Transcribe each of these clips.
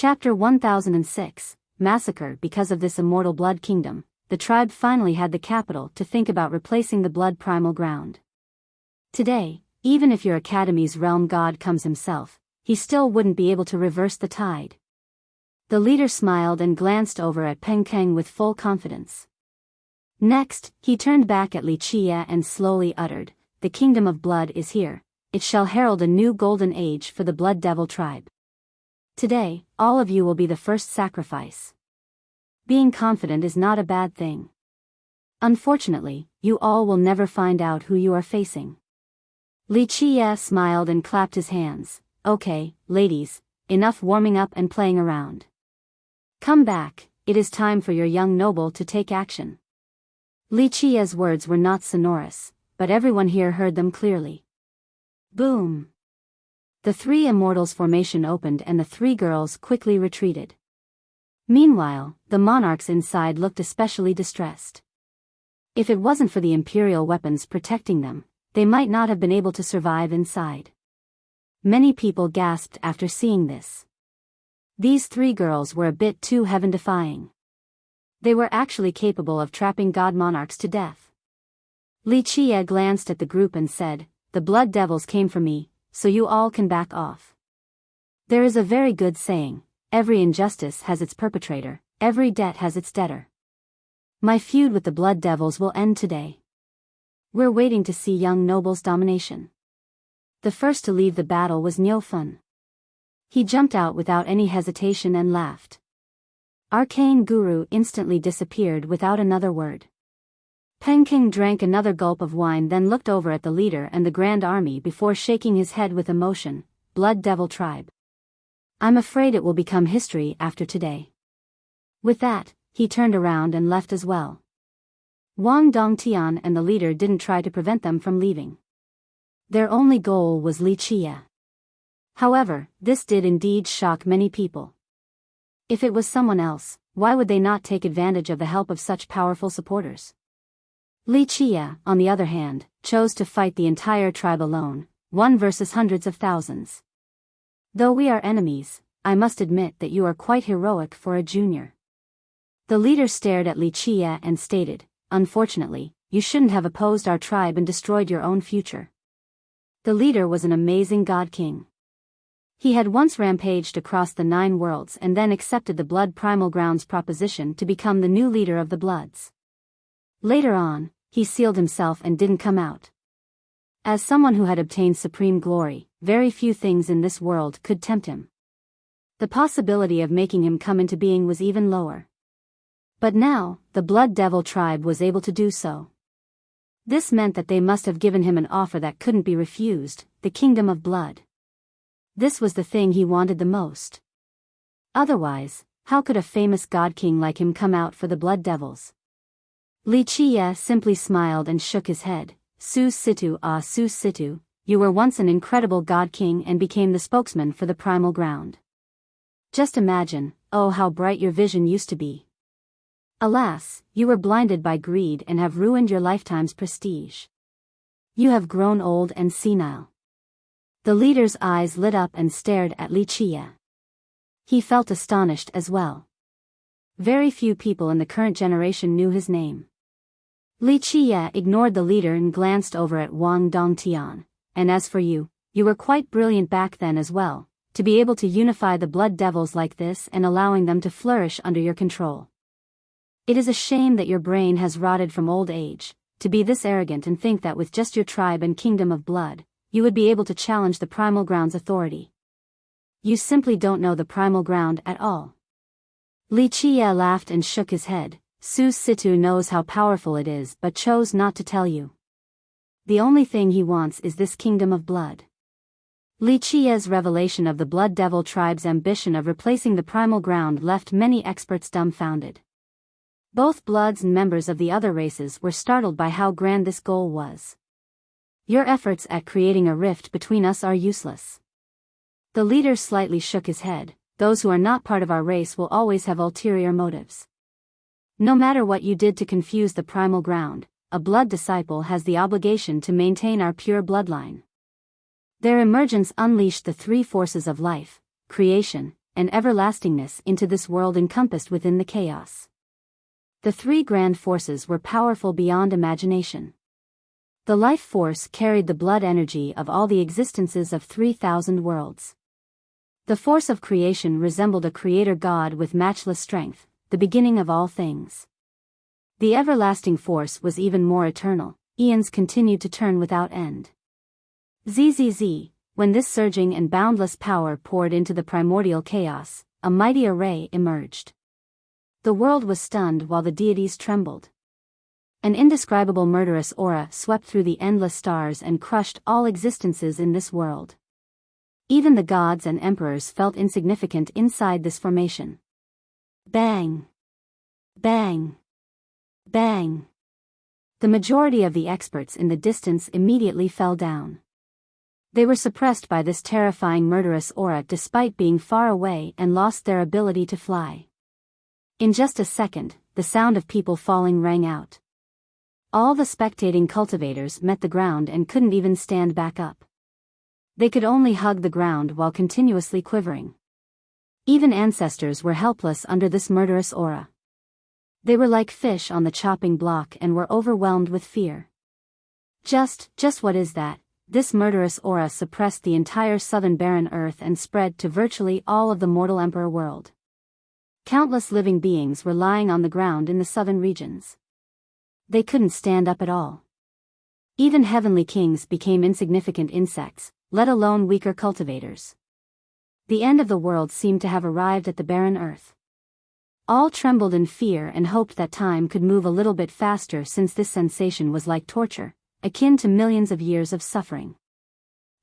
Chapter 1006, Massacre. Because of this immortal blood kingdom, the tribe finally had the capital to think about replacing the blood primal ground. Today, even if your academy's realm god comes himself, he still wouldn't be able to reverse the tide. The leader smiled and glanced over at Peng Keng with full confidence. Next, he turned back at Li Chia and slowly uttered, "The kingdom of blood is here. It shall herald a new golden age for the blood devil tribe. Today, all of you will be the first sacrifice." Being confident is not a bad thing. Unfortunately, you all will never find out who you are facing. Li Chia smiled and clapped his hands. "Okay, ladies, enough warming up and playing around. Come back, it is time for your young noble to take action." Li Chia's words were not sonorous, but everyone here heard them clearly. Boom! The three immortals' formation opened and the three girls quickly retreated. Meanwhile, the monarchs inside looked especially distressed. If it wasn't for the imperial weapons protecting them, they might not have been able to survive inside. Many people gasped after seeing this. These three girls were a bit too heaven-defying. They were actually capable of trapping god monarchs to death. Li Chia glanced at the group and said, "The blood devils came for me, so you all can back off. There is a very good saying, every injustice has its perpetrator, every debt has its debtor. My feud with the blood devils will end today. We're waiting to see young noble's domination." The first to leave the battle was Niufun. He jumped out without any hesitation and laughed. Arcane Guru instantly disappeared without another word. Peng King drank another gulp of wine, then looked over at the leader and the grand army before shaking his head with emotion. "Blood devil tribe. I'm afraid it will become history after today." With that, he turned around and left as well. Wang Dongtian and the leader didn't try to prevent them from leaving. Their only goal was Li Chia. However, this did indeed shock many people. If it was someone else, why would they not take advantage of the help of such powerful supporters? Li Chia, on the other hand, chose to fight the entire tribe alone, one versus hundreds of thousands. "Though we are enemies, I must admit that you are quite heroic for a junior." The leader stared at Li Chia and stated, "Unfortunately, you shouldn't have opposed our tribe and destroyed your own future." The leader was an amazing god king. He had once rampaged across the 9 worlds and then accepted the Blood Primal Grounds proposition to become the new leader of the Bloods. Later on, he sealed himself and didn't come out. As someone who had obtained supreme glory, very few things in this world could tempt him. The possibility of making him come into being was even lower. But now, the Blood Devil tribe was able to do so. This meant that they must have given him an offer that couldn't be refused, the Kingdom of Blood. This was the thing he wanted the most. Otherwise, how could a famous god king like him come out for the Blood Devils? Li Chia simply smiled and shook his head. "Su Situ, Su Situ, you were once an incredible god king and became the spokesman for the primal ground. Just imagine, oh how bright your vision used to be. Alas, you were blinded by greed and have ruined your lifetime's prestige. You have grown old and senile." The leader's eyes lit up and stared at Li Chia. He felt astonished as well. Very few people in the current generation knew his name. Li Chia ignored the leader and glanced over at Wang Dongtian. "And as for you, you were quite brilliant back then as well, to be able to unify the blood devils like this and allowing them to flourish under your control. It is a shame that your brain has rotted from old age, to be this arrogant and think that with just your tribe and kingdom of blood, you would be able to challenge the primal ground's authority. You simply don't know the primal ground at all." Li Chia laughed and shook his head. "Su Situ knows how powerful it is but chose not to tell you. The only thing he wants is this kingdom of blood." Li Chia's revelation of the Blood Devil tribe's ambition of replacing the primal ground left many experts dumbfounded. Both Bloods and members of the other races were startled by how grand this goal was. "Your efforts at creating a rift between us are useless." The leader slightly shook his head. "Those who are not part of our race will always have ulterior motives. No matter what you did to confuse the primal ground, a blood disciple has the obligation to maintain our pure bloodline." Their emergence unleashed the 3 forces of life: creation, and everlastingness into this world encompassed within the chaos. The three grand forces were powerful beyond imagination. The life force carried the blood energy of all the existences of 3,000 worlds. The force of creation resembled a creator god with matchless strength, the beginning of all things. The everlasting force was even more eternal. Eons continued to turn without end. Zzz, when this surging and boundless power poured into the primordial chaos, a mighty array emerged. The world was stunned while the deities trembled. An indescribable murderous aura swept through the endless stars and crushed all existences in this world. Even the gods and emperors felt insignificant inside this formation. Bang! Bang! Bang! The majority of the experts in the distance immediately fell down. They were suppressed by this terrifying murderous aura despite being far away and lost their ability to fly. In just a second, the sound of people falling rang out. All the spectating cultivators met the ground and couldn't even stand back up. They could only hug the ground while continuously quivering. Even ancestors were helpless under this murderous aura. They were like fish on the chopping block and were overwhelmed with fear. Just what is that? This murderous aura suppressed the entire southern barren earth and spread to virtually all of the mortal emperor world. Countless living beings were lying on the ground in the southern regions. They couldn't stand up at all. Even heavenly kings became insignificant insects, let alone weaker cultivators. The end of the world seemed to have arrived at the barren earth. All trembled in fear and hoped that time could move a little bit faster since this sensation was like torture, akin to millions of years of suffering.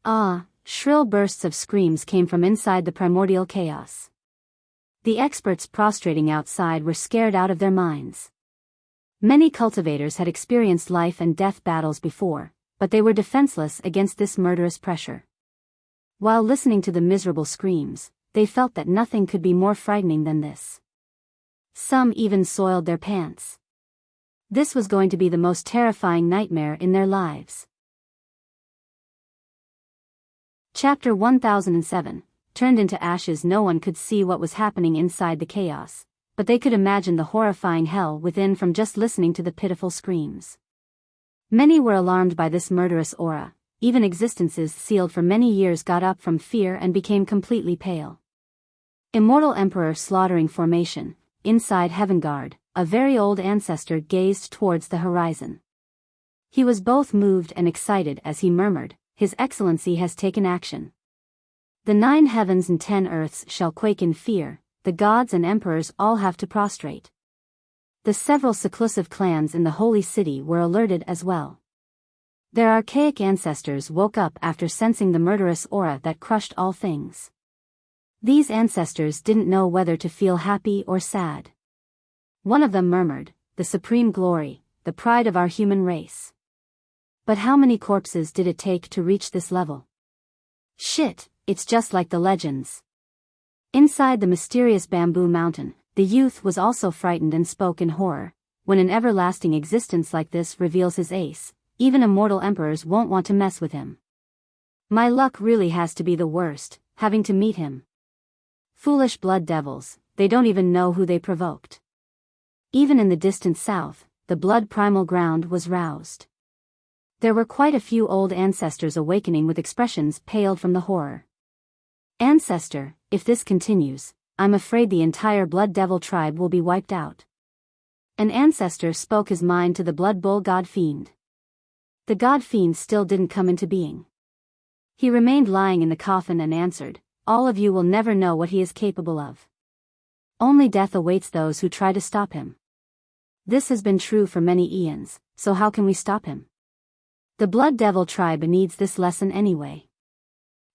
Ah, shrill bursts of screams came from inside the primordial chaos. The experts prostrating outside were scared out of their minds. Many cultivators had experienced life and death battles before, but they were defenseless against this murderous pressure. While listening to the miserable screams, they felt that nothing could be more frightening than this. Some even soiled their pants. This was going to be the most terrifying nightmare in their lives. Chapter 1007, Turned into ashes. No one could see what was happening inside the chaos, but they could imagine the horrifying hell within from just listening to the pitiful screams. Many were alarmed by this murderous aura. Even existences sealed for many years got up from fear and became completely pale. Immortal Emperor slaughtering formation. Inside Heavengard, a very old ancestor gazed towards the horizon. He was both moved and excited as he murmured, "His Excellency has taken action. The 9 heavens and 10 earths shall quake in fear, the gods and emperors all have to prostrate." The several seclusive clans in the holy city were alerted as well. Their archaic ancestors woke up after sensing the murderous aura that crushed all things. These ancestors didn't know whether to feel happy or sad. One of them murmured, "The supreme glory, the pride of our human race." But how many corpses did it take to reach this level? Shit, it's just like the legends. Inside the mysterious bamboo mountain, the youth was also frightened and spoke in horror. When an everlasting existence like this reveals his ace, even immortal emperors won't want to mess with him. My luck really has to be the worst, having to meet him. Foolish blood devils, they don't even know who they provoked. Even in the distant south, the blood primal ground was roused. There were quite a few old ancestors awakening with expressions paled from the horror. "Ancestor, if this continues, I'm afraid the entire blood devil tribe will be wiped out." An ancestor spoke his mind to the blood bull god fiend. The god fiend still didn't come into being. He remained lying in the coffin and answered, "All of you will never know what he is capable of. Only death awaits those who try to stop him. This has been true for many eons, so how can we stop him? The Blood Devil tribe needs this lesson anyway.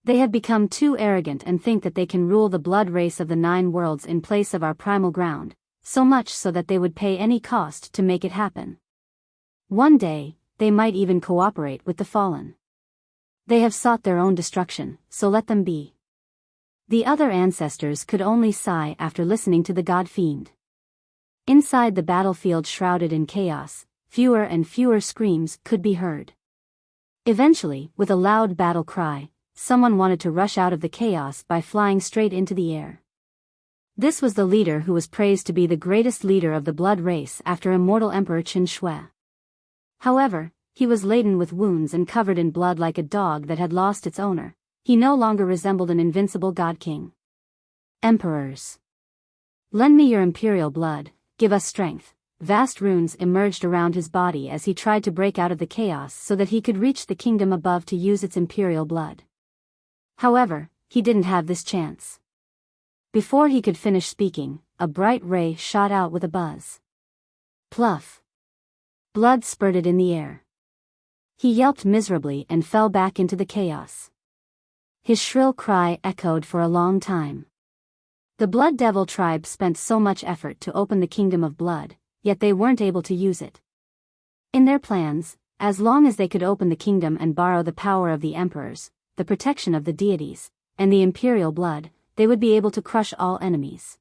They have become too arrogant and think that they can rule the blood race of the 9 worlds in place of our primal ground, so much so that they would pay any cost to make it happen. One day, they might even cooperate with the fallen. They have sought their own destruction, so let them be." The other ancestors could only sigh after listening to the god fiend. Inside the battlefield shrouded in chaos, fewer and fewer screams could be heard. Eventually, with a loud battle cry, someone wanted to rush out of the chaos by flying straight into the air. This was the leader who was praised to be the greatest leader of the blood race after immortal Emperor Qin Shui. However, he was laden with wounds and covered in blood like a dog that had lost its owner. He no longer resembled an invincible god king. Emperors. Lend me your imperial blood, give us strength. Vast runes emerged around his body as he tried to break out of the chaos so that he could reach the kingdom above to use its imperial blood. However, he didn't have this chance. Before he could finish speaking, a bright ray shot out with a buzz. Pluff. Blood spurted in the air. He yelped miserably and fell back into the chaos. His shrill cry echoed for a long time. The Blood Devil tribe spent so much effort to open the Kingdom of Blood, yet they weren't able to use it. In their plans, as long as they could open the kingdom and borrow the power of the emperors, the protection of the deities, and the imperial blood, they would be able to crush all enemies.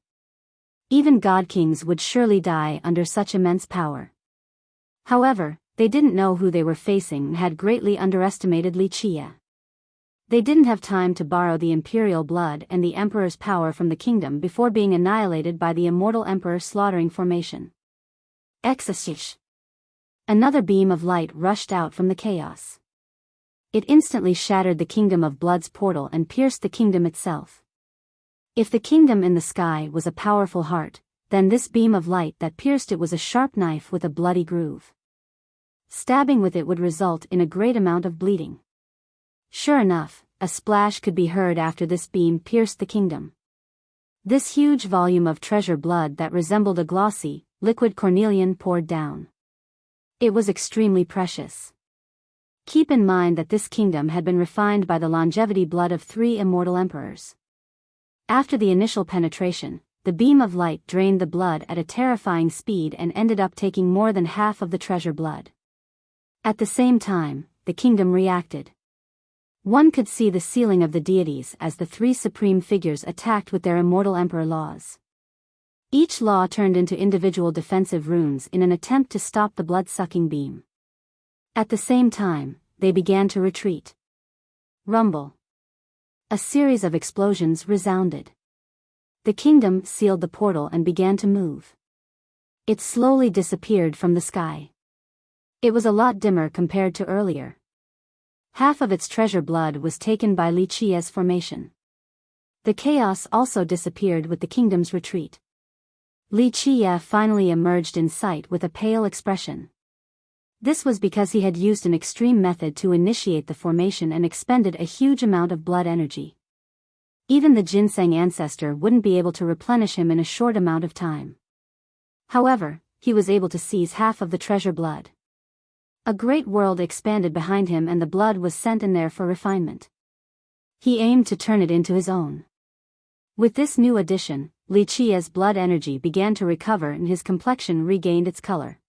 Even god kings would surely die under such immense power. However, they didn't know who they were facing and had greatly underestimated Wuxia. They didn't have time to borrow the imperial blood and the emperor's power from the kingdom before being annihilated by the immortal emperor slaughtering formation. Exorcish. Another beam of light rushed out from the chaos. It instantly shattered the Kingdom of Blood's portal and pierced the kingdom itself. If the kingdom in the sky was a powerful heart, then this beam of light that pierced it was a sharp knife with a bloody groove. Stabbing with it would result in a great amount of bleeding. Sure enough, a splash could be heard after this beam pierced the kingdom. This huge volume of treasure blood that resembled a glossy, liquid cornelian poured down. It was extremely precious. Keep in mind that this kingdom had been refined by the longevity blood of 3 immortal emperors. After the initial penetration, the beam of light drained the blood at a terrifying speed and ended up taking more than half of the treasure blood. At the same time, the kingdom reacted. One could see the ceiling of the deities as the 3 supreme figures attacked with their immortal emperor laws. Each law turned into individual defensive runes in an attempt to stop the blood-sucking beam. At the same time, they began to retreat. Rumble. A series of explosions resounded. The kingdom sealed the portal and began to move. It slowly disappeared from the sky. It was a lot dimmer compared to earlier. Half of its treasure blood was taken by Wuxia's formation. The chaos also disappeared with the kingdom's retreat. Wuxia finally emerged in sight with a pale expression. This was because he had used an extreme method to initiate the formation and expended a huge amount of blood energy. Even the ginseng ancestor wouldn't be able to replenish him in a short amount of time. However, he was able to seize half of the treasure blood. A great world expanded behind him and the blood was sent in there for refinement. He aimed to turn it into his own. With this new addition, Wuxia's blood energy began to recover and his complexion regained its color.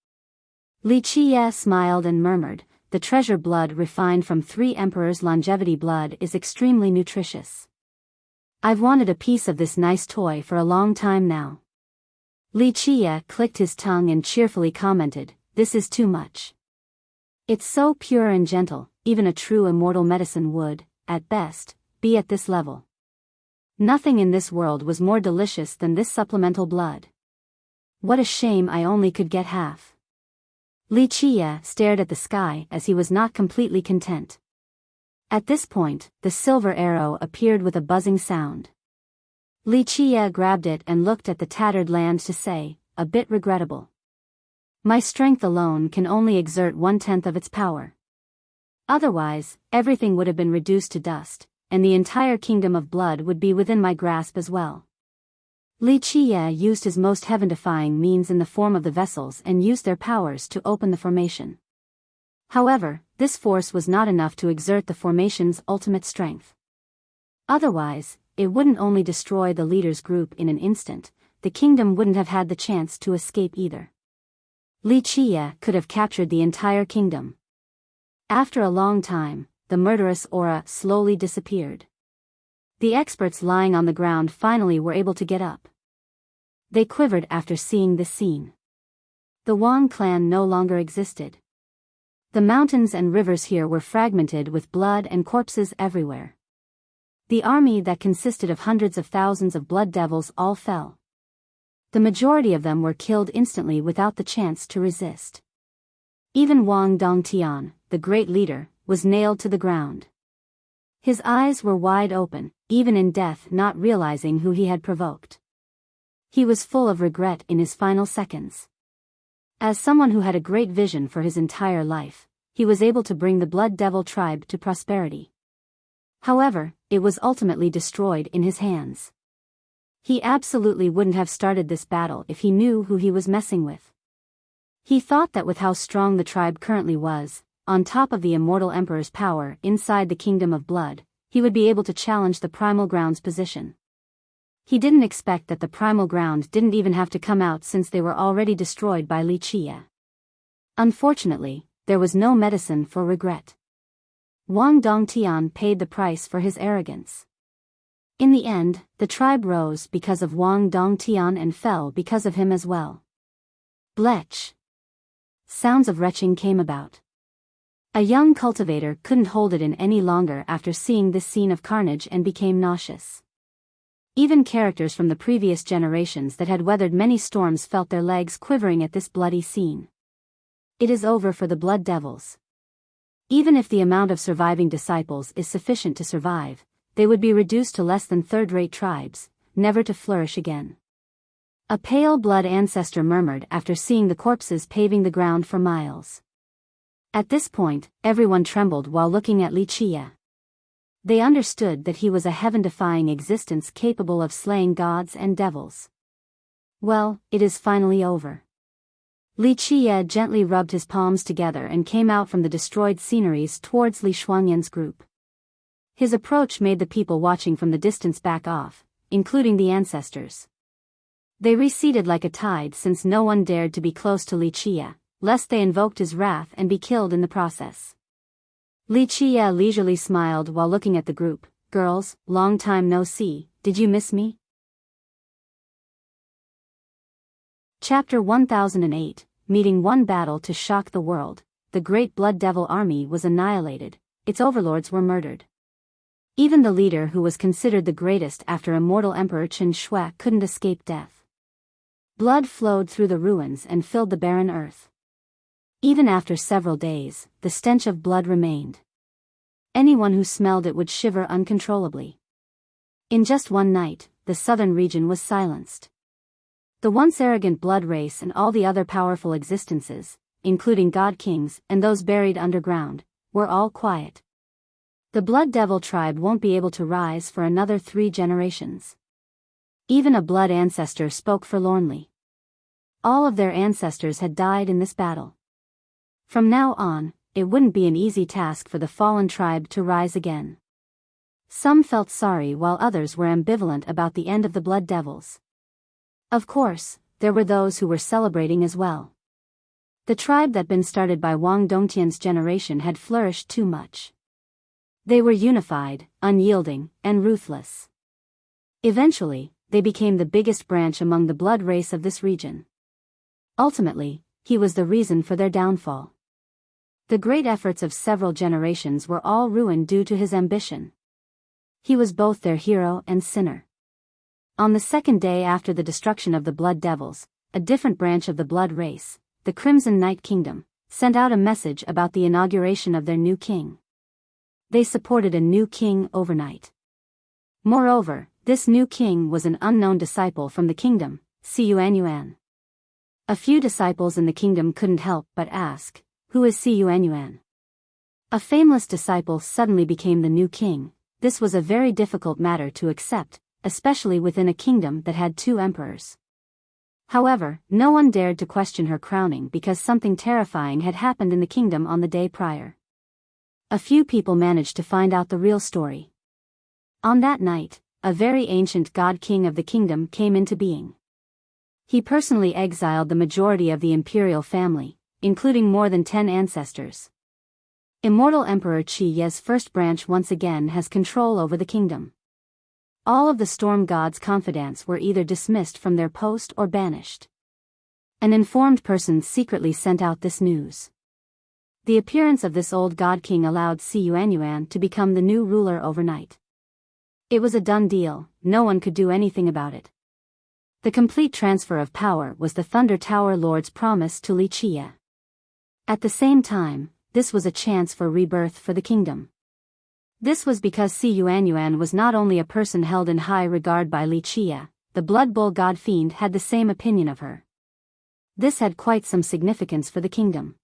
Wuxia smiled and murmured, "The treasure blood refined from 3 emperors' longevity blood is extremely nutritious. I've wanted a piece of this nice toy for a long time now." Wuxia clicked his tongue and cheerfully commented, "This is too much. It's so pure and gentle, even a true immortal medicine would, at best, be at this level. Nothing in this world was more delicious than this supplemental blood. What a shame I only could get half." Wuxia stared at the sky as he was not completely content. At this point, the silver arrow appeared with a buzzing sound. Wuxia grabbed it and looked at the tattered land to say, "A bit regrettable. My strength alone can only exert 1/10 of its power. Otherwise, everything would have been reduced to dust, and the entire kingdom of blood would be within my grasp as well." Wuxia used his most heaven-defying means in the form of the vessels and used their powers to open the formation. However, this force was not enough to exert the formation's ultimate strength. Otherwise, it wouldn't only destroy the leader's group in an instant, the kingdom wouldn't have had the chance to escape either. Wuxia could have captured the entire kingdom. After a long time, the murderous aura slowly disappeared. The experts lying on the ground finally were able to get up. They quivered after seeing this scene. The Wang clan no longer existed. The mountains and rivers here were fragmented with blood and corpses everywhere. The army that consisted of hundreds of thousands of blood devils all fell. The majority of them were killed instantly without the chance to resist. Even Wang Dongtian, the great leader, was nailed to the ground. His eyes were wide open, even in death, not realizing who he had provoked. He was full of regret in his final seconds. As someone who had a great vision for his entire life, he was able to bring the Blood Devil tribe to prosperity. However, it was ultimately destroyed in his hands. He absolutely wouldn't have started this battle if he knew who he was messing with. He thought that with how strong the tribe currently was, on top of the immortal emperor's power inside the kingdom of blood, he would be able to challenge the primal ground's position. He didn't expect that the primal ground didn't even have to come out since they were already destroyed by Li Qie. Unfortunately, there was no medicine for regret. Wang Dongtian paid the price for his arrogance. In the end, the tribe rose because of Wang Dongtian and fell because of him as well. Blech. Sounds of retching came about. A young cultivator couldn't hold it in any longer after seeing this scene of carnage and became nauseous. Even characters from the previous generations that had weathered many storms felt their legs quivering at this bloody scene. It is over for the blood devils. Even if the amount of surviving disciples is sufficient to survive, they would be reduced to less than third-rate tribes, never to flourish again. A pale blood ancestor murmured after seeing the corpses paving the ground for miles. At this point, everyone trembled while looking at Li Qie. They understood that he was a heaven-defying existence capable of slaying gods and devils. Well, it is finally over. Li Qie gently rubbed his palms together and came out from the destroyed sceneries towards Li Shuangyan's group. His approach made the people watching from the distance back off, including the ancestors. They receded like a tide since no one dared to be close to Li Qie, lest they invoked his wrath and be killed in the process. Li Qie leisurely smiled while looking at the group. Girls, long time no see, did you miss me? Chapter 1008, Meeting One battle to shock the world. The great Blood Devil army was annihilated, its overlords were murdered. Even the leader who was considered the greatest after immortal Emperor Qin Shui couldn't escape death. Blood flowed through the ruins and filled the barren earth. Even after several days, the stench of blood remained. Anyone who smelled it would shiver uncontrollably. In just one night, the southern region was silenced. The once arrogant blood race and all the other powerful existences, including god kings and those buried underground, were all quiet. The Blood Devil tribe won't be able to rise for another 3 generations. Even a blood ancestor spoke forlornly. All of their ancestors had died in this battle. From now on, it wouldn't be an easy task for the fallen tribe to rise again. Some felt sorry while others were ambivalent about the end of the Blood Devils. Of course, there were those who were celebrating as well. The tribe that had been started by Wang Dongtian's generation had flourished too much. They were unified, unyielding, and ruthless. Eventually, they became the biggest branch among the blood race of this region. Ultimately, he was the reason for their downfall. The great efforts of several generations were all ruined due to his ambition. He was both their hero and sinner. On the second day after the destruction of the Blood Devils, a different branch of the blood race, the Crimson Night Kingdom, sent out a message about the inauguration of their new king. They supported a new king overnight. Moreover, this new king was an unknown disciple from the kingdom, Si Yuanyuan. A few disciples in the kingdom couldn't help but ask, who is Si Yuanyuan? A fameless disciple suddenly became the new king. This was a very difficult matter to accept, especially within a kingdom that had 2 emperors. However, no one dared to question her crowning because something terrifying had happened in the kingdom on the day prior. A few people managed to find out the real story. On that night, a very ancient god king of the kingdom came into being. He personally exiled the majority of the imperial family, including more than 10 ancestors. Immortal Emperor Qi Ye's first branch once again has control over the kingdom. All of the storm gods' confidants were either dismissed from their post or banished. An informed person secretly sent out this news. The appearance of this old god king allowed Si Yuanyuan to become the new ruler overnight. It was a done deal, no one could do anything about it. The complete transfer of power was the Thunder Tower Lord's promise to Li Qie. At the same time, this was a chance for rebirth for the kingdom. This was because Si Yuanyuan was not only a person held in high regard by Li Qie, the Blood Bull God Fiend had the same opinion of her. This had quite some significance for the kingdom.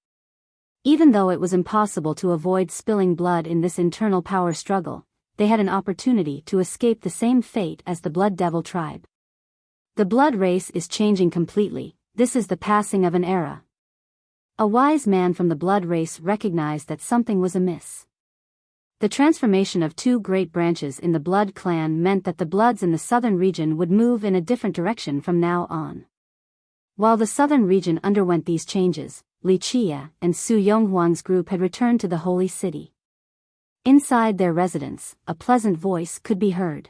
Even though it was impossible to avoid spilling blood in this internal power struggle, they had an opportunity to escape the same fate as the Blood Devil tribe. The blood race is changing completely, this is the passing of an era. A wise man from the blood race recognized that something was amiss. The transformation of two great branches in the Blood clan meant that the Bloods in the southern region would move in a different direction from now on. While the southern region underwent these changes, Li Qie and Su Yonghuang's group had returned to the holy city. Inside their residence, a pleasant voice could be heard.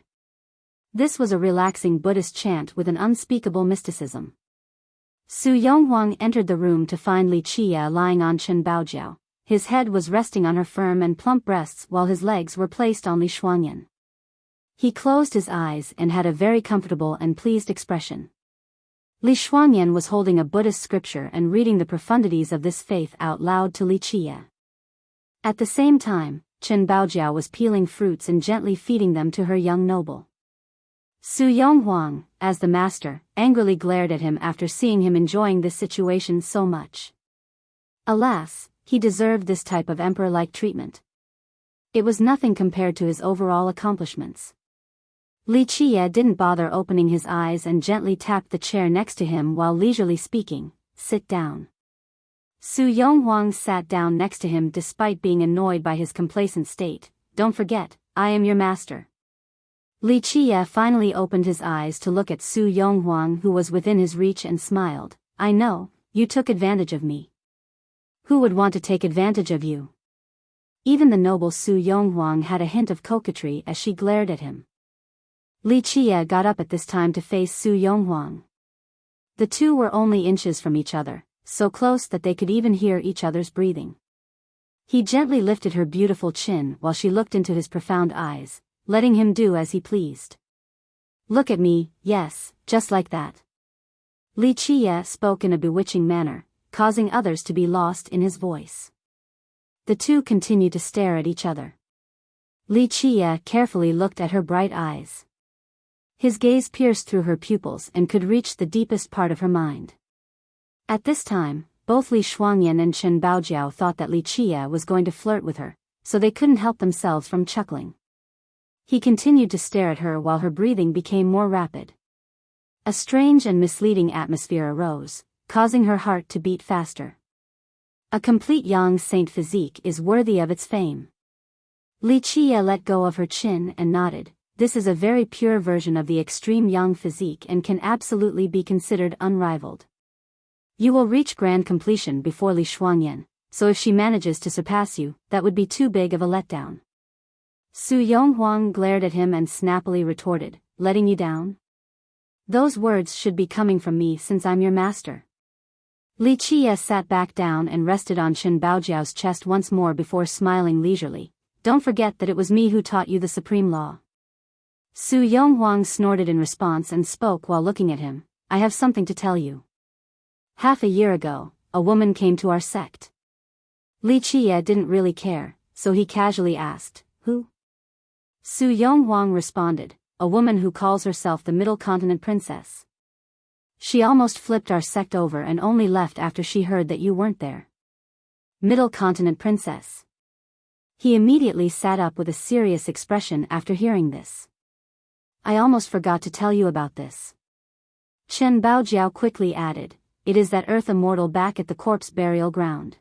This was a relaxing Buddhist chant with an unspeakable mysticism. Su Yonghuang entered the room to find Li Qie lying on Chen Baojiao. His head was resting on her firm and plump breasts while his legs were placed on Li Shuangyan. He closed his eyes and had a very comfortable and pleased expression. Li Shuangyan was holding a Buddhist scripture and reading the profundities of this faith out loud to Li Qie. At the same time, Chen Baojiao was peeling fruits and gently feeding them to her young noble. Su Yonghuang, as the master, angrily glared at him after seeing him enjoying this situation so much. Alas, he deserved this type of emperor-like treatment. It was nothing compared to his overall accomplishments. Li Qie didn't bother opening his eyes and gently tapped the chair next to him while leisurely speaking, "Sit down." Su Yonghuang sat down next to him despite being annoyed by his complacent state. "Don't forget, I am your master." Li Qie finally opened his eyes to look at Su Yonghuang, who was within his reach, and smiled. "I know, you took advantage of me. Who would want to take advantage of you?" Even the noble Su Yonghuang had a hint of coquetry as she glared at him. Li Qie got up at this time to face Su Yonghuang. The two were only inches from each other, so close that they could even hear each other's breathing. He gently lifted her beautiful chin while she looked into his profound eyes, letting him do as he pleased. "Look at me, yes, just like that." Li Qie spoke in a bewitching manner, causing others to be lost in his voice. The two continued to stare at each other. Li Qie carefully looked at her bright eyes. His gaze pierced through her pupils and could reach the deepest part of her mind. At this time, both Li Shuangyan and Chen Baojiao thought that Li Qie was going to flirt with her, so they couldn't help themselves from chuckling. He continued to stare at her while her breathing became more rapid. A strange and misleading atmosphere arose, causing her heart to beat faster. A complete young saint physique is worthy of its fame. Li Qie let go of her chin and nodded. This is a very pure version of the extreme young physique and can absolutely be considered unrivaled. You will reach grand completion before Li Shuangyan, so if she manages to surpass you, that would be too big of a letdown. Su Yonghuang glared at him and snappily retorted, "Letting you down? Those words should be coming from me since I'm your master." Li Qie sat back down and rested on Chen Baojiao's chest once more before smiling leisurely. "Don't forget that it was me who taught you the supreme law." Su Yonghuang snorted in response and spoke while looking at him. "I have something to tell you. Half a year ago, a woman came to our sect." Li Qie didn't really care, so he casually asked, "Who?" Su Yonghuang responded, "A woman who calls herself the Middle Continent Princess. She almost flipped our sect over and only left after she heard that you weren't there." Middle Continent Princess. He immediately sat up with a serious expression after hearing this. "I almost forgot to tell you about this." Chen Baojiao quickly added, "It is that earth immortal back at the corpse burial ground.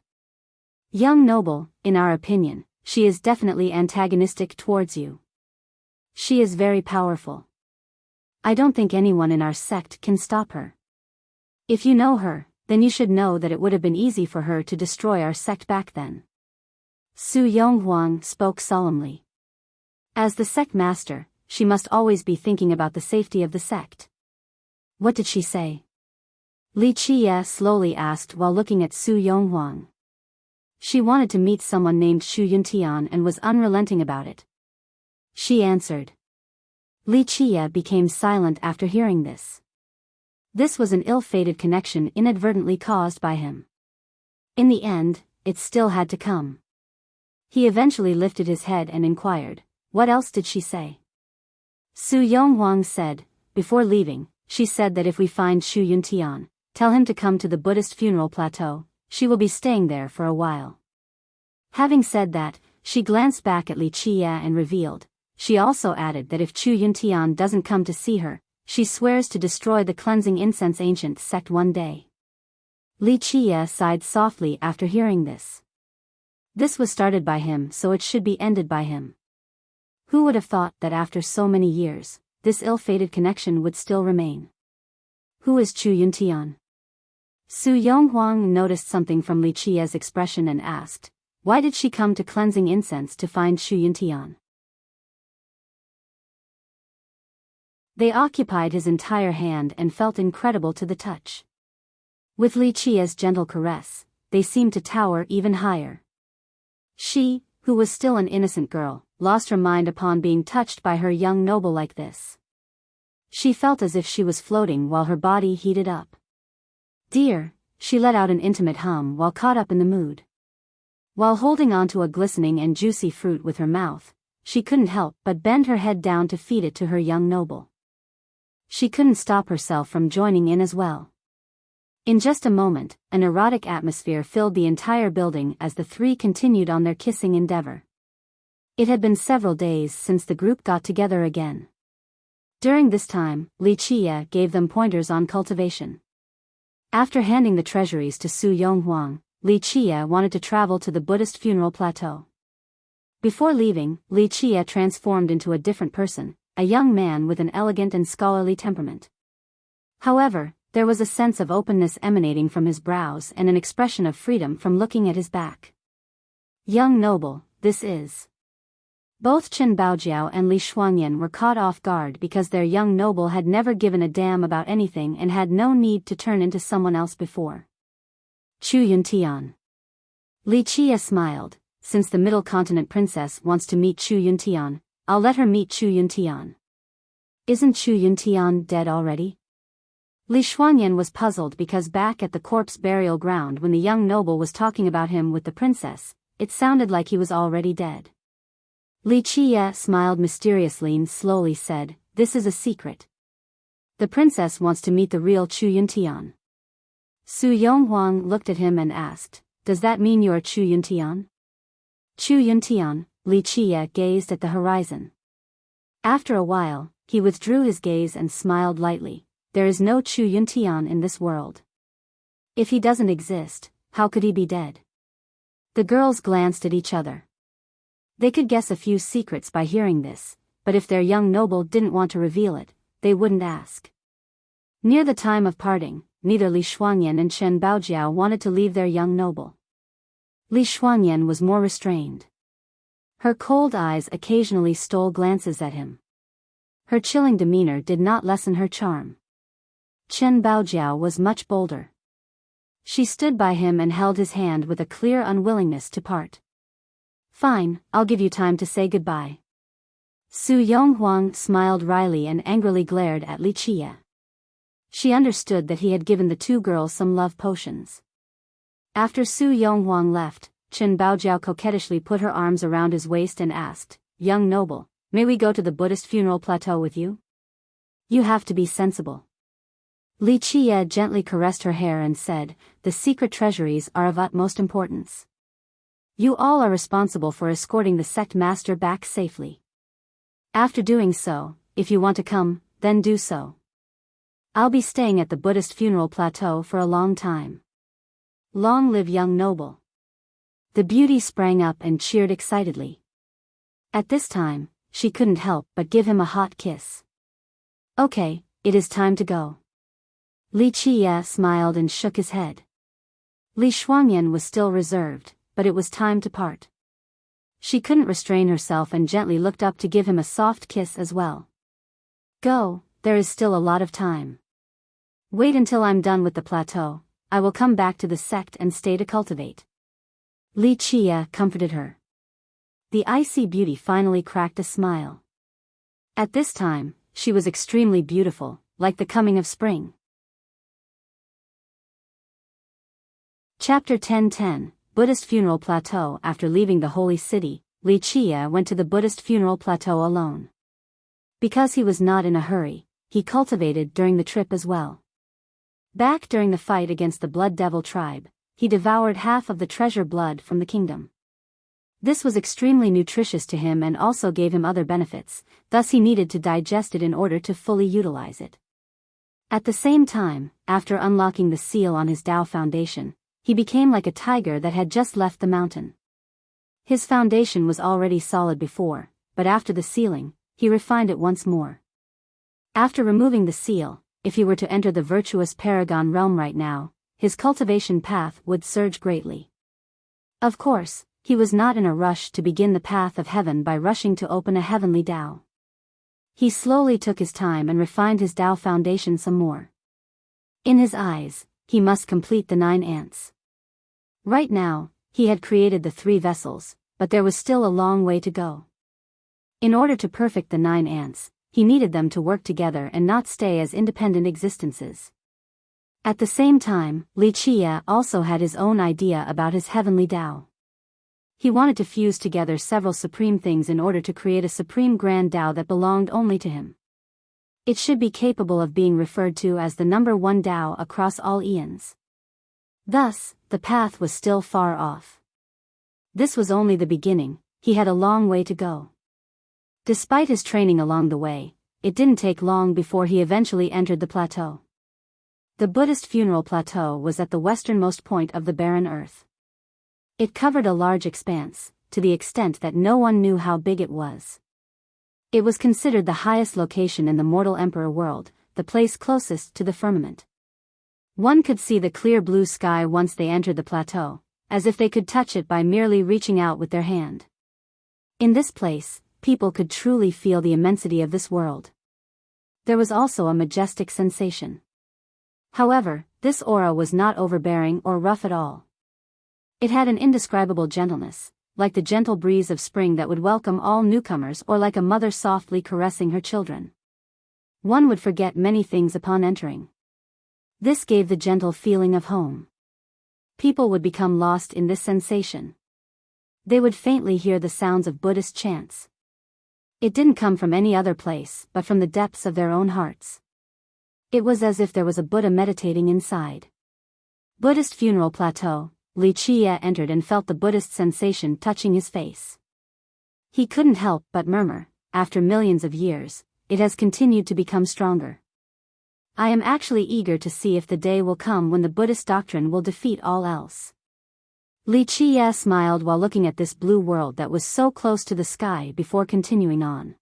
Young noble, in our opinion, she is definitely antagonistic towards you. She is very powerful. I don't think anyone in our sect can stop her. If you know her, then you should know that it would have been easy for her to destroy our sect back then." Su Yonghuang spoke solemnly. As the sect master, she must always be thinking about the safety of the sect. "What did she say?" Li Qie slowly asked while looking at Su Yonghuang. "She wanted to meet someone named Shu Yuntian and was unrelenting about it." She answered. Li Qie became silent after hearing this. This was an ill-fated connection inadvertently caused by him. In the end, it still had to come. He eventually lifted his head and inquired, "What else did she say?" Su Yonghuang said, "Before leaving, she said that if we find Xu Yuntian, tell him to come to the Buddhist funeral plateau, she will be staying there for a while." Having said that, she glanced back at Li Qie and revealed, she also added that if Xu Yuntian doesn't come to see her, she swears to destroy the cleansing incense ancient sect one day. Li Qie sighed softly after hearing this. This was started by him, so it should be ended by him. Who would have thought that after so many years, this ill-fated connection would still remain? Who is Xu Yuntian? Su Yonghuang noticed something from Li Qie's expression and asked, why did she come to cleansing incense to find Xu Yuntian? They occupied his entire hand and felt incredible to the touch. With Li Qie's gentle caress, they seemed to tower even higher. She, who was still an innocent girl, lost her mind upon being touched by her young noble like this. She felt as if she was floating while her body heated up. "Dear," she let out an intimate hum while caught up in the mood. While holding onto a glistening and juicy fruit with her mouth, she couldn't help but bend her head down to feed it to her young noble. She couldn't stop herself from joining in as well. In just a moment, an erotic atmosphere filled the entire building as the three continued on their kissing endeavor. It had been several days since the group got together again. During this time, Li Qie gave them pointers on cultivation. After handing the treasuries to Su Yonghuang, Li Qie wanted to travel to the Buddhist funeral plateau. Before leaving, Li Qie transformed into a different person, a young man with an elegant and scholarly temperament. However, there was a sense of openness emanating from his brows and an expression of freedom from looking at his back. "Young noble, this is..." Both Chen Baojiao and Li Shuangyan were caught off guard because their young noble had never given a damn about anything and had no need to turn into someone else before. "Xu Yuntian." Li Qie smiled, "Since the Middle Continent princess wants to meet Xu Yuntian, I'll let her meet Xu Yuntian." "Isn't Xu Yuntian dead already?" Li Shuangyan was puzzled because back at the corpse burial ground when the young noble was talking about him with the princess, it sounded like he was already dead. Li Qie smiled mysteriously and slowly said, "This is a secret. The princess wants to meet the real Xu Yuntian." Su Yonghuang looked at him and asked, "Does that mean you're Xu Yuntian?" "Xu Yuntian," Li Qie gazed at the horizon. After a while, he withdrew his gaze and smiled lightly. "There is no Xu Yuntian in this world. If he doesn't exist, how could he be dead?" The girls glanced at each other. They could guess a few secrets by hearing this, but if their young noble didn't want to reveal it, they wouldn't ask. Near the time of parting, neither Li Shuangyan and Chen Baojiao wanted to leave their young noble. Li Shuangyan was more restrained. Her cold eyes occasionally stole glances at him. Her chilling demeanor did not lessen her charm. Chen Baojiao was much bolder. She stood by him and held his hand with a clear unwillingness to part. "Fine, I'll give you time to say goodbye." Su Yonghuang smiled wryly and angrily glared at Li Qie. She understood that he had given the two girls some love potions. After Su Yonghuang left, Chen Baojiao coquettishly put her arms around his waist and asked, "Young noble, may we go to the Buddhist funeral plateau with you? You have to be sensible." Li Qie gently caressed her hair and said, "The secret treasuries are of utmost importance. You all are responsible for escorting the sect master back safely. After doing so, if you want to come, then do so. I'll be staying at the Buddhist funeral plateau for a long time. Long live young noble." The beauty sprang up and cheered excitedly. At this time, she couldn't help but give him a hot kiss. "Okay, it is time to go." Li Qie smiled and shook his head. Li Shuangyan was still reserved, but it was time to part. She couldn't restrain herself and gently looked up to give him a soft kiss as well. "Go, there is still a lot of time. Wait until I'm done with the plateau, I will come back to the sect and stay to cultivate." Li Qie comforted her. The icy beauty finally cracked a smile. At this time, she was extremely beautiful, like the coming of spring. Chapter 10:10, Buddhist Funeral Plateau. After leaving the holy city, Wuxia went to the Buddhist funeral plateau alone. Because he was not in a hurry, he cultivated during the trip as well. Back during the fight against the Blood Devil tribe, he devoured half of the treasure blood from the kingdom. This was extremely nutritious to him and also gave him other benefits, thus he needed to digest it in order to fully utilize it. At the same time, after unlocking the seal on his Tao foundation, he became like a tiger that had just left the mountain. His foundation was already solid before, but after the sealing, he refined it once more. After removing the seal, if he were to enter the virtuous Paragon realm right now, his cultivation path would surge greatly. Of course, he was not in a rush to begin the path of heaven by rushing to open a heavenly Tao. He slowly took his time and refined his Tao foundation some more. In his eyes, he must complete the 9 ants. Right now, he had created the 3 vessels, but there was still a long way to go. In order to perfect the 9 ants, he needed them to work together and not stay as independent existences. At the same time, Wuxia also had his own idea about his heavenly Tao. He wanted to fuse together several supreme things in order to create a supreme grand Tao that belonged only to him. It should be capable of being referred to as the number 1 Tao across all eons. Thus, the path was still far off. This was only the beginning, he had a long way to go. Despite his training along the way, it didn't take long before he eventually entered the plateau. The Buddhist funeral plateau was at the westernmost point of the barren earth. It covered a large expanse, to the extent that no one knew how big it was. It was considered the highest location in the mortal emperor world, the place closest to the firmament. One could see the clear blue sky once they entered the plateau, as if they could touch it by merely reaching out with their hand. In this place, people could truly feel the immensity of this world. There was also a majestic sensation. However, this aura was not overbearing or rough at all. It had an indescribable gentleness, like the gentle breeze of spring that would welcome all newcomers or like a mother softly caressing her children. One would forget many things upon entering. This gave the gentle feeling of home. People would become lost in this sensation. They would faintly hear the sounds of Buddhist chants. It didn't come from any other place but from the depths of their own hearts. It was as if there was a Buddha meditating inside. Buddhist funeral plateau, Wuxia entered and felt the Buddhist sensation touching his face. He couldn't help but murmur, after millions of years, it has continued to become stronger. I am actually eager to see if the day will come when the Buddhist doctrine will defeat all else. Wuxia smiled while looking at this blue world that was so close to the sky before continuing on.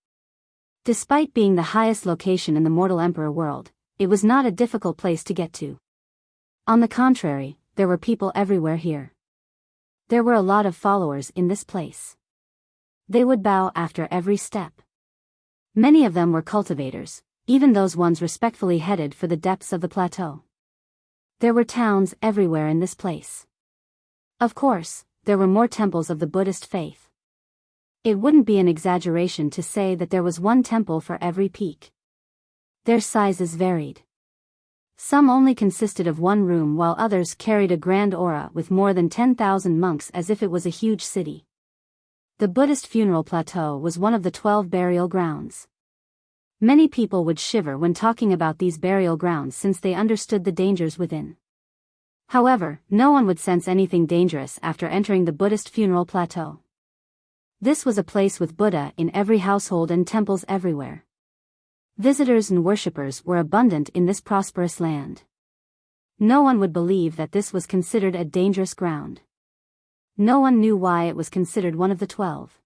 Despite being the highest location in the mortal emperor world, it was not a difficult place to get to. On the contrary, there were people everywhere here. There were a lot of followers in this place. They would bow after every step. Many of them were cultivators, even those ones respectfully headed for the depths of the plateau. There were towns everywhere in this place. Of course, there were more temples of the Buddhist faith. It wouldn't be an exaggeration to say that there was one temple for every peak. Their sizes varied. Some only consisted of one room while others carried a grand aura with more than 10,000 monks as if it was a huge city. The Buddhist funeral plateau was one of the 12 burial grounds. Many people would shiver when talking about these burial grounds since they understood the dangers within. However, no one would sense anything dangerous after entering the Buddhist funeral plateau. This was a place with Buddha in every household and temples everywhere. Visitors and worshippers were abundant in this prosperous land. No one would believe that this was considered a dangerous ground. No one knew why it was considered one of the 12.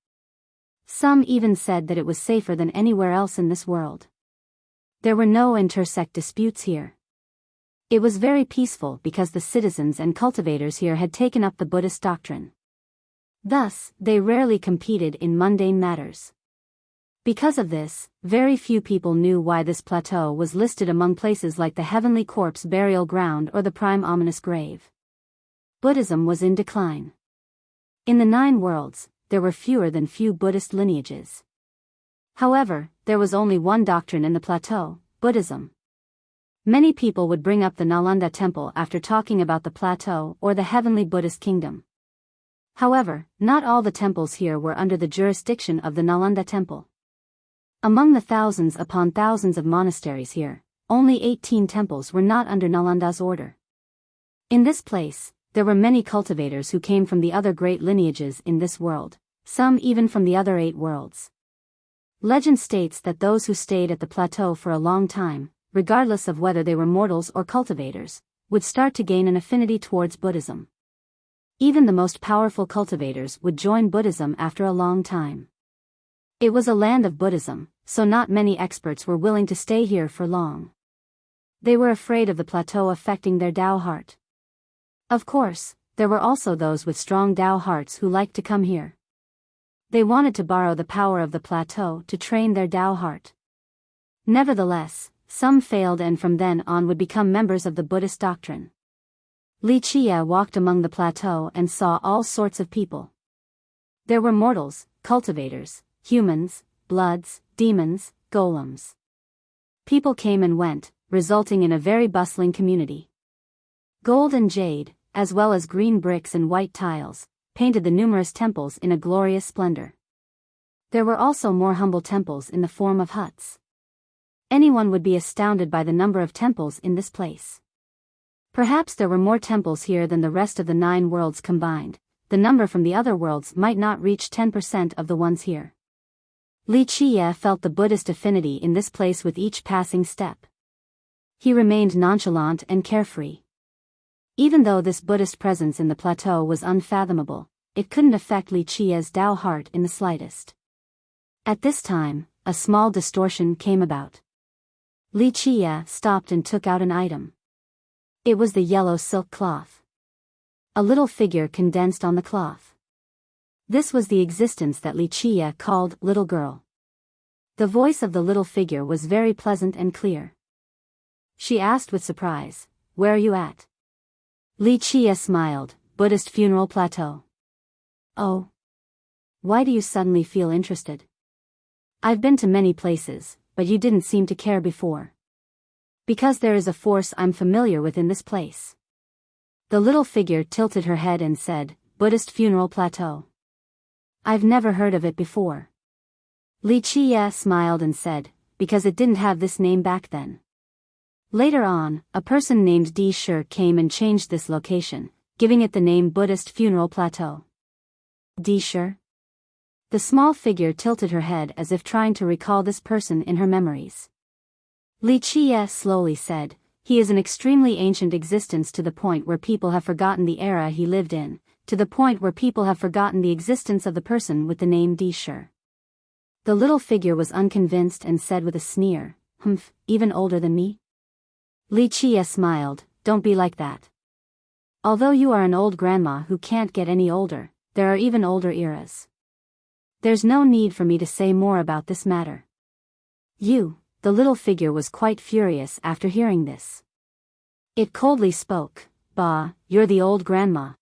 Some even said that it was safer than anywhere else in this world. There were no intersect disputes here. It was very peaceful because the citizens and cultivators here had taken up the Buddhist doctrine. Thus, they rarely competed in mundane matters. Because of this, very few people knew why this plateau was listed among places like the Heavenly Corpse Burial Ground or the Prime Ominous Grave. Buddhism was in decline. In the 9 worlds, there were fewer than few Buddhist lineages. However, there was only one doctrine in the plateau, Buddhism. Many people would bring up the Nalanda temple after talking about the plateau or the heavenly Buddhist kingdom. However, not all the temples here were under the jurisdiction of the Nalanda temple. Among the thousands upon thousands of monasteries here, only 18 temples were not under Nalanda's order. In this place, there were many cultivators who came from the other great lineages in this world, some even from the other 8 worlds. Legend states that those who stayed at the plateau for a long time, regardless of whether they were mortals or cultivators, would start to gain an affinity towards Buddhism. Even the most powerful cultivators would join Buddhism after a long time. It was a land of Buddhism, so not many experts were willing to stay here for long. They were afraid of the plateau affecting their Tao heart. Of course, there were also those with strong Tao hearts who liked to come here. They wanted to borrow the power of the plateau to train their Tao heart. Nevertheless, some failed and from then on would become members of the Buddhist doctrine. Li Chia walked among the plateau and saw all sorts of people. There were mortals, cultivators, humans, bloods, demons, golems. People came and went, resulting in a very bustling community. Gold and jade, as well as green bricks and white tiles, painted the numerous temples in a glorious splendor. There were also more humble temples in the form of huts. Anyone would be astounded by the number of temples in this place. Perhaps there were more temples here than the rest of the 9 worlds combined. The number from the other worlds might not reach 10% of the ones here. Li Chia felt the Buddhist affinity in this place with each passing step. He remained nonchalant and carefree. Even though this Buddhist presence in the plateau was unfathomable, it couldn't affect Li Chia's Tao heart in the slightest. At this time, a small distortion came about. Li Chia stopped and took out an item. It was the yellow silk cloth. A little figure condensed on the cloth. This was the existence that Li Chia called little girl. The voice of the little figure was very pleasant and clear. She asked with surprise, "Where are you at?" Li Chia smiled, "Buddhist funeral plateau." "Oh. Why do you suddenly feel interested?" "I've been to many places, but you didn't seem to care before." "Because there is a force I'm familiar with in this place." The little figure tilted her head and said, "Buddhist funeral plateau. I've never heard of it before." Li Chia smiled and said, "Because it didn't have this name back then." Later on, a person named Di Shi came and changed this location, giving it the name Buddhist Funeral Plateau. Di Shi? The small figure tilted her head as if trying to recall this person in her memories. Li Chia slowly said, "He is an extremely ancient existence to the point where people have forgotten the era he lived in, to the point where people have forgotten the existence of the person with the name Di Shi." The little figure was unconvinced and said with a sneer, "Humph, even older than me?" Li Chia smiled, "Don't be like that. Although you are an old grandma who can't get any older, there are even older eras. There's no need for me to say more about this matter." The little figure was quite furious after hearing this. It coldly spoke, "Bah, you're the old grandma."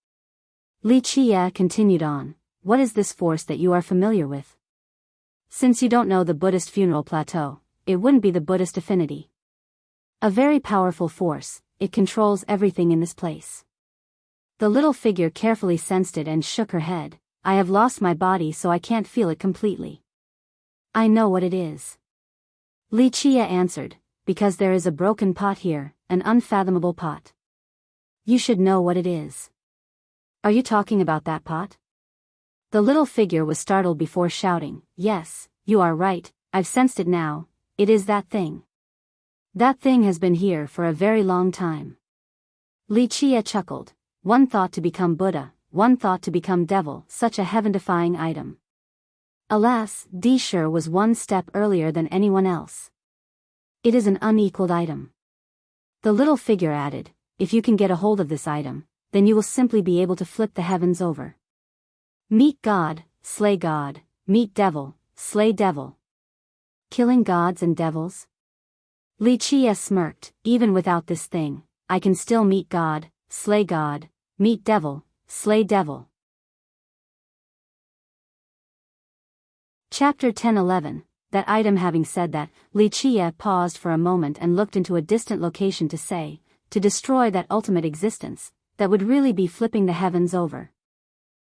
Li Chia continued on, "What is this force that you are familiar with? Since you don't know the Buddhist funeral plateau, it wouldn't be the Buddhist affinity. A very powerful force, it controls everything in this place." The little figure carefully sensed it and shook her head, "I have lost my body so I can't feel it completely." "I know what it is." Li Chia answered, "Because there is a broken pot here, an unfathomable pot. You should know what it is." "Are you talking about that pot?" The little figure was startled before shouting, "Yes, you are right, I've sensed it now, it is that thing. That thing has been here for a very long time." Li Chia chuckled, "One thought to become Buddha, one thought to become devil, such a heaven-defying item." Alas, Di Shi was one step earlier than anyone else. "It is an unequaled item." The little figure added, "If you can get a hold of this item, then you will simply be able to flip the heavens over. Meet God, slay God, meet devil, slay devil. Killing gods and devils?" Li Chia smirked, "Even without this thing, I can still meet God, slay God, meet devil, slay devil." Chapter 10-11, that item. Having said that, Li Qie paused for a moment and looked into a distant location to say, to destroy that ultimate existence, that would really be flipping the heavens over.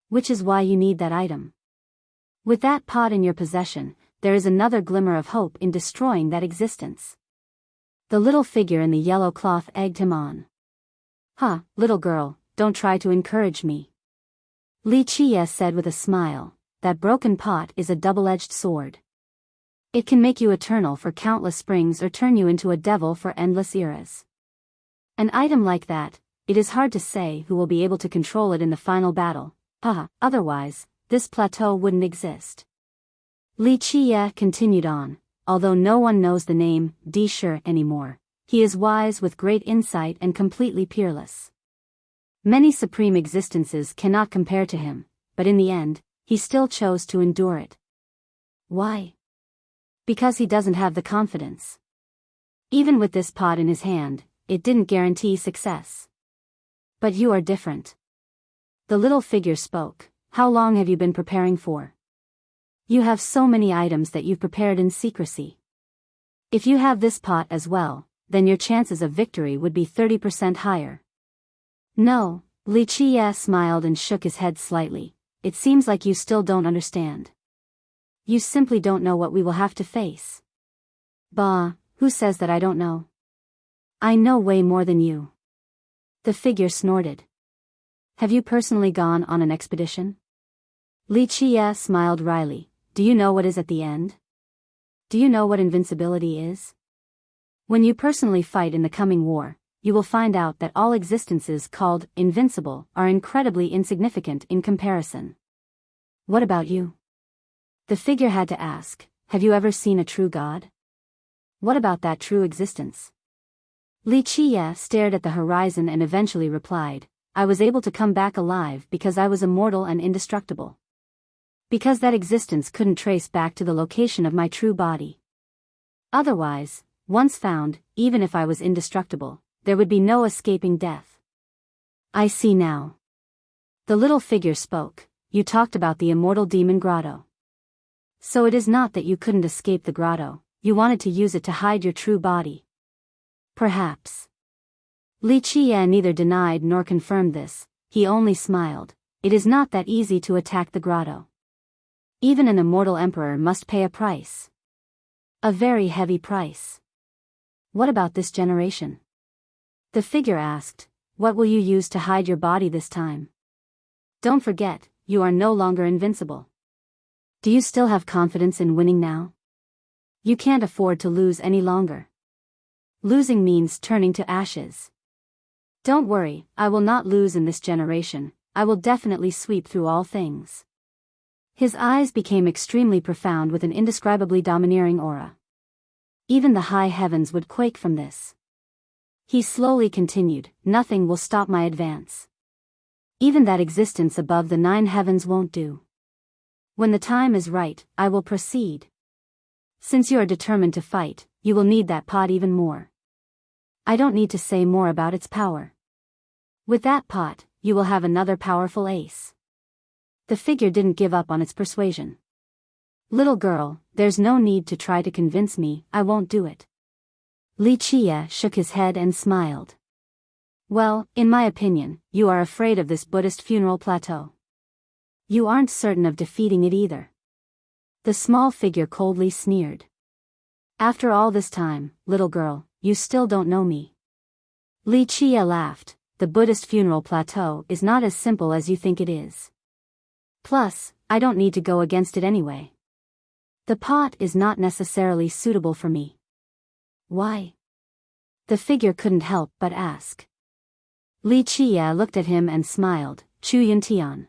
Which is why you need that item. With that pot in your possession, there is another glimmer of hope in destroying that existence. The little figure in the yellow cloth egged him on. Huh, little girl, don't try to encourage me. Li Qie said with a smile, that broken pot is a double-edged sword. It can make you eternal for countless springs or turn you into a devil for endless eras. An item like that, it is hard to say who will be able to control it in the final battle. Otherwise, this plateau wouldn't exist. Li Qie continued on, although no one knows the name Di Shi anymore, he is wise with great insight and completely peerless. Many supreme existences cannot compare to him, but in the end, he still chose to endure it. Why? Because he doesn't have the confidence. Even with this pot in his hand, it didn't guarantee success. But you are different. The little figure spoke. How long have you been preparing for? You have so many items that you've prepared in secrecy. If you have this pot as well, then your chances of victory would be 30% higher. No, Li Qie smiled and shook his head slightly. It seems like you still don't understand. You simply don't know what we will have to face. Bah, who says that I don't know? I know way more than you. The figure snorted. Have you personally gone on an expedition? Li Qie smiled wryly. Do you know what is at the end? Do you know what invincibility is? When you personally fight in the coming war, you will find out that all existences called invincible are incredibly insignificant in comparison. What about you? The figure had to ask, have you ever seen a true god? What about that true existence? Li Qie stared at the horizon and eventually replied, I was able to come back alive because I was immortal and indestructible. Because that existence couldn't trace back to the location of my true body. Otherwise, once found, even if I was indestructible, there would be no escaping death. I see now. The little figure spoke. You talked about the immortal demon grotto. So it is not that you couldn't escape the grotto, you wanted to use it to hide your true body. Perhaps. Li Qie neither denied nor confirmed this, he only smiled. It is not that easy to attack the grotto. Even an immortal emperor must pay a price. A very heavy price. What about this generation? The figure asked, what will you use to hide your body this time? Don't forget, you are no longer invincible. Do you still have confidence in winning now? You can't afford to lose any longer. Losing means turning to ashes. Don't worry, I will not lose in this generation, I will definitely sweep through all things. His eyes became extremely profound with an indescribably domineering aura. Even the high heavens would quake from this. He slowly continued, nothing will stop my advance. Even that existence above the 9 heavens won't do. When the time is right, I will proceed. Since you are determined to fight, you will need that pot even more. I don't need to say more about its power. With that pot, you will have another powerful ace. The figure didn't give up on its persuasion. Little girl, there's no need to try to convince me, I won't do it. Li Qie shook his head and smiled. Well, in my opinion, you are afraid of this Buddhist funeral plateau. You aren't certain of defeating it either. The small figure coldly sneered. After all this time, little girl, you still don't know me. Li Qie laughed. The Buddhist funeral plateau is not as simple as you think it is. Plus, I don't need to go against it anyway. The pot is not necessarily suitable for me. Why? The figure couldn't help but ask. Li Qie looked at him and smiled. Chu Yuntian.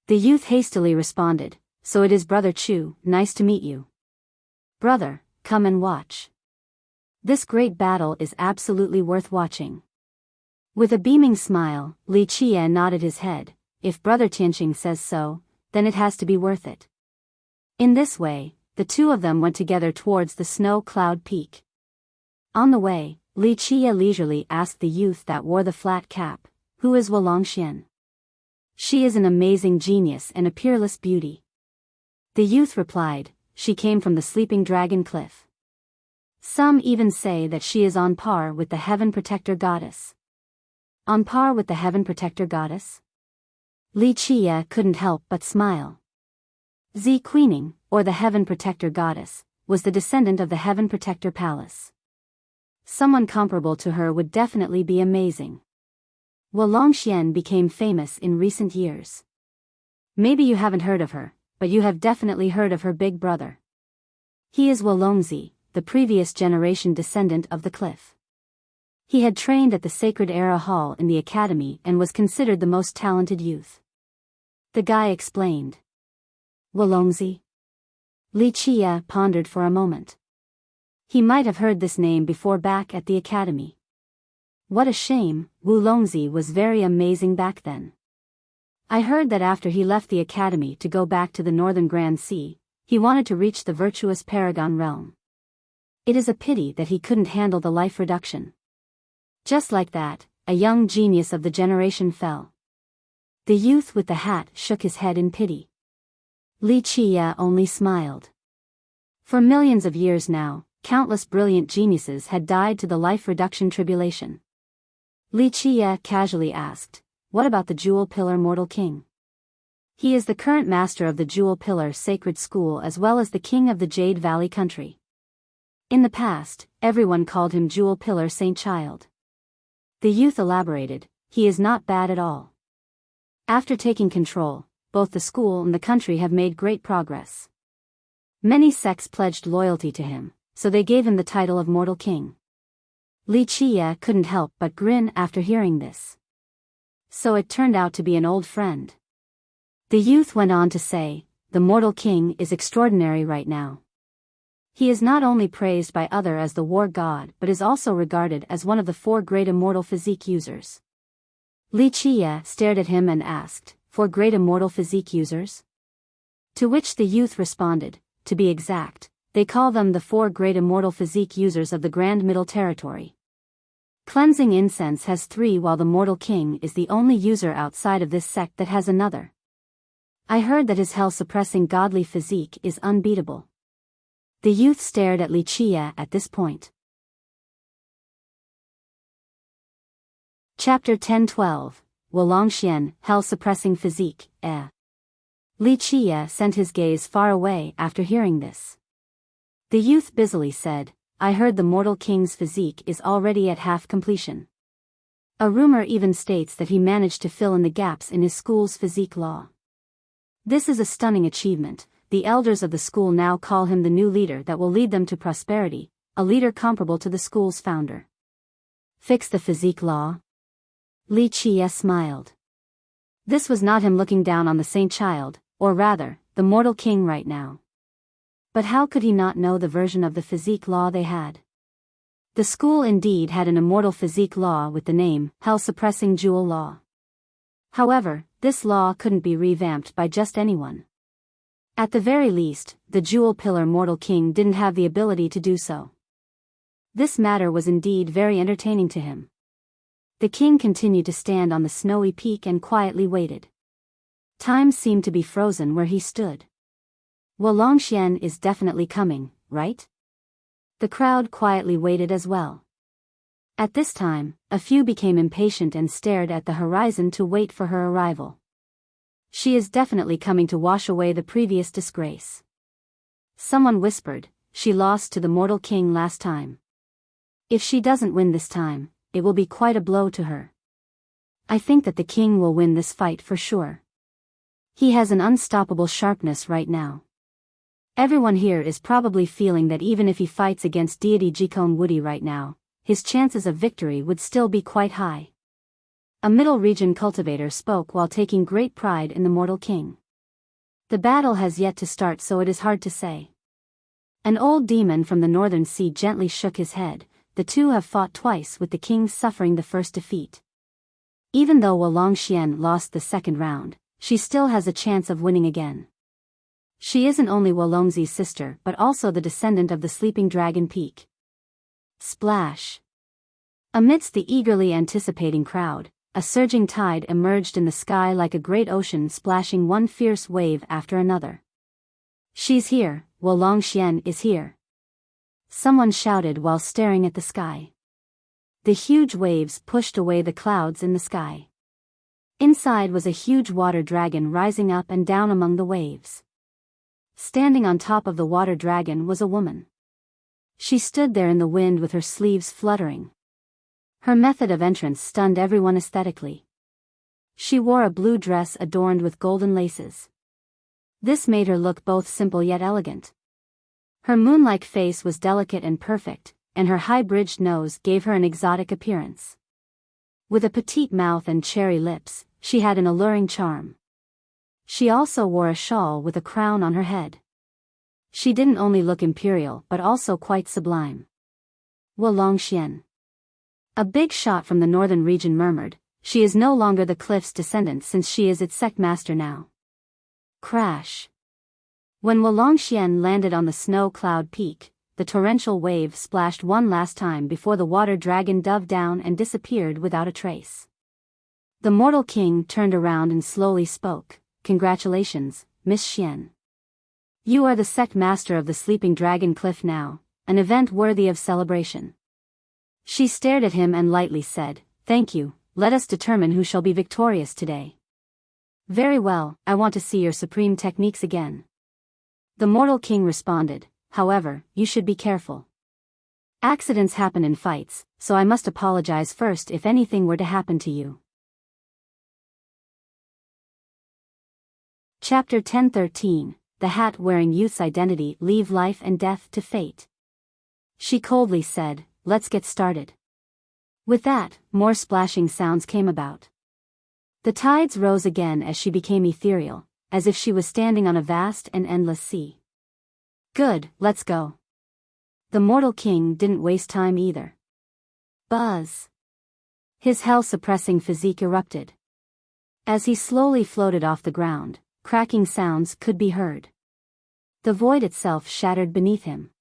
The youth hastily responded, so it is Brother Chu, nice to meet you. Brother, come and watch. This great battle is absolutely worth watching. With a beaming smile, Li Qie nodded his head. If Brother Tianqing says so, then it has to be worth it. In this way, the two of them went together towards the snow cloud peak. On the way, Li Qie leisurely asked the youth that wore the flat cap, who is Wu Longxian? She is an amazing genius and a peerless beauty. The youth replied, she came from the sleeping dragon cliff. Some even say that she is on par with the Heaven Protector Goddess. On par with the Heaven Protector Goddess? Li Qie couldn't help but smile. Zi Queening, or the Heaven Protector Goddess, was the descendant of the Heaven Protector Palace. Someone comparable to her would definitely be amazing. Longxian became famous in recent years. Maybe you haven't heard of her, but you have definitely heard of her big brother. He is Longzi, the previous generation descendant of the cliff. He had trained at the Sacred Era Hall in the academy and was considered the most talented youth. The guy explained. Longzi? Li Qie pondered for a moment. He might have heard this name before back at the academy. What a shame, Longzi was very amazing back then. I heard that after he left the academy to go back to the Northern Grand Sea, he wanted to reach the virtuous Paragon realm. It is a pity that he couldn't handle the life reduction. Just like that, a young genius of the generation fell. The youth with the hat shook his head in pity. Li Qie only smiled. For millions of years now, countless brilliant geniuses had died to the life reduction tribulation. Li Qie casually asked, "What about the Jewel Pillar Mortal King?" He is the current master of the Jewel Pillar Sacred School as well as the king of the Jade Valley country. In the past, everyone called him Jewel Pillar Saint Child. The youth elaborated, "He is not bad at all. After taking control, both the school and the country have made great progress. Many sects pledged loyalty to him, so they gave him the title of Mortal King." Li Qie couldn't help but grin after hearing this. So it turned out to be an old friend. The youth went on to say, "The Mortal King is extraordinary right now. He is not only praised by others as the war god but is also regarded as one of the 4 great immortal physique users." Li Qie stared at him and asked, "4 great immortal physique users?" To which the youth responded, "To be exact, they call them the 4 great immortal physique users of the Grand Middle Territory. Cleansing Incense has 3 while the Mortal King is the only user outside of this sect that has another. I heard that his hell-suppressing godly physique is unbeatable." The youth stared at Li Qie at this point. Chapter 10-12, Longxian, Hell-Suppressing Physique, Li Qie sent his gaze far away after hearing this. The youth busily said, "I heard the Mortal King's physique is already at half completion. A rumor even states that he managed to fill in the gaps in his school's physique law. This is a stunning achievement. The elders of the school now call him the new leader that will lead them to prosperity, a leader comparable to the school's founder." Fix the physique law? Li Qie smiled. This was not him looking down on the Saint Child, or rather, the Mortal King right now. But how could he not know the version of the physique law they had? The school indeed had an immortal physique law with the name, Hell-Suppressing Jewel Law. However, this law couldn't be revamped by just anyone. At the very least, the Jewel Pillar Mortal King didn't have the ability to do so. This matter was indeed very entertaining to him. The king continued to stand on the snowy peak and quietly waited. Time seemed to be frozen where he stood. Longxian is definitely coming, right? The crowd quietly waited as well. At this time, a few became impatient and stared at the horizon to wait for her arrival. She is definitely coming to wash away the previous disgrace. Someone whispered, "She lost to the Mortal King last time. If she doesn't win this time, it will be quite a blow to her. I think that the king will win this fight for sure. He has an unstoppable sharpness right now." Everyone here is probably feeling that even if he fights against deity Jikon Woody right now, his chances of victory would still be quite high. A middle region cultivator spoke while taking great pride in the Mortal King. "The battle has yet to start, so it is hard to say." An old demon from the northern sea gently shook his head. The two have fought twice with the king suffering the first defeat. Even though Longxian lost the second round, she still has a chance of winning again. She isn't only Longzi's sister but also the descendant of the sleeping dragon peak. Splash! Amidst the eagerly anticipating crowd, a surging tide emerged in the sky like a great ocean splashing one fierce wave after another. She's here, Wuxian is here. Someone shouted while staring at the sky. The huge waves pushed away the clouds in the sky. Inside was a huge water dragon rising up and down among the waves. Standing on top of the water dragon was a woman. She stood there in the wind with her sleeves fluttering. Her method of entrance stunned everyone aesthetically. She wore a blue dress adorned with golden laces. This made her look both simple yet elegant. Her moon-like face was delicate and perfect, and her high-bridged nose gave her an exotic appearance. With a petite mouth and cherry lips, she had an alluring charm. She also wore a shawl with a crown on her head. She didn't only look imperial but also quite sublime. Wuxian. A big shot from the northern region murmured, "She is no longer the cliff's descendant since she is its sect master now." Crash. When Wuxian landed on the snow cloud peak, the torrential wave splashed one last time before the water dragon dove down and disappeared without a trace. The mortal king turned around and slowly spoke, "Congratulations, Miss Xian. You are the sect master of the Sleeping Dragon Cliff now, an event worthy of celebration." She stared at him and lightly said, "Thank you, let us determine who shall be victorious today." "Very well, I want to see your supreme techniques again." The mortal king responded, "However, you should be careful. Accidents happen in fights, so I must apologize first if anything were to happen to you." Chapter 10:13, The Hat-Wearing Youth's Identity Leave Life and Death to Fate. She coldly said, "Let's get started." With that, more splashing sounds came about. The tides rose again as she became ethereal, as if she was standing on a vast and endless sea. "Good, let's go." The mortal king didn't waste time either. Buzz. His hell-suppressing physique erupted. As he slowly floated off the ground, cracking sounds could be heard. The void itself shattered beneath him.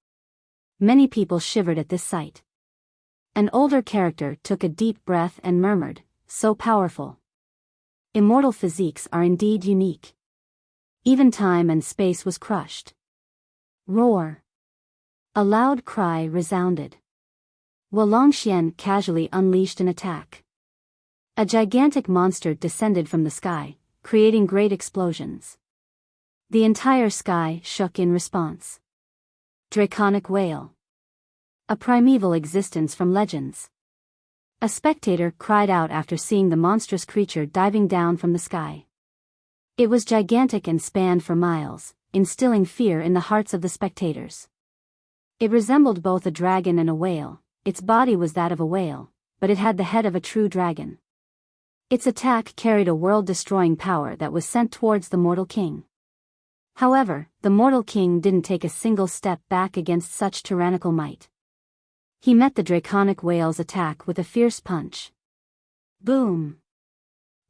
Many people shivered at this sight. An older character took a deep breath and murmured, "So powerful. Immortal physiques are indeed unique." Even time and space was crushed. Roar. A loud cry resounded. Wuxian casually unleashed an attack. A gigantic monster descended from the sky, creating great explosions. The entire sky shook in response. Draconic whale. A primeval existence from legends. A spectator cried out after seeing the monstrous creature diving down from the sky. It was gigantic and spanned for miles, instilling fear in the hearts of the spectators. It resembled both a dragon and a whale. Its body was that of a whale, but it had the head of a true dragon. Its attack carried a world-destroying power that was sent towards the mortal king. However, the mortal king didn't take a single step back against such tyrannical might. He met the draconic whale's attack with a fierce punch. Boom!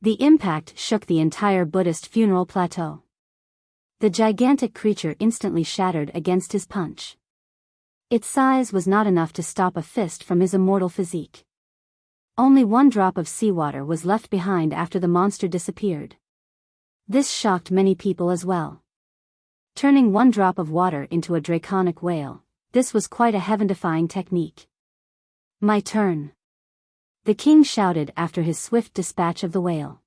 The impact shook the entire Buddhist funeral plateau. The gigantic creature instantly shattered against his punch. Its size was not enough to stop a fist from his immortal physique. Only one drop of seawater was left behind after the monster disappeared. This shocked many people as well. Turning one drop of water into a draconic whale, this was quite a heaven-defying technique. "My turn," the king shouted after his swift dispatch of the whale.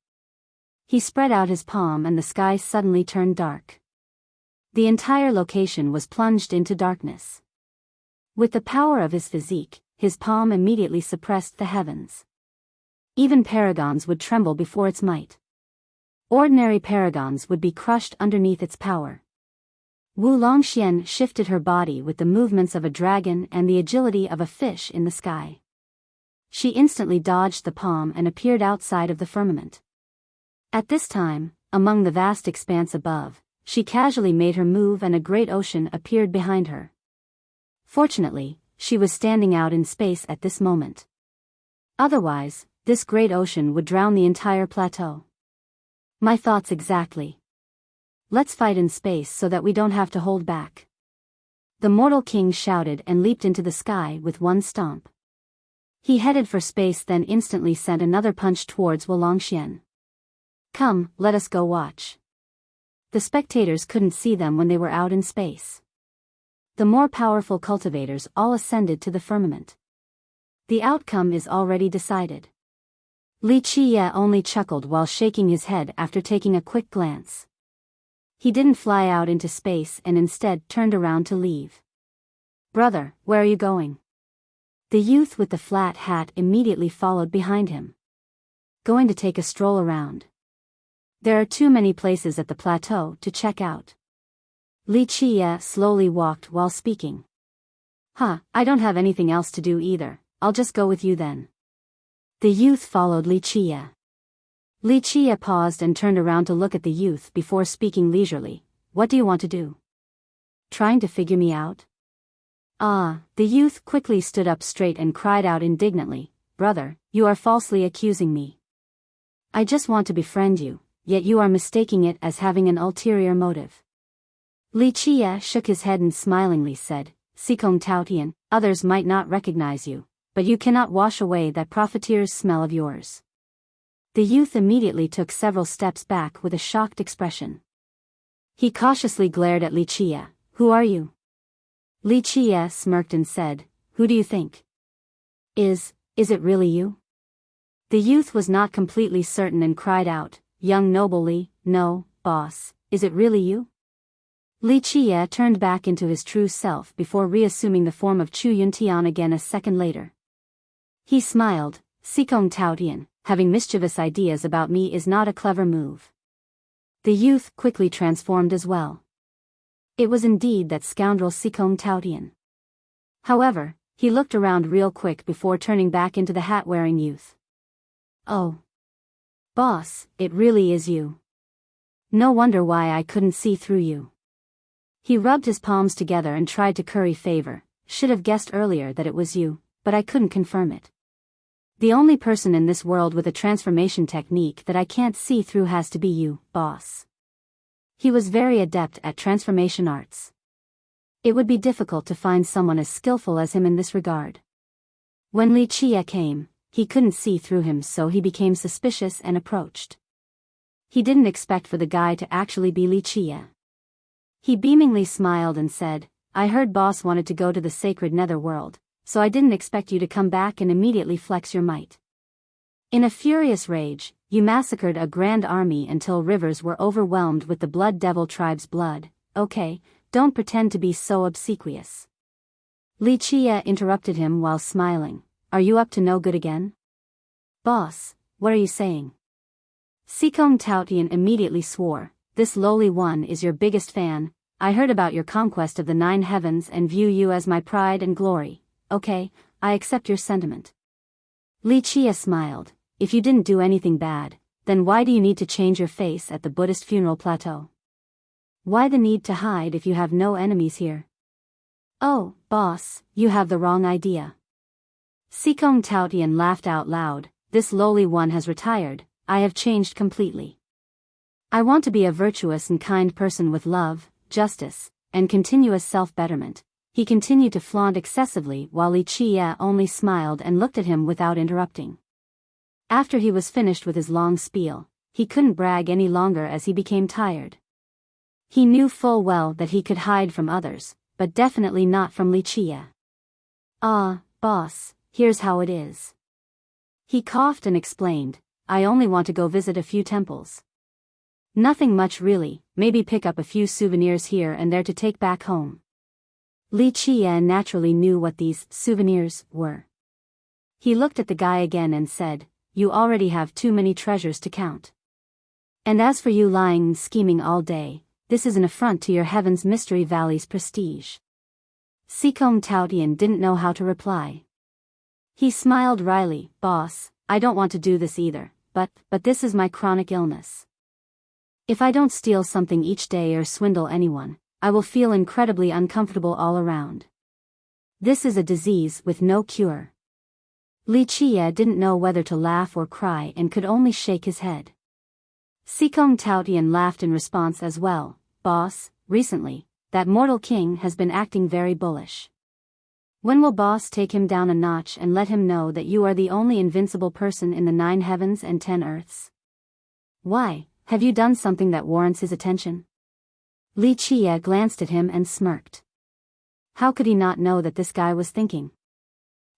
He spread out his palm and the sky suddenly turned dark. The entire location was plunged into darkness. With the power of his physique, his palm immediately suppressed the heavens. Even paragons would tremble before its might. Ordinary paragons would be crushed underneath its power. Wuxian shifted her body with the movements of a dragon and the agility of a fish in the sky. She instantly dodged the palm and appeared outside of the firmament. At this time, among the vast expanse above, she casually made her move and a great ocean appeared behind her. Fortunately, she was standing out in space at this moment. Otherwise, this great ocean would drown the entire plateau. My thoughts exactly. Let's fight in space so that we don't have to hold back. The mortal king shouted and leaped into the sky with one stomp. He headed for space, then instantly sent another punch towards Wuxian. "Come, let us go watch." The spectators couldn't see them when they were out in space. The more powerful cultivators all ascended to the firmament. The outcome is already decided. Li Qiye only chuckled while shaking his head after taking a quick glance. He didn't fly out into space and instead turned around to leave. "Brother, where are you going?" The youth with the flat hat immediately followed behind him. "Going to take a stroll around. There are too many places at the plateau to check out." Li Qiye slowly walked while speaking. I don't have anything else to do either, I'll just go with you then." The youth followed Li Qiye. Li Qiye paused and turned around to look at the youth before speaking leisurely. "What do you want to do? Trying to figure me out?" The youth quickly stood up straight and cried out indignantly, "Brother, you are falsely accusing me. I just want to befriend you, yet you are mistaking it as having an ulterior motive." Li Qiye shook his head and smilingly said, "Sikong Taotian, others might not recognize you, but you cannot wash away that profiteer's smell of yours." The youth immediately took several steps back with a shocked expression. He cautiously glared at Li Qiye. "Who are you?" Li Qiye smirked and said, "Who do you think? Is it really you?" The youth was not completely certain and cried out, "Young noble Li, no, boss, is it really you?" Li Qiye turned back into his true self before reassuming the form of Chu Yuntian again a second later. He smiled, "Sikong Taotian, having mischievous ideas about me is not a clever move." The youth quickly transformed as well. It was indeed that scoundrel Sikong Taotian. However, he looked around real quick before turning back into the hat-wearing youth. "Oh. Boss, it really is you. No wonder why I couldn't see through you." He rubbed his palms together and tried to curry favor. "Should have guessed earlier that it was you, but I couldn't confirm it. The only person in this world with a transformation technique that I can't see through has to be you, boss." He was very adept at transformation arts. It would be difficult to find someone as skillful as him in this regard. When Li Qiye came, he couldn't see through him, so he became suspicious and approached. He didn't expect for the guy to actually be Li Qiye. He beamingly smiled and said, "I heard boss wanted to go to the sacred netherworld, so I didn't expect you to come back and immediately flex your might. In a furious rage, you massacred a grand army until rivers were overwhelmed with the Blood Devil tribe's blood. Okay, don't pretend to be so obsequious." Li Qiye interrupted him while smiling. "Are you up to no good again?" "Boss, what are you saying?" Sikong Taotian immediately swore, "This lowly one is your biggest fan. I heard about your conquest of the 9 heavens and view you as my pride and glory. Okay, I accept your sentiment." Li Qiye smiled. "If you didn't do anything bad, then why do you need to change your face at the Buddhist funeral plateau? Why the need to hide if you have no enemies here?" "Oh, boss, you have the wrong idea." Sikong Taotian laughed out loud. "This lowly one has retired. I have changed completely. I want to be a virtuous and kind person with love, justice, and continuous self-betterment." He continued to flaunt excessively while Li Qiye only smiled and looked at him without interrupting. After he was finished with his long spiel, he couldn't brag any longer as he became tired. He knew full well that he could hide from others, but definitely not from Li Qiye. Boss, here's how it is." He coughed and explained, "I only want to go visit a few temples. Nothing much really, maybe pick up a few souvenirs here and there to take back home." Li Qiye naturally knew what these souvenirs were. He looked at the guy again and said, "You already have too many treasures to count. And as for you lying and scheming all day, this is an affront to your Heaven's Mystery Valley's prestige." Sikong Taotian didn't know how to reply. He smiled wryly, "Boss, I don't want to do this either, but this is my chronic illness. If I don't steal something each day or swindle anyone, I will feel incredibly uncomfortable all around. This is a disease with no cure." Li Qiye didn't know whether to laugh or cry and could only shake his head. Sikong Taotian laughed in response as well. "Boss, recently, that mortal king has been acting very bullish. When will boss take him down a notch and let him know that you are the only invincible person in the 9 heavens and 10 earths? Why, have you done something that warrants his attention?" Li Qie glanced at him and smirked. How could he not know that this guy was thinking?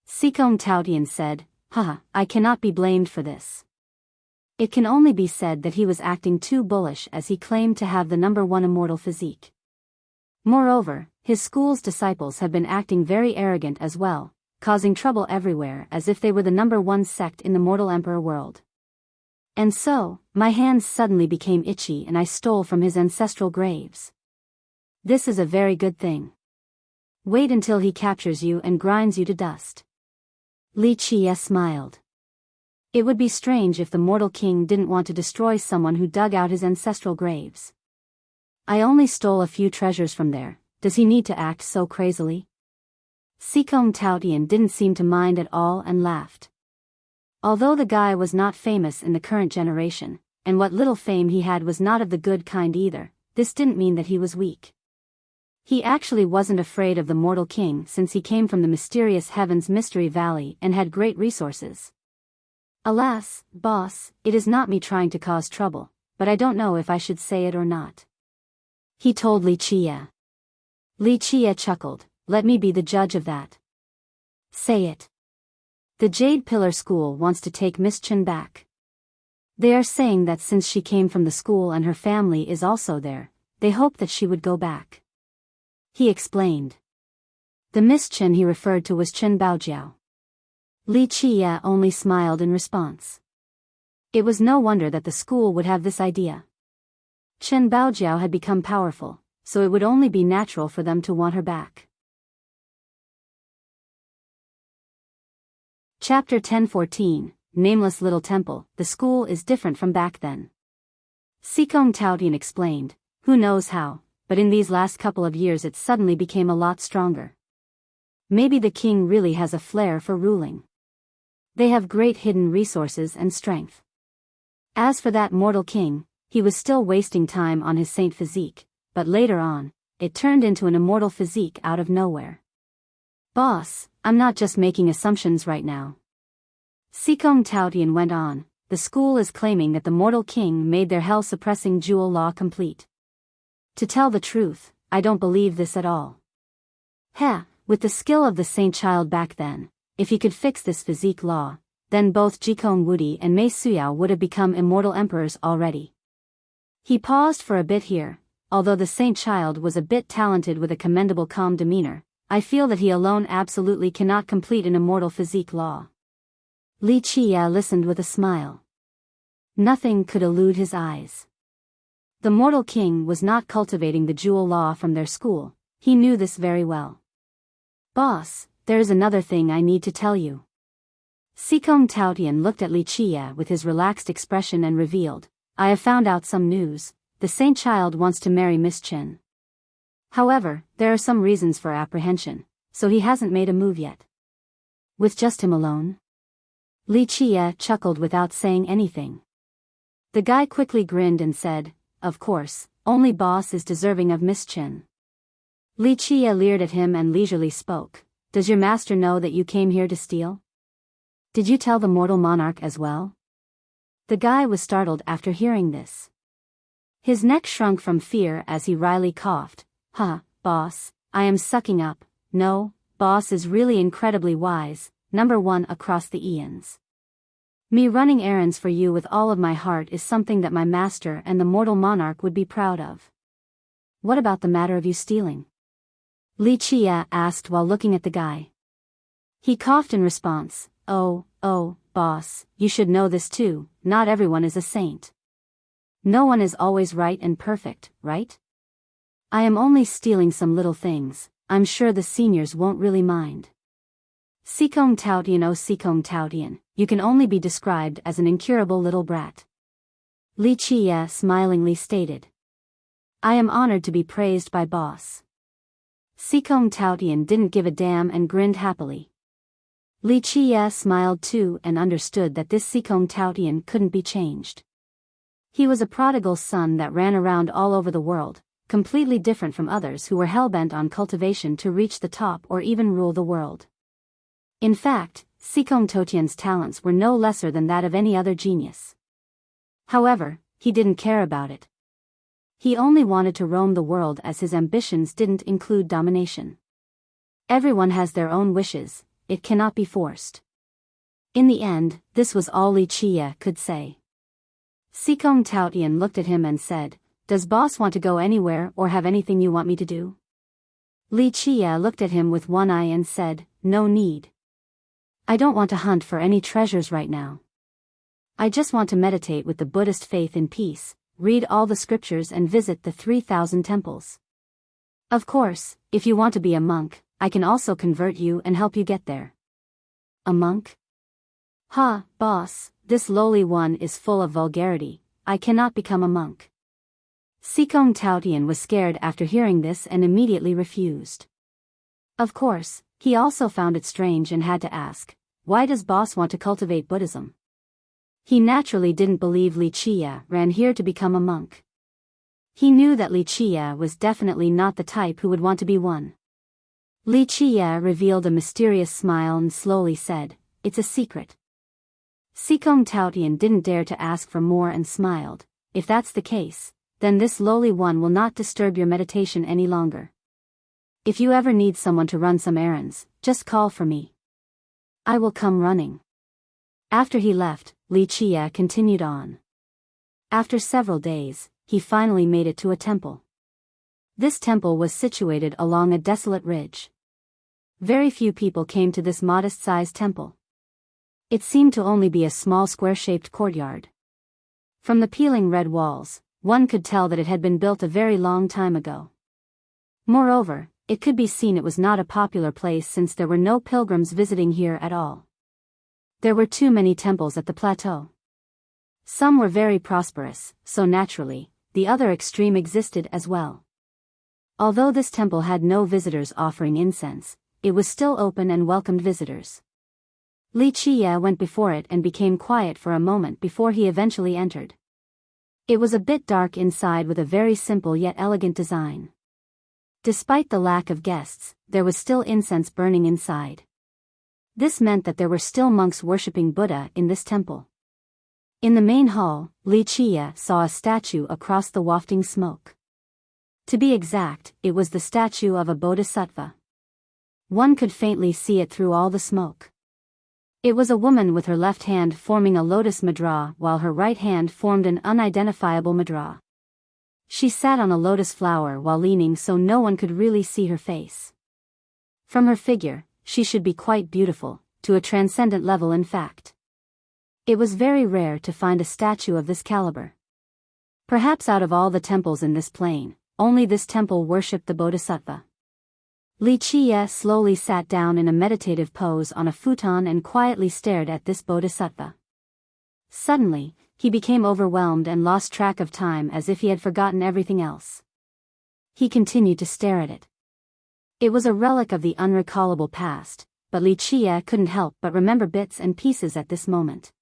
Sikong Taotian said, haha, I cannot be blamed for this. It can only be said that he was acting too bullish as he claimed to have the #1 immortal physique. Moreover, his school's disciples have been acting very arrogant as well, causing trouble everywhere as if they were the #1 sect in the mortal emperor world. And so, my hands suddenly became itchy and I stole from his ancestral graves. This is a very good thing. Wait until he captures you and grinds you to dust. Li Qie smiled. It would be strange if the mortal king didn't want to destroy someone who dug out his ancestral graves. I only stole a few treasures from there, does he need to act so crazily? Sikong Taotian didn't seem to mind at all and laughed. Although the guy was not famous in the current generation, and what little fame he had was not of the good kind either, this didn't mean that he was weak. He actually wasn't afraid of the mortal king since he came from the mysterious Heaven's Mystery Valley and had great resources. Alas, boss, it is not me trying to cause trouble, but I don't know if I should say it or not. He told Li Qie. Li Qie chuckled, let me be the judge of that. Say it. The Jade Pillar School wants to take Miss Chen back. They are saying that since she came from the school and her family is also there, they hope that she would go back. He explained. The Miss Chen he referred to was Chen Baojiao. Li Qie only smiled in response. It was no wonder that the school would have this idea. Chen Baojiao had become powerful, so it would only be natural for them to want her back. Chapter 1014, Nameless Little Temple. The school is different from back then. Sikong Taotian explained, who knows how, but in these last couple of years it suddenly became a lot stronger. Maybe the king really has a flair for ruling. They have great hidden resources and strength. As for that mortal king, he was still wasting time on his saint physique, but later on, it turned into an immortal physique out of nowhere. Boss, I'm not just making assumptions right now. Sikong Taotian went on, the school is claiming that the mortal king made their hell-suppressing jewel law complete. To tell the truth, I don't believe this at all. Heh, with the skill of the saint child back then, if he could fix this physique law, then both Jikong Wudi and Mei Suyao would have become immortal emperors already. He paused for a bit here. Although the saint child was a bit talented with a commendable calm demeanor, I feel that he alone absolutely cannot complete an immortal physique law. Li Qie listened with a smile. Nothing could elude his eyes. The mortal king was not cultivating the jewel law from their school, he knew this very well. Boss, there is another thing I need to tell you. Sikong Taotian looked at Li Qie with his relaxed expression and revealed, I have found out some news. The saint child wants to marry Miss Chen. However, there are some reasons for apprehension, so he hasn't made a move yet. With just him alone? Li Qie chuckled without saying anything. The guy quickly grinned and said, of course, only boss is deserving of Miss Chen. Li Qie leered at him and leisurely spoke, does your master know that you came here to steal? Did you tell the mortal monarch as well? The guy was startled after hearing this. His neck shrunk from fear as he wryly coughed. Boss, I am sucking up. No, boss is really incredibly wise, #1 across the eons. Me running errands for you with all of my heart is something that my master and the mortal monarch would be proud of. What about the matter of you stealing? Li Qie asked while looking at the guy. He coughed in response, oh, boss, you should know this too, not everyone is a saint. No one is always right and perfect, right? I am only stealing some little things, I'm sure the seniors won't really mind. Sikong Taotian, oh Sikong Taotian, you can only be described as an incurable little brat. Li Qie smilingly stated. I am honored to be praised by boss. Sikong Taotian didn't give a damn and grinned happily. Li Qie smiled too and understood that this Sikong Taotian couldn't be changed. He was a prodigal son that ran around all over the world, completely different from others who were hell-bent on cultivation to reach the top or even rule the world. In fact, Sikong Taotian's talents were no lesser than that of any other genius. However, he didn't care about it. He only wanted to roam the world as his ambitions didn't include domination. Everyone has their own wishes, it cannot be forced. In the end, this was all Li Qie could say. Sikong Taotian looked at him and said, "Does boss want to go anywhere or have anything you want me to do?" Li Qie looked at him with one eye and said, "No need. I don't want to hunt for any treasures right now. I just want to meditate with the Buddhist faith in peace, read all the scriptures and visit the 3,000 temples. Of course, if you want to be a monk, I can also convert you and help you get there." "A monk? Ha, boss, this lowly one is full of vulgarity. I cannot become a monk." Sikong Taotian was scared after hearing this and immediately refused. Of course, he also found it strange and had to ask, why does boss want to cultivate Buddhism? He naturally didn't believe Li Qie ran here to become a monk. He knew that Li Qie was definitely not the type who would want to be one. Li Qie revealed a mysterious smile and slowly said, "It's a secret." Sikong Taotian didn't dare to ask for more and smiled, "If that's the case, then this lowly one will not disturb your meditation any longer. If you ever need someone to run some errands, just call for me. I will come running." After he left, Li Qie continued on. After several days, he finally made it to a temple. This temple was situated along a desolate ridge. Very few people came to this modest-sized temple. It seemed to only be a small square-shaped courtyard. From the peeling red walls, one could tell that it had been built a very long time ago. Moreover, it could be seen it was not a popular place since there were no pilgrims visiting here at all. There were too many temples at the plateau. Some were very prosperous, so naturally, the other extreme existed as well. Although this temple had no visitors offering incense, it was still open and welcomed visitors. Li Qie went before it and became quiet for a moment before he eventually entered. It was a bit dark inside with a very simple yet elegant design. Despite the lack of guests, there was still incense burning inside. This meant that there were still monks worshipping Buddha in this temple. In the main hall, Li Qie saw a statue across the wafting smoke. To be exact, it was the statue of a bodhisattva. One could faintly see it through all the smoke. It was a woman with her left hand forming a lotus mudra while her right hand formed an unidentifiable mudra. She sat on a lotus flower while leaning so no one could really see her face. From her figure, she should be quite beautiful, to a transcendent level in fact. It was very rare to find a statue of this caliber. Perhaps out of all the temples in this plain, only this temple worshipped the bodhisattva. Li Qie slowly sat down in a meditative pose on a futon and quietly stared at this bodhisattva. Suddenly, he became overwhelmed and lost track of time as if he had forgotten everything else. He continued to stare at it. It was a relic of the unrecallable past, but Li Qie couldn't help but remember bits and pieces at this moment.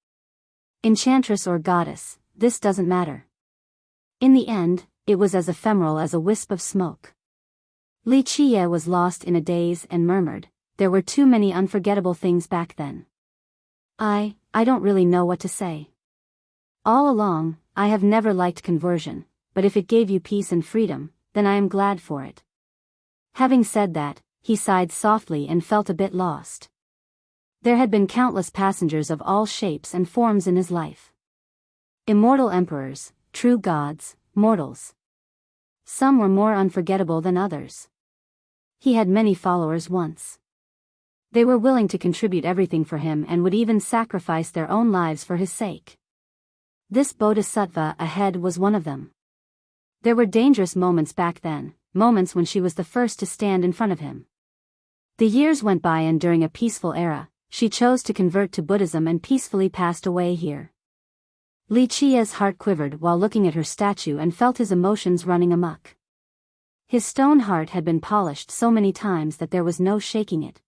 Enchantress or goddess, this doesn't matter. In the end, it was as ephemeral as a wisp of smoke. Li Qie was lost in a daze and murmured, "There were too many unforgettable things back then. I don't really know what to say. All along, I have never liked conversion, but if it gave you peace and freedom, then I am glad for it." Having said that, he sighed softly and felt a bit lost. There had been countless passengers of all shapes and forms in his life. Immortal emperors, true gods, mortals. Some were more unforgettable than others. He had many followers once. They were willing to contribute everything for him and would even sacrifice their own lives for his sake. This bodhisattva ahead was one of them. There were dangerous moments back then, moments when she was the first to stand in front of him. The years went by and during a peaceful era, she chose to convert to Buddhism and peacefully passed away here. Li Qie's heart quivered while looking at her statue and felt his emotions running amok. His stone heart had been polished so many times that there was no shaking it.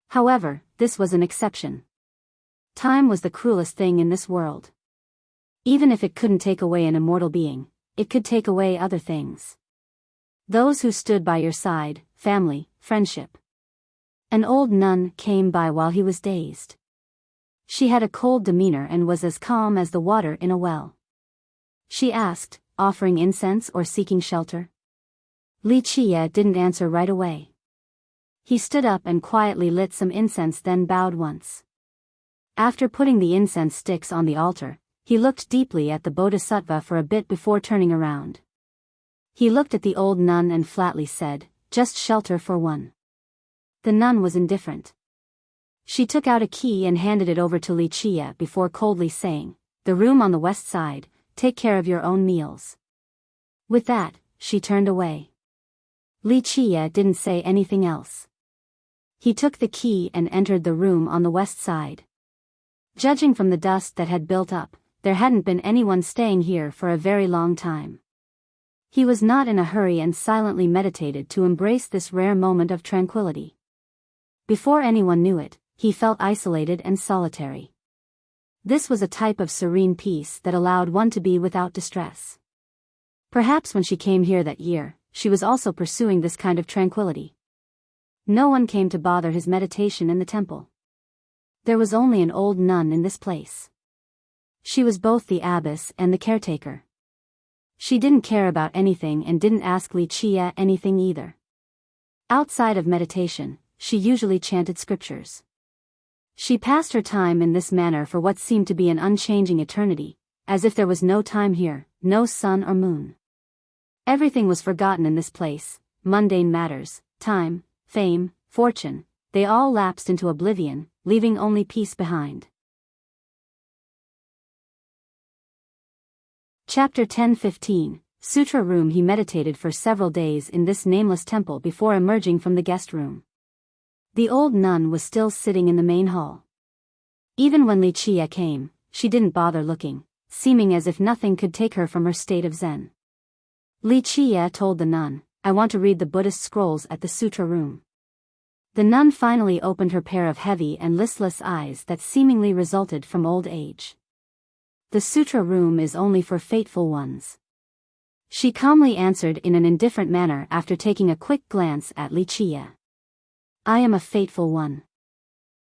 However, this was an exception. Time was the cruelest thing in this world. Even if it couldn't take away an immortal being, it could take away other things. Those who stood by your side, family, friendship. An old nun came by while he was dazed. She had a cold demeanor and was as calm as the water in a well. She asked, offering incense or seeking shelter? Li Qie didn't answer right away. He stood up and quietly lit some incense, then bowed once. After putting the incense sticks on the altar, he looked deeply at the bodhisattva for a bit before turning around. He looked at the old nun and flatly said, "Just shelter for one." The nun was indifferent. She took out a key and handed it over to Li Qie before coldly saying, "The room on the west side, take care of your own meals." With that, she turned away. Li Qie didn't say anything else. He took the key and entered the room on the west side. Judging from the dust that had built up, there hadn't been anyone staying here for a very long time. He was not in a hurry and silently meditated to embrace this rare moment of tranquility. Before anyone knew it, he felt isolated and solitary. This was a type of serene peace that allowed one to be without distress. Perhaps when she came here that year, she was also pursuing this kind of tranquility. No one came to bother his meditation in the temple. There was only an old nun in this place. She was both the abbess and the caretaker. She didn't care about anything and didn't ask Li Qie anything either. Outside of meditation, she usually chanted scriptures. She passed her time in this manner for what seemed to be an unchanging eternity, as if there was no time here, no sun or moon. Everything was forgotten in this place, mundane matters, time, fame, fortune, they all lapsed into oblivion, leaving only peace behind. Chapter 10:15, Sutra Room. He meditated for several days in this nameless temple before emerging from the guest room. The old nun was still sitting in the main hall. Even when Li Qie came, she didn't bother looking, seeming as if nothing could take her from her state of zen. Li Qie told the nun, "I want to read the Buddhist scrolls at the Sutra Room." The nun finally opened her pair of heavy and listless eyes that seemingly resulted from old age. "The Sutra Room is only for fateful ones," she calmly answered in an indifferent manner after taking a quick glance at Li Qie. "I am a fateful one,"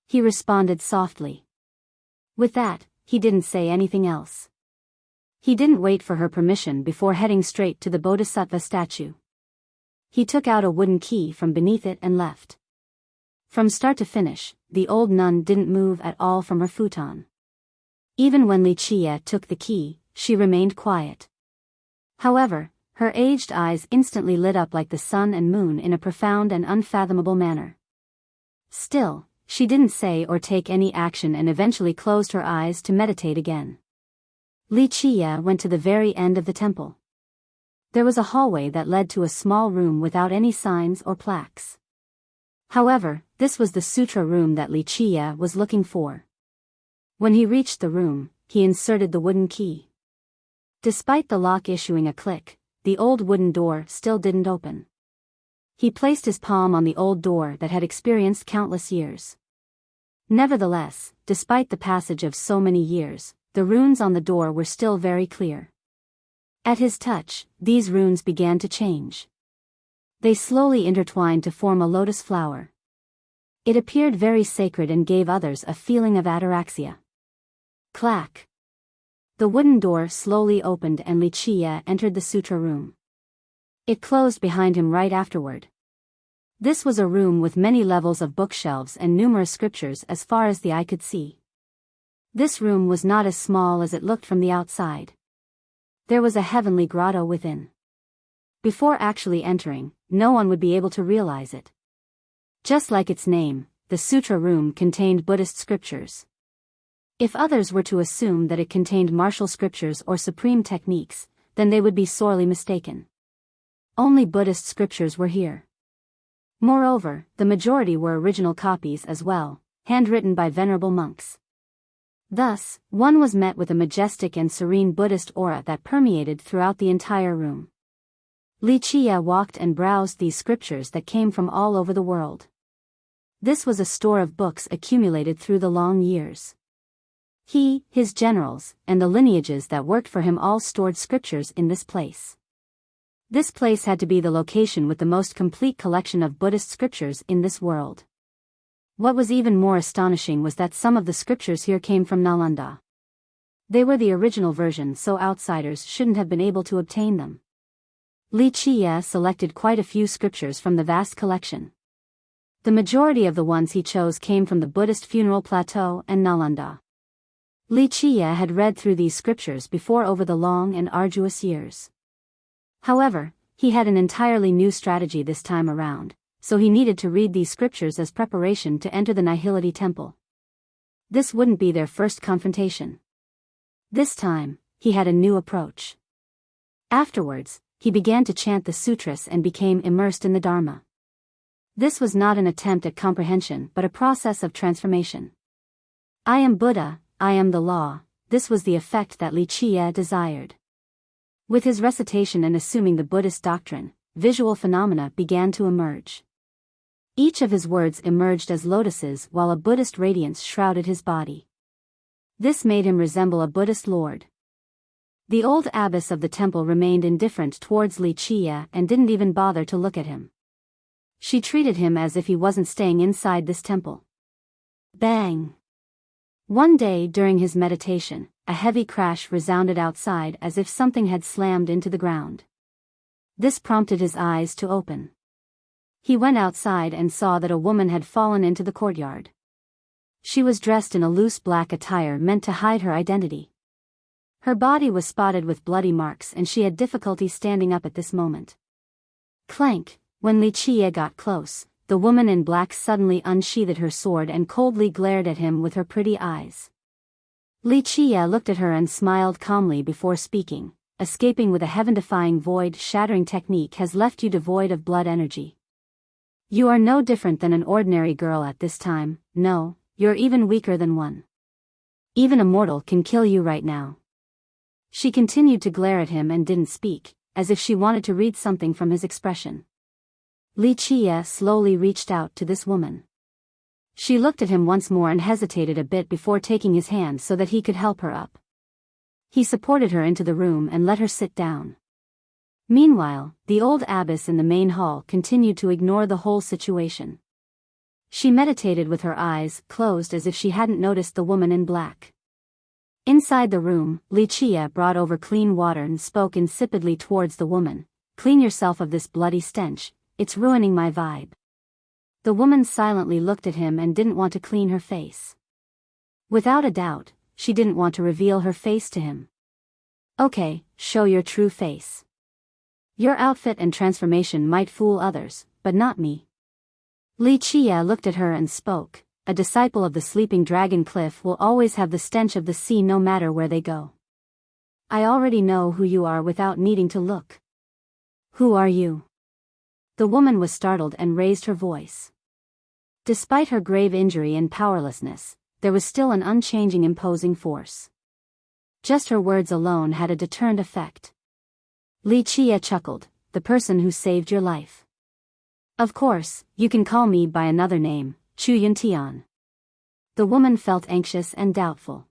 he responded softly. With that, he didn't say anything else. He didn't wait for her permission before heading straight to the bodhisattva statue. He took out a wooden key from beneath it and left. From start to finish, the old nun didn't move at all from her futon. Even when Li Qie took the key, she remained quiet. However, her aged eyes instantly lit up like the sun and moon in a profound and unfathomable manner. Still, she didn't say or take any action and eventually closed her eyes to meditate again. Li Qie went to the very end of the temple. There was a hallway that led to a small room without any signs or plaques. However, this was the Sutra Room that Li Qie was looking for. When he reached the room, he inserted the wooden key. Despite the lock issuing a click, the old wooden door still didn't open. He placed his palm on the old door that had experienced countless years. Nevertheless, despite the passage of so many years, the runes on the door were still very clear. At his touch, these runes began to change. They slowly intertwined to form a lotus flower. It appeared very sacred and gave others a feeling of ataraxia. Clack! The wooden door slowly opened and Li Qie entered the Sutra Room. It closed behind him right afterward. This was a room with many levels of bookshelves and numerous scriptures as far as the eye could see. This room was not as small as it looked from the outside. There was a heavenly grotto within. Before actually entering, no one would be able to realize it. Just like its name, the Sutra Room contained Buddhist scriptures. If others were to assume that it contained martial scriptures or supreme techniques, then they would be sorely mistaken. Only Buddhist scriptures were here. Moreover, the majority were original copies as well, handwritten by venerable monks. Thus, one was met with a majestic and serene Buddhist aura that permeated throughout the entire room. Li Qie walked and browsed these scriptures that came from all over the world. This was a store of books accumulated through the long years. He, his generals, and the lineages that worked for him all stored scriptures in this place. This place had to be the location with the most complete collection of Buddhist scriptures in this world. What was even more astonishing was that some of the scriptures here came from Nalanda. They were the original version, so outsiders shouldn't have been able to obtain them. Li Qiye selected quite a few scriptures from the vast collection. The majority of the ones he chose came from the Buddhist funeral plateau and Nalanda. Li Qiye had read through these scriptures before over the long and arduous years. However, he had an entirely new strategy this time around, so he needed to read these scriptures as preparation to enter the Nihility Temple. This wouldn't be their first confrontation. This time, he had a new approach. Afterwards, he began to chant the sutras and became immersed in the Dharma. This was not an attempt at comprehension but a process of transformation. I am Buddha, I am the law, this was the effect that Li Qiye desired. With his recitation and assuming the Buddhist doctrine, visual phenomena began to emerge. Each of his words emerged as lotuses while a Buddhist radiance shrouded his body. This made him resemble a Buddhist lord. The old abbess of the temple remained indifferent towards Li Qiye and didn't even bother to look at him. She treated him as if he wasn't staying inside this temple. Bang! One day during his meditation, a heavy crash resounded outside as if something had slammed into the ground. This prompted his eyes to open. He went outside and saw that a woman had fallen into the courtyard. She was dressed in a loose black attire meant to hide her identity. Her body was spotted with bloody marks and she had difficulty standing up at this moment. Clank! When Li Qiye got close, the woman in black suddenly unsheathed her sword and coldly glared at him with her pretty eyes. Li Qiye looked at her and smiled calmly before speaking. Escaping with a heaven-defying void-shattering technique has left you devoid of blood energy. You are no different than an ordinary girl at this time, no, you're even weaker than one. Even a mortal can kill you right now. She continued to glare at him and didn't speak, as if she wanted to read something from his expression. Li Qiye slowly reached out to this woman. She looked at him once more and hesitated a bit before taking his hand so that he could help her up. He supported her into the room and let her sit down. Meanwhile, the old abbess in the main hall continued to ignore the whole situation. She meditated with her eyes closed as if she hadn't noticed the woman in black. Inside the room, Li Qiye brought over clean water and spoke insipidly towards the woman. Clean yourself of this bloody stench, it's ruining my vibe. The woman silently looked at him and didn't want to clean her face. Without a doubt, she didn't want to reveal her face to him. Okay, show your true face. Your outfit and transformation might fool others, but not me. Li Qiye looked at her and spoke. A disciple of the sleeping dragon cliff will always have the stench of the sea no matter where they go. I already know who you are without needing to look. Who are you? The woman was startled and raised her voice. Despite her grave injury and powerlessness, there was still an unchanging imposing force. Just her words alone had a deterrent effect. Li Qiye chuckled, the person who saved your life. Of course, you can call me by another name, Chu Yuntian. The woman felt anxious and doubtful.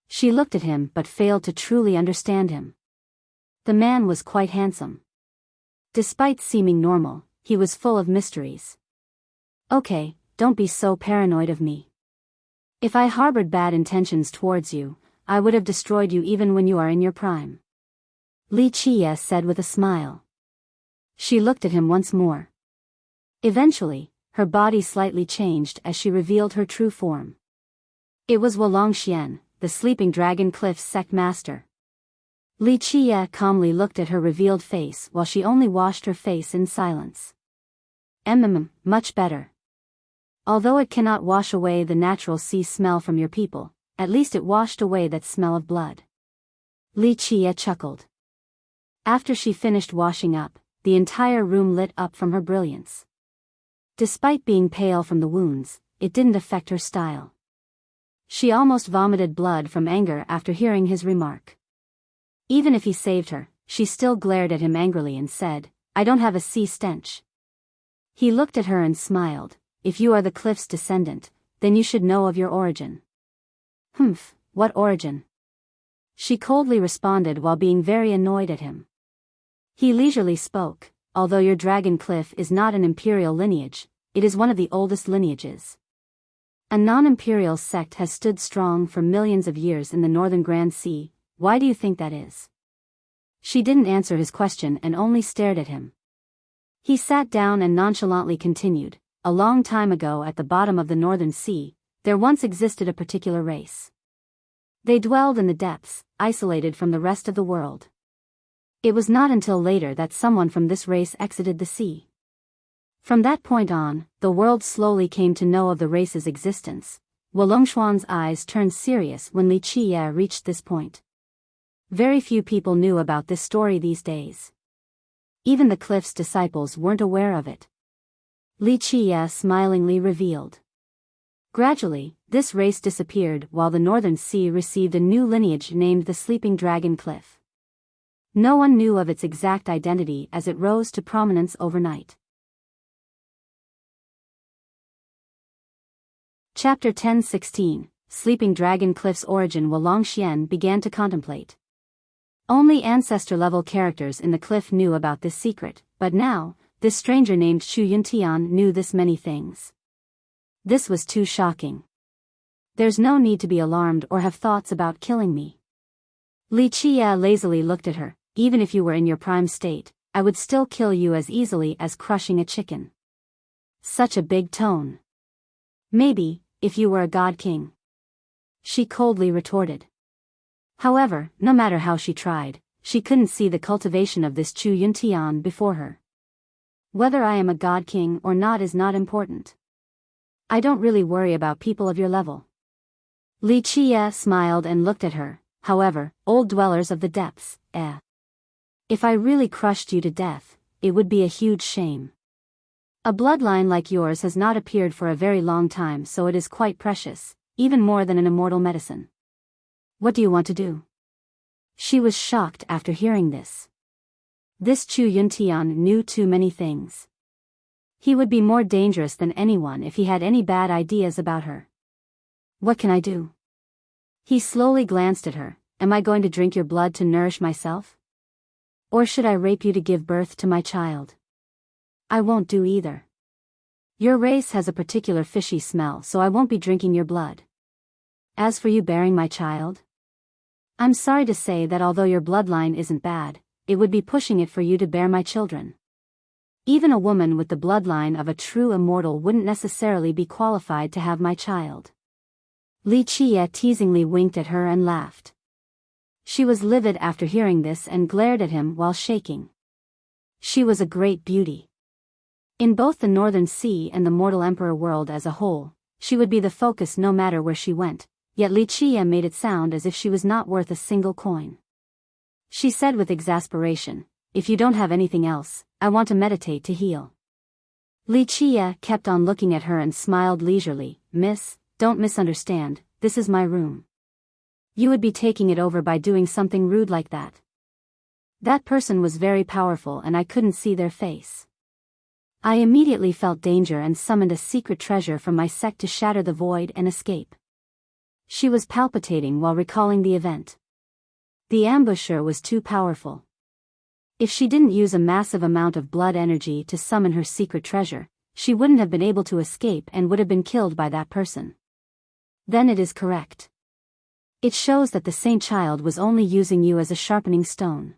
She looked at him but failed to truly understand him. The man was quite handsome. Despite seeming normal, he was full of mysteries. Okay, don't be so paranoid of me. If I harbored bad intentions towards you, I would have destroyed you even when you are in your prime. Li Qiye said with a smile. She looked at him once more. Eventually, her body slightly changed as she revealed her true form. It was Wolongxian, the sleeping dragon cliff's sect master. Li Qiye calmly looked at her revealed face while she only washed her face in silence. Much better. Although it cannot wash away the natural sea smell from your people, at least it washed away that smell of blood. Li Qiye chuckled. After she finished washing up, the entire room lit up from her brilliance. Despite being pale from the wounds, it didn't affect her style. She almost vomited blood from anger after hearing his remark. Even if he saved her, she still glared at him angrily and said, I don't have a sea stench. He looked at her and smiled. If you are the cliff's descendant, then you should know of your origin. What origin? She coldly responded while being very annoyed at him. He leisurely spoke, although your dragon cliff is not an imperial lineage, it is one of the oldest lineages. A non-imperial sect has stood strong for millions of years in the northern Grand Sea. Why do you think that is? She didn't answer his question and only stared at him. He sat down and nonchalantly continued, a long time ago at the bottom of the northern sea, there once existed a particular race. They dwelled in the depths, isolated from the rest of the world. It was not until later that someone from this race exited the sea. From that point on, the world slowly came to know of the race's existence. Wolongshuan's eyes turned serious when Li Qiye reached this point. Very few people knew about this story these days. Even the cliff's disciples weren't aware of it. Li Qiye smilingly revealed. Gradually, this race disappeared while the northern sea received a new lineage named the Sleeping Dragon Cliff. No one knew of its exact identity as it rose to prominence overnight. Chapter 10:16, Sleeping Dragon Cliff's origin. Wolongxian began to contemplate. Only ancestor-level characters in the cliff knew about this secret, but now, this stranger named Xu Yuntian knew this many things. This was too shocking. There's no need to be alarmed or have thoughts about killing me. Li Qiye lazily looked at her. Even if you were in your prime state, I would still kill you as easily as crushing a chicken. Such a big tone. Maybe, if you were a god king. She coldly retorted. However, no matter how she tried, she couldn't see the cultivation of this Xu Yuntian before her. Whether I am a god king or not is not important. I don't really worry about people of your level. Li Qiye smiled and looked at her. However, old dwellers of the depths, if I really crushed you to death, it would be a huge shame. A bloodline like yours has not appeared for a very long time, so it is quite precious, even more than an immortal medicine. What do you want to do? She was shocked after hearing this. This Xu Yuntian knew too many things. He would be more dangerous than anyone if he had any bad ideas about her. What can I do? He slowly glanced at her. Am I going to drink your blood to nourish myself? Or should I rape you to give birth to my child? I won't do either. Your race has a particular fishy smell, so I won't be drinking your blood. As for you bearing my child, I'm sorry to say that although your bloodline isn't bad, it would be pushing it for you to bear my children. Even a woman with the bloodline of a true immortal wouldn't necessarily be qualified to have my child. Li Qiye teasingly winked at her and laughed. She was livid after hearing this and glared at him while shaking. She was a great beauty. In both the Northern Sea and the mortal emperor world as a whole, she would be the focus no matter where she went, yet Li Qiye made it sound as if she was not worth a single coin. She said with exasperation, if you don't have anything else, I want to meditate to heal. Li Qiye kept on looking at her and smiled leisurely. Miss, don't misunderstand, this is my room. You would be taking it over by doing something rude like that. That person was very powerful and I couldn't see their face. I immediately felt danger and summoned a secret treasure from my sect to shatter the void and escape. She was palpitating while recalling the event. The ambusher was too powerful. If she didn't use a massive amount of blood energy to summon her secret treasure, she wouldn't have been able to escape and would have been killed by that person. Then it is correct. It shows that the Saint Child was only using you as a sharpening stone.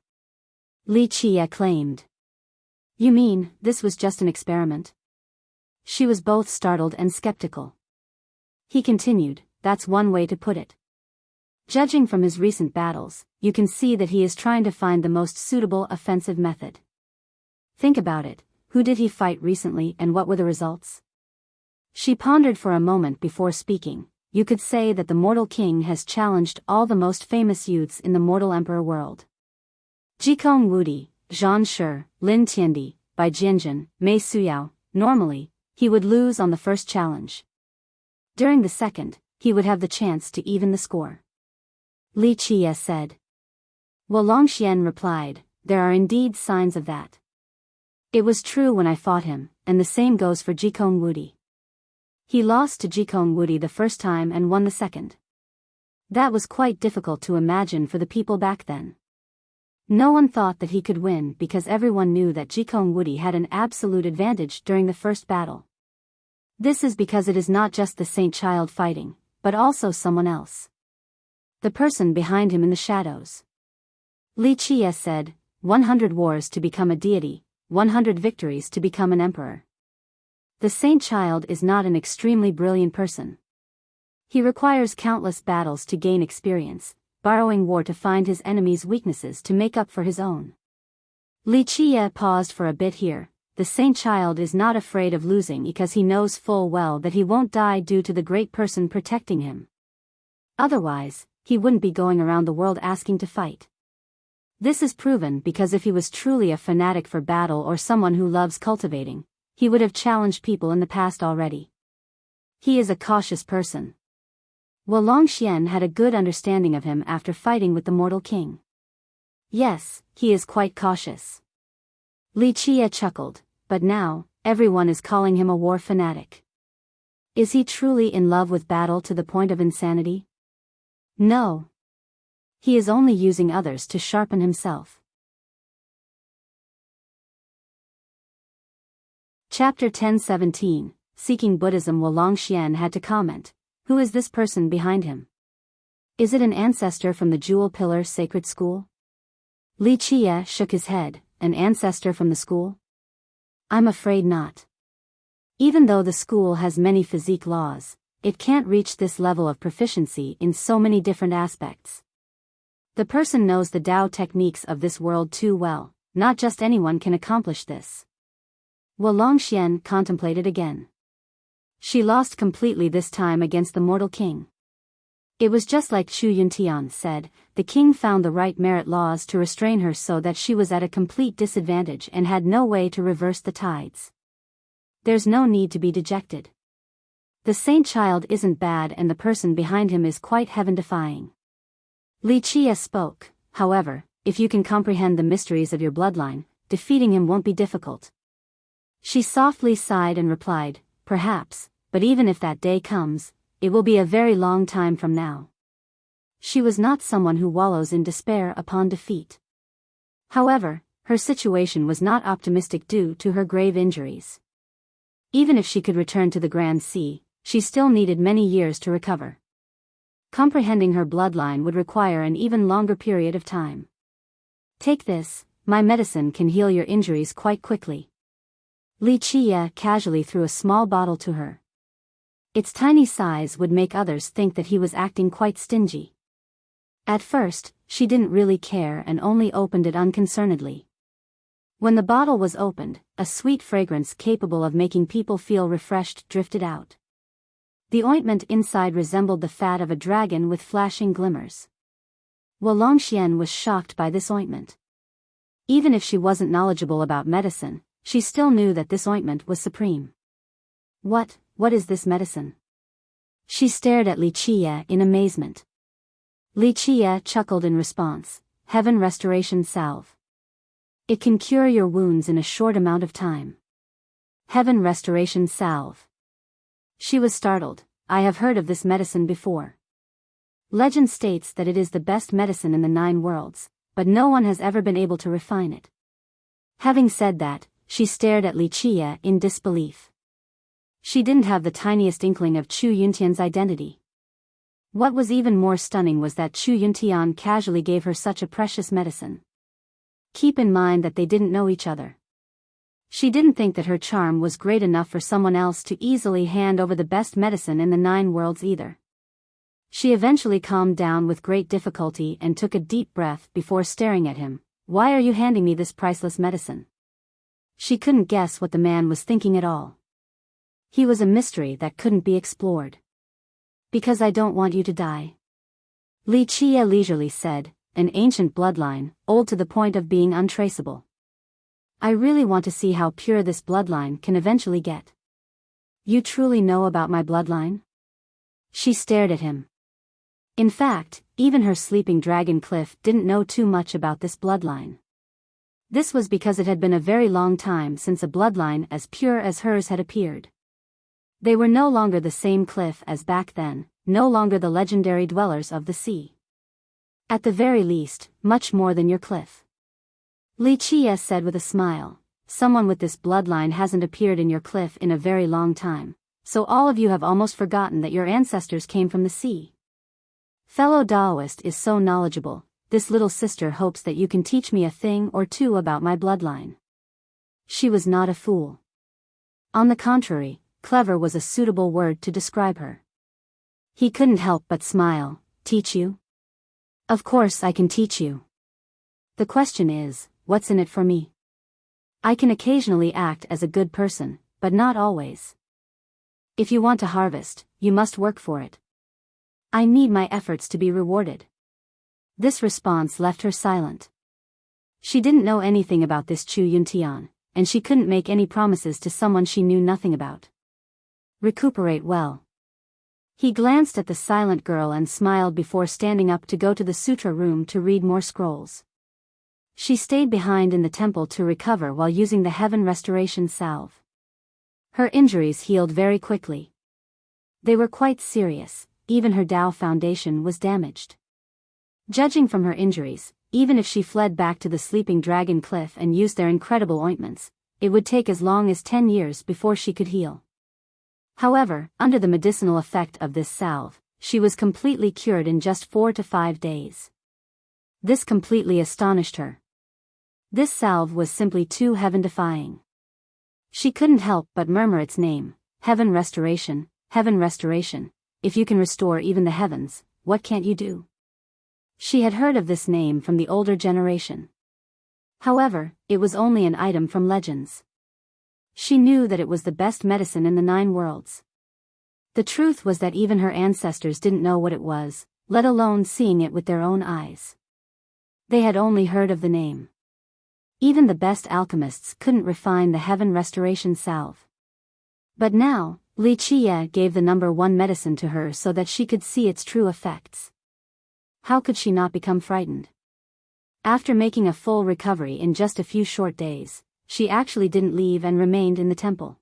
Li Qiye claimed. You mean, this was just an experiment? She was both startled and skeptical. He continued, that's one way to put it. Judging from his recent battles, you can see that he is trying to find the most suitable offensive method. Think about it, who did he fight recently and what were the results? She pondered for a moment before speaking. You could say that the mortal king has challenged all the most famous youths in the mortal emperor world. Jikong Wudi, Zhan Shi, Lin Tiandi, Bai Jianjun, Mei Suyao. Normally, he would lose on the first challenge. During the second, he would have the chance to even the score. Li Qiye said. Wolongxian replied, there are indeed signs of that. It was true when I fought him, and the same goes for Jikong Wudi. He lost to Jikong Wudi the first time and won the second. That was quite difficult to imagine for the people back then. No one thought that he could win because everyone knew that Jikong Wudi had an absolute advantage during the first battle. This is because it is not just the saint child fighting, but also someone else. The person behind him in the shadows. Li Qie said, 100 wars to become a deity, 100 victories to become an emperor. The saint child is not an extremely brilliant person. He requires countless battles to gain experience, borrowing war to find his enemy's weaknesses to make up for his own. Li Qie paused for a bit here. The saint child is not afraid of losing because he knows full well that he won't die due to the great person protecting him. Otherwise, he wouldn't be going around the world asking to fight. This is proven because if he was truly a fanatic for battle or someone who loves cultivating, he would have challenged people in the past already. He is a cautious person. Wolongxian had a good understanding of him after fighting with the mortal king. Yes, he is quite cautious. Li Qie chuckled, but now, everyone is calling him a war fanatic. Is he truly in love with battle to the point of insanity? No. He is only using others to sharpen himself. Chapter 10:17, Seeking Buddhism. Wolongxian had to comment, who is this person behind him? Is it an ancestor from the Jewel Pillar Sacred School? Li Qie shook his head. An ancestor from the school? I'm afraid not. Even though the school has many physique laws, it can't reach this level of proficiency in so many different aspects. The person knows the Tao techniques of this world too well, not just anyone can accomplish this. Wolongxian contemplated again. She lost completely this time against the mortal king. It was just like Chu Yuntian said, the king found the right merit laws to restrain her so that she was at a complete disadvantage and had no way to reverse the tides. There's no need to be dejected. The saint child isn't bad and the person behind him is quite heaven-defying. Li Qie spoke, however, if you can comprehend the mysteries of your bloodline, defeating him won't be difficult. She softly sighed and replied, perhaps, but even if that day comes, it will be a very long time from now. She was not someone who wallows in despair upon defeat. However, her situation was not optimistic due to her grave injuries. Even if she could return to the Grand Sea, she still needed many years to recover. Comprehending her bloodline would require an even longer period of time. Take this, my medicine can heal your injuries quite quickly. Li Qie casually threw a small bottle to her. Its tiny size would make others think that he was acting quite stingy. At first, she didn't really care and only opened it unconcernedly. When the bottle was opened, a sweet fragrance capable of making people feel refreshed drifted out. The ointment inside resembled the fat of a dragon with flashing glimmers. Wolongxian was shocked by this ointment. Even if she wasn't knowledgeable about medicine, she still knew that this ointment was supreme. What is this medicine? She stared at Li Qie in amazement. Li Qie chuckled in response, Heaven Restoration Salve. It can cure your wounds in a short amount of time. Heaven Restoration Salve. She was startled. I have heard of this medicine before. Legend states that it is the best medicine in the 9 worlds, but no one has ever been able to refine it. Having said that, she stared at Li Qie in disbelief. She didn't have the tiniest inkling of Chu Yuntian's identity. What was even more stunning was that Chu Yuntian casually gave her such a precious medicine. Keep in mind that they didn't know each other. She didn't think that her charm was great enough for someone else to easily hand over the best medicine in the 9 worlds either. She eventually calmed down with great difficulty and took a deep breath before staring at him. Why are you handing me this priceless medicine? She couldn't guess what the man was thinking at all. He was a mystery that couldn't be explored. Because I don't want you to die. Li Qie leisurely said, an ancient bloodline, old to the point of being untraceable. I really want to see how pure this bloodline can eventually get. You truly know about my bloodline? She stared at him. In fact, even her sleeping dragon Cliff didn't know too much about this bloodline. This was because it had been a very long time since a bloodline as pure as hers had appeared. They were no longer the same Cliff as back then, no longer the legendary dwellers of the sea. At the very least, much more than your Cliff. Li Qie said with a smile, someone with this bloodline hasn't appeared in your Cliff in a very long time, So all of you have almost forgotten that your ancestors came from the sea. Fellow Daoist is so knowledgeable, this little sister hopes that you can teach me a thing or two about my bloodline. She was not a fool. On the contrary, clever was a suitable word to describe her. He couldn't help but smile. Teach you? Of course I can teach you. The question is, what's in it for me? I can occasionally act as a good person, but not always. If you want to harvest, you must work for it. I need my efforts to be rewarded. This response left her silent. She didn't know anything about this Chu Yuntian, and she couldn't make any promises to someone she knew nothing about. Recuperate well. He glanced at the silent girl and smiled before standing up to go to the sutra room to read more scrolls. She stayed behind in the temple to recover while using the heaven restoration salve. Her injuries healed very quickly. They were quite serious, even her Tao foundation was damaged. Judging from her injuries, even if she fled back to the Sleeping Dragon Cliff and used their incredible ointments, it would take as long as 10 years before she could heal. However, under the medicinal effect of this salve, she was completely cured in just 4 to 5 days. This completely astonished her. This salve was simply too heaven-defying. She couldn't help but murmur its name, heaven restoration, if you can restore even the heavens, what can't you do? She had heard of this name from the older generation. However, it was only an item from legends. She knew that it was the best medicine in the 9 worlds. The truth was that even her ancestors didn't know what it was, let alone seeing it with their own eyes. They had only heard of the name. Even the best alchemists couldn't refine the heaven restoration salve. But now, Li Qie gave the number 1 medicine to her so that she could see its true effects. How could she not become frightened? After making a full recovery in just a few short days, she actually didn't leave and remained in the temple.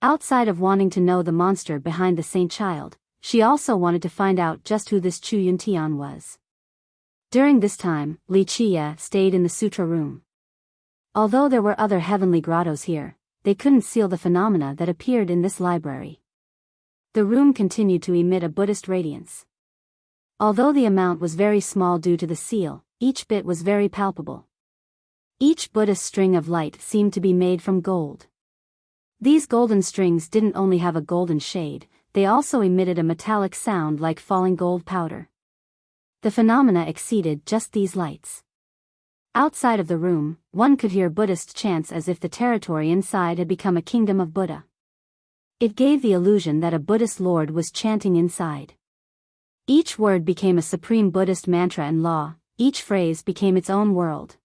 Outside of wanting to know the monster behind the saint child, she also wanted to find out just who this Chu Yuntian was. During this time, Li Qie stayed in the sutra room. Although there were other heavenly grottos here, they couldn't seal the phenomena that appeared in this library. The room continued to emit a Buddhist radiance. Although the amount was very small due to the seal, each bit was very palpable. Each Buddhist string of light seemed to be made from gold. These golden strings didn't only have a golden shade, they also emitted a metallic sound like falling gold powder. The phenomena exceeded just these lights. Outside of the room, one could hear Buddhist chants as if the territory inside had become a kingdom of Buddha. It gave the illusion that a Buddhist lord was chanting inside. Each word became a supreme Buddhist mantra and law, each phrase became its own world.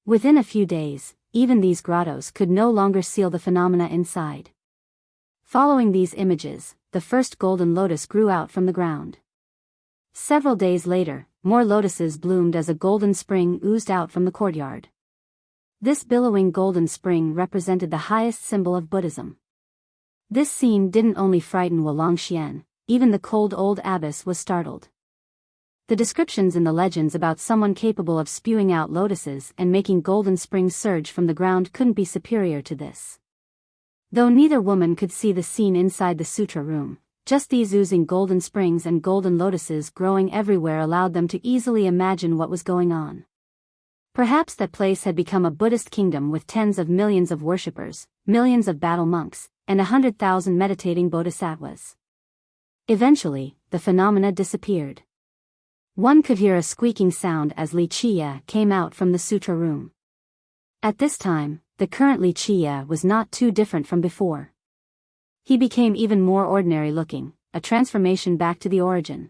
Within a few days, even these grottos could no longer seal the phenomena inside. Following these images, the first golden lotus grew out from the ground. Several days later, more lotuses bloomed as a golden spring oozed out from the courtyard. This billowing golden spring represented the highest symbol of Buddhism. This scene didn't only frighten Wuxian, even the cold old abbess was startled. The descriptions in the legends about someone capable of spewing out lotuses and making golden springs surge from the ground couldn't be superior to this. Though neither woman could see the scene inside the sutra room, just these oozing golden springs and golden lotuses growing everywhere allowed them to easily imagine what was going on. Perhaps that place had become a Buddhist kingdom with tens of millions of worshippers, millions of battle monks, and 100,000 meditating bodhisattvas. Eventually, the phenomena disappeared. One could hear a squeaking sound as Li Qie came out from the sutra room. At this time, the current Li Qie was not too different from before. He became even more ordinary looking, a transformation back to the origin.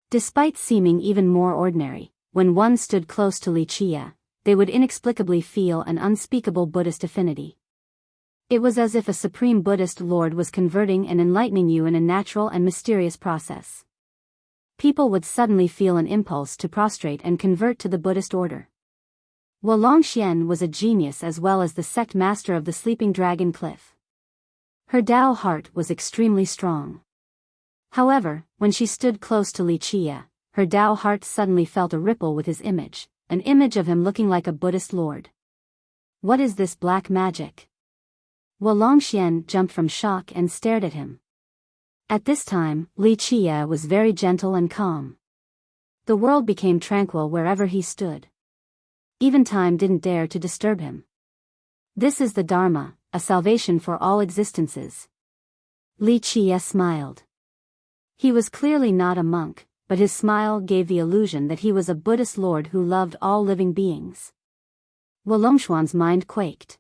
Despite seeming even more ordinary, when one stood close to Li Qie, they would inexplicably feel an unspeakable Buddhist affinity. It was as if a supreme Buddhist lord was converting and enlightening you in a natural and mysterious process. People would suddenly feel an impulse to prostrate and convert to the Buddhist order. Wuxian was a genius as well as the sect master of the Sleeping Dragon Cliff. Her Tao heart was extremely strong. However, when she stood close to Li Qie, her Tao heart suddenly felt a ripple with his image, an image of him looking like a Buddhist lord. What is this black magic? Longxian jumped from shock and stared at him. At this time, Li Qie was very gentle and calm. The world became tranquil wherever he stood. Even time didn't dare to disturb him. This is the Dharma, a salvation for all existences. Li Qie smiled. He was clearly not a monk, but his smile gave the illusion that he was a Buddhist lord who loved all living beings. Longxuan's mind quaked.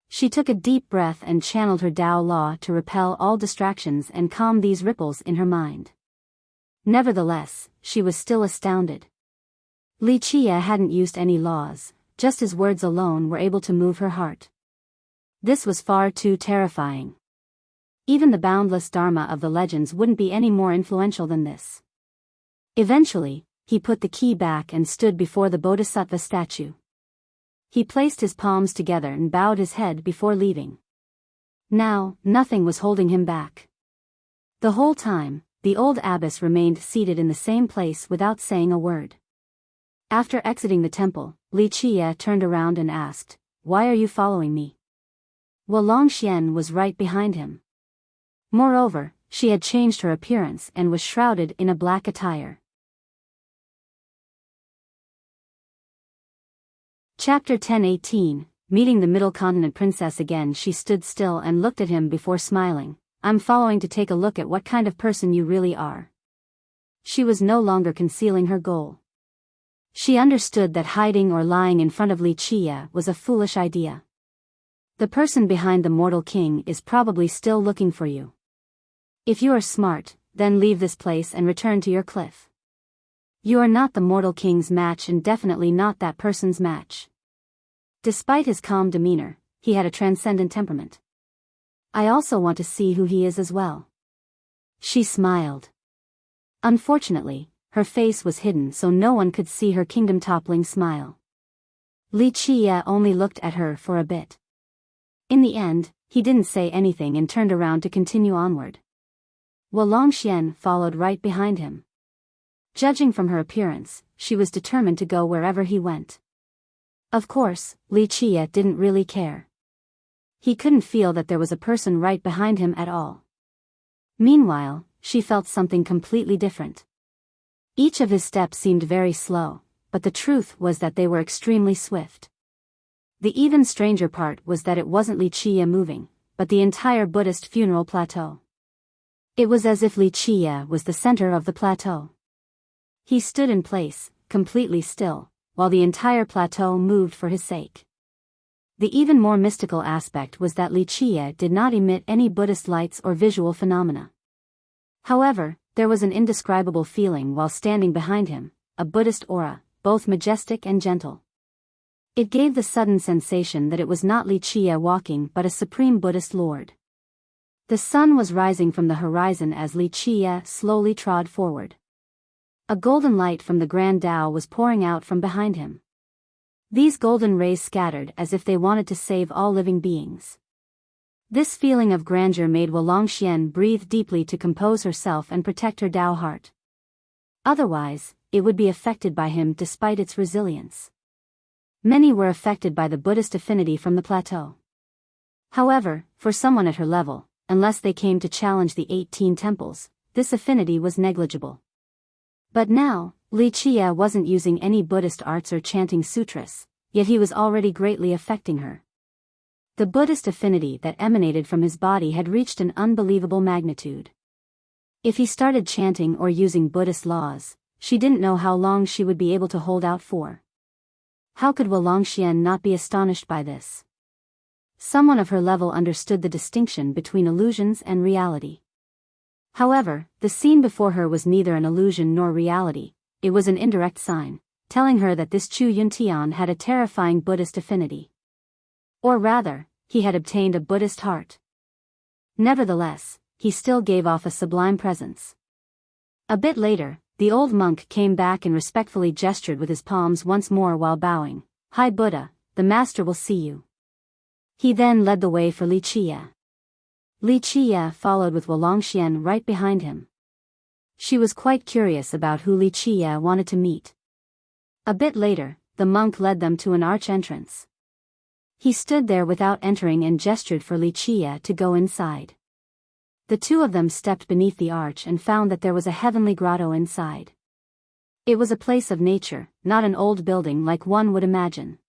She took a deep breath and channeled her Tao law to repel all distractions and calm these ripples in her mind. Nevertheless, she was still astounded. Li Qie hadn't used any laws, just his words alone were able to move her heart. This was far too terrifying. Even the boundless Dharma of the legends wouldn't be any more influential than this. Eventually, he put the key back and stood before the Bodhisattva statue. He placed his palms together and bowed his head before leaving. Now, nothing was holding him back. The whole time, the old abbess remained seated in the same place without saying a word. After exiting the temple, Li Qie turned around and asked, "Why are you following me?" Longxian was right behind him. Moreover, she had changed her appearance and was shrouded in a black attire. Chapter 10:18, Meeting the Middle Continent Princess again. She stood still and looked at him before smiling. "I'm following to take a look at what kind of person you really are." She was no longer concealing her goal. She understood that hiding or lying in front of Li Qie was a foolish idea. The person behind the mortal king is probably still looking for you. If you are smart, then leave this place and return to your cliff. You are not the mortal king's match and definitely not that person's match. Despite his calm demeanor, he had a transcendent temperament. I also want to see who he is as well. She smiled. Unfortunately, her face was hidden so no one could see her kingdom-toppling smile. Li Qie only looked at her for a bit. In the end, he didn't say anything and turned around to continue onward. Longxian followed right behind him. Judging from her appearance, she was determined to go wherever he went. Of course, Li Qie didn't really care. He couldn't feel that there was a person right behind him at all. Meanwhile, she felt something completely different. Each of his steps seemed very slow, but the truth was that they were extremely swift. The even stranger part was that it wasn't Li Qie moving, but the entire Buddhist funeral plateau. It was as if Li Qie was the center of the plateau. He stood in place, completely still, while the entire plateau moved for his sake. The even more mystical aspect was that Li Qie did not emit any Buddhist lights or visual phenomena. However, there was an indescribable feeling while standing behind him, a Buddhist aura, both majestic and gentle. It gave the sudden sensation that it was not Li Qie walking but a supreme Buddhist lord. The sun was rising from the horizon as Li Qie slowly trod forward. A golden light from the Grand Tao was pouring out from behind him. These golden rays scattered as if they wanted to save all living beings. This feeling of grandeur made Longxian breathe deeply to compose herself and protect her Tao heart. Otherwise, it would be affected by him despite its resilience. Many were affected by the Buddhist affinity from the plateau. However, for someone at her level, unless they came to challenge the 18 temples, this affinity was negligible. But now, Li Qie wasn't using any Buddhist arts or chanting sutras, yet he was already greatly affecting her. The Buddhist affinity that emanated from his body had reached an unbelievable magnitude. If he started chanting or using Buddhist laws, she didn't know how long she would be able to hold out for. How could Longxian not be astonished by this? Someone of her level understood the distinction between illusions and reality. However, the scene before her was neither an illusion nor reality, it was an indirect sign, telling her that this Chu Yuntian had a terrifying Buddhist affinity. Or rather, he had obtained a Buddhist heart. Nevertheless, he still gave off a sublime presence. A bit later, the old monk came back and respectfully gestured with his palms once more while bowing. "Hi Buddha, the master will see you." He then led the way for Li Qie. Li Qie followed with Longxian right behind him. She was quite curious about who Li Qie wanted to meet. A bit later, the monk led them to an arch entrance. He stood there without entering and gestured for Li Qie to go inside. The two of them stepped beneath the arch and found that there was a heavenly grotto inside. It was a place of nature, not an old building like one would imagine.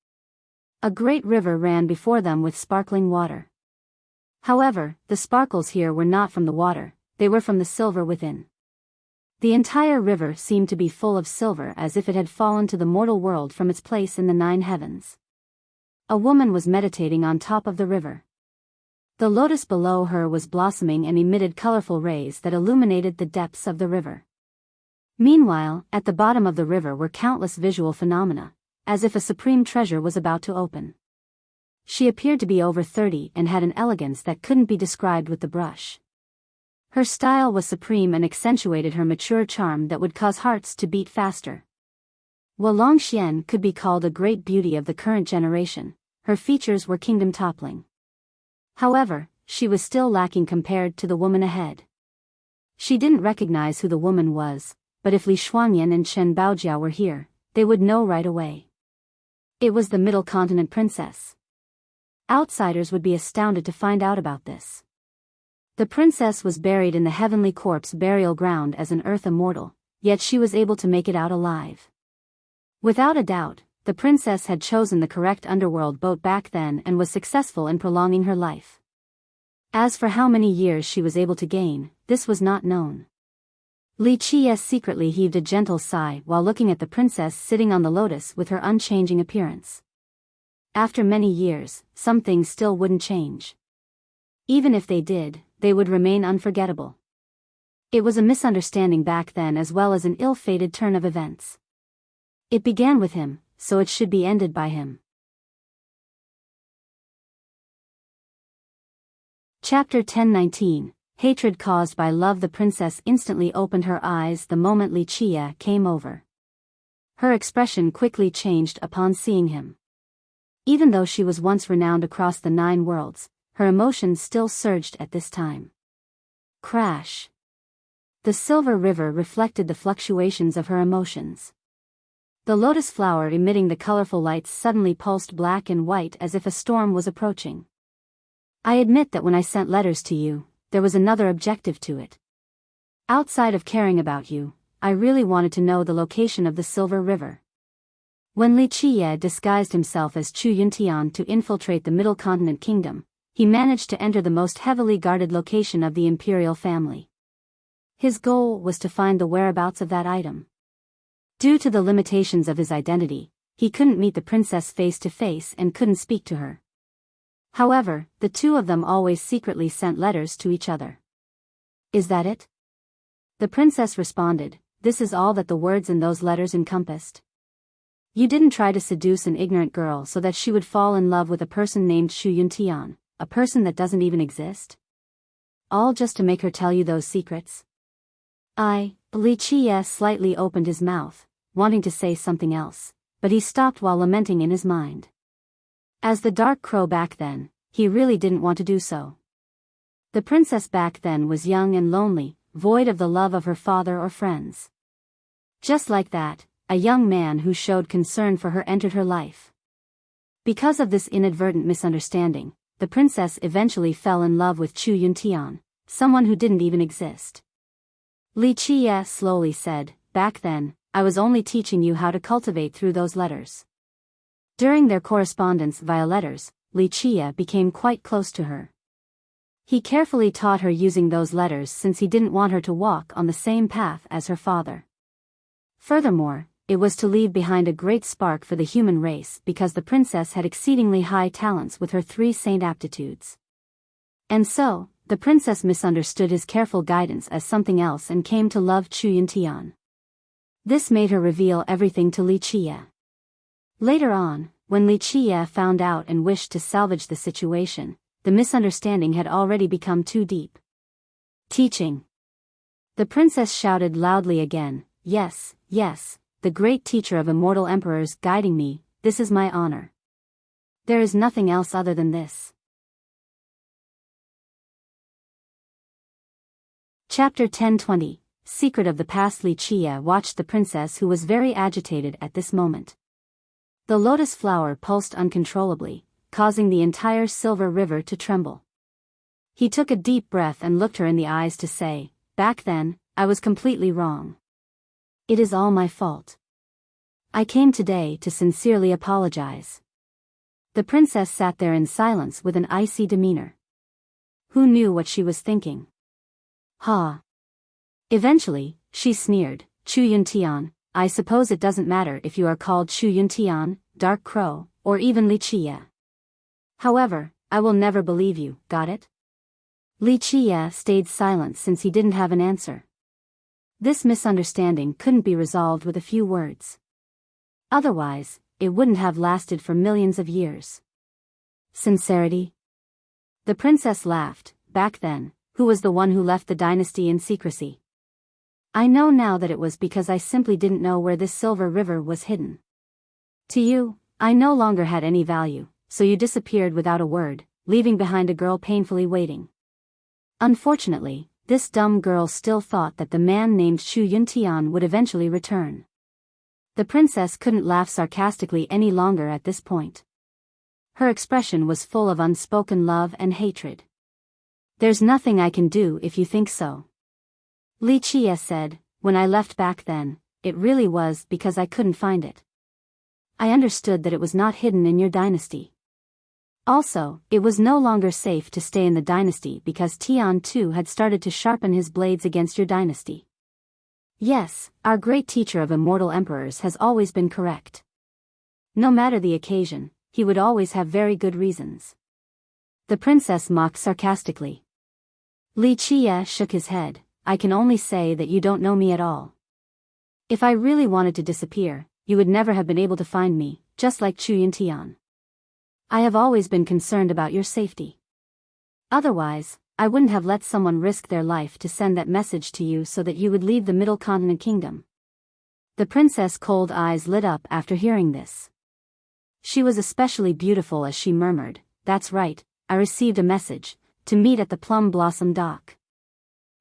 A great river ran before them with sparkling water. However, the sparkles here were not from the water, they were from the silver within. The entire river seemed to be full of silver as if it had fallen to the mortal world from its place in the 9 heavens. A woman was meditating on top of the river. The lotus below her was blossoming and emitted colorful rays that illuminated the depths of the river. Meanwhile, at the bottom of the river were countless visual phenomena, as if a supreme treasure was about to open. She appeared to be over 30 and had an elegance that couldn't be described with the brush. Her style was supreme and accentuated her mature charm that would cause hearts to beat faster. While Longxian could be called a great beauty of the current generation, her features were kingdom-toppling. However, she was still lacking compared to the woman ahead. She didn't recognize who the woman was, but if Li Shuangyan and Chen Baojiao were here, they would know right away. It was the Middle Continent princess. Outsiders would be astounded to find out about this. The princess was buried in the heavenly corpse burial ground as an earth immortal, yet she was able to make it out alive. Without a doubt, the princess had chosen the correct underworld boat back then and was successful in prolonging her life. As for how many years she was able to gain, this was not known. Li Qie secretly heaved a gentle sigh while looking at the princess sitting on the lotus with her unchanging appearance. After many years, some things still wouldn't change. Even if they did, they would remain unforgettable. It was a misunderstanding back then as well as an ill-fated turn of events. It began with him, so it should be ended by him. Chapter 1019, Hatred Caused by Love. The princess instantly opened her eyes the moment Li Qie came over. Her expression quickly changed upon seeing him. Even though she was once renowned across the 9 worlds, her emotions still surged at this time. Crash. The silver river reflected the fluctuations of her emotions. The lotus flower emitting the colorful lights suddenly pulsed black and white as if a storm was approaching. I admit that when I sent letters to you, there was another objective to it. Outside of caring about you, I really wanted to know the location of the silver river. When Li Qie disguised himself as Chu Yuntian to infiltrate the Middle Continent Kingdom, he managed to enter the most heavily guarded location of the imperial family. His goal was to find the whereabouts of that item. Due to the limitations of his identity, he couldn't meet the princess face to face and couldn't speak to her. However, the two of them always secretly sent letters to each other. Is that it? The princess responded, this is all that the words in those letters encompassed. You didn't try to seduce an ignorant girl so that she would fall in love with a person named Shu Yuntian, a person that doesn't even exist? All just to make her tell you those secrets? Li Qie slightly opened his mouth, wanting to say something else, but he stopped while lamenting in his mind. As the dark crow back then, he really didn't want to do so. The princess back then was young and lonely, void of the love of her father or friends. Just like that, a young man who showed concern for her entered her life. Because of this inadvertent misunderstanding, the princess eventually fell in love with Chu Yuntian, someone who didn't even exist. Li Qie slowly said, back then, I was only teaching you how to cultivate through those letters. During their correspondence via letters, Li Qie became quite close to her. He carefully taught her using those letters since he didn't want her to walk on the same path as her father. Furthermore, it was to leave behind a great spark for the human race because the princess had exceedingly high talents with her 3 saint aptitudes. And so, the princess misunderstood his careful guidance as something else and came to love Chu Yuntian. This made her reveal everything to Li Qie. Later on, when Li Qie found out and wished to salvage the situation, the misunderstanding had already become too deep. Teaching. The princess shouted loudly again, yes, yes, the great teacher of immortal emperors guiding me, this is my honor. There is nothing else other than this. Chapter 1020, Secret of the Past. Li Qie watched the princess who was very agitated at this moment. The lotus flower pulsed uncontrollably, causing the entire Silver River to tremble. He took a deep breath and looked her in the eyes to say, "Back then, I was completely wrong. It is all my fault. I came today to sincerely apologize." The princess sat there in silence with an icy demeanor. Who knew what she was thinking? Ha! Eventually, she sneered, "Chu Yuntian, I suppose it doesn't matter if you are called Chu Yuntian, Dark Crow, or even Li Qie. However, I will never believe you, got it?" Li Qie stayed silent since he didn't have an answer. This misunderstanding couldn't be resolved with a few words. Otherwise, it wouldn't have lasted for millions of years. Sincerity? The princess laughed. "Back then, who was the one who left the dynasty in secrecy? I know now that it was because I simply didn't know where this Silver River was hidden. To you, I no longer had any value, so you disappeared without a word, leaving behind a girl painfully waiting. Unfortunately, this dumb girl still thought that the man named Chu Yuntian would eventually return." The princess couldn't laugh sarcastically any longer at this point. Her expression was full of unspoken love and hatred. "There's nothing I can do if you think so." Li Qie said, "When I left back then, it really was because I couldn't find it. I understood that it was not hidden in your dynasty. Also, it was no longer safe to stay in the dynasty because Tian too had started to sharpen his blades against your dynasty. Yes, our great teacher of immortal emperors has always been correct. No matter the occasion, he would always have very good reasons." The princess mocked sarcastically. Li Qie shook his head. "I can only say that you don't know me at all. If I really wanted to disappear, you would never have been able to find me, just like Chu Yuntian. I have always been concerned about your safety. Otherwise, I wouldn't have let someone risk their life to send that message to you so that you would leave the Middle Continent Kingdom." The princess' cold eyes lit up after hearing this. She was especially beautiful as she murmured, "That's right, I received a message, to meet at the Plum Blossom Dock."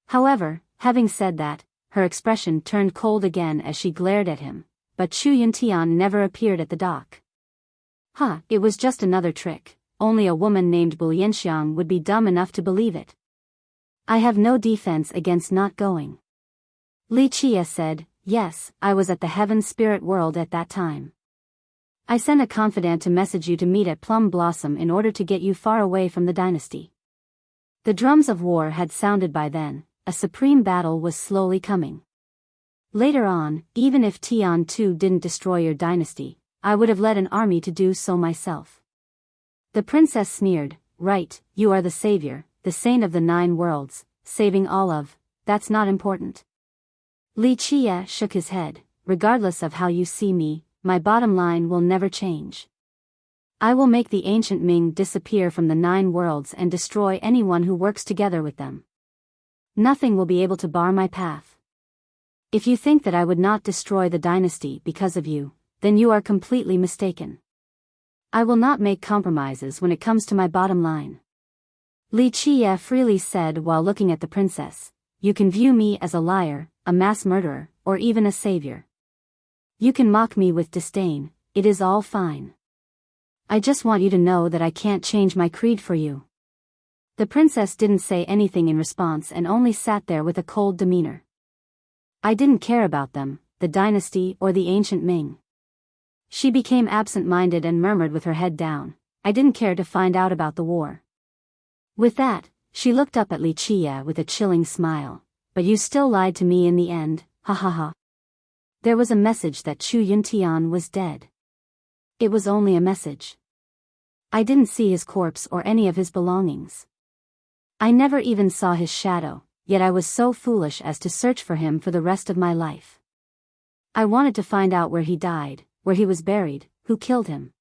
However, having said that, her expression turned cold again as she glared at him, but Chu Yuntian never appeared at the dock. It was just another trick. Only a woman named Bulianxiang would be dumb enough to believe it. "I have no defense against not going." Li Qie said, "Yes, I was at the Heaven Spirit World at that time. I sent a confidant to message you to meet at Plum Blossom in order to get you far away from the dynasty." The drums of war had sounded by then. A supreme battle was slowly coming. Later on, even if Tian Tu didn't destroy your dynasty, I would have led an army to do so myself. The princess sneered, "Right, you are the savior, the saint of the 9 worlds, saving all of, that's not important." Li Qie shook his head, "Regardless of how you see me, my bottom line will never change. I will make the ancient Ming disappear from the 9 worlds and destroy anyone who works together with them. Nothing will be able to bar my path. If you think that I would not destroy the dynasty because of you, then you are completely mistaken. I will not make compromises when it comes to my bottom line." Li Qie freely said while looking at the princess, "You can view me as a liar, a mass murderer, or even a savior. You can mock me with disdain, it is all fine. I just want you to know that I can't change my creed for you." The princess didn't say anything in response and only sat there with a cold demeanor. "I didn't care about them, the dynasty or the ancient Ming." She became absent-minded and murmured with her head down, "I didn't care to find out about the war." With that, she looked up at Li Qie with a chilling smile. "But you still lied to me in the end, ha ha ha." There was a message that Chu Yuntian was dead. It was only a message. I didn't see his corpse or any of his belongings. I never even saw his shadow, yet I was so foolish as to search for him for the rest of my life. I wanted to find out where he died, where he was buried, who killed him.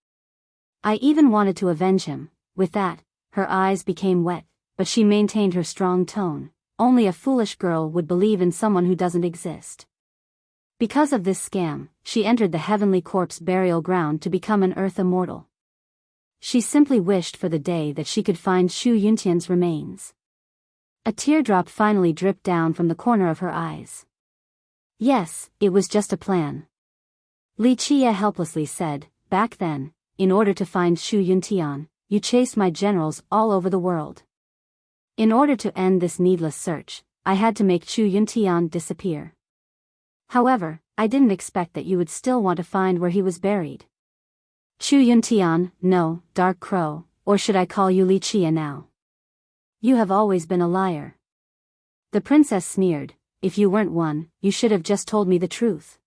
I even wanted to avenge him. With that, her eyes became wet, but she maintained her strong tone. "Only a foolish girl would believe in someone who doesn't exist." Because of this scam, she entered the heavenly corpse burial ground to become an earth immortal. She simply wished for the day that she could find Chu Yuntian's remains. A teardrop finally dripped down from the corner of her eyes. "Yes, it was just a plan." Li Qie helplessly said, "Back then, in order to find Chu Yuntian, you chased my generals all over the world. In order to end this needless search, I had to make Chu Yuntian disappear. However, I didn't expect that you would still want to find where he was buried. Chu Yuntian, no, Dark Crow, or should I call you Li Chia now? You have always been a liar. The princess sneered. If you weren't one, you should have just told me the truth.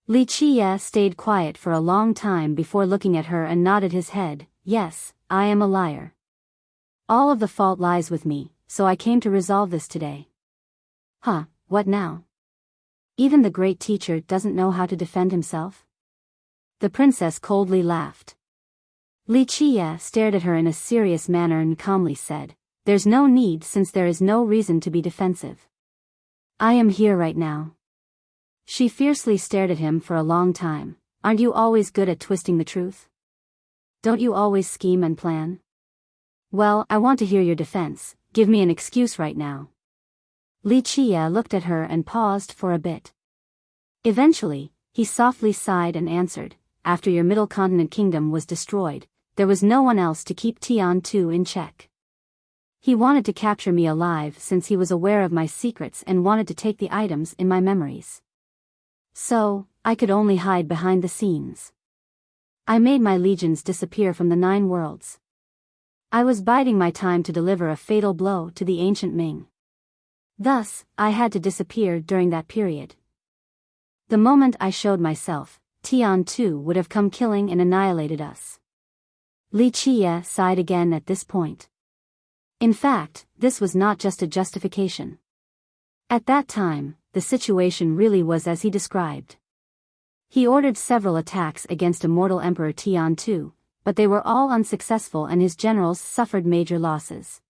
Li Chia stayed quiet for a long time before looking at her and nodded his head. Yes, I am a liar. All of the fault lies with me, so I came to resolve this today. Huh, what now? Even the great teacher doesn't know how to defend himself? The princess coldly laughed. Li Chia stared at her in a serious manner and calmly said, "There's no need since there is no reason to be defensive. I am here right now." She fiercely stared at him for a long time. Aren't you always good at twisting the truth? Don't you always scheme and plan? Well, I want to hear your defense. Give me an excuse right now. Li Chia looked at her and paused for a bit. Eventually, he softly sighed and answered, "After your middle continent kingdom was destroyed, there was no one else to keep Tian Tu in check. He wanted to capture me alive since he was aware of my secrets and wanted to take the items in my memories. So, I could only hide behind the scenes. I made my legions disappear from the 9 worlds. I was biding my time to deliver a fatal blow to the ancient Ming. Thus, I had to disappear during that period. The moment I showed myself, Tian Tu would have come killing and annihilated us." Li Chia sighed again at this point. In fact, this was not just a justification. At that time, the situation really was as he described. He ordered several attacks against immortal Emperor Tian Tu, but they were all unsuccessful and his generals suffered major losses.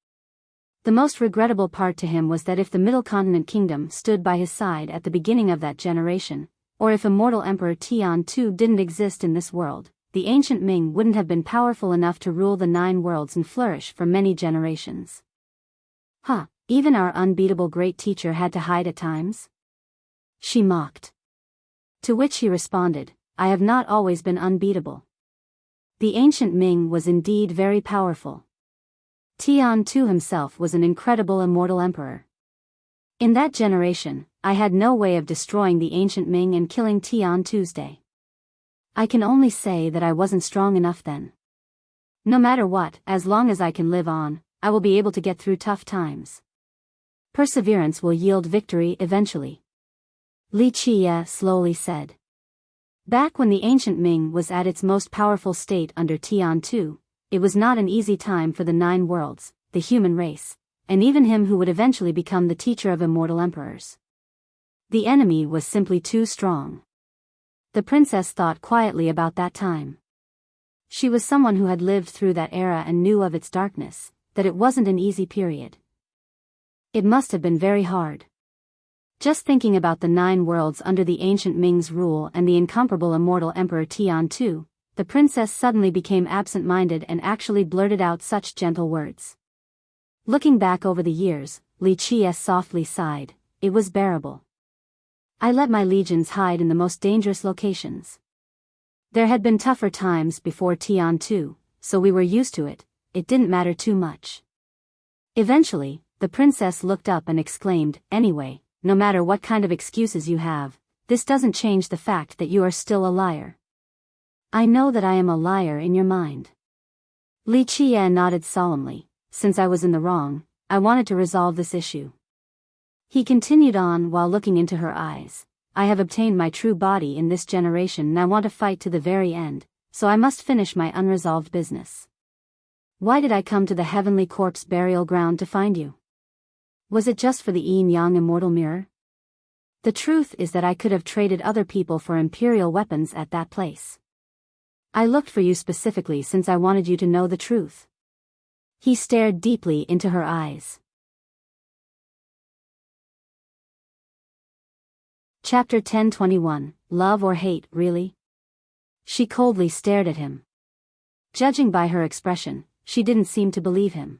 The most regrettable part to him was that if the Middle Continent Kingdom stood by his side at the beginning of that generation, or if immortal Emperor Tian Tu didn't exist in this world, the ancient Ming wouldn't have been powerful enough to rule the 9 worlds and flourish for many generations. Huh, even our unbeatable great teacher had to hide at times? She mocked. To which he responded, "I have not always been unbeatable." The ancient Ming was indeed very powerful. Tian Tu himself was an incredible immortal emperor. In that generation, I had no way of destroying the ancient Ming and killing Tian Tuesday. I can only say that I wasn't strong enough then. No matter what, as long as I can live on, I will be able to get through tough times. Perseverance will yield victory eventually. Li Chia slowly said. Back when the ancient Ming was at its most powerful state under Tian Tu, it was not an easy time for the 9 worlds, the human race, and even him who would eventually become the teacher of immortal emperors. The enemy was simply too strong. The princess thought quietly about that time. She was someone who had lived through that era and knew of its darkness, that it wasn't an easy period. It must have been very hard. Just thinking about the 9 worlds under the ancient Ming's rule and the incomparable immortal Emperor Tian Tu, the princess suddenly became absent-minded and actually blurted out such gentle words. Looking back over the years, Li Chia softly sighed. It was bearable. I let my legions hide in the most dangerous locations. There had been tougher times before Tian Tu, so we were used to it. It didn't matter too much. Eventually, the princess looked up and exclaimed, "Anyway, no matter what kind of excuses you have, this doesn't change the fact that you are still a liar." "I know that I am a liar in your mind." Li Chia nodded solemnly. "Since I was in the wrong, I wanted to resolve this issue." He continued on while looking into her eyes. "I have obtained my true body in this generation and I want to fight to the very end, so I must finish my unresolved business. Why did I come to the heavenly corpse burial ground to find you? Was it just for the yin-yang immortal mirror? The truth is that I could have traded other people for imperial weapons at that place. I looked for you specifically since I wanted you to know the truth." He stared deeply into her eyes. Chapter 1021, Love or Hate, Really? She coldly stared at him. Judging by her expression, she didn't seem to believe him.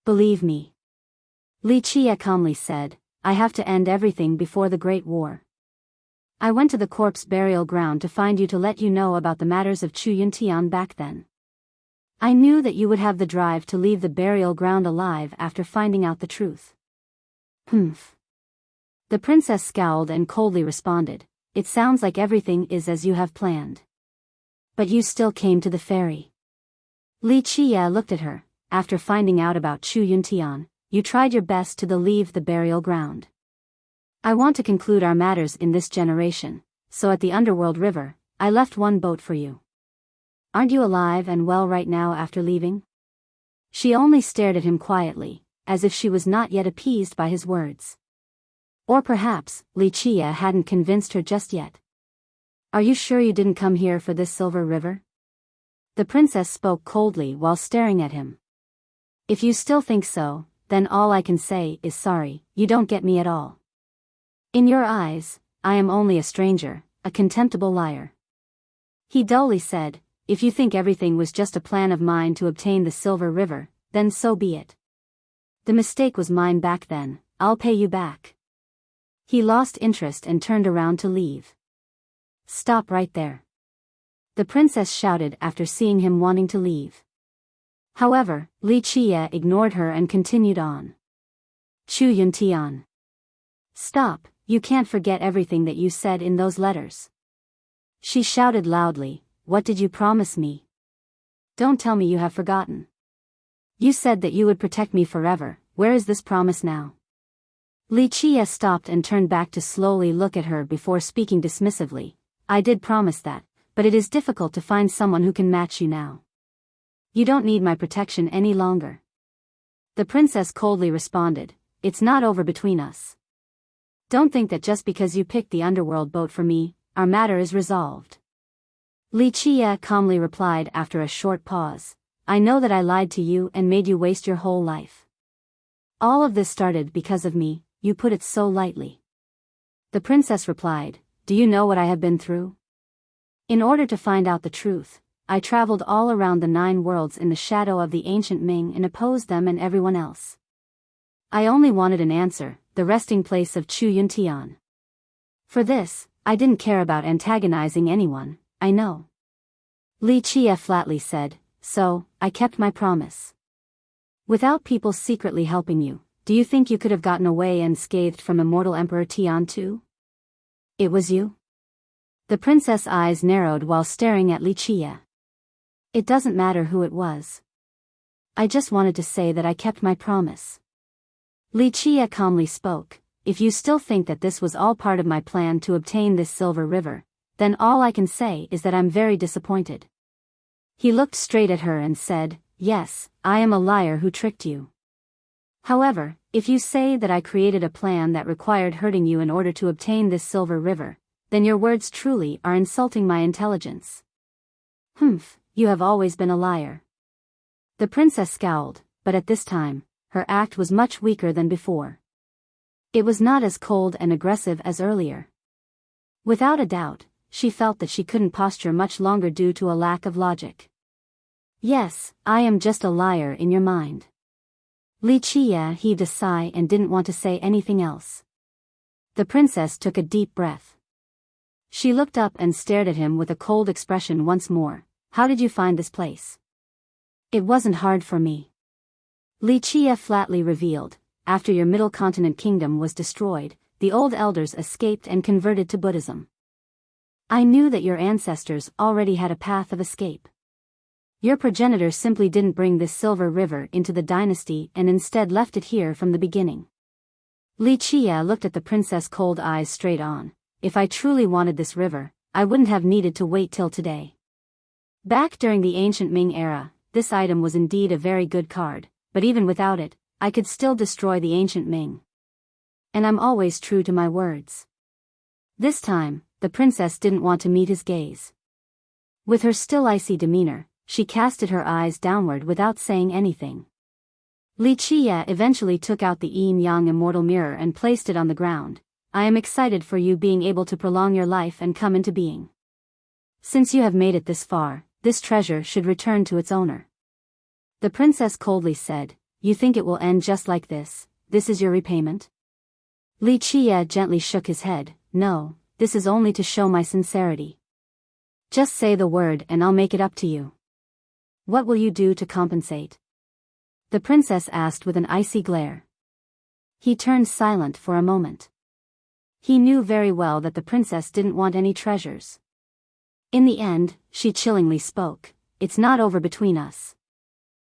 "Believe me," Li Chia calmly said, "I have to end everything before the Great War. I went to the corpse burial ground to find you to let you know about the matters of Chu Yuntian back then. I knew that you would have the drive to leave the burial ground alive after finding out the truth. Humph. The princess scowled and coldly responded, "It sounds like everything is as you have planned. But you still came to the ferry." Li Qie looked at her. "After finding out about Chu Yuntian, you tried your best to leave the burial ground. I want to conclude our matters in this generation, so at the underworld river, I left one boat for you. Aren't you alive and well right now after leaving?" She only stared at him quietly, as if she was not yet appeased by his words. Or perhaps, Li Qie hadn't convinced her just yet. "Are you sure you didn't come here for this silver river?" The princess spoke coldly while staring at him. "If you still think so, then all I can say is sorry, you don't get me at all. In your eyes, I am only a stranger, a contemptible liar." He dully said, "If you think everything was just a plan of mine to obtain the silver river, then so be it. The mistake was mine back then, I'll pay you back." He lost interest and turned around to leave. "Stop right there," the princess shouted after seeing him wanting to leave. However, Li Qie ignored her and continued on. "Chu Yuntian. Stop, you can't forget everything that you said in those letters." She shouted loudly, "What did you promise me? Don't tell me you have forgotten. You said that you would protect me forever, where is this promise now?" Li Qie stopped and turned back to slowly look at her before speaking dismissively. "I did promise that, but it is difficult to find someone who can match you now. You don't need my protection any longer." The princess coldly responded, "It's not over between us. Don't think that just because you picked the underworld boat for me, our matter is resolved." Li Qie calmly replied after a short pause, "I know that I lied to you and made you waste your whole life. All of this started because of me, you put it so lightly." The princess replied, "Do you know what I have been through? In order to find out the truth, I traveled all around the 9 worlds in the shadow of the ancient Ming and opposed them and everyone else. I only wanted an answer, the resting place of Chu Yuntian. For this, I didn't care about antagonizing anyone, I know." Li Qie flatly said, "So, I kept my promise. Without people secretly helping you, do you think you could have gotten away unscathed from immortal Emperor Tian too? It was you?" The princess' eyes narrowed while staring at Li Qie. "It doesn't matter who it was. I just wanted to say that I kept my promise." Li Qie calmly spoke, "If you still think that this was all part of my plan to obtain this silver river, then all I can say is that I'm very disappointed." He looked straight at her and said, "Yes, I am a liar who tricked you. However, if you say that I created a plan that required hurting you in order to obtain this silver river, then your words truly are insulting my intelligence." "Humph, you have always been a liar." The princess scowled, but at this time, her act was much weaker than before. It was not as cold and aggressive as earlier. Without a doubt, she felt that she couldn't posture much longer due to a lack of logic. "Yes, I am just a liar in your mind." Li Qie heaved a sigh and didn't want to say anything else. The princess took a deep breath. She looked up and stared at him with a cold expression once more. "How did you find this place?" "It wasn't hard for me," Li Qie flatly revealed. "After your Middle Continent kingdom was destroyed, the old elders escaped and converted to Buddhism. I knew that your ancestors already had a path of escape. Your progenitor simply didn't bring this silver river into the dynasty and instead left it here from the beginning." Li Qie looked at the princess' cold eyes straight on. "If I truly wanted this river, I wouldn't have needed to wait till today. Back during the ancient Ming era, this item was indeed a very good card, but even without it, I could still destroy the ancient Ming. And I'm always true to my words." This time, the princess didn't want to meet his gaze. With her still icy demeanor, she casted her eyes downward without saying anything. Li Qie eventually took out the yin-yang immortal mirror and placed it on the ground. "I am excited for you being able to prolong your life and come into being. Since you have made it this far, this treasure should return to its owner." The princess coldly said, "You think it will end just like this? This is your repayment?" Li Qie gently shook his head. "No, this is only to show my sincerity. Just say the word and I'll make it up to you." What will you do to compensate? The princess asked with an icy glare. He turned silent for a moment. He knew very well that the princess didn't want any treasures. In the end, she chillingly spoke, "It's not over between us."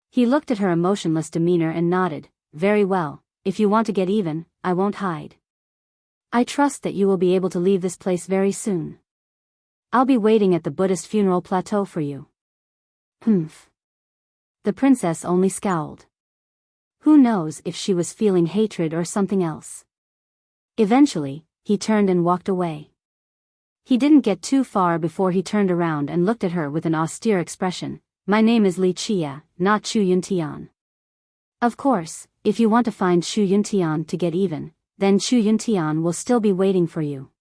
He looked at her emotionless demeanor and nodded, "Very well, if you want to get even, I won't hide. I trust that you will be able to leave this place very soon. I'll be waiting at the Buddhist funeral plateau for you." Humph. The princess only scowled. Who knows if she was feeling hatred or something else. Eventually, he turned and walked away. He didn't get too far before he turned around and looked at her with an austere expression. "My name is Li Chia, not Chu Yuntian. Of course, if you want to find Chu Yuntian to get even, then Chu Yuntian will still be waiting for you."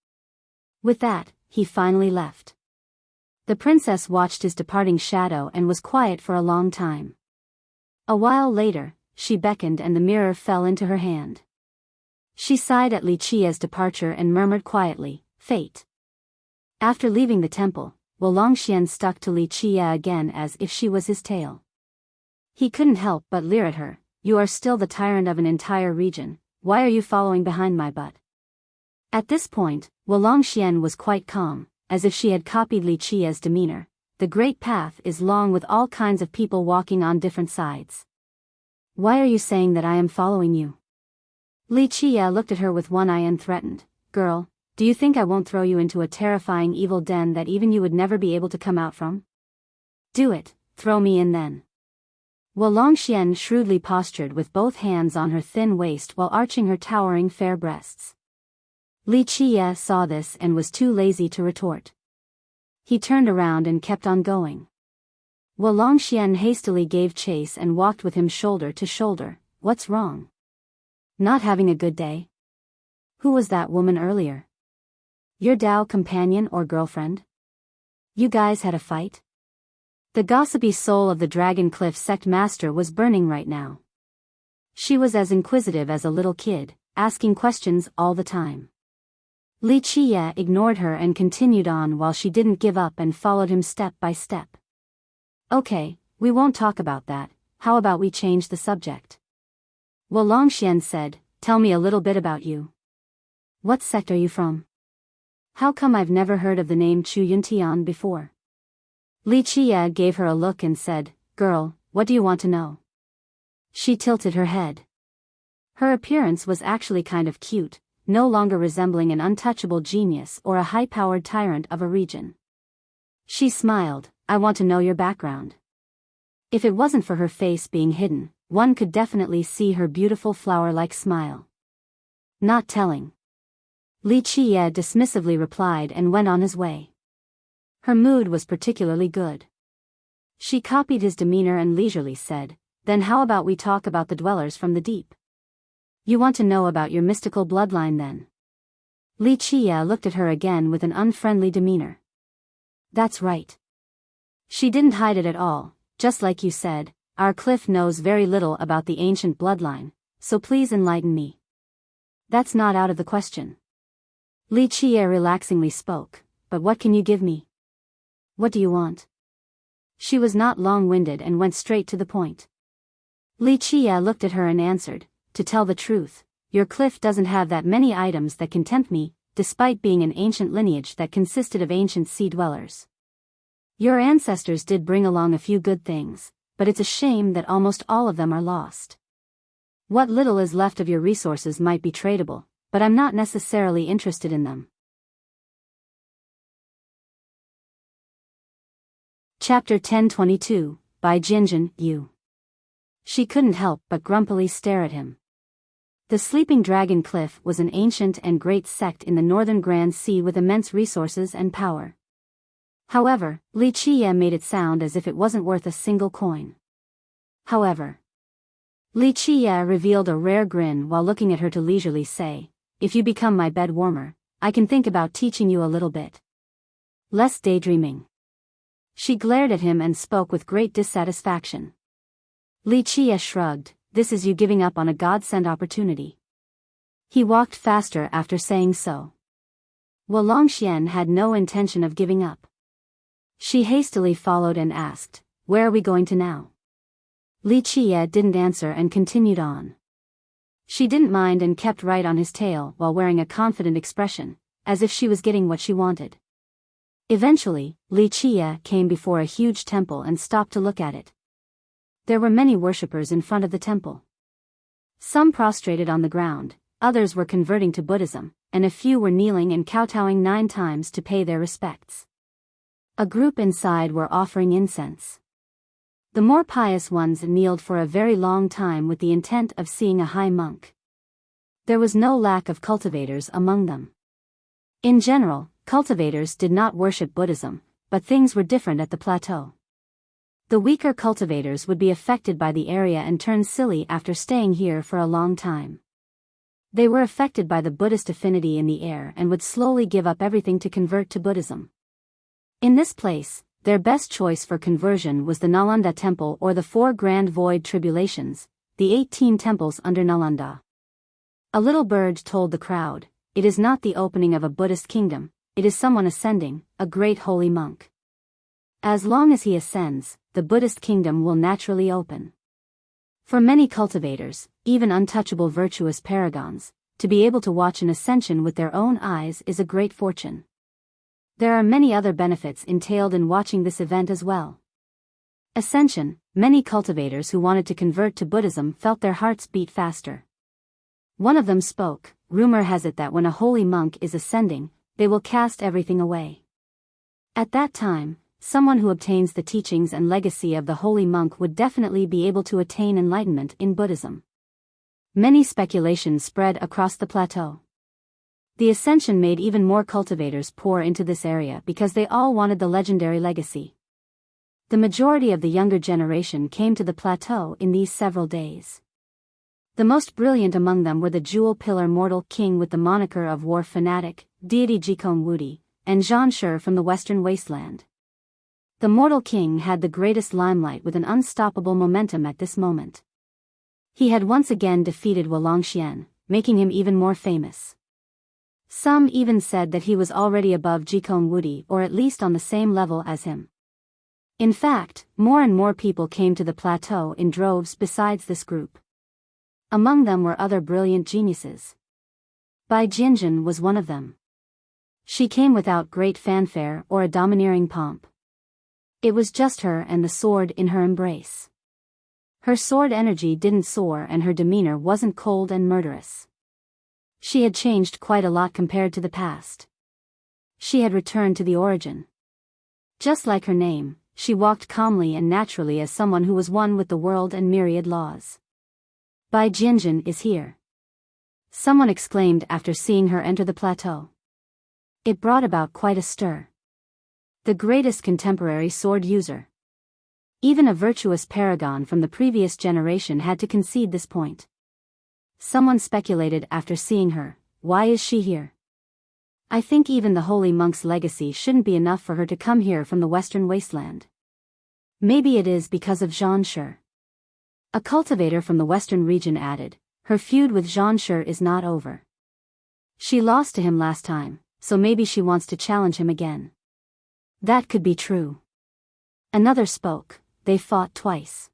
With that, he finally left. The princess watched his departing shadow and was quiet for a long time. A while later, she beckoned and the mirror fell into her hand. She sighed at Li Chia's departure and murmured quietly, "Fate." After leaving the temple, Wuxian stuck to Li Chia again as if she was his tail. He couldn't help but leer at her. "You are still the tyrant of an entire region, why are you following behind my butt?" At this point, Wuxian was quite calm, as if she had copied Li Chia's demeanor. "The great path is long with all kinds of people walking on different sides. Why are you saying that I am following you?" Li Chia looked at her with one eye and threatened, "Girl, do you think I won't throw you into a terrifying evil den that even you would never be able to come out from? Do it, throw me in then." Wuxian shrewdly postured with both hands on her thin waist while arching her towering fair breasts. Li Chia saw this and was too lazy to retort. He turned around and kept on going. Wuxian hastily gave chase and walked with him shoulder to shoulder. "What's wrong? Not having a good day? Who was that woman earlier? Your Dao companion or girlfriend? You guys had a fight?" The gossipy soul of the Dragon Cliff sect master was burning right now. She was as inquisitive as a little kid, asking questions all the time. Li Chia ignored her and continued on while she didn't give up and followed him step by step. "Okay, we won't talk about that, how about we change the subject?" Wuxian said, "Tell me a little bit about you. What sect are you from? How come I've never heard of the name Chu Yuntian before?" Li Chia gave her a look and said, "Girl, what do you want to know?" She tilted her head. Her appearance was actually kind of cute, no longer resembling an untouchable genius or a high-powered tyrant of a region. She smiled, "I want to know your background." If it wasn't for her face being hidden, one could definitely see her beautiful flower-like smile. "Not telling." Li Chia dismissively replied and went on his way. Her mood was particularly good. She copied his demeanor and leisurely said, "Then how about we talk about the dwellers from the deep? You want to know about your mystical bloodline then?" Li Chia looked at her again with an unfriendly demeanor. "That's right." She didn't hide it at all. "Just like you said, our cliff knows very little about the ancient bloodline, so please enlighten me." "That's not out of the question." Li Chia relaxingly spoke, "But what can you give me? What do you want?" She was not long-winded and went straight to the point. Li Chia looked at her and answered, "To tell the truth, your cliff doesn't have that many items that can tempt me, despite being an ancient lineage that consisted of ancient sea dwellers. Your ancestors did bring along a few good things, but it's a shame that almost all of them are lost. What little is left of your resources might be tradable, but I'm not necessarily interested in them." Chapter 1022, by Jinjin Yu. She couldn't help but grumpily stare at him. The Sleeping Dragon Cliff was an ancient and great sect in the northern Grand Sea with immense resources and power. However, Li Chia made it sound as if it wasn't worth a single coin. However, Li Chia revealed a rare grin while looking at her to leisurely say, "If you become my bed warmer, I can think about teaching you a little bit. Less daydreaming." She glared at him and spoke with great dissatisfaction. Li Chia shrugged, "This is you giving up on a godsend opportunity." He walked faster after saying so. Wuxian had no intention of giving up. She hastily followed and asked, where are we going to now? Li Qie didn't answer and continued on. She didn't mind and kept right on his tail while wearing a confident expression, as if she was getting what she wanted. Eventually, Li Qie came before a huge temple and stopped to look at it. There were many worshippers in front of the temple. Some prostrated on the ground, others were converting to Buddhism, and a few were kneeling and kowtowing 9 times to pay their respects. A group inside were offering incense. The more pious ones kneeled for a very long time with the intent of seeing a high monk. There was no lack of cultivators among them. In general, cultivators did not worship Buddhism, but things were different at the plateau. The weaker cultivators would be affected by the area and turn silly after staying here for a long time. They were affected by the Buddhist affinity in the air and would slowly give up everything to convert to Buddhism. In this place, their best choice for conversion was the Nalanda Temple or the 4 Grand Void Tribulations, the 18 temples under Nalanda. A little bird told the crowd, "It is not the opening of a Buddhist kingdom, it is someone ascending, a great holy monk. As long as he ascends, the Buddhist kingdom will naturally open." For many cultivators, even untouchable virtuous paragons, to be able to watch an ascension with their own eyes is a great fortune. There are many other benefits entailed in watching this event as well. Ascension: many cultivators who wanted to convert to Buddhism felt their hearts beat faster. One of them spoke, "Rumor has it that when a holy monk is ascending, they will cast everything away. At that time, someone who obtains the teachings and legacy of the holy monk would definitely be able to attain enlightenment in Buddhism." Many speculations spread across the plateau. The ascension made even more cultivators pour into this area because they all wanted the legendary legacy. The majority of the younger generation came to the plateau in these several days. The most brilliant among them were the Jewel Pillar Mortal King with the moniker of War Fanatic, deity Jikong Wudi, and Zhan Shi from the Western Wasteland. The Mortal King had the greatest limelight with an unstoppable momentum at this moment. He had once again defeated Wulongxian, making him even more famous. Some even said that he was already above Jikong Wudi or at least on the same level as him. In fact, more and more people came to the plateau in droves besides this group. Among them were other brilliant geniuses. Bai Jinjin was one of them. She came without great fanfare or a domineering pomp. It was just her and the sword in her embrace. Her sword energy didn't soar and her demeanor wasn't cold and murderous. She had changed quite a lot compared to the past. She had returned to the origin. Just like her name, she walked calmly and naturally as someone who was one with the world and myriad laws. Bai Jinjin is here. Someone exclaimed after seeing her enter the plateau. It brought about quite a stir. The greatest contemporary sword user. Even a virtuous paragon from the previous generation had to concede this point. Someone speculated after seeing her, "Why is she here? I think even the holy monk's legacy shouldn't be enough for her to come here from the Western Wasteland. Maybe it is because of Zhan Shi." A cultivator from the Western region added, "Her feud with Zhan Shi is not over. She lost to him last time, so maybe she wants to challenge him again." That could be true. Another spoke, "They fought twice.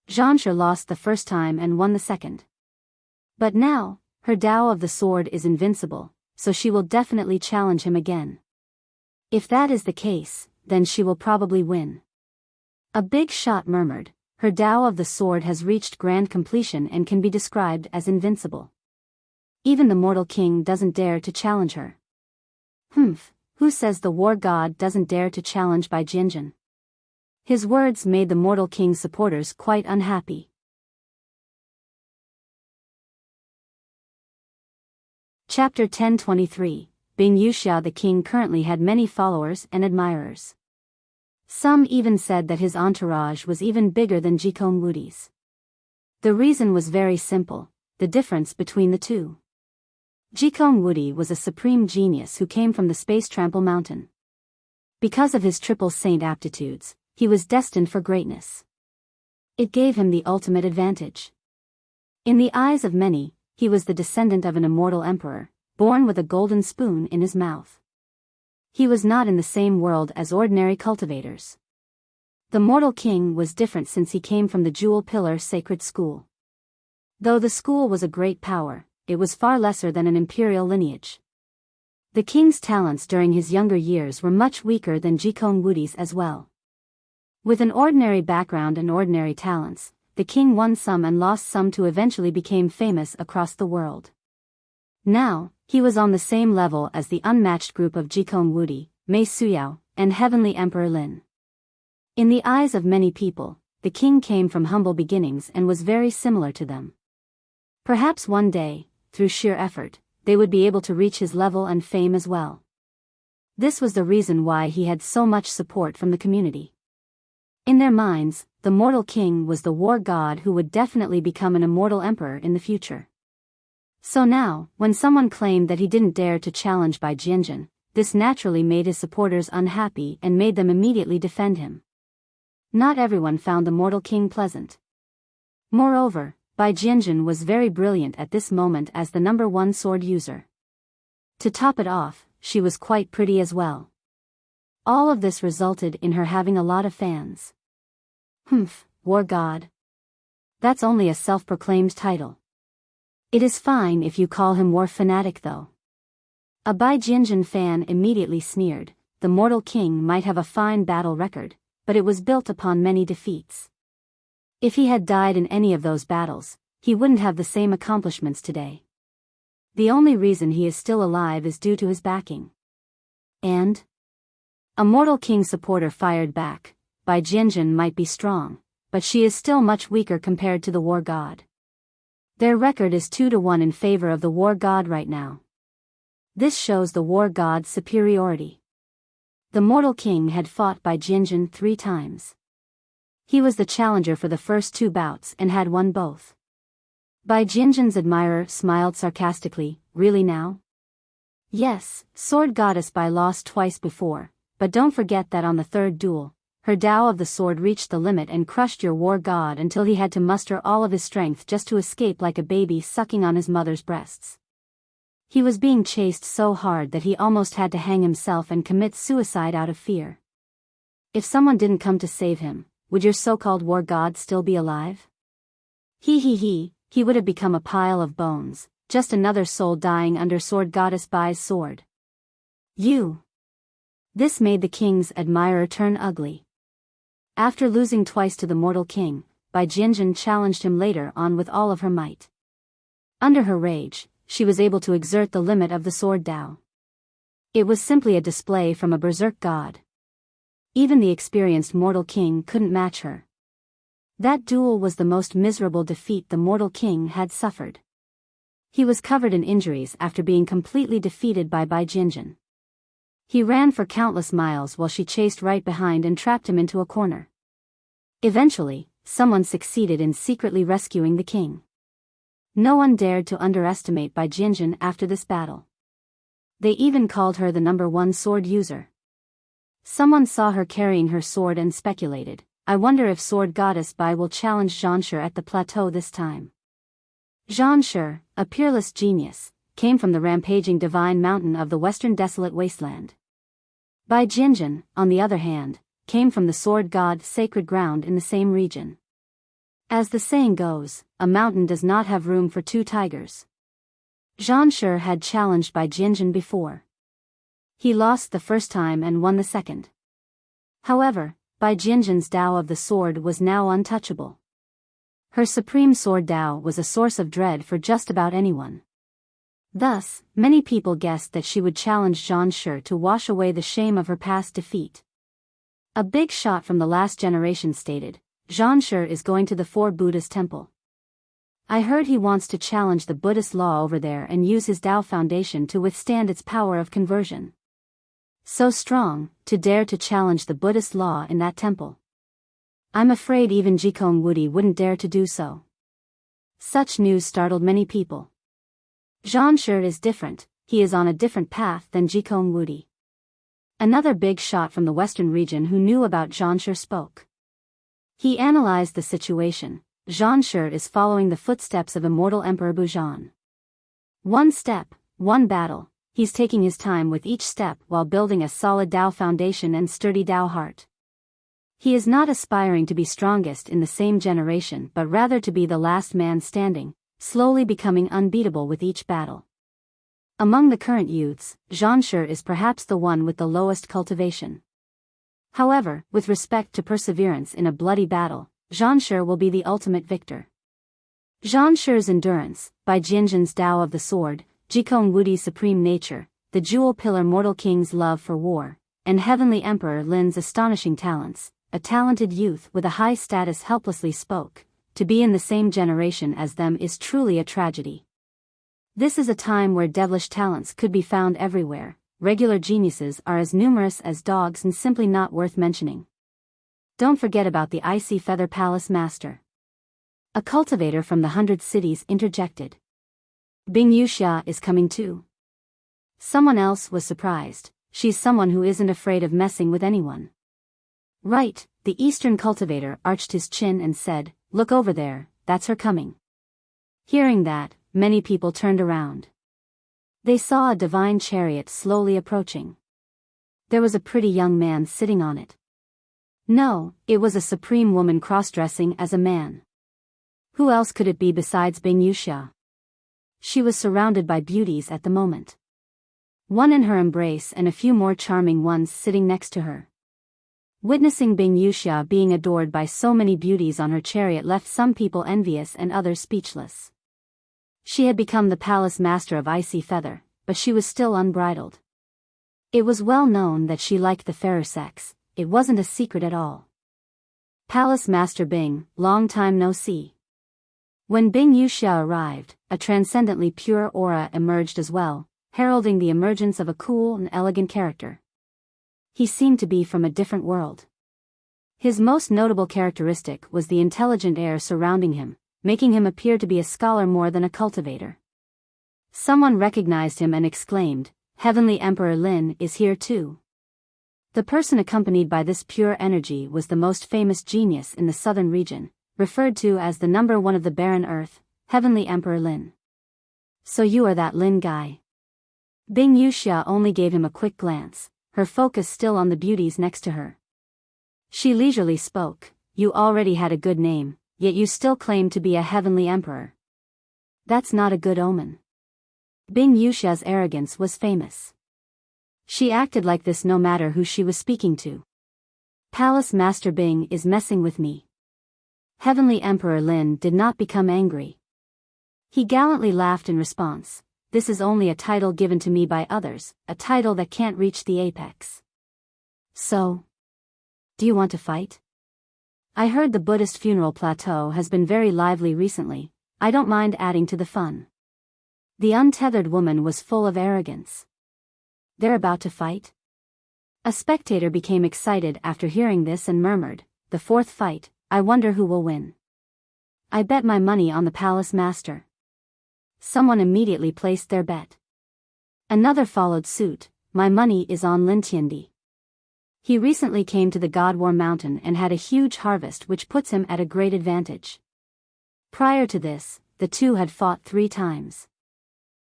Zhan Shi lost the first time and won the second. But now, her Tao of the sword is invincible, so she will definitely challenge him again. If that is the case, then she will probably win." A big shot murmured, "Her Tao of the sword has reached grand completion and can be described as invincible. Even the Mortal King doesn't dare to challenge her." "Humph, who says the war god doesn't dare to challenge Bai Jinjin?" His words made the Mortal King's supporters quite unhappy. Chapter 1023, Bing Yuxia. The king currently had many followers and admirers. Some even said that his entourage was even bigger than Jikong Wudi's. The reason was very simple, the difference between the two. Jikong Wudi was a supreme genius who came from the Space Trample Mountain. Because of his triple saint aptitudes, he was destined for greatness. It gave him the ultimate advantage. In the eyes of many, he was the descendant of an immortal emperor, born with a golden spoon in his mouth. He was not in the same world as ordinary cultivators. The mortal king was different since he came from the Jewel Pillar Sacred School. Though the school was a great power, it was far lesser than an imperial lineage. The king's talents during his younger years were much weaker than Jikong Wudi's as well. With an ordinary background and ordinary talents, the king won some and lost some to eventually become famous across the world. Now, he was on the same level as the unmatched group of Jikong Wudi, Mei Suyao, and Heavenly Emperor Lin. In the eyes of many people, the king came from humble beginnings and was very similar to them. Perhaps one day, through sheer effort, they would be able to reach his level and fame as well. This was the reason why he had so much support from the community. In their minds, the mortal king was the war god who would definitely become an immortal emperor in the future. So now, when someone claimed that he didn't dare to challenge Bai Jianjun, this naturally made his supporters unhappy and made them immediately defend him. Not everyone found the mortal king pleasant. Moreover, Bai Jianjun was very brilliant at this moment as the number one sword user. To top it off, she was quite pretty as well. All of this resulted in her having a lot of fans. War god. That's only a self-proclaimed title. It is fine if you call him war fanatic though. A Bai Jianjun fan immediately sneered, the mortal king might have a fine battle record, but it was built upon many defeats. If he had died in any of those battles, he wouldn't have the same accomplishments today. The only reason he is still alive is due to his backing. And? A mortal king supporter fired back, Bai Jianjun might be strong, but she is still much weaker compared to the war god. Their record is 2-1 in favor of the war god right now. This shows the war god's superiority. The mortal king had fought Bai Jianjun 3 times. He was the challenger for the first 2 bouts and had won both. Bai Jianjun's admirer smiled sarcastically, really now? Yes, sword goddess Bai lost twice before, but don't forget that on the 3rd duel, her Tao of the sword reached the limit and crushed your war god until he had to muster all of his strength just to escape like a baby sucking on his mother's breasts. He was being chased so hard that he almost had to hang himself and commit suicide out of fear. If someone didn't come to save him, would your so-called war god still be alive? He would have become a pile of bones, just another soul dying under sword goddess Bai's sword. This made the king's admirer turn ugly. After losing twice to the mortal king, Bai Jianjun challenged him later on with all of her might. Under her rage, she was able to exert the limit of the sword Tao. It was simply a display from a berserk god. Even the experienced mortal king couldn't match her. That duel was the most miserable defeat the mortal king had suffered. He was covered in injuries after being completely defeated by Bai Jianjun. He ran for countless miles while she chased right behind and trapped him into a corner. Eventually, someone succeeded in secretly rescuing the king. No one dared to underestimate Bai Jianjun after this battle. They even called her the number one sword user. Someone saw her carrying her sword and speculated, I wonder if sword goddess Bai will challenge Zhanshi at the plateau this time. Zhanshi, a peerless genius, came from the rampaging divine mountain of the western desolate wasteland. Bai Jianjun, on the other hand, came from the sword god sacred ground in the same region. As the saying goes, a mountain does not have room for 2 tigers. Zhanshi had challenged Bai Jianjun before. He lost the first time and won the second. However, Bai Jianjun's Tao of the sword was now untouchable. Her supreme sword Tao was a source of dread for just about anyone. Thus, many people guessed that she would challenge Zhanshi to wash away the shame of her past defeat. A big shot from the last generation stated, Zhanshi is going to the 4 Buddhist temple. I heard he wants to challenge the Buddhist law over there and use his Tao foundation to withstand its power of conversion. So strong, to dare to challenge the Buddhist law in that temple. I'm afraid even Jikong Wudi wouldn't dare to do so. Such news startled many people. Zhanshi is different, he is on a different path than Jikong Wudi. Another big shot from the western region who knew about Zhanshi spoke. He analyzed the situation. Zhanshi is following the footsteps of immortal Emperor Buzhan. 1 step, 1 battle, he's taking his time with each step while building a solid Tao foundation and sturdy Tao heart. He is not aspiring to be strongest in the same generation but rather to be the last man standing, slowly becoming unbeatable with each battle. Among the current youths, Zhang is perhaps the one with the lowest cultivation. However, with respect to perseverance in a bloody battle, Zhang will be the ultimate victor. Zhang endurance, by Jinjin's Tao of the Sword, Jikong Wudi's supreme nature, the jewel pillar Mortal King's love for war, and Heavenly Emperor Lin's astonishing talents, a talented youth with a high status helplessly spoke, to be in the same generation as them is truly a tragedy. This is a time where devilish talents could be found everywhere. Regular geniuses are as numerous as dogs and simply not worth mentioning. Don't forget about the Icy Feather Palace Master. A cultivator from the 100 Cities interjected. Bing Wuxia is coming too. Someone else was surprised. She's someone who isn't afraid of messing with anyone. Right, the Eastern cultivator arched his chin and said, "Look over there, that's her coming." Hearing that, many people turned around. They saw a divine chariot slowly approaching. There was a pretty young man sitting on it. No, it was a supreme woman cross-dressing as a man. Who else could it be besides Bing Wuxia? She was surrounded by beauties at the moment. One in her embrace and a few more charming ones sitting next to her. Witnessing Bing Wuxia being adored by so many beauties on her chariot left some people envious and others speechless. She had become the palace master of Icy Feather, but she was still unbridled. It was well known that she liked the fairer sex, it wasn't a secret at all. Palace Master Bing, long time no see. When Bing Wuxia arrived, a transcendently pure aura emerged as well, heralding the emergence of a cool and elegant character. He seemed to be from a different world. His most notable characteristic was the intelligent air surrounding him, making him appear to be a scholar more than a cultivator. Someone recognized him and exclaimed, "Heavenly Emperor Lin is here too." The person accompanied by this pure energy was the most famous genius in the southern region, referred to as the number one of the barren earth, Heavenly Emperor Lin. "So you are that Lin guy?" Bing Wuxia only gave him a quick glance, her focus still on the beauties next to her. She leisurely spoke, "You already had a good name, yet you still claim to be a heavenly emperor. That's not a good omen." Bing Wuxia's arrogance was famous. She acted like this no matter who she was speaking to. "Palace Master Bing is messing with me." Heavenly Emperor Lin did not become angry. He gallantly laughed in response, "This is only a title given to me by others, a title that can't reach the apex." "So? Do you want to fight? I heard the Buddhist funeral plateau has been very lively recently, I don't mind adding to the fun." The untethered woman was full of arrogance. "They're about to fight?" A spectator became excited after hearing this and murmured, "The fourth fight, I wonder who will win. I bet my money on the palace master." Someone immediately placed their bet. Another followed suit, "My money is on Lin Tiandi. He recently came to the God War Mountain and had a huge harvest which puts him at a great advantage." Prior to this, the two had fought 3 times.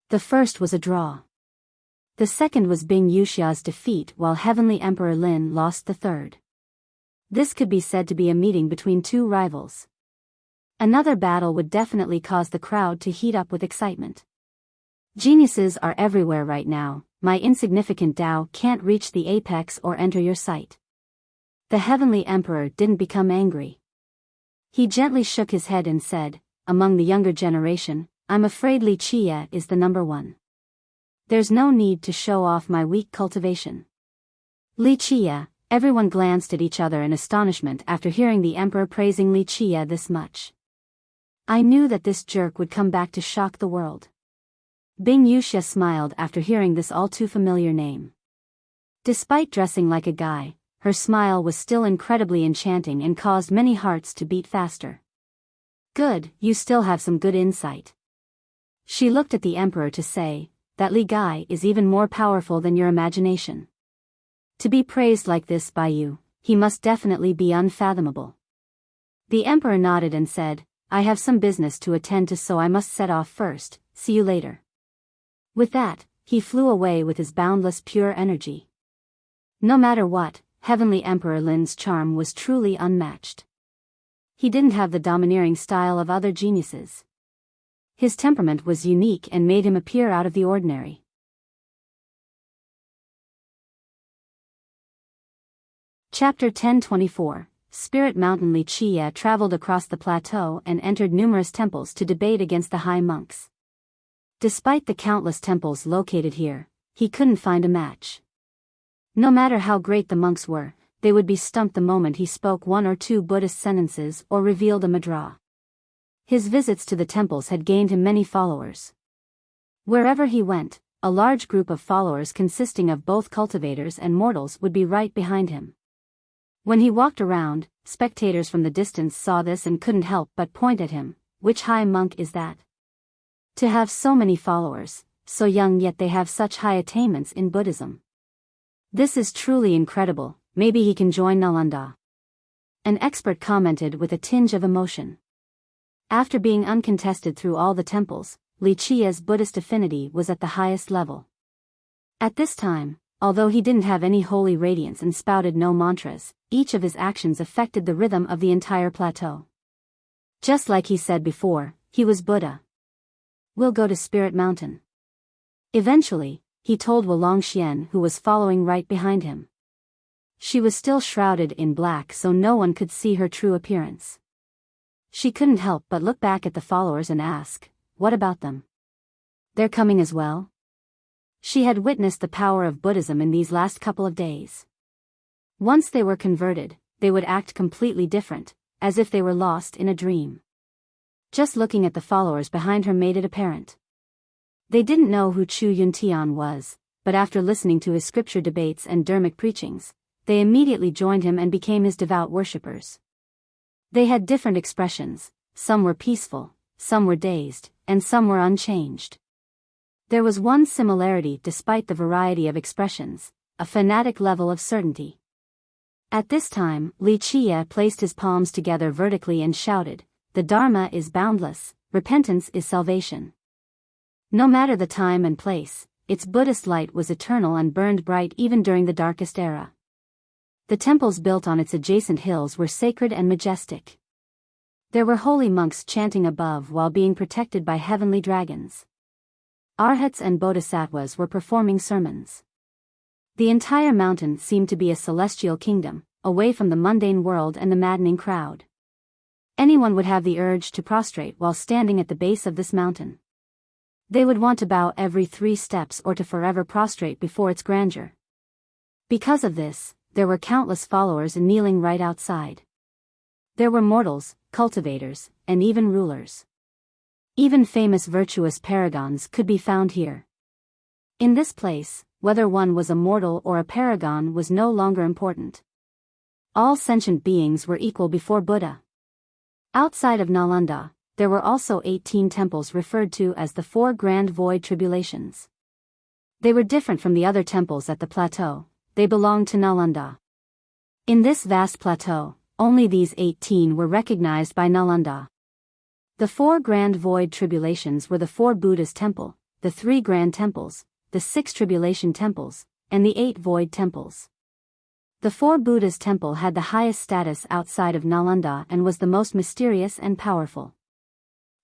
The first was a draw. The second was Bing Wuxia's defeat while Heavenly Emperor Lin lost the third. This could be said to be a meeting between 2 rivals. Another battle would definitely cause the crowd to heat up with excitement. Geniuses are everywhere right now, my insignificant Tao can't reach the apex or enter your sight. The Heavenly Emperor didn't become angry. He gently shook his head and said, "Among the younger generation, I'm afraid Li Qie is the number one. There's no need to show off my weak cultivation." Li Qie, everyone glanced at each other in astonishment after hearing the Emperor praising Li Qie this much. "I knew that this jerk would come back to shock the world." Bing Wuxia smiled after hearing this all too familiar name. Despite dressing like a guy, her smile was still incredibly enchanting and caused many hearts to beat faster. "Good, you still have some good insight." She looked at the Emperor to say, "That Li guy is even more powerful than your imagination. To be praised like this by you, he must definitely be unfathomable." The Emperor nodded and said, "I have some business to attend to, so I must set off first, see you later." With that, he flew away with his boundless pure energy. No matter what, Heavenly Emperor Lin's charm was truly unmatched. He didn't have the domineering style of other geniuses. His temperament was unique and made him appear out of the ordinary. Chapter 1024. Spirit Mountain. Li Qie traveled across the plateau and entered numerous temples to debate against the high monks. Despite the countless temples located here, he couldn't find a match. No matter how great the monks were, they would be stumped the moment he spoke one or two Buddhist sentences or revealed a mantra. His visits to the temples had gained him many followers. Wherever he went, a large group of followers consisting of both cultivators and mortals would be right behind him. When he walked around, spectators from the distance saw this and couldn't help but point at him. Which high monk is that? To have so many followers, so young yet they have such high attainments in Buddhism. This is truly incredible. Maybe he can join Nalanda. An expert commented with a tinge of emotion. After being uncontested through all the temples, Li Qie's Buddhist affinity was at the highest level. At this time, although he didn't have any holy radiance and spouted no mantras, each of his actions affected the rhythm of the entire plateau. Just like he said before, he was Buddha. We'll go to Spirit Mountain. Eventually, he told Wulongxian, who was following right behind him. She was still shrouded in black so no one could see her true appearance. She couldn't help but look back at the followers and ask, what about them? They're coming as well? She had witnessed the power of Buddhism in these last couple of days. Once they were converted, they would act completely different, as if they were lost in a dream. Just looking at the followers behind her made it apparent. They didn't know who Chu Yuntian was, but after listening to his scripture debates and dharmic preachings, they immediately joined him and became his devout worshippers. They had different expressions, some were peaceful, some were dazed, and some were unchanged. There was one similarity despite the variety of expressions, a fanatic level of certainty. At this time, Li Qie placed his palms together vertically and shouted, "The Dharma is boundless, repentance is salvation." No matter the time and place, its Buddhist light was eternal and burned bright even during the darkest era. The temples built on its adjacent hills were sacred and majestic. There were holy monks chanting above while being protected by heavenly dragons. Arhats and bodhisattvas were performing sermons. The entire mountain seemed to be a celestial kingdom, away from the mundane world and the maddening crowd. Anyone would have the urge to prostrate while standing at the base of this mountain. They would want to bow every 3 steps or to forever prostrate before its grandeur. Because of this, there were countless followers kneeling right outside. There were mortals, cultivators, and even rulers. Even famous virtuous paragons could be found here. In this place, whether one was a mortal or a paragon was no longer important. All sentient beings were equal before Buddha. Outside of Nalanda, there were also 18 temples referred to as the 4 Grand Void Tribulations. They were different from the other temples at the plateau. They belonged to Nalanda. In this vast plateau, only these 18 were recognized by Nalanda. The 4 Grand Void Tribulations were the 4 Buddha's temple, the 3 Grand Temples, the 6 Tribulation Temples, and the 8 Void Temples. The 4 Buddha's temple had the highest status outside of Nalanda and was the most mysterious and powerful.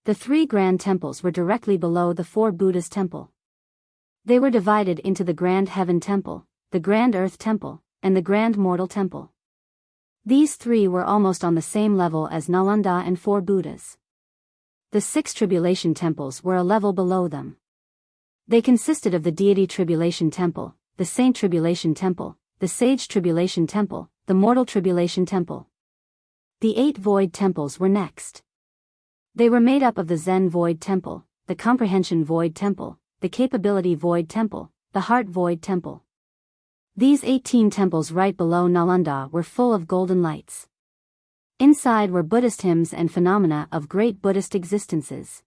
The 3 Grand Temples were directly below the 4 Buddha's temple. They were divided into the Grand Heaven Temple, the Grand Earth Temple, and the Grand Mortal Temple. These 3 were almost on the same level as Nalanda and 4 Buddhas. The 6 Tribulation Temples were a level below them. They consisted of the Deity Tribulation Temple, the Saint Tribulation Temple, the Sage Tribulation Temple, the Mortal Tribulation Temple. The 8 Void Temples were next. They were made up of the Zen Void Temple, the Comprehension Void Temple, the Capability Void Temple, the Heart Void Temple. These 18 temples right below Nalanda were full of golden lights. Inside were Buddhist hymns and phenomena of great Buddhist existences.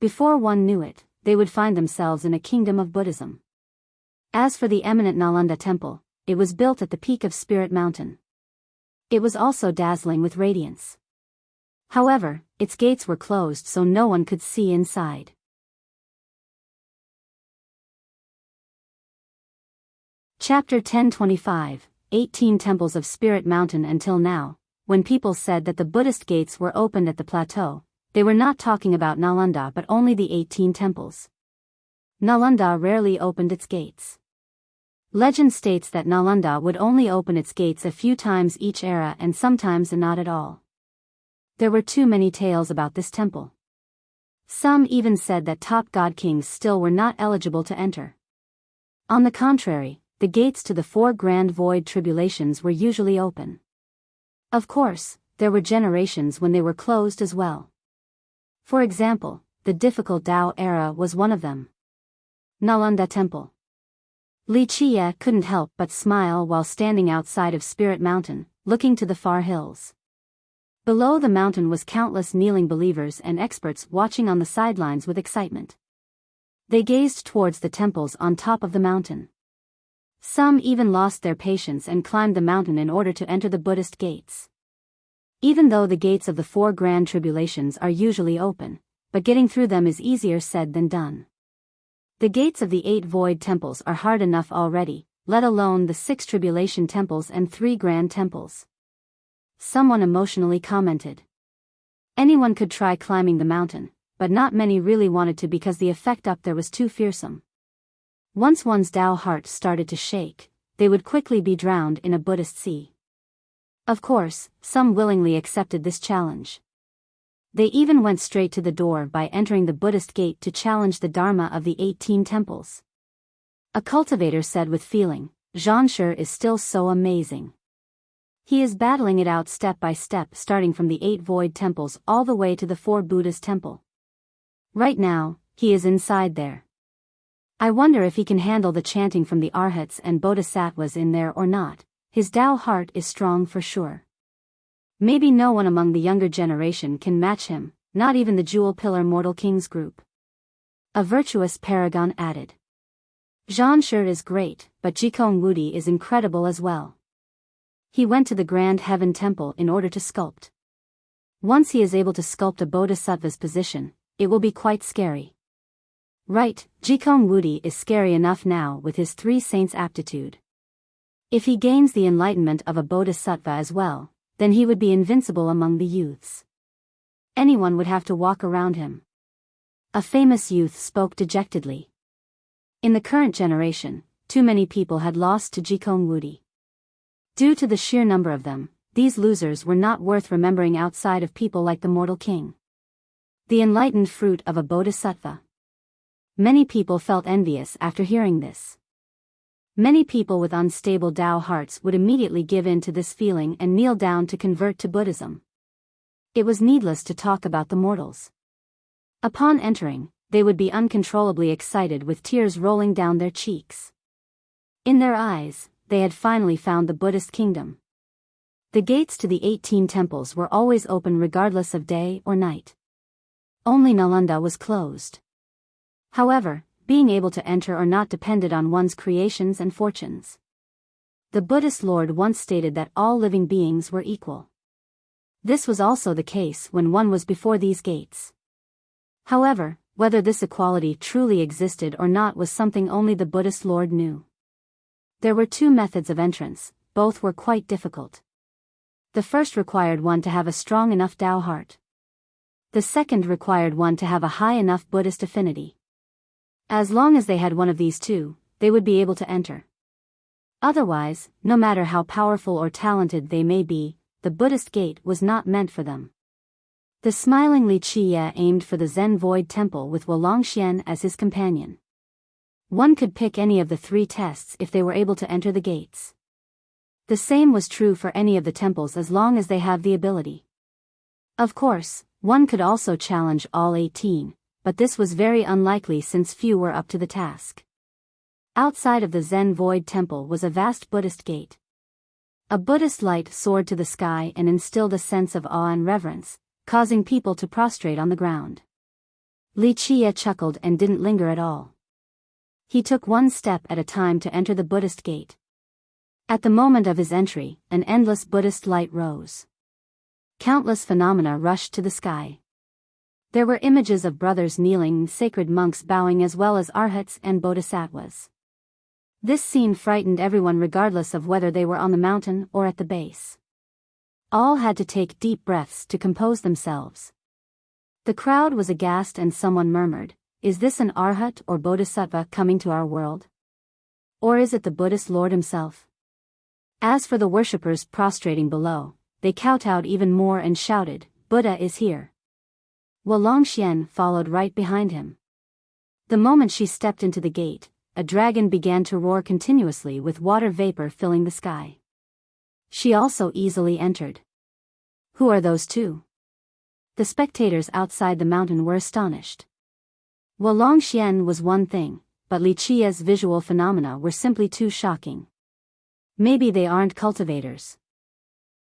Before one knew it, they would find themselves in a kingdom of Buddhism. As for the eminent Nalanda temple, it was built at the peak of Spirit Mountain. It was also dazzling with radiance. However, its gates were closed so no one could see inside. Chapter 1025, 18 temples of Spirit Mountain until now. When people said that the Buddhist gates were opened at the plateau, they were not talking about Nalanda but only the 18 temples. Nalanda rarely opened its gates. Legend states that Nalanda would only open its gates a few times each era and sometimes not at all. There were too many tales about this temple. Some even said that top god kings still were not eligible to enter. On the contrary, the gates to the 4 grand void tribulations were usually open. Of course, there were generations when they were closed as well. For example, the difficult Tao era was one of them. Nalanda Temple. Li Chiye couldn't help but smile while standing outside of Spirit Mountain, looking to the far hills. Below the mountain was countless kneeling believers and experts watching on the sidelines with excitement. They gazed towards the temples on top of the mountain. Some even lost their patience and climbed the mountain in order to enter the Buddhist gates. Even though the gates of the 4 grand tribulations are usually open, but getting through them is easier said than done. The gates of the 8 void temples are hard enough already, let alone the 6 tribulation temples and 3 grand temples. Someone emotionally commented. Anyone could try climbing the mountain, but not many really wanted to because the effect up there was too fearsome. Once one's Tao heart started to shake, they would quickly be drowned in a Buddhist sea. Of course, some willingly accepted this challenge. They even went straight to the door by entering the Buddhist gate to challenge the Dharma of the 18 temples. A cultivator said with feeling, "Zhanshe is still so amazing. He is battling it out step by step, starting from the 8 void temples all the way to the 4 Buddha's temple. Right now, he is inside there. I wonder if he can handle the chanting from the Arhats and Bodhisattvas in there or not. His Tao heart is strong for sure. Maybe no one among the younger generation can match him, not even the Jewel Pillar Mortal Kings group." A virtuous paragon added. "Zhanshe is great, but Jikong Wudi is incredible as well. He went to the Grand Heaven Temple in order to sculpt. Once he is able to sculpt a Bodhisattva's position, it will be quite scary." Right, Jikong Wudi is scary enough now with his 3 saints' aptitude. If he gains the enlightenment of a Bodhisattva as well, then he would be invincible among the youths. Anyone would have to walk around him. A famous youth spoke dejectedly. In the current generation, too many people had lost to Jikong Wudi. Due to the sheer number of them, these losers were not worth remembering outside of people like the Mortal King. The enlightened fruit of a Bodhisattva. Many people felt envious after hearing this. Many people with unstable Tao hearts would immediately give in to this feeling and kneel down to convert to Buddhism. It was needless to talk about the mortals. Upon entering, they would be uncontrollably excited with tears rolling down their cheeks. In their eyes, they had finally found the Buddhist kingdom. The gates to the 18 temples were always open regardless of day or night. Only Nalanda was closed. However, being able to enter or not depended on one's creations and fortunes. The Buddhist Lord once stated that all living beings were equal. This was also the case when one was before these gates. However, whether this equality truly existed or not was something only the Buddhist Lord knew. There were 2 methods of entrance, both were quite difficult. The first required one to have a strong enough Tao heart. The second required one to have a high enough Buddhist affinity. As long as they had one of these 2, they would be able to enter. Otherwise, no matter how powerful or talented they may be, the Buddhist gate was not meant for them. The smiling Li Chiye aimed for the Zen Void Temple with Wolongxian as his companion. One could pick any of the 3 tests if they were able to enter the gates. The same was true for any of the temples as long as they have the ability. Of course, one could also challenge all 18, but this was very unlikely since few were up to the task. Outside of the Zen Void Temple was a vast Buddhist gate. A Buddhist light soared to the sky and instilled a sense of awe and reverence, causing people to prostrate on the ground. Li Chiye chuckled and didn't linger at all. He took one step at a time to enter the Buddhist gate. At the moment of his entry, an endless Buddhist light rose. Countless phenomena rushed to the sky. There were images of brothers kneeling, sacred monks bowing as well as arhats and bodhisattvas. This scene frightened everyone regardless of whether they were on the mountain or at the base. All had to take deep breaths to compose themselves. The crowd was aghast and someone murmured, "Is this an Arhat or Bodhisattva coming to our world? Or is it the Buddhist Lord himself?" As for the worshippers prostrating below, they kowtowed even more and shouted, "Buddha is here." Wulongxian followed right behind him. The moment she stepped into the gate, a dragon began to roar continuously with water vapor filling the sky. She also easily entered. "Who are those two?" The spectators outside the mountain were astonished. Wulongxian was one thing, but Li Qia's visual phenomena were simply too shocking. Maybe they aren't cultivators.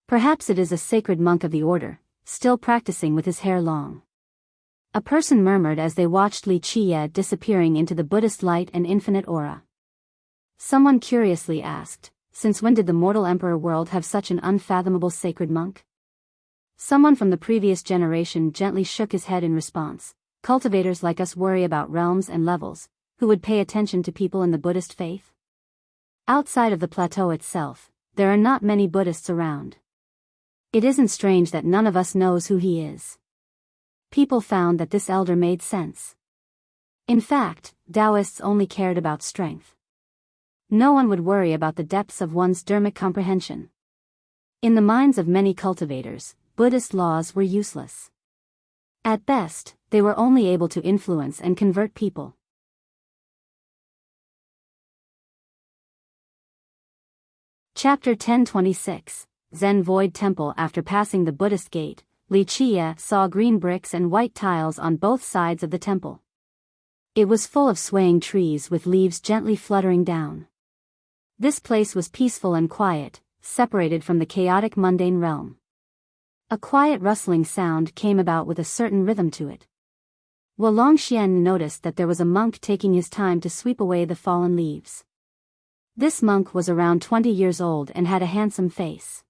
Perhaps it is a sacred monk of the order, still practicing with his hair long. A person murmured as they watched Li Qia disappearing into the Buddhist light and infinite aura. Someone curiously asked, "Since when did the mortal emperor world have such an unfathomable sacred monk?" Someone from the previous generation gently shook his head in response. "Cultivators like us worry about realms and levels. Who would pay attention to people in the Buddhist faith?" Outside of the plateau itself, there are not many Buddhists around. It isn't strange that none of us knows who he is. People found that this elder made sense. In fact, Taoists only cared about strength. No one would worry about the depths of one's dharmic comprehension. In the minds of many cultivators, Buddhist laws were useless. At best, they were only able to influence and convert people. Chapter 1026, Zen Void Temple. After passing the Buddhist gate, Li Qia saw green bricks and white tiles on both sides of the temple. It was full of swaying trees with leaves gently fluttering down. This place was peaceful and quiet, separated from the chaotic mundane realm. A quiet rustling sound came about with a certain rhythm to it. Wulongxian noticed that there was a monk taking his time to sweep away the fallen leaves. This monk was around 20 years old and had a handsome face.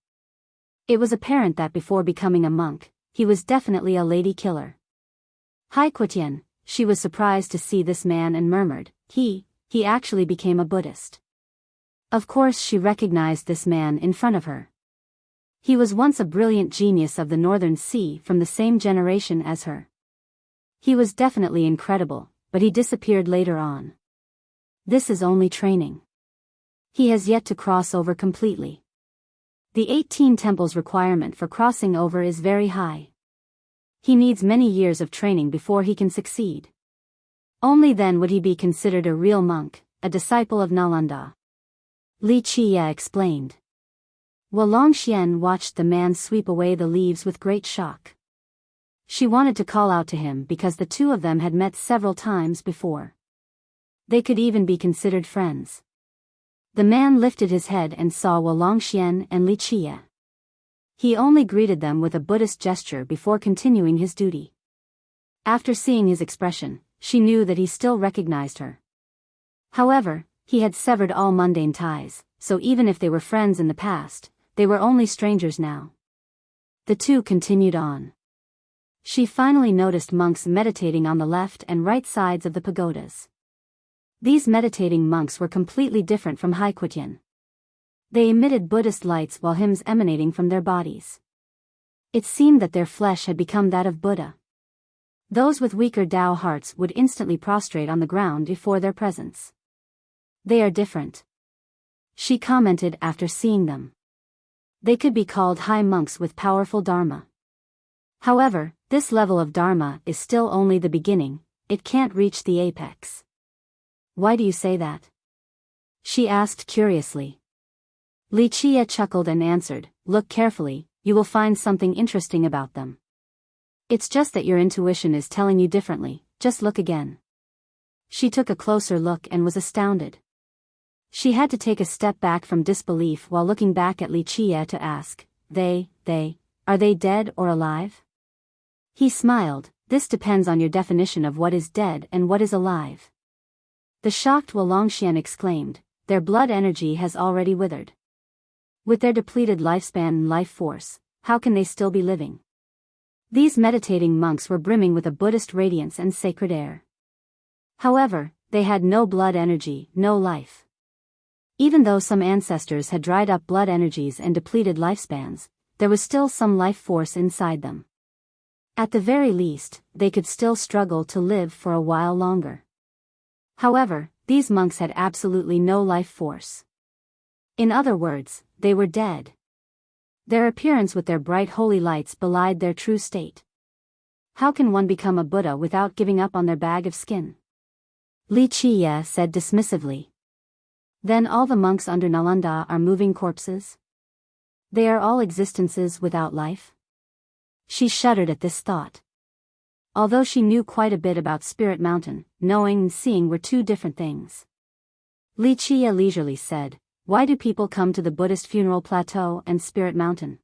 It was apparent that before becoming a monk, he was definitely a lady killer. Haikuitian, she was surprised to see this man and murmured, he actually became a Buddhist. Of course she recognized this man in front of her. He was once a brilliant genius of the Northern Sea from the same generation as her. He was definitely incredible, but he disappeared later on. This is only training. He has yet to cross over completely. The 18 temples requirement for crossing over is very high. He needs many years of training before he can succeed. Only then would he be considered a real monk, a disciple of Nalanda. Li Qia explained. Wulongxian watched the man sweep away the leaves with great shock. She wanted to call out to him because the two of them had met several times before. They could even be considered friends. The man lifted his head and saw Wulongxian and Li Qia. He only greeted them with a Buddhist gesture before continuing his duty. After seeing his expression, she knew that he still recognized her. However, he had severed all mundane ties, so even if they were friends in the past, they were only strangers now. The two continued on. She finally noticed monks meditating on the left and right sides of the pagodas. These meditating monks were completely different from Haikuitian. They emitted Buddhist lights while hymns emanating from their bodies. It seemed that their flesh had become that of Buddha. Those with weaker Tao hearts would instantly prostrate on the ground before their presence. They are different, she commented after seeing them. They could be called high monks with powerful dharma. However, this level of dharma is still only the beginning, it can't reach the apex. Why do you say that? She asked curiously. Li Qia chuckled and answered, "Look carefully, you will find something interesting about them. It's just that your intuition is telling you differently, just look again." She took a closer look and was astounded. She had to take a step back from disbelief while looking back at Li Qia to ask, are they dead or alive? He smiled, "This depends on your definition of what is dead and what is alive." The shocked Wulongxian exclaimed, "Their blood energy has already withered. With their depleted lifespan and life force, how can they still be living?" These meditating monks were brimming with a Buddhist radiance and sacred air. However, they had no blood energy, no life. Even though some ancestors had dried up blood energies and depleted lifespans, there was still some life force inside them. At the very least, they could still struggle to live for a while longer. However, these monks had absolutely no life force. In other words, they were dead. Their appearance with their bright holy lights belied their true state. How can one become a Buddha without giving up on their bag of skin? Li Chiye said dismissively. Then all the monks under Nalanda are moving corpses? They are all existences without life? She shuddered at this thought. Although she knew quite a bit about Spirit Mountain, knowing and seeing were two different things. Li Chiye leisurely said, why do people come to the Buddhist funeral plateau and Spirit Mountain?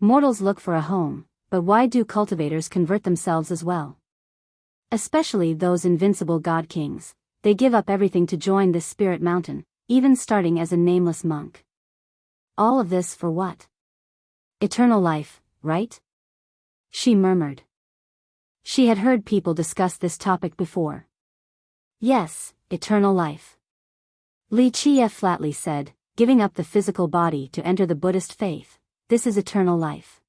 Mortals look for a home, but why do cultivators convert themselves as well? Especially those invincible god kings, they give up everything to join this Spirit Mountain, even starting as a nameless monk. All of this for what? Eternal life, right? She murmured. She had heard people discuss this topic before. Yes, eternal life. Li Chiye flatly said, giving up the physical body to enter the Buddhist faith, this is eternal life.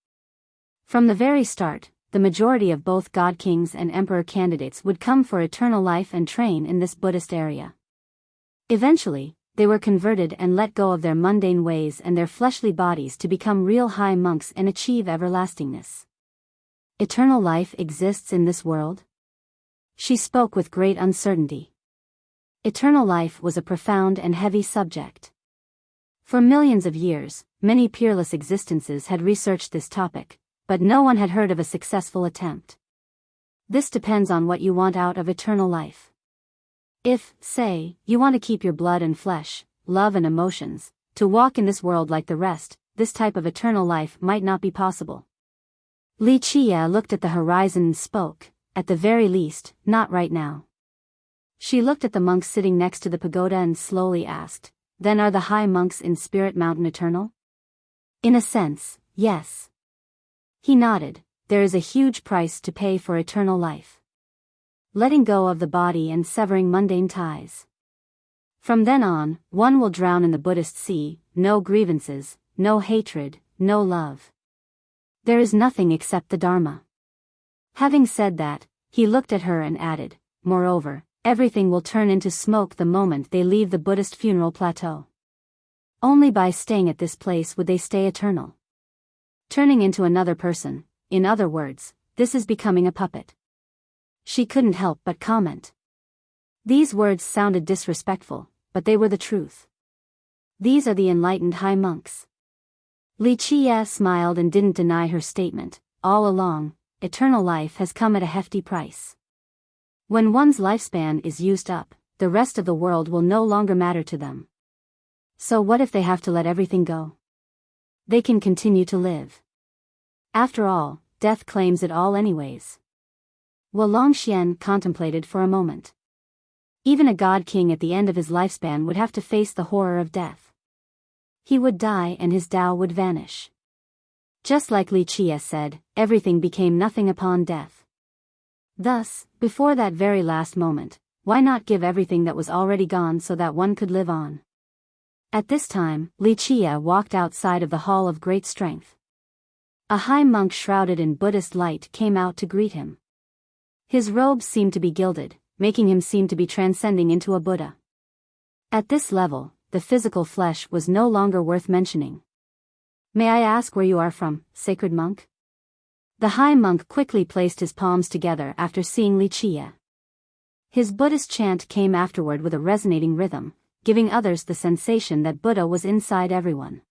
From the very start, the majority of both god kings and emperor candidates would come for eternal life and train in this Buddhist area. Eventually, they were converted and let go of their mundane ways and their fleshly bodies to become real high monks and achieve everlastingness. Eternal life exists in this world? She spoke with great uncertainty. Eternal life was a profound and heavy subject. For millions of years, many peerless existences had researched this topic, but no one had heard of a successful attempt. This depends on what you want out of eternal life. If, say, you want to keep your blood and flesh, love and emotions, to walk in this world like the rest, this type of eternal life might not be possible. Li Chiye looked at the horizon and spoke, at the very least, not right now. She looked at the monks sitting next to the pagoda and slowly asked, then are the high monks in Spirit Mountain eternal? In a sense, yes. He nodded, there is a huge price to pay for eternal life. Letting go of the body and severing mundane ties. From then on, one will drown in the Buddhist sea, no grievances, no hatred, no love. There is nothing except the Dharma. Having said that, he looked at her and added, moreover, everything will turn into smoke the moment they leave the Buddhist funeral plateau. Only by staying at this place would they stay eternal. Turning into another person, in other words, this is becoming a puppet. She couldn't help but comment. These words sounded disrespectful, but they were the truth. These are the enlightened high monks. Li Chiye smiled and didn't deny her statement. All along, eternal life has come at a hefty price. When one's lifespan is used up, the rest of the world will no longer matter to them. So what if they have to let everything go? They can continue to live. After all, death claims it all anyways. Longxian contemplated for a moment. Even a god king at the end of his lifespan would have to face the horror of death. He would die and his Tao would vanish. Just like Li Chiye said, everything became nothing upon death. Thus, before that very last moment, why not give everything that was already gone so that one could live on? At this time, Li Chiye walked outside of the Hall of Great Strength. A high monk shrouded in Buddhist light came out to greet him. His robes seemed to be gilded, making him seem to be transcending into a Buddha. At this level, the physical flesh was no longer worth mentioning. May I ask where you are from, sacred monk? The high monk quickly placed his palms together after seeing Li Chiye. His Buddhist chant came afterward with a resonating rhythm, giving others the sensation that Buddha was inside everyone.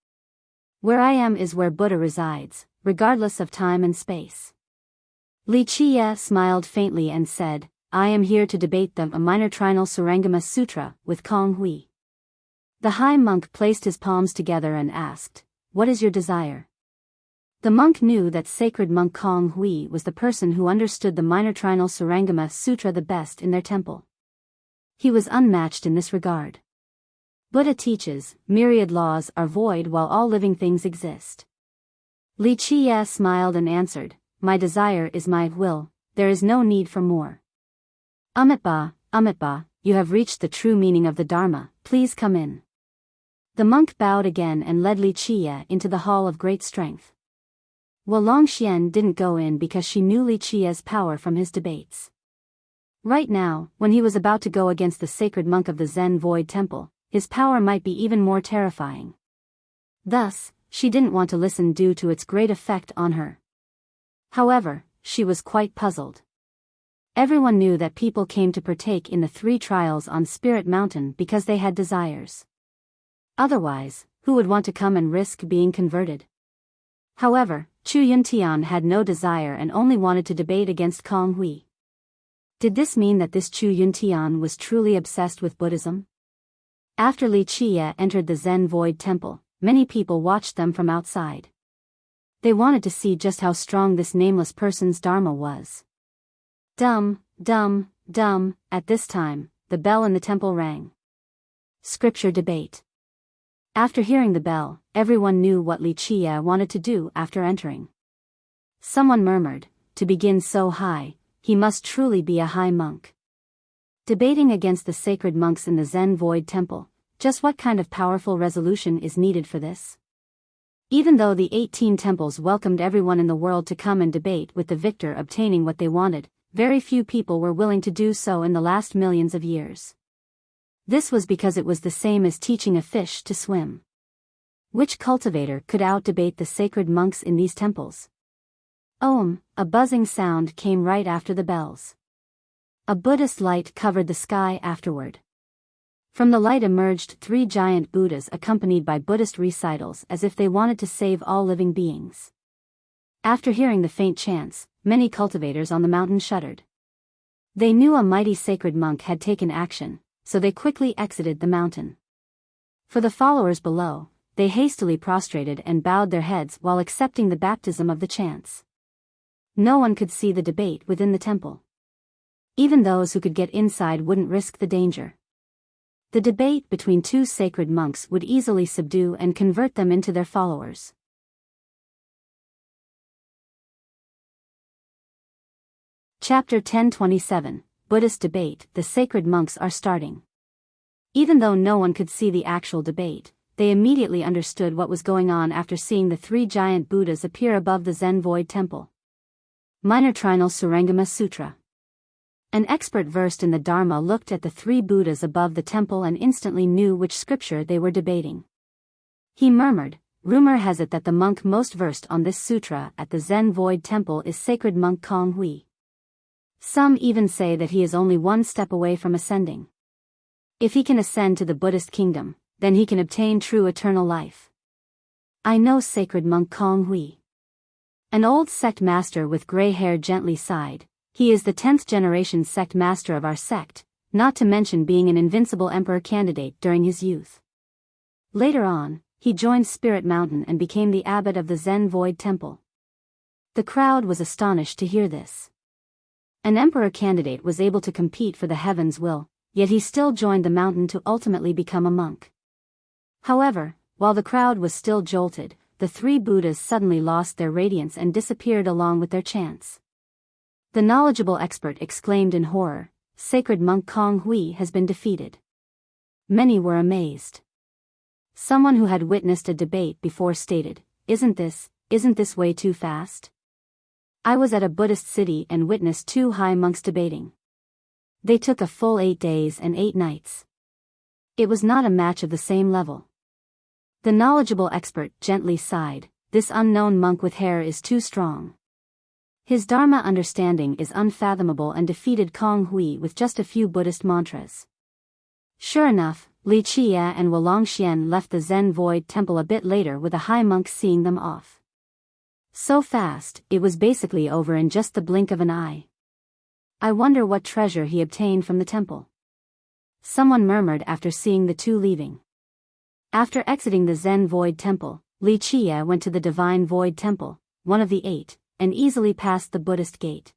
Where I am is where Buddha resides, regardless of time and space. Li Chiye smiled faintly and said, I am here to debate the Minor Trinal Surangama Sutra with Kong Hui. The high monk placed his palms together and asked, what is your desire? The monk knew that sacred monk Kong Hui was the person who understood the Minor Trinal Surangama Sutra the best in their temple. He was unmatched in this regard. Buddha teaches, myriad laws are void while all living things exist. Li Chiye smiled and answered, my desire is my will, there is no need for more. Amitabha, you have reached the true meaning of the Dharma, please come in. The monk bowed again and led Li Qie into the hall of great strength. Longxian didn't go in because she knew Li Qie's power from his debates. Right now, when he was about to go against the sacred monk of the Zen Void Temple, his power might be even more terrifying. Thus, she didn't want to listen due to its great effect on her. However, she was quite puzzled. Everyone knew that people came to partake in the 3 trials on Spirit Mountain because they had desires. Otherwise, who would want to come and risk being converted? However, Chu Yuntian had no desire and only wanted to debate against Kong Hui. Did this mean that this Chu Yuntian was truly obsessed with Buddhism? After Li Qie entered the Zen Void Temple, many people watched them from outside. They wanted to see just how strong this nameless person's dharma was. Dum, dum, dum, at this time, the bell in the temple rang. Scripture debate. After hearing the bell, everyone knew what Li Qie wanted to do after entering. Someone murmured, to begin so high, he must truly be a high monk. Debating against the sacred monks in the Zen Void Temple, just what kind of powerful resolution is needed for this? Even though the 18 temples welcomed everyone in the world to come and debate with the victor obtaining what they wanted, very few people were willing to do so in the last millions of years. This was because it was the same as teaching a fish to swim. Which cultivator could out-debate the sacred monks in these temples? A buzzing sound came right after the bells. A Buddhist light covered the sky afterward. From the light emerged 3 giant Buddhas accompanied by Buddhist recitals as if they wanted to save all living beings. After hearing the faint chants, many cultivators on the mountain shuddered. They knew a mighty sacred monk had taken action, so they quickly exited the mountain. For the followers below, they hastily prostrated and bowed their heads while accepting the baptism of the chants. No one could see the debate within the temple. Even those who could get inside wouldn't risk the danger. The debate between 2 sacred monks would easily subdue and convert them into their followers. Chapter 1027, Buddhist Debate. The sacred monks are starting. Even though no one could see the actual debate, they immediately understood what was going on after seeing the 3 giant Buddhas appear above the Zen Void Temple. Minor Trinal Surangama Sutra. An expert versed in the Dharma looked at the 3 Buddhas above the temple and instantly knew which scripture they were debating. He murmured, "Rumor has it that the monk most versed on this sutra at the Zen Void Temple is sacred monk Kong Hui. Some even say that he is only 1 step away from ascending. If he can ascend to the Buddhist kingdom, then he can obtain true eternal life. I know sacred monk Kong Hui." An old sect master with gray hair gently sighed. "He is the 10th generation sect master of our sect, not to mention being an invincible emperor candidate during his youth. Later on, he joined Spirit Mountain and became the abbot of the Zen Void Temple." The crowd was astonished to hear this. An emperor candidate was able to compete for the heaven's will, yet he still joined the mountain to ultimately become a monk. However, while the crowd was still jolted, the 3 Buddhas suddenly lost their radiance and disappeared along with their chants. The knowledgeable expert exclaimed in horror, "Sacred monk Kong Hui has been defeated." Many were amazed. Someone who had witnessed a debate before stated, isn't this way too fast? I was at a Buddhist city and witnessed 2 high monks debating. They took a full 8 days and 8 nights. It was not a match of the same level." The knowledgeable expert gently sighed, "This unknown monk with hair is too strong. His Dharma understanding is unfathomable," and defeated Kong Hui with just a few Buddhist mantras. Sure enough, Li Qie and Longxian left the Zen Void Temple a bit later with a high monk seeing them off. So fast, it was basically over in just the blink of an eye. I wonder what treasure he obtained from the temple. Someone murmured after seeing the 2 leaving. After exiting the Zen Void Temple, Li Qie went to the Divine Void Temple, one of the 8, and easily passed the Buddhist gate.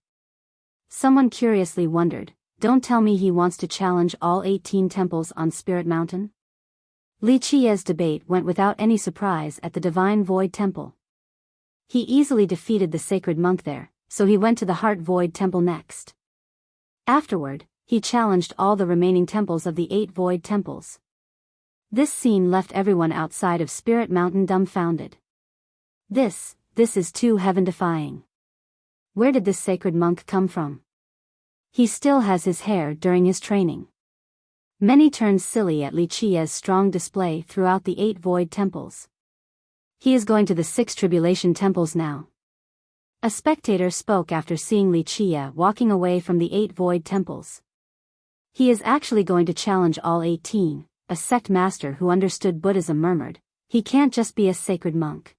Someone curiously wondered, "Don't tell me he wants to challenge all 18 temples on Spirit Mountain?" Li Qie's debate went without any surprise at the Divine Void Temple. He easily defeated the sacred monk there, so he went to the Heart Void Temple next. Afterward, he challenged all the remaining temples of the 8 Void Temples. This scene left everyone outside of Spirit Mountain dumbfounded. This is too heaven-defying. Where did this sacred monk come from? He still has his hair during his training. Many turned silly at Li Qia's strong display throughout the 8 void temples. He is going to the 6 tribulation temples now. A spectator spoke after seeing Li Qia walking away from the 8 void temples. He is actually going to challenge all 18, a sect master who understood Buddhism murmured, he can't just be a sacred monk.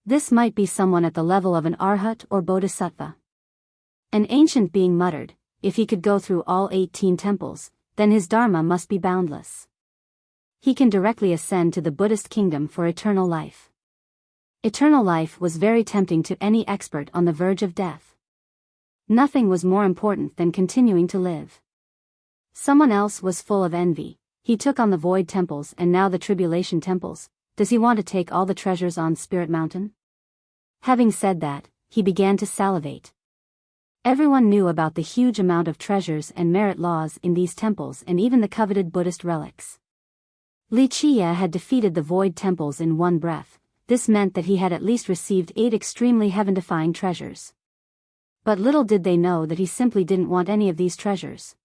This might be someone at the level of an arhat or bodhisattva. An ancient being muttered, if he could go through all 18 temples, then his dharma must be boundless. He can directly ascend to the Buddhist kingdom for eternal life. Eternal life was very tempting to any expert on the verge of death. Nothing was more important than continuing to live. Someone else was full of envy. He took on the void temples and now the tribulation temples. Does he want to take all the treasures on Spirit Mountain? Having said that, he began to salivate. Everyone knew about the huge amount of treasures and merit laws in these temples and even the coveted Buddhist relics. Li Qia had defeated the void temples in one breath. This meant that he had at least received 8 extremely heaven-defying treasures. But little did they know that he simply didn't want any of these treasures.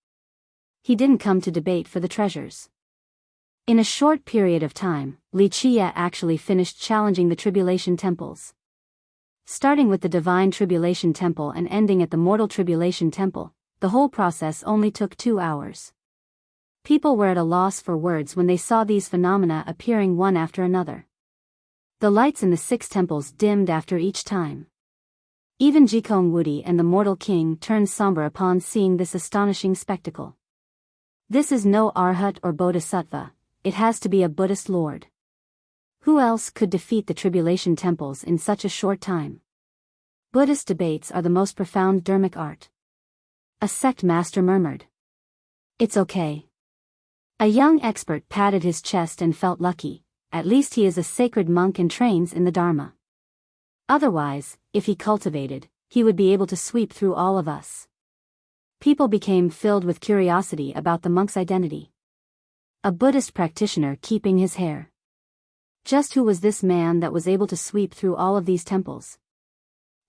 He didn't come to debate for the treasures. In a short period of time, Li Qia actually finished challenging the tribulation temples. Starting with the Divine Tribulation Temple and ending at the Mortal Tribulation Temple, the whole process only took 2 hours. People were at a loss for words when they saw these phenomena appearing one after another. The lights in the 6 temples dimmed after each time. Even Jikong Wudi and the Mortal King turned somber upon seeing this astonishing spectacle. This is no arhat or bodhisattva, it has to be a Buddhist lord. Who else could defeat the tribulation temples in such a short time? Buddhist debates are the most profound dharmic art. A sect master murmured. It's okay. A young expert patted his chest and felt lucky, at least he is a sacred monk and trains in the Dharma. Otherwise, if he cultivated, he would be able to sweep through all of us. People became filled with curiosity about the monk's identity. A Buddhist practitioner keeping his hair. Just who was this man that was able to sweep through all of these temples?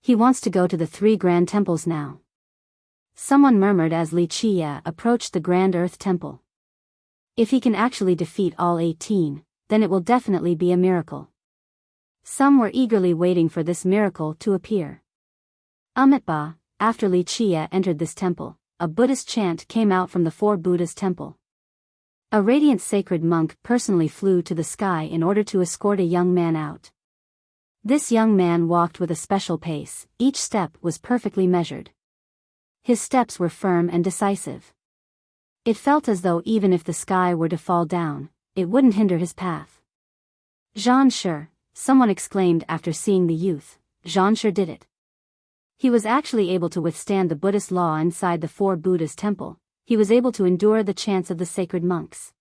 He wants to go to the 3 grand temples now. Someone murmured as Li Qia approached the Grand Earth Temple. If he can actually defeat all 18, then it will definitely be a miracle. Some were eagerly waiting for this miracle to appear. Amitabha, after Li Qia entered this temple, a Buddhist chant came out from the 4 Buddhas temple. A radiant sacred monk personally flew to the sky in order to escort a young man out. This young man walked with a special pace, each step was perfectly measured. His steps were firm and decisive. It felt as though even if the sky were to fall down, it wouldn't hinder his path. Zhan Shi, someone exclaimed after seeing the youth, Zhan Shi did it. He was actually able to withstand the Buddhist law inside the 4 Buddhas temple. He was able to endure the chants of the sacred monks.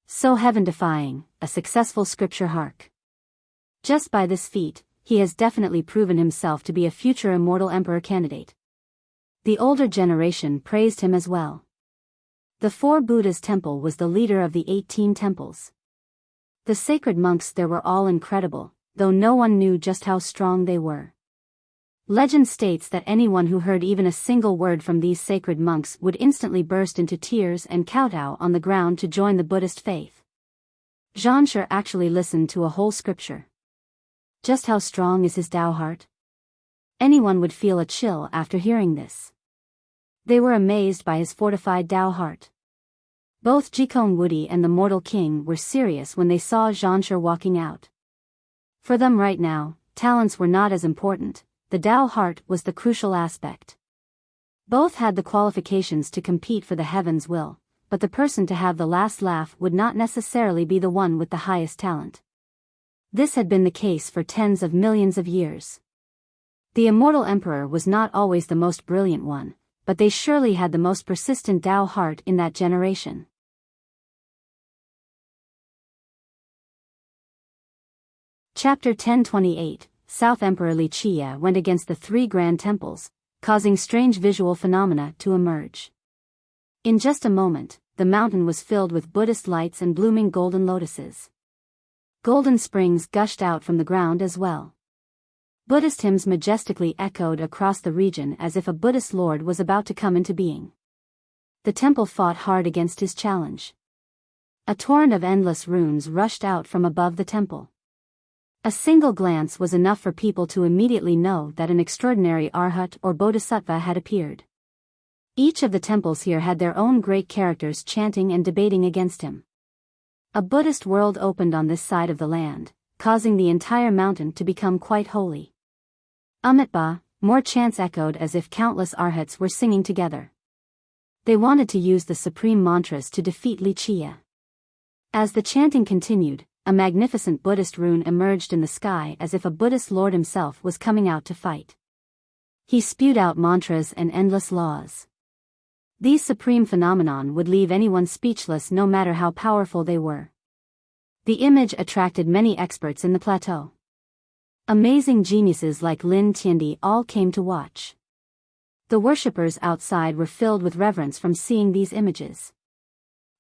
So heaven-defying, a successful scripture hark. Just by this feat, he has definitely proven himself to be a future immortal emperor candidate. The older generation praised him as well. The 4 Buddhas temple was the leader of the 18 temples. The sacred monks there were all incredible, though no one knew just how strong they were. Legend states that anyone who heard even a single word from these sacred monks would instantly burst into tears and kowtow on the ground to join the Buddhist faith. Zhan Shi actually listened to a whole scripture. Just how strong is his Tao heart? Anyone would feel a chill after hearing this. They were amazed by his fortified Tao heart. Both Jikong Wudi and the Mortal King were serious when they saw Zhan Shi walking out. For them right now, talents were not as important. The Tao heart was the crucial aspect. Both had the qualifications to compete for the heaven's will, but the person to have the last laugh would not necessarily be the one with the highest talent. This had been the case for tens of millions of years. The immortal emperor was not always the most brilliant one, but they surely had the most persistent Tao heart in that generation. Chapter 1028. South Emperor Li Qia went against the 3 grand temples, causing strange visual phenomena to emerge. In just a moment, the mountain was filled with Buddhist lights and blooming golden lotuses. Golden springs gushed out from the ground as well. Buddhist hymns majestically echoed across the region as if a Buddhist lord was about to come into being. The temple fought hard against his challenge. A torrent of endless runes rushed out from above the temple. A single glance was enough for people to immediately know that an extraordinary arhat or bodhisattva had appeared. Each of the temples here had their own great characters chanting and debating against him. A Buddhist world opened on this side of the land, causing the entire mountain to become quite holy. Amitabha, more chants echoed as if countless arhats were singing together. They wanted to use the supreme mantras to defeat Wuxia. As the chanting continued, a magnificent Buddhist rune emerged in the sky as if a Buddhist lord himself was coming out to fight. He spewed out mantras and endless laws. These supreme phenomenon would leave anyone speechless no matter how powerful they were. The image attracted many experts in the plateau. Amazing geniuses like Lin Tiandi all came to watch. The worshippers outside were filled with reverence from seeing these images.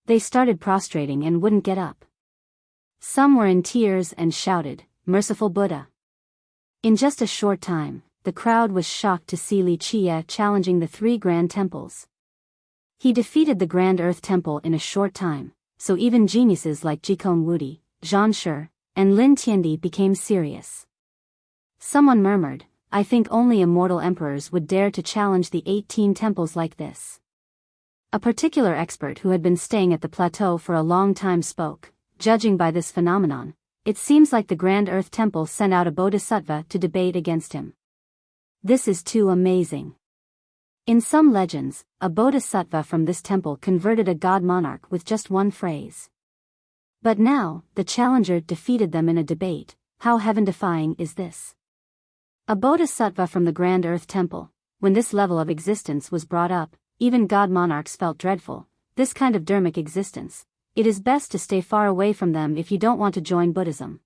They started prostrating and wouldn't get up. Some were in tears and shouted, "Merciful Buddha." In just a short time, the crowd was shocked to see Wuxia challenging the three grand temples. He defeated the Grand Earth Temple in a short time, so even geniuses like Jikong Wudi, Zhan Shi, and Lin Tiandi became serious. Someone murmured, "I think only immortal emperors would dare to challenge the 18 temples like this." A particular expert who had been staying at the plateau for a long time spoke, "Judging by this phenomenon, it seems like the Grand Earth Temple sent out a bodhisattva to debate against him. This is too amazing." In some legends, a bodhisattva from this temple converted a god monarch with just one phrase. But now, the challenger defeated them in a debate. How heaven-defying is this? A bodhisattva from the Grand Earth Temple. When this level of existence was brought up, even god monarchs felt dreadful. This kind of dharmic existence. It is best to stay far away from them if you don't want to join Buddhism.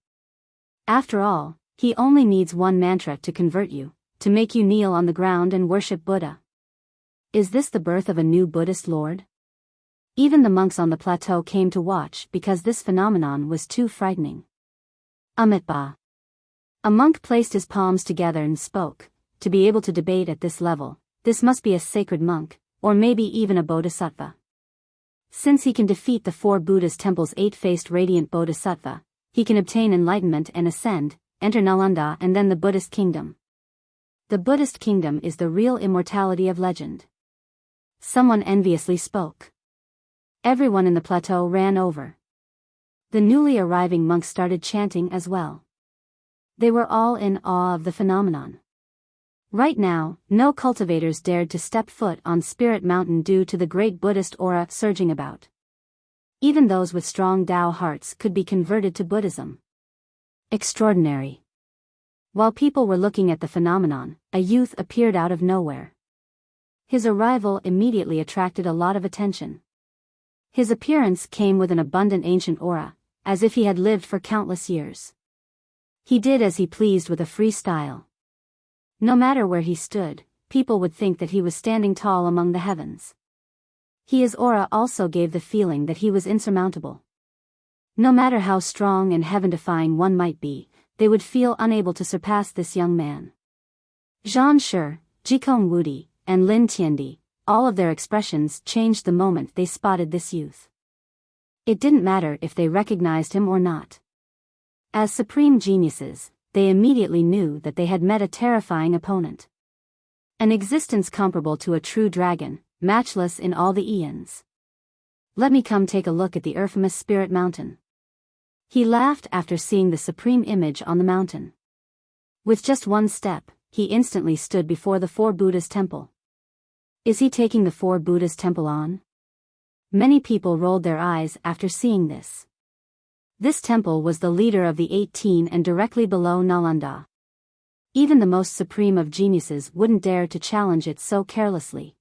After all, he only needs one mantra to convert you, to make you kneel on the ground and worship Buddha. Is this the birth of a new Buddhist lord? Even the monks on the plateau came to watch because this phenomenon was too frightening. Amitabha. A monk placed his palms together and spoke, "To be able to debate at this level, this must be a sacred monk, or maybe even a bodhisattva. Since he can defeat the four Buddhist temples' eight-faced radiant bodhisattva, he can obtain enlightenment and ascend, enter Nalanda and then the Buddhist kingdom. The Buddhist kingdom is the real immortality of legend." Someone enviously spoke. Everyone in the plateau ran over. The newly arriving monks started chanting as well. They were all in awe of the phenomenon. Right now, no cultivators dared to step foot on Spirit Mountain due to the great Buddhist aura surging about. Even those with strong Tao hearts could be converted to Buddhism. Extraordinary. While people were looking at the phenomenon, a youth appeared out of nowhere. His arrival immediately attracted a lot of attention. His appearance came with an abundant ancient aura, as if he had lived for countless years. He did as he pleased with a free style. No matter where he stood, people would think that he was standing tall among the heavens. His aura also gave the feeling that he was insurmountable. No matter how strong and heaven-defying one might be, they would feel unable to surpass this young man. Zhan Shi, Jikong Wudi, and Lin Tiandi, all of their expressions changed the moment they spotted this youth. It didn't matter if they recognized him or not. As supreme geniuses, they immediately knew that they had met a terrifying opponent. An existence comparable to a true dragon, matchless in all the eons. "Let me come take a look at the infamous Spirit Mountain." He laughed after seeing the supreme image on the mountain. With just one step, he instantly stood before the four Buddhas' temple. Is he taking the four Buddhas' temple on? Many people rolled their eyes after seeing this. This temple was the leader of the 18 and directly below Nalanda. Even the most supreme of geniuses wouldn't dare to challenge it so carelessly.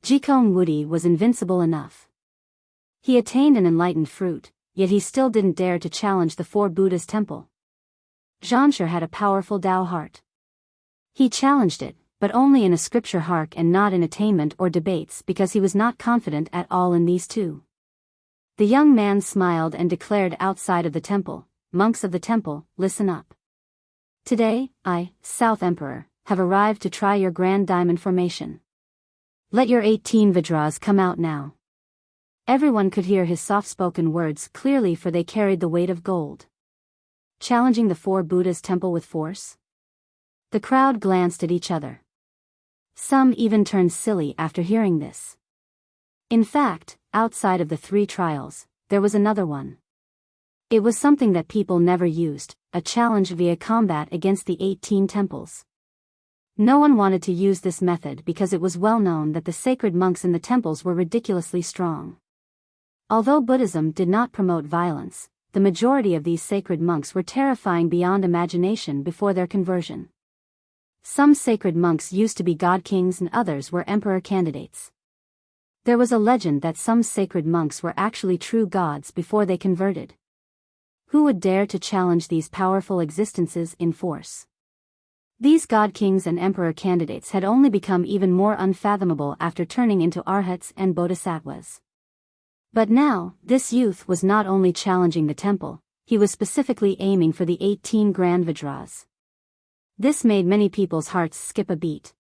Jikong Wudi was invincible enough. He attained an enlightened fruit, yet he still didn't dare to challenge the four Buddhas' temple. Zhan Shi had a powerful Tao heart. He challenged it, but only in a scripture hark and not in attainment or debates, because he was not confident at all in these two. The young man smiled and declared outside of the temple, "Monks of the temple, listen up. Today, I, South Emperor, have arrived to try your grand diamond formation. Let your 18 Vajras come out now." Everyone could hear his soft-spoken words clearly, for they carried the weight of gold. Challenging the four Buddha's temple with force? The crowd glanced at each other. Some even turned silly after hearing this. In fact, outside of the 3 trials, there was another one. It was something that people never used, a challenge via combat against the 18 temples. No one wanted to use this method because it was well known that the sacred monks in the temples were ridiculously strong. Although Buddhism did not promote violence, the majority of these sacred monks were terrifying beyond imagination before their conversion. Some sacred monks used to be god kings and others were emperor candidates. There was a legend that some sacred monks were actually true gods before they converted. Who would dare to challenge these powerful existences in force? These god kings and emperor candidates had only become even more unfathomable after turning into arhats and bodhisattvas. But now, this youth was not only challenging the temple, he was specifically aiming for the 18 grand Vajras. This made many people's hearts skip a beat.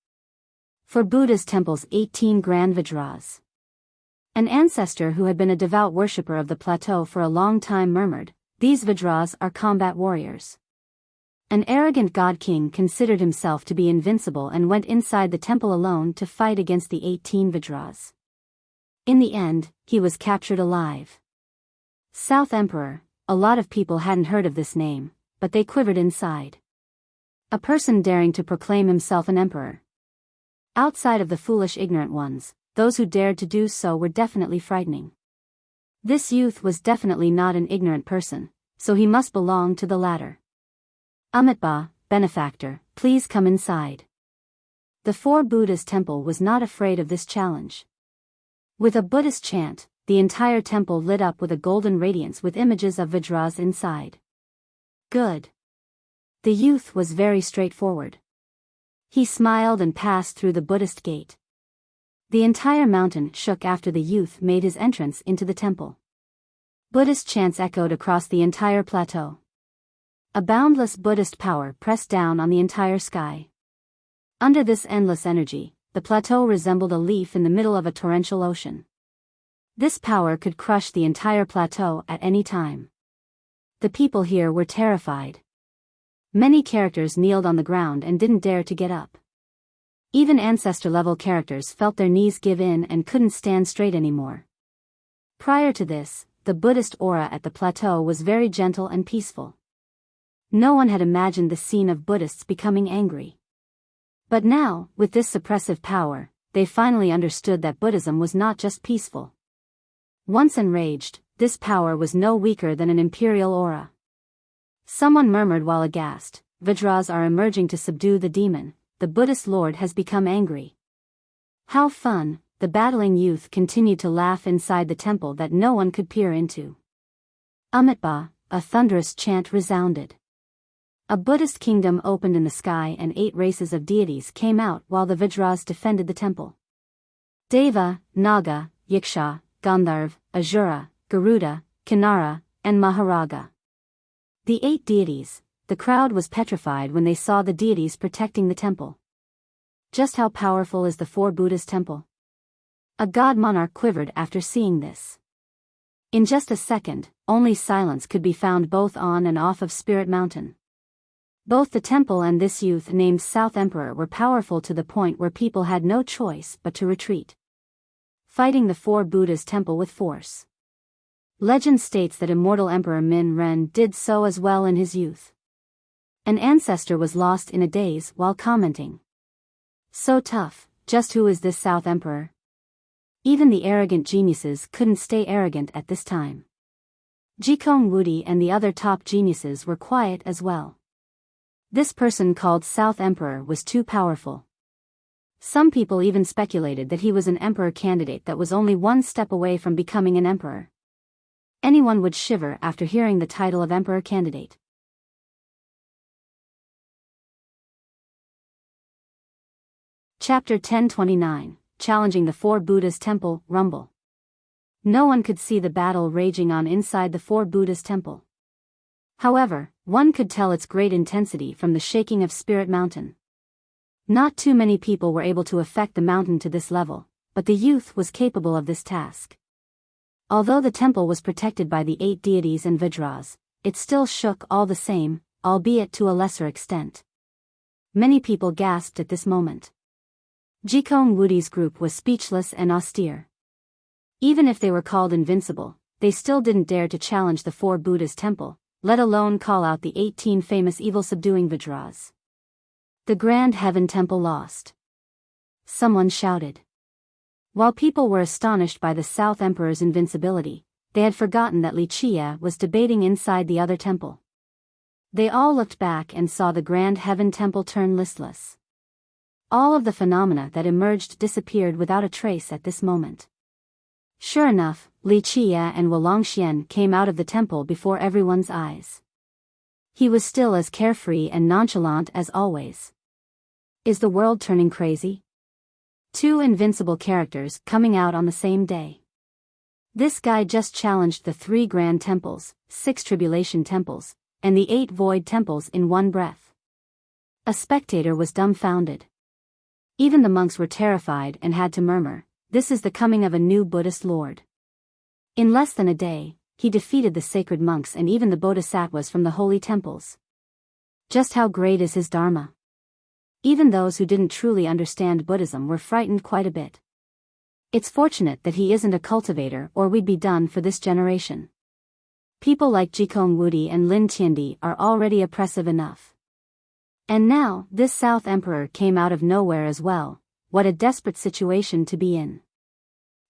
For Buddha's temple's 18 grand Vajras. An ancestor who had been a devout worshipper of the plateau for a long time murmured, "These Vajras are combat warriors." An arrogant god king considered himself to be invincible and went inside the temple alone to fight against the 18 Vajras. In the end, he was captured alive. South Emperor, a lot of people hadn't heard of this name, but they quivered inside. A person daring to proclaim himself an emperor. Outside of the foolish ignorant ones, those who dared to do so were definitely frightening. This youth was definitely not an ignorant person, so he must belong to the latter. "Amitabha, benefactor, please come inside." The four Buddha's temple was not afraid of this challenge. With a Buddhist chant, the entire temple lit up with a golden radiance with images of Vajras inside. Good. The youth was very straightforward. He smiled and passed through the Buddhist gate. The entire mountain shook after the youth made his entrance into the temple. Buddhist chants echoed across the entire plateau. A boundless Buddhist power pressed down on the entire sky. Under this endless energy, the plateau resembled a leaf in the middle of a torrential ocean. This power could crush the entire plateau at any time. The people here were terrified. Many characters kneeled on the ground and didn't dare to get up. Even ancestor-level characters felt their knees give in and couldn't stand straight anymore. Prior to this, the Buddhist aura at the plateau was very gentle and peaceful. No one had imagined the scene of Buddhists becoming angry. But now, with this suppressive power, they finally understood that Buddhism was not just peaceful. Once enraged, this power was no weaker than an imperial aura. Someone murmured while aghast, "Vajras are emerging to subdue the demon, the Buddhist lord has become angry." How fun, the battling youth continued to laugh inside the temple that no one could peer into. Amitabha, a thunderous chant resounded. A Buddhist kingdom opened in the sky and 8 races of deities came out while the Vajras defended the temple. Deva, Naga, Yaksha, Gandharv, Asura, Garuda, Kinnara, and Maharaga. The 8 deities. The crowd was petrified when they saw the deities protecting the temple. Just how powerful is the 4 Buddha's temple? A god monarch quivered after seeing this. In just a second, only silence could be found both on and off of Spirit Mountain. Both the temple and this youth named South Emperor were powerful to the point where people had no choice but to retreat. Fighting the 4 Buddha's temple with force. Legend states that immortal Emperor Min Ren did so as well in his youth. An ancestor was lost in a daze while commenting. "So tough, just who is this South Emperor?" Even the arrogant geniuses couldn't stay arrogant at this time. Jikong Wudi and the other top geniuses were quiet as well. This person called South Emperor was too powerful. Some people even speculated that he was an emperor candidate that was only one step away from becoming an emperor. Anyone would shiver after hearing the title of emperor candidate. Chapter 1029, Challenging the Four Buddhas Temple, Rumble. No one could see the battle raging on inside the Four Buddhas Temple. However, one could tell its great intensity from the shaking of Spirit Mountain. Not too many people were able to affect the mountain to this level, but the youth was capable of this task. Although the temple was protected by the 8 deities and Vajras, it still shook all the same, albeit to a lesser extent. Many people gasped at this moment. Jikong Woody's group was speechless and austere. Even if they were called invincible, they still didn't dare to challenge the Four Buddhas Temple, let alone call out the 18 famous evil-subduing Vajras. The Grand Heaven Temple lost. Someone shouted. While people were astonished by the South Emperor's invincibility, they had forgotten that Wuxia was debating inside the other temple. They all looked back and saw the Grand Heaven Temple turn listless. All of the phenomena that emerged disappeared without a trace at this moment. Sure enough, Wuxia and Wolongxian came out of the temple before everyone's eyes. He was still as carefree and nonchalant as always. Is the world turning crazy? 2 invincible characters coming out on the same day. This guy just challenged the 3 grand temples, 6 tribulation temples, and the 8 void temples in one breath. A spectator was dumbfounded. Even the monks were terrified and had to murmur, "This is the coming of a new Buddhist lord." In less than a day, he defeated the sacred monks and even the bodhisattvas from the holy temples. Just how great is his dharma? Even those who didn't truly understand Buddhism were frightened quite a bit. It's fortunate that he isn't a cultivator or we'd be done for this generation. People like Jikong Wudi and Lin Tiandi are already oppressive enough. And now, this South Emperor came out of nowhere as well. What a desperate situation to be in.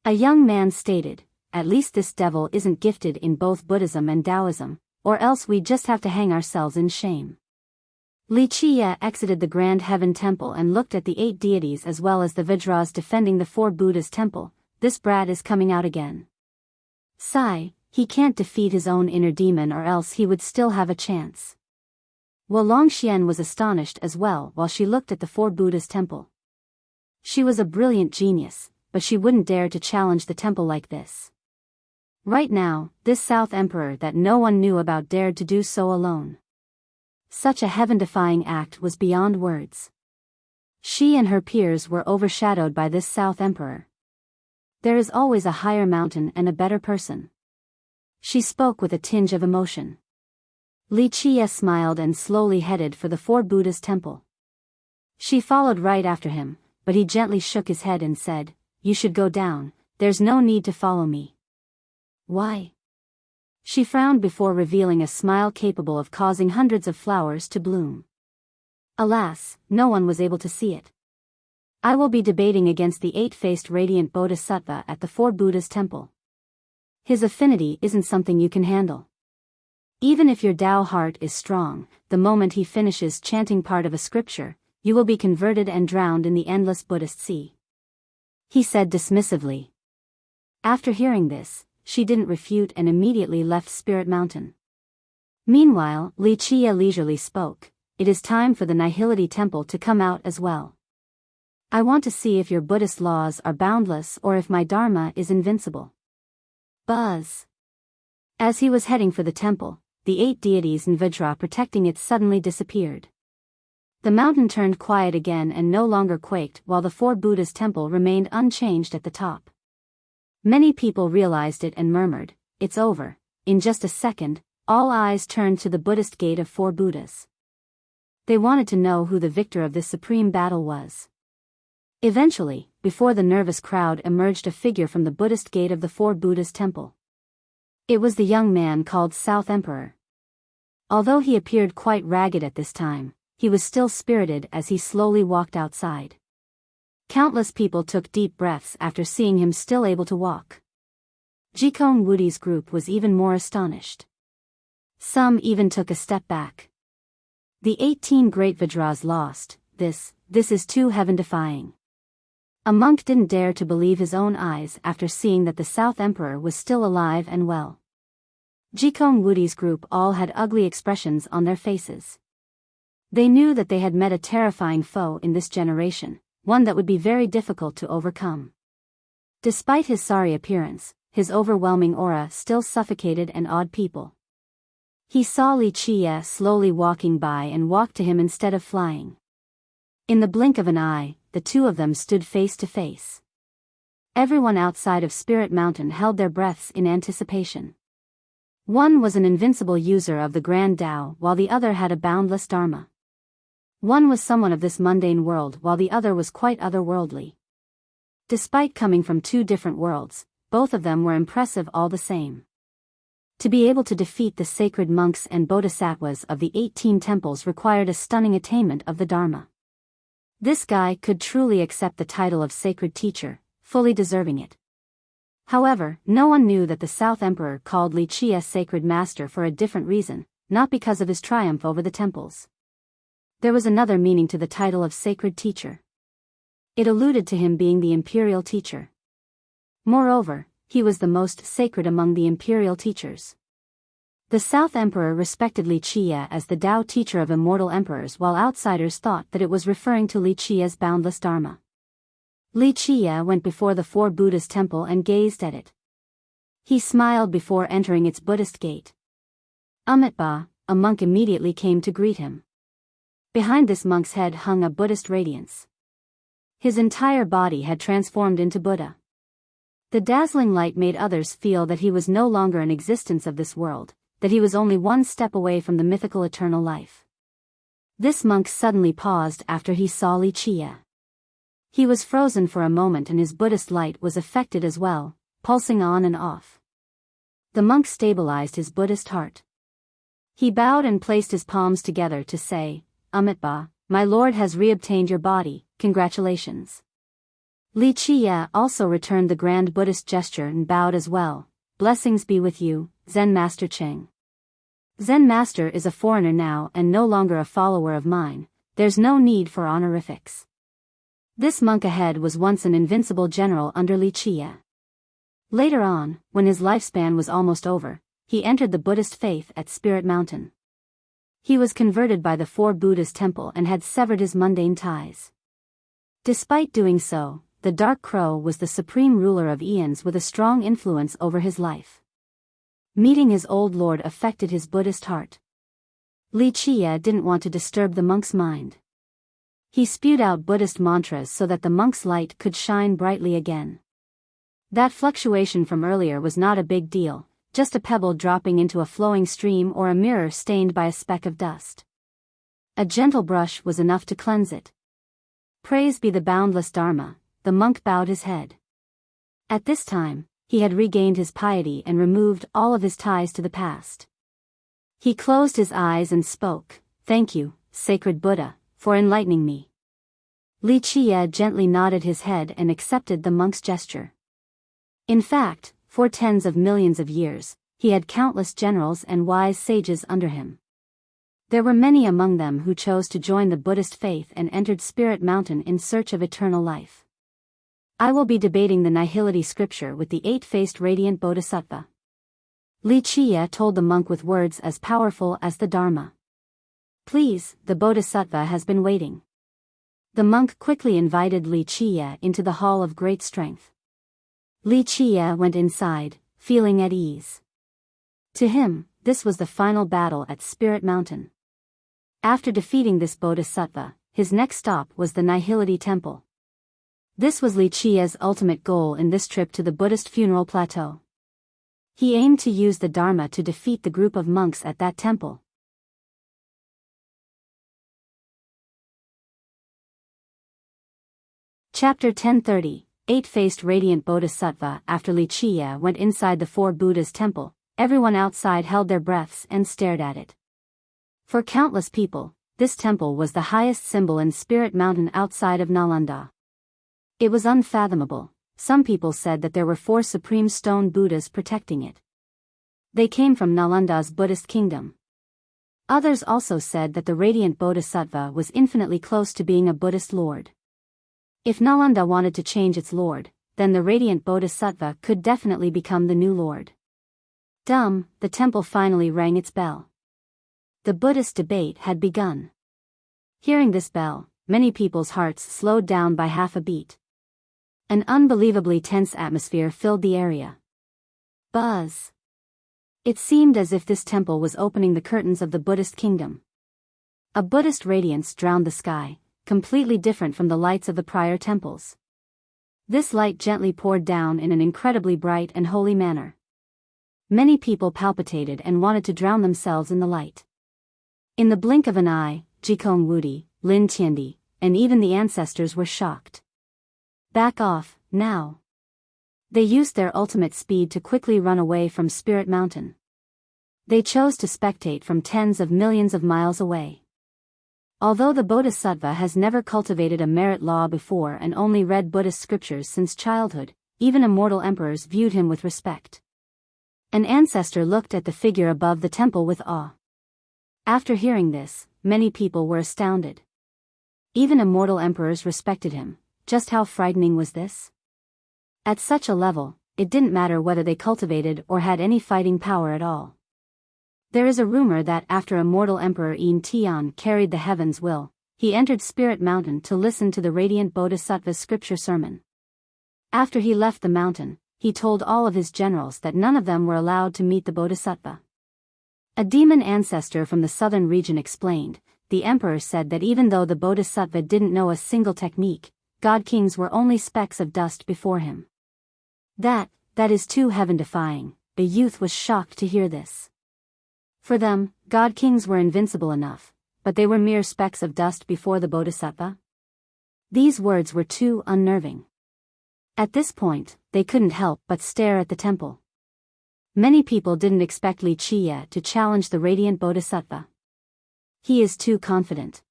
A young man stated, "At least this devil isn't gifted in both Buddhism and Taoism, or else we just have to hang ourselves in shame." Wuxia exited the Grand Heaven Temple and looked at the 8 deities as well as the Vajras defending the 4 Buddhas Temple. This brat is coming out again. Sigh, he can't defeat his own inner demon or else he would still have a chance. Wolongxian was astonished as well while she looked at the 4 Buddhas Temple. She was a brilliant genius, but she wouldn't dare to challenge the temple like this. Right now, this South Emperor that no one knew about dared to do so alone. Such a heaven-defying act was beyond words. She and her peers were overshadowed by this South Emperor. There is always a higher mountain and a better person. She spoke with a tinge of emotion. Wuxia smiled and slowly headed for the 4 Buddhas Temple. She followed right after him, but he gently shook his head and said, "You should go down, there's no need to follow me." "Why?" She frowned before revealing a smile capable of causing hundreds of flowers to bloom. Alas, no one was able to see it. "I will be debating against the 8-faced radiant bodhisattva at the 4 Buddhas Temple. His affinity isn't something you can handle. Even if your Tao heart is strong, the moment he finishes chanting part of a scripture, you will be converted and drowned in the endless Buddhist sea," he said dismissively. After hearing this, she didn't refute and immediately left Spirit Mountain. Meanwhile, Wuxia leisurely spoke, "It is time for the Nihility Temple to come out as well. I want to see if your Buddhist laws are boundless or if my Dharma is invincible." Buzz. As he was heading for the temple, the 8 deities and Vajra protecting it suddenly disappeared. The mountain turned quiet again and no longer quaked while the 4 Buddhas Temple remained unchanged at the top. Many people realized it and murmured, "It's over." In just a second, all eyes turned to the Buddhist gate of 4 Buddhas. They wanted to know who the victor of this supreme battle was. Eventually, before the nervous crowd emerged a figure from the Buddhist gate of the 4 Buddhas Temple. It was the young man called South Emperor. Although he appeared quite ragged at this time, he was still spirited as he slowly walked outside. Countless people took deep breaths after seeing him still able to walk. Jikong Wudi's group was even more astonished. Some even took a step back. The 18 great Vajras lost. This is too heaven-defying. A monk didn't dare to believe his own eyes after seeing that the South Emperor was still alive and well. Jikong Wudi's group all had ugly expressions on their faces. They knew that they had met a terrifying foe in this generation, one that would be very difficult to overcome. Despite his sorry appearance, his overwhelming aura still suffocated and awed people. He saw Li Qie slowly walking by and walked to him instead of flying. In the blink of an eye, the two of them stood face to face. Everyone outside of Spirit Mountain held their breaths in anticipation. One was an invincible user of the Grand Tao while the other had a boundless Dharma. One was someone of this mundane world while the other was quite otherworldly. Despite coming from two different worlds, both of them were impressive all the same. To be able to defeat the sacred monks and bodhisattvas of the 18 temples required a stunning attainment of the Dharma. This guy could truly accept the title of sacred teacher, fully deserving it. However, no one knew that the South Emperor called Li Qie sacred master for a different reason, not because of his triumph over the temples. There was another meaning to the title of sacred teacher. It alluded to him being the imperial teacher. Moreover, he was the most sacred among the imperial teachers. The South Emperor respected Li Qie as the Tao teacher of immortal emperors, while outsiders thought that it was referring to Li Qie's boundless Dharma. Li Qie went before the 4 Buddhist temple and gazed at it. He smiled before entering its Buddhist gate. Amitabha, a monk, immediately came to greet him. Behind this monk's head hung a Buddhist radiance. His entire body had transformed into Buddha. The dazzling light made others feel that he was no longer an existence of this world, that he was only one step away from the mythical eternal life. This monk suddenly paused after he saw Li Qie. He was frozen for a moment and his Buddhist light was affected as well, pulsing on and off. The monk stabilized his Buddhist heart. He bowed and placed his palms together to say, Amitabha, my lord has reobtained your body, congratulations. Li Qie also returned the grand Buddhist gesture and bowed as well. Blessings be with you, Zen Master Cheng. Zen Master is a foreigner now and no longer a follower of mine, there's no need for honorifics. This monk ahead was once an invincible general under Li Qie. Later on, when his lifespan was almost over, he entered the Buddhist faith at Spirit Mountain. He was converted by the 4 Buddhist temple and had severed his mundane ties. Despite doing so, the Dark Crow was the supreme ruler of eons with a strong influence over his life. Meeting his old lord affected his Buddhist heart. Li Qie didn't want to disturb the monk's mind. He spewed out Buddhist mantras so that the monk's light could shine brightly again. That fluctuation from earlier was not a big deal, just a pebble dropping into a flowing stream or a mirror stained by a speck of dust. A gentle brush was enough to cleanse it. Praise be the boundless Dharma, the monk bowed his head. At this time, he had regained his piety and removed all of his ties to the past. He closed his eyes and spoke, Thank you, sacred Buddha, for enlightening me. Li Qie gently nodded his head and accepted the monk's gesture. In fact, for tens of millions of years, he had countless generals and wise sages under him. There were many among them who chose to join the Buddhist faith and entered Spirit Mountain in search of eternal life. I will be debating the Nihility scripture with the 8-faced radiant Bodhisattva. Li Qie told the monk with words as powerful as the Dharma. Please, the Bodhisattva has been waiting. The monk quickly invited Li Qie into the hall of great strength. Li Qie went inside, feeling at ease. To him, this was the final battle at Spirit Mountain. After defeating this Bodhisattva, his next stop was the Nihility Temple. This was Li Qie's ultimate goal in this trip to the Buddhist funeral plateau. He aimed to use the Dharma to defeat the group of monks at that temple. Chapter 1030, 8-faced radiant Bodhisattva. After Li Qie went inside the 4 Buddhas temple, everyone outside held their breaths and stared at it. For countless people, this temple was the highest symbol in Spirit Mountain outside of Nalanda. It was unfathomable. Some people said that there were 4 supreme stone Buddhas protecting it. They came from Nalanda's Buddhist kingdom. Others also said that the radiant Bodhisattva was infinitely close to being a Buddhist lord. If Nalanda wanted to change its lord, then the radiant Bodhisattva could definitely become the new lord. The temple finally rang its bell. The Buddhist debate had begun. Hearing this bell, many people's hearts slowed down by half a beat. An unbelievably tense atmosphere filled the area. Buzz. It seemed as if this temple was opening the curtains of the Buddhist kingdom. A Buddhist radiance drowned the sky, completely different from the lights of the prior temples. This light gently poured down in an incredibly bright and holy manner. Many people palpitated and wanted to drown themselves in the light. In the blink of an eye, Jikong Wudi, Lin Tiandi, and even the ancestors were shocked. Back off, now. They used their ultimate speed to quickly run away from Spirit Mountain. They chose to spectate from tens of millions of miles away. Although the Bodhisattva has never cultivated a merit law before and only read Buddhist scriptures since childhood, even immortal emperors viewed him with respect. An ancestor looked at the figure above the temple with awe. After hearing this, many people were astounded. Even immortal emperors respected him. Just how frightening was this? At such a level, it didn't matter whether they cultivated or had any fighting power at all. There is a rumor that after immortal Emperor Yin Tian carried the heaven's will, he entered Spirit Mountain to listen to the radiant Bodhisattva's scripture sermon. After he left the mountain, he told all of his generals that none of them were allowed to meet the Bodhisattva. A demon ancestor from the southern region explained, the emperor said that even though the Bodhisattva didn't know a single technique, God kings were only specks of dust before him. That is too heaven-defying. The youth was shocked to hear this. For them, God kings were invincible enough, but they were mere specks of dust before the Bodhisattva. These words were too unnerving. At this point, they couldn't help but stare at the temple. Many people didn't expect Li Chiye to challenge the radiant Bodhisattva. He is too confident.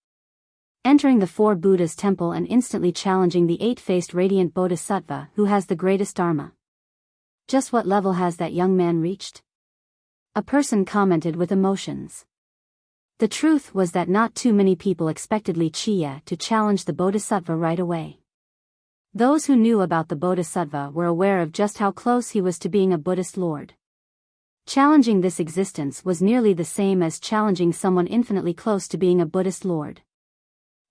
Entering the Four Buddhas temple and instantly challenging the eight-faced radiant Bodhisattva who has the greatest dharma. Just what level has that young man reached? A person commented with emotions. The truth was that not too many people expected Li Chiye to challenge the Bodhisattva right away. Those who knew about the Bodhisattva were aware of just how close he was to being a Buddhist lord. Challenging this existence was nearly the same as challenging someone infinitely close to being a Buddhist lord.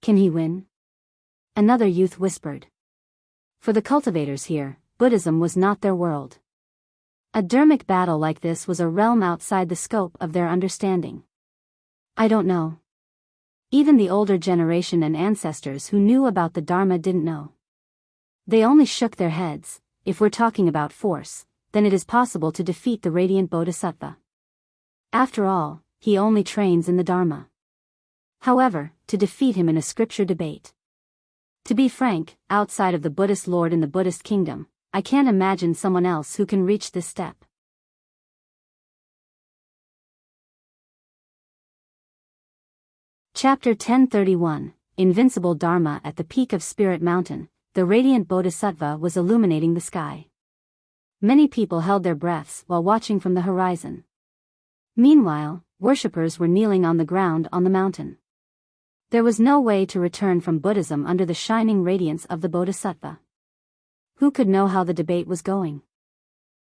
Can he win? Another youth whispered. For the cultivators here, Buddhism was not their world. A dharmic battle like this was a realm outside the scope of their understanding. I don't know. Even the older generation and ancestors who knew about the Dharma didn't know. They only shook their heads. If we're talking about force, then it is possible to defeat the radiant Bodhisattva. After all, he only trains in the Dharma. However, to defeat him in a scripture debate. To be frank, outside of the Buddhist lord in the Buddhist kingdom, I can't imagine someone else who can reach this step. Chapter 1031, Invincible Dharma. At the peak of Spirit Mountain, the radiant Bodhisattva was illuminating the sky. Many people held their breaths while watching from the horizon. Meanwhile, worshippers were kneeling on the ground on the mountain. There was no way to return from Buddhism under the shining radiance of the Bodhisattva. Who could know how the debate was going?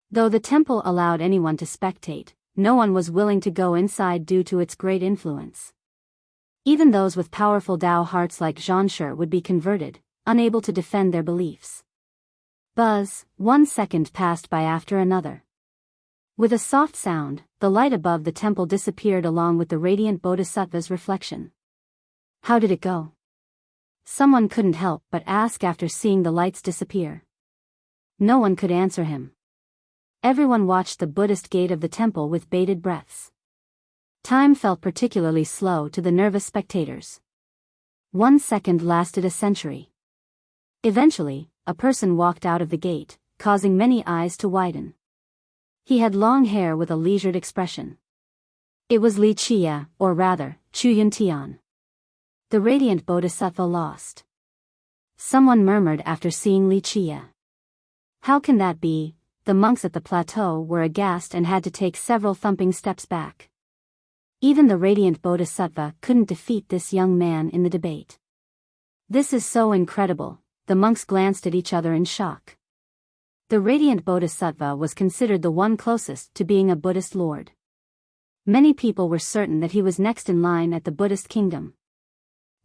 Though the temple allowed anyone to spectate, no one was willing to go inside due to its great influence. Even those with powerful Tao hearts like Zhan Shi would be converted, unable to defend their beliefs. Buzz, 1 second passed by after another. With a soft sound, the light above the temple disappeared along with the radiant Bodhisattva's reflection. How did it go? Someone couldn't help but ask after seeing the lights disappear. No one could answer him. Everyone watched the Buddhist gate of the temple with bated breaths. Time felt particularly slow to the nervous spectators. 1 second lasted a century. Eventually, a person walked out of the gate, causing many eyes to widen. He had long hair with a leisured expression. It was Li Chiye, or rather, Chu Yuntian. The radiant Bodhisattva lost. Someone murmured after seeing Li Chiye. How can that be? The monks at the plateau were aghast and had to take several thumping steps back. Even the radiant Bodhisattva couldn't defeat this young man in the debate. This is so incredible, the monks glanced at each other in shock. The radiant Bodhisattva was considered the one closest to being a Buddhist lord. Many people were certain that he was next in line at the Buddhist kingdom.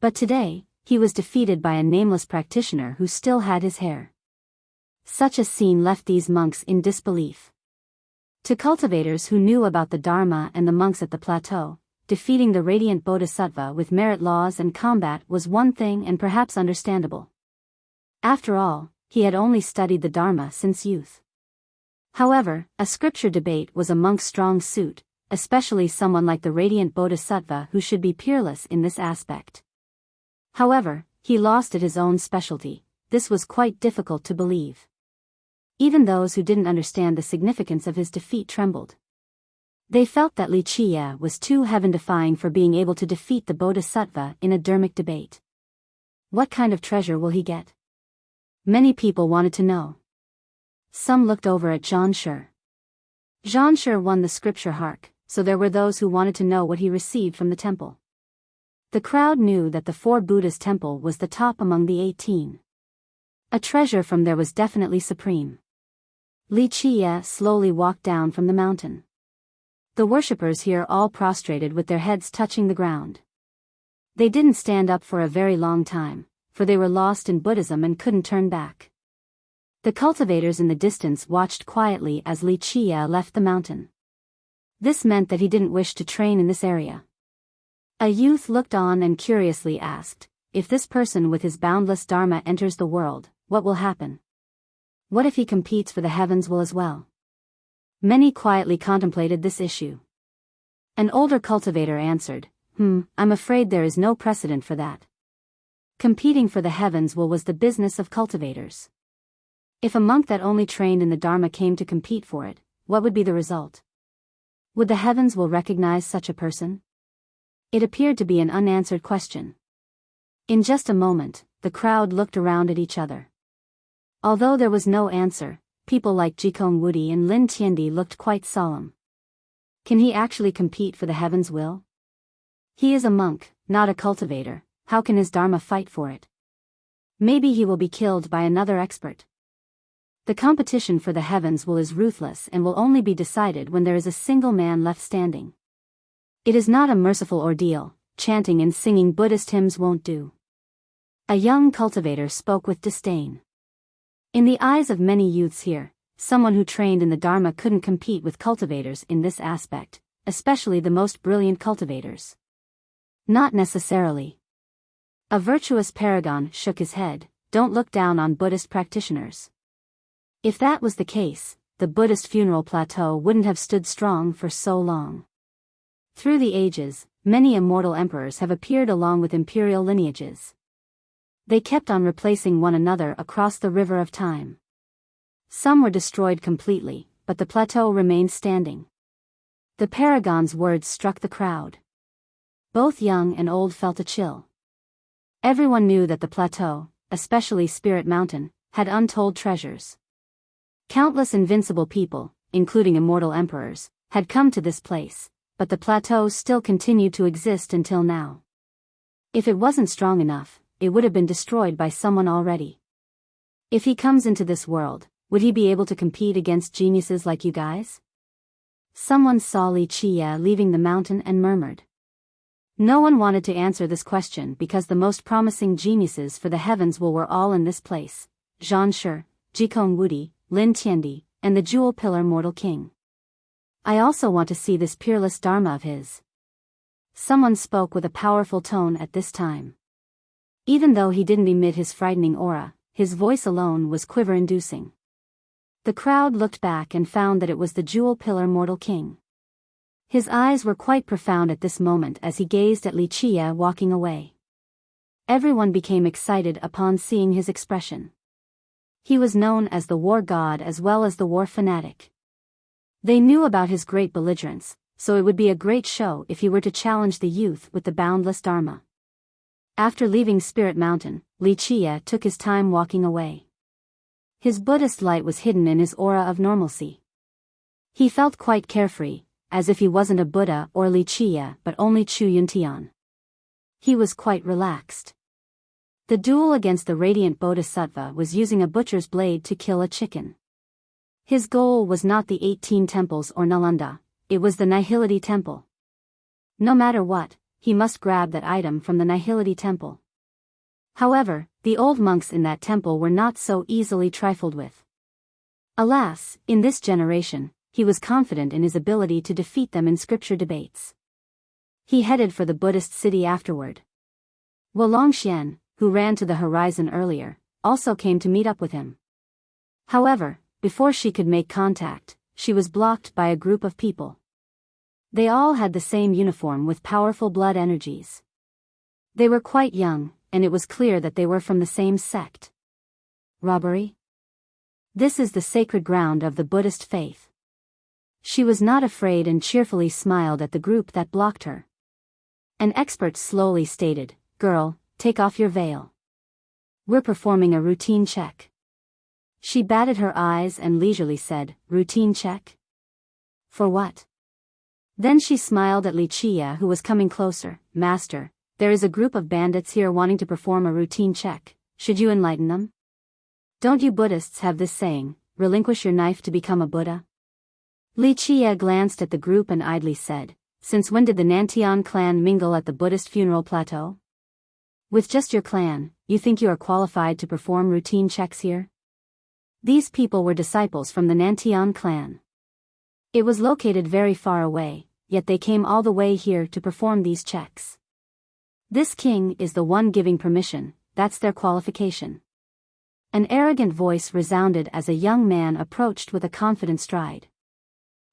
But today, he was defeated by a nameless practitioner who still had his hair. Such a scene left these monks in disbelief. To cultivators who knew about the Dharma and the monks at the plateau, defeating the radiant bodhisattva with merit laws and combat was one thing and perhaps understandable. After all, he had only studied the Dharma since youth. However, a scripture debate was a monk's strong suit, especially someone like the radiant bodhisattva who should be peerless in this aspect. However, he lost at his own specialty. This was quite difficult to believe. Even those who didn't understand the significance of his defeat trembled. They felt that Wuxia was too heaven-defying for being able to defeat the bodhisattva in a dharmic debate. What kind of treasure will he get? Many people wanted to know. Some looked over at Zhan Shi. Zhan Shi won the scripture hark, so there were those who wanted to know what he received from the temple. The crowd knew that the 4 Buddhas temple was the top among the 18. A treasure from there was definitely supreme. Wuxia slowly walked down from the mountain. The worshippers here all prostrated with their heads touching the ground. They didn't stand up for a very long time, for they were lost in Buddhism and couldn't turn back. The cultivators in the distance watched quietly as Wuxia left the mountain. This meant that he didn't wish to train in this area. A youth looked on and curiously asked, if this person with his boundless dharma enters the world, what will happen? What if he competes for the heavens will as well? Many quietly contemplated this issue. An older cultivator answered, I'm afraid there is no precedent for that. Competing for the heavens was the business of cultivators. If a monk that only trained in the Dharma came to compete for it, what would be the result? Would the heavens will recognize such a person? It appeared to be an unanswered question. In just a moment, the crowd looked around at each other. Although there was no answer, people like Jikong Wudi and Lin Tiandi looked quite solemn. Can he actually compete for the heavens will? He is a monk, not a cultivator. How can his Dharma fight for it? Maybe he will be killed by another expert. The competition for the heavens will is ruthless and will only be decided when there is a single man left standing. It is not a merciful ordeal. Chanting and singing Buddhist hymns won't do. A young cultivator spoke with disdain. In the eyes of many youths here, someone who trained in the Dharma couldn't compete with cultivators in this aspect, especially the most brilliant cultivators. Not necessarily. A virtuous paragon shook his head, don't look down on Buddhist practitioners. If that was the case, the Buddhist funeral plateau wouldn't have stood strong for so long. Through the ages, many immortal emperors have appeared along with imperial lineages. They kept on replacing one another across the river of time. Some were destroyed completely, but the plateau remained standing. The paragon's words struck the crowd. Both young and old felt a chill. Everyone knew that the plateau, especially Spirit Mountain, had untold treasures. Countless invincible people, including immortal emperors, had come to this place, but the plateau still continued to exist until now. If it wasn't strong enough, it would have been destroyed by someone already. If he comes into this world, would he be able to compete against geniuses like you guys? Someone saw Wuxia leaving the mountain and murmured. No one wanted to answer this question because the most promising geniuses for the heavens were all in this place: Zhan Shi, Jikong Wudi, Lin Tiandi, and the Jewel Pillar Mortal King. I also want to see this peerless Dharma of his. Someone spoke with a powerful tone at this time. Even though he didn't emit his frightening aura, his voice alone was quiver-inducing. The crowd looked back and found that it was the Jewel Pillar Mortal King. His eyes were quite profound at this moment as he gazed at Wuxia walking away. Everyone became excited upon seeing his expression. He was known as the war god as well as the war fanatic. They knew about his great belligerence, so it would be a great show if he were to challenge the youth with the boundless Dharma. After leaving Spirit Mountain, Wuxia took his time walking away. His Buddhist light was hidden in his aura of normalcy. He felt quite carefree, as if he wasn't a Buddha or Wuxia but only Chu Yuntian. He was quite relaxed. The duel against the radiant bodhisattva was using a butcher's blade to kill a chicken. His goal was not the 18 temples or Nalanda, it was the Nihility Temple. No matter what, he must grab that item from the Nihility Temple. However, the old monks in that temple were not so easily trifled with. Alas, in this generation, he was confident in his ability to defeat them in scripture debates. He headed for the Buddhist city afterward. Wulongxian, who ran to the horizon earlier, also came to meet up with him. However, before she could make contact, she was blocked by a group of people. They all had the same uniform with powerful blood energies. They were quite young, and it was clear that they were from the same sect. Robbery? This is the sacred ground of the Buddhist faith. She was not afraid and cheerfully smiled at the group that blocked her. An expert slowly stated, "Girl, take off your veil. We're performing a routine check." She batted her eyes and leisurely said, "Routine check? For what?" Then she smiled at Wuxia, who was coming closer. "Master, there is a group of bandits here wanting to perform a routine check. Should you enlighten them? Don't you Buddhists have this saying, relinquish your knife to become a Buddha?" Wuxia glanced at the group and idly said, "Since when did the Nantian clan mingle at the Buddhist funeral plateau? With just your clan, you think you are qualified to perform routine checks here?" These people were disciples from the Nantian clan. It was located very far away, yet they came all the way here to perform these checks. This king is the one giving permission, that's their qualification. An arrogant voice resounded as a young man approached with a confident stride.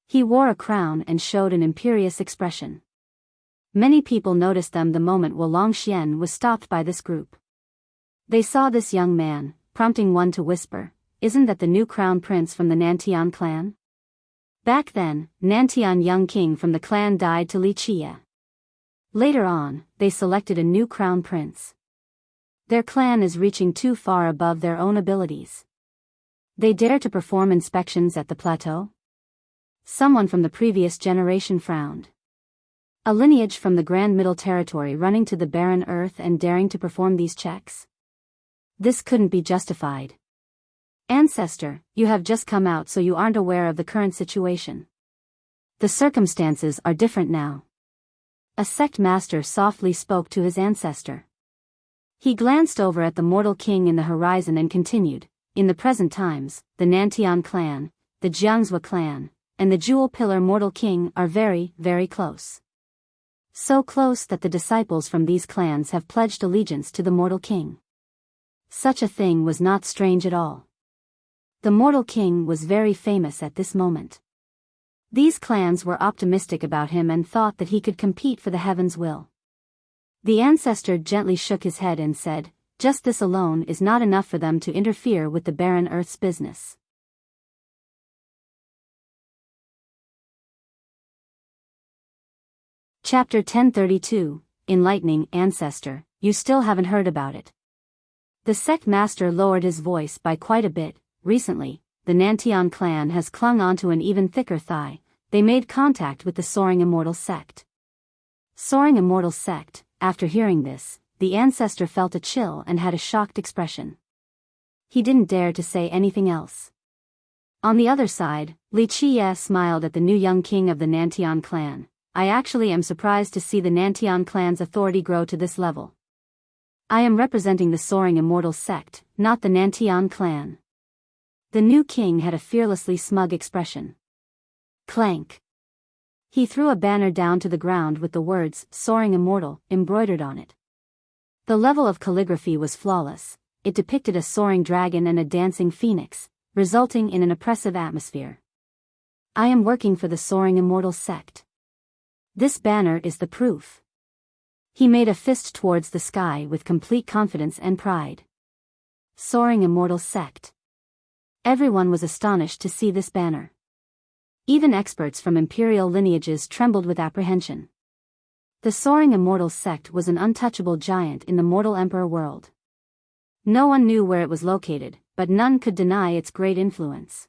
He wore a crown and showed an imperious expression. Many people noticed them the moment Wulongxian was stopped by this group. They saw this young man, prompting one to whisper, "Isn't that the new crown prince from the Nantian clan?" Back then, Nantian young king from the clan died to Wuxia. Later on, they selected a new crown prince. Their clan is reaching too far above their own abilities. They dare to perform inspections at the plateau? Someone from the previous generation frowned. A lineage from the Grand Middle Territory running to the barren earth and daring to perform these checks? This couldn't be justified. Ancestor, you have just come out, so you aren't aware of the current situation. The circumstances are different now. A sect master softly spoke to his ancestor. He glanced over at the mortal king in the horizon and continued, "In the present times, the Nantian clan, the Jiangzhou clan, and the Jewel Pillar mortal king are very, very close. So close that the disciples from these clans have pledged allegiance to the mortal king." Such a thing was not strange at all. The mortal king was very famous at this moment. These clans were optimistic about him and thought that he could compete for the heaven's will. The ancestor gently shook his head and said, "Just this alone is not enough for them to interfere with the barren earth's business." Chapter 1032, Enlightening Ancestor, you still haven't heard about it. The sect master lowered his voice by quite a bit. Recently, the Nantian clan has clung onto an even thicker thigh. They made contact with the Soaring Immortal sect. Soaring Immortal sect, after hearing this, the ancestor felt a chill and had a shocked expression. He didn't dare to say anything else. On the other side, Wuxia smiled at the new young king of the Nantian clan. "I actually am surprised to see the Nantian clan's authority grow to this level. I am representing the Soaring Immortal sect, not the Nantian clan." The new king had a fearlessly smug expression. Clank. He threw a banner down to the ground with the words, "Soaring Immortal," embroidered on it. The level of calligraphy was flawless. It depicted a soaring dragon and a dancing phoenix, resulting in an oppressive atmosphere. "I am working for the Soaring Immortal sect. This banner is the proof." He made a fist towards the sky with complete confidence and pride. Soaring Immortal sect. Everyone was astonished to see this banner. Even experts from imperial lineages trembled with apprehension. The Soaring Immortal sect was an untouchable giant in the mortal emperor world. No one knew where it was located, but none could deny its great influence.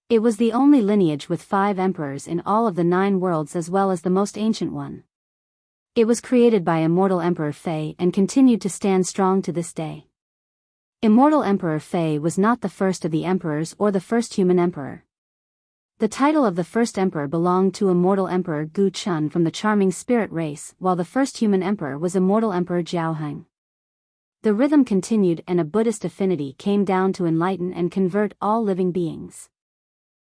It was the only lineage with 5 emperors in all of the 9 worlds, as well as the most ancient one. It was created by Immortal Emperor Fei and continued to stand strong to this day. Immortal Emperor Fei was not the first of the emperors or the first human emperor. The title of the first emperor belonged to Immortal Emperor Gu Chun from the charming spirit race, while the first human emperor was Immortal Emperor Jiao Heng. The rhythm continued and a Buddhist affinity came down to enlighten and convert all living beings.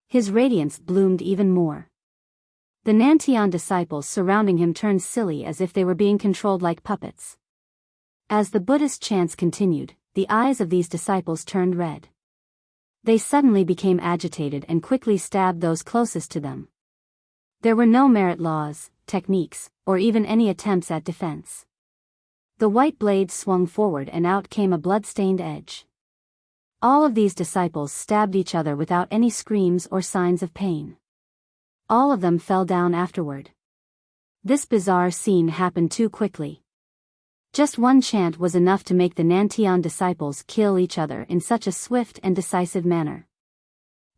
His radiance bloomed even more. The Nantian disciples surrounding him turned silly as if they were being controlled like puppets. As the Buddhist chants continued, the eyes of these disciples turned red. They suddenly became agitated and quickly stabbed those closest to them. There were no merit laws, techniques, or even any attempts at defense. The white blade swung forward and out came a blood-stained edge. All of these disciples stabbed each other without any screams or signs of pain. All of them fell down afterward. This bizarre scene happened too quickly. Just one chant was enough to make the Nantian disciples kill each other in such a swift and decisive manner.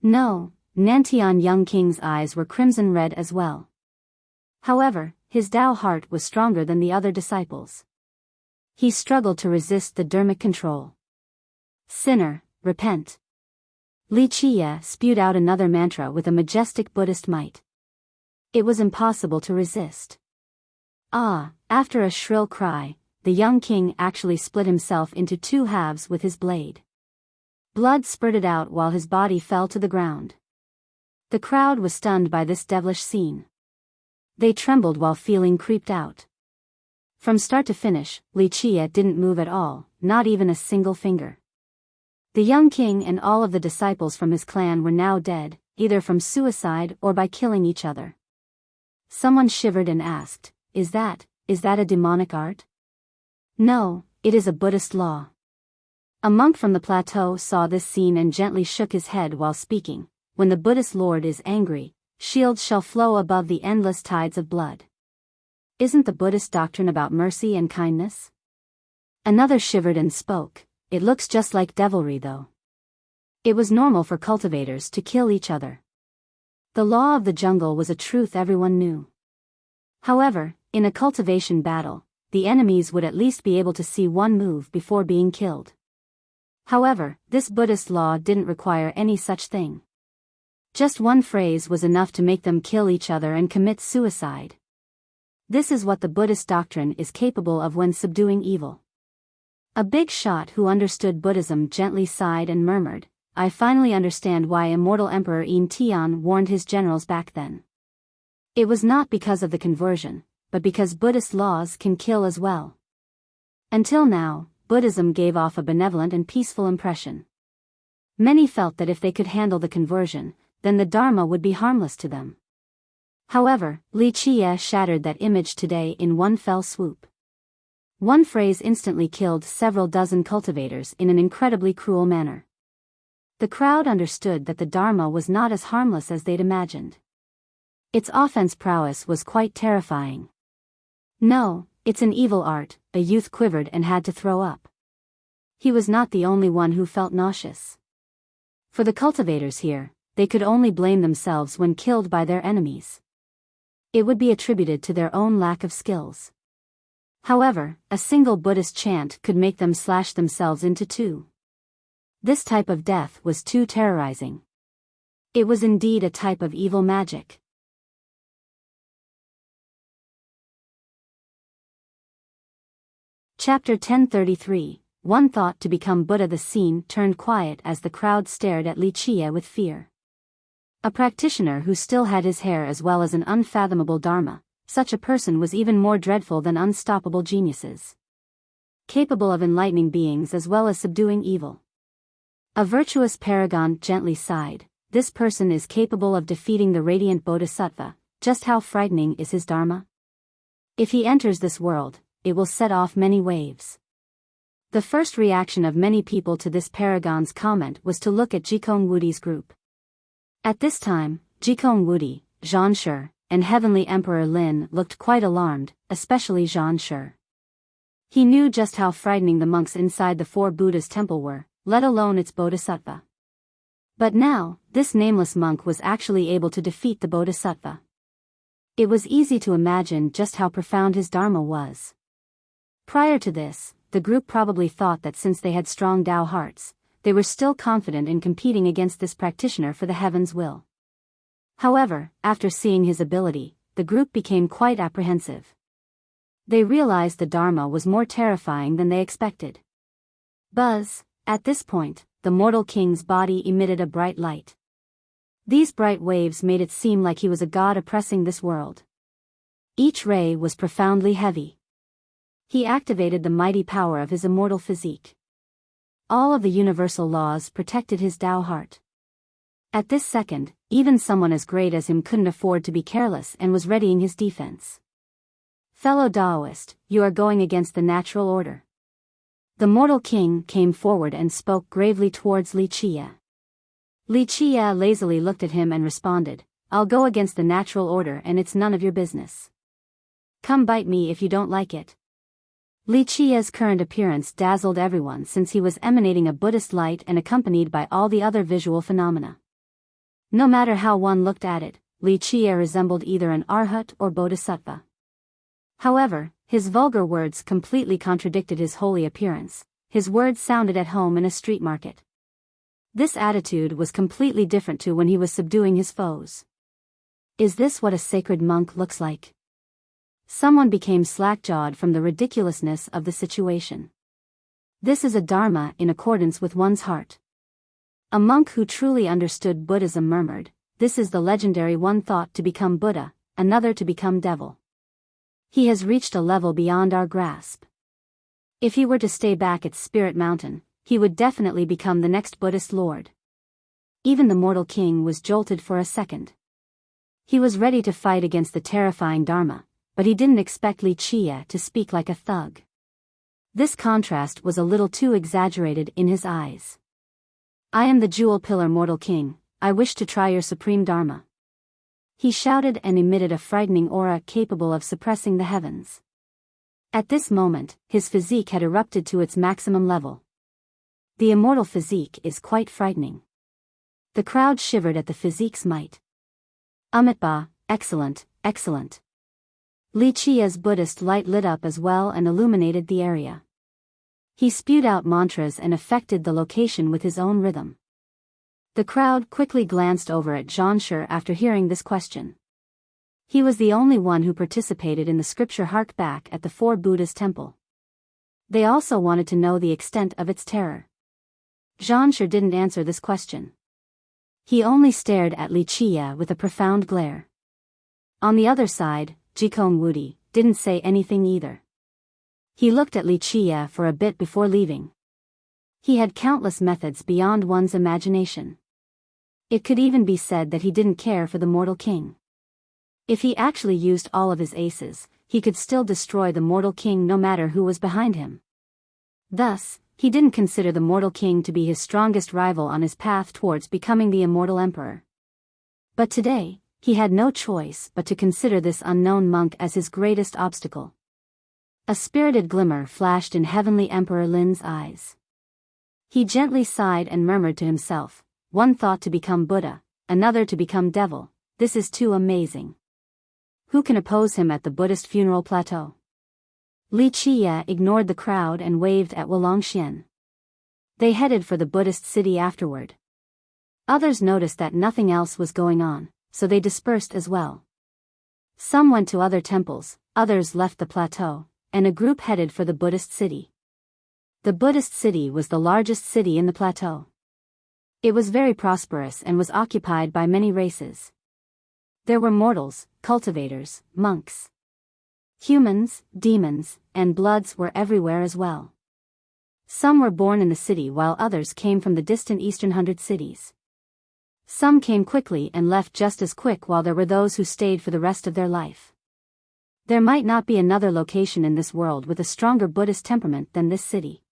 No, Nantian young king's eyes were crimson red as well. However, his Tao heart was stronger than the other disciples. He struggled to resist the dharmic control. Sinner, repent. Li Qiye spewed out another mantra with a majestic Buddhist might. It was impossible to resist. After a shrill cry, the young king actually split himself into two halves with his blade. Blood spurted out while his body fell to the ground. The crowd was stunned by this devilish scene. They trembled while feeling creeped out. From start to finish, Li Qiye didn't move at all, not even a single finger. The young king and all of the disciples from his clan were now dead, either from suicide or by killing each other. Someone shivered and asked, Is that a demonic art? No, it is a Buddhist law. A monk from the plateau saw this scene and gently shook his head while speaking. When the Buddhist Lord is angry, shields shall flow above the endless tides of blood. Isn't the Buddhist doctrine about mercy and kindness? Another shivered and spoke. It looks just like devilry though. It was normal for cultivators to kill each other. The law of the jungle was a truth everyone knew. However, in a cultivation battle, the enemies would at least be able to see one move before being killed. However, this Buddhist law didn't require any such thing. Just one phrase was enough to make them kill each other and commit suicide. This is what the Buddhist doctrine is capable of when subduing evil. A big shot who understood Buddhism gently sighed and murmured, I finally understand why immortal Emperor Yin Tian warned his generals back then. It was not because of the conversion, but because Buddhist laws can kill as well. Until now, Buddhism gave off a benevolent and peaceful impression. Many felt that if they could handle the conversion, then the Dharma would be harmless to them. However, Li Qiye shattered that image today in one fell swoop. One phrase instantly killed several dozen cultivators in an incredibly cruel manner. The crowd understood that the Dharma was not as harmless as they'd imagined. Its offense prowess was quite terrifying. No, it's an evil art, a youth quivered and had to throw up. He was not the only one who felt nauseous. For the cultivators here, they could only blame themselves when killed by their enemies. It would be attributed to their own lack of skills. However, a single Buddhist chant could make them slash themselves into two. This type of death was too terrorizing. It was indeed a type of evil magic. Chapter 1033, One thought to become Buddha. The scene turned quiet as the crowd stared at Li Qiye with fear. A practitioner who still had his hair as well as an unfathomable dharma, such a person was even more dreadful than unstoppable geniuses. Capable of enlightening beings as well as subduing evil. A virtuous paragon gently sighed, this person is capable of defeating the radiant bodhisattva, just how frightening is his dharma? If he enters this world, it will set off many waves. The first reaction of many people to this paragon's comment was to look at Jikong Wudi's group. At this time, Jikong Wudi, Zhan Shi, and Heavenly Emperor Lin looked quite alarmed, especially Zhan Shi. He knew just how frightening the monks inside the four Buddha's temple were, let alone its bodhisattva. But now, this nameless monk was actually able to defeat the bodhisattva. It was easy to imagine just how profound his dharma was. Prior to this, the group probably thought that since they had strong Tao hearts, they were still confident in competing against this practitioner for the heaven's will. However, after seeing his ability, the group became quite apprehensive. They realized the Dharma was more terrifying than they expected. Buzz. At this point, the mortal king's body emitted a bright light. These bright waves made it seem like he was a god oppressing this world. Each ray was profoundly heavy. He activated the mighty power of his immortal physique. All of the universal laws protected his Tao heart. At this second, even someone as great as him couldn't afford to be careless and was readying his defense. Fellow Taoist, you are going against the natural order. The mortal king came forward and spoke gravely towards Li Chia. Li Chia lazily looked at him and responded, I'll go against the natural order and it's none of your business. Come bite me if you don't like it. Li Chia's current appearance dazzled everyone since he was emanating a Buddhist light and accompanied by all the other visual phenomena. No matter how one looked at it, Li Chia resembled either an arhat or bodhisattva. However, his vulgar words completely contradicted his holy appearance. His words sounded at home in a street market. This attitude was completely different to when he was subduing his foes. Is this what a sacred monk looks like? Someone became slack-jawed from the ridiculousness of the situation. This is a dharma in accordance with one's heart. A monk who truly understood Buddhism murmured, this is the legendary one thought to become Buddha, another to become devil. He has reached a level beyond our grasp. If he were to stay back at Spirit Mountain, he would definitely become the next Buddhist lord. Even the mortal king was jolted for a second. He was ready to fight against the terrifying dharma, but he didn't expect Li Chia to speak like a thug. This contrast was a little too exaggerated in his eyes. I am the jewel pillar mortal king, I wish to try your supreme dharma. He shouted and emitted a frightening aura capable of suppressing the heavens. At this moment, his physique had erupted to its maximum level. The immortal physique is quite frightening. The crowd shivered at the physique's might. Amitba, excellent, excellent. Li Chia's Buddhist light lit up as well and illuminated the area. He spewed out mantras and affected the location with his own rhythm. The crowd quickly glanced over at Zhanshe after hearing this question. He was the only one who participated in the scripture hark back at the Four Buddhas temple. They also wanted to know the extent of its terror. Zhanshe didn't answer this question. He only stared at Li Chia with a profound glare. On the other side, Jikong Wudi didn't say anything either. He looked at Li Chia for a bit before leaving. He had countless methods beyond one's imagination. It could even be said that he didn't care for the mortal king. If he actually used all of his aces, he could still destroy the mortal king no matter who was behind him. Thus, he didn't consider the mortal king to be his strongest rival on his path towards becoming the immortal emperor. But today, he had no choice but to consider this unknown monk as his greatest obstacle. A spirited glimmer flashed in Heavenly Emperor Lin's eyes. He gently sighed and murmured to himself, one thought to become Buddha, another to become devil, this is too amazing. Who can oppose him at the Buddhist funeral plateau? Li Chia ignored the crowd and waved at Wulongxian. They headed for the Buddhist city afterward. Others noticed that nothing else was going on, so they dispersed as well. Some went to other temples, others left the plateau, and a group headed for the Buddhist city. The Buddhist city was the largest city in the plateau. It was very prosperous and was occupied by many races. There were mortals, cultivators, monks. Humans, demons, and bloods were everywhere as well. Some were born in the city while others came from the distant eastern 100 cities. Some came quickly and left just as quick while there were those who stayed for the rest of their life. There might not be another location in this world with a stronger Buddhist temperament than this city.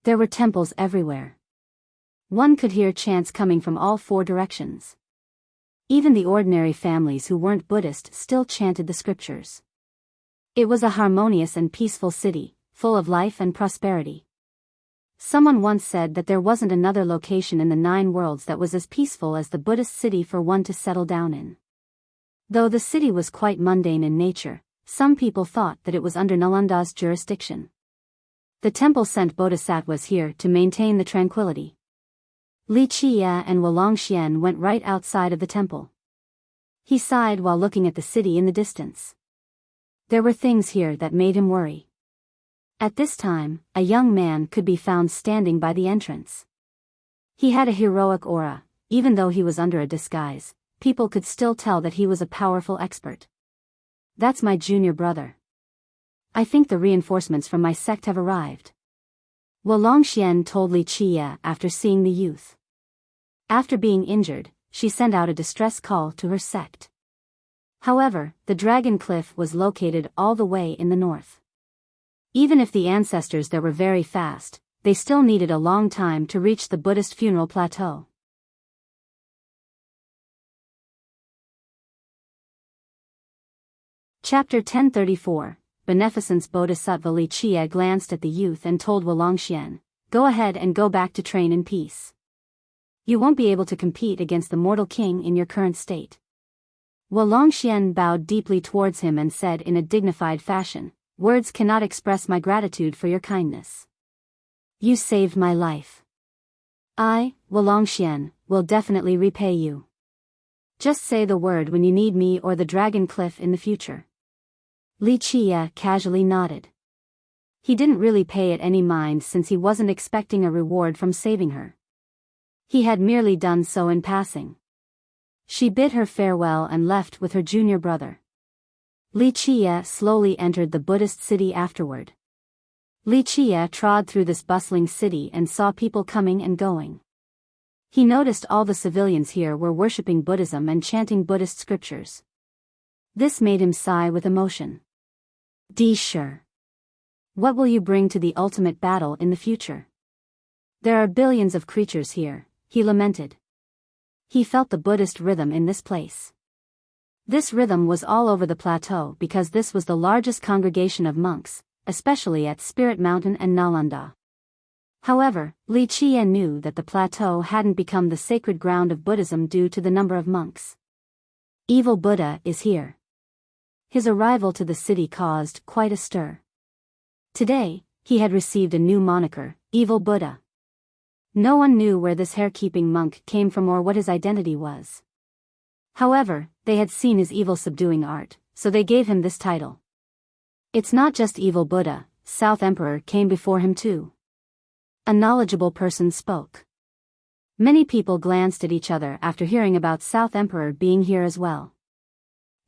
There were temples everywhere. One could hear chants coming from all four directions. Even the ordinary families who weren't Buddhist still chanted the scriptures. It was a harmonious and peaceful city, full of life and prosperity. Someone once said that there wasn't another location in the 9 worlds that was as peaceful as the Buddhist city for one to settle down in. Though the city was quite mundane in nature, some people thought that it was under Nalanda's jurisdiction. The temple sent bodhisattvas here to maintain the tranquility. Li Chia and Wulongxian went right outside of the temple. He sighed while looking at the city in the distance. There were things here that made him worry. At this time, a young man could be found standing by the entrance. He had a heroic aura. Even though he was under a disguise, people could still tell that he was a powerful expert. That's my junior brother. I think the reinforcements from my sect have arrived. Wuxian told Li Qie after seeing the youth. After being injured, she sent out a distress call to her sect. However, the Dragon Cliff was located all the way in the north. Even if the ancestors there were very fast, they still needed a long time to reach the Buddhist funeral plateau. Chapter 1034. Beneficence. Bodhisattva Li Qie glanced at the youth and told Wuxian, "Go ahead and go back to train in peace. You won't be able to compete against the mortal king in your current state." Wuxian bowed deeply towards him and said in a dignified fashion, "Words cannot express my gratitude for your kindness. You saved my life. I, Wuxian, will definitely repay you. Just say the word when you need me or the Dragon Cliff in the future." Li Qie casually nodded. He didn't really pay it any mind since he wasn't expecting a reward from saving her. He had merely done so in passing. She bid her farewell and left with her junior brother. Li Qie slowly entered the Buddhist city afterward. Li Qie trod through this bustling city and saw people coming and going. He noticed all the civilians here were worshipping Buddhism and chanting Buddhist scriptures. This made him sigh with emotion. Sure. What will you bring to the ultimate battle in the future? There are billions of creatures here, he lamented. He felt the Buddhist rhythm in this place. This rhythm was all over the plateau because this was the largest congregation of monks, especially at Spirit Mountain and Nalanda. However, Li Qie knew that the plateau hadn't become the sacred ground of Buddhism due to the number of monks. Evil Buddha is here. His arrival to the city caused quite a stir. Today, he had received a new moniker, Evil Buddha. No one knew where this hair-keeping monk came from or what his identity was. However, they had seen his evil subduing art, so they gave him this title. It's not just Evil Buddha, South Emperor came before him too. A knowledgeable person spoke. Many people glanced at each other after hearing about South Emperor being here as well.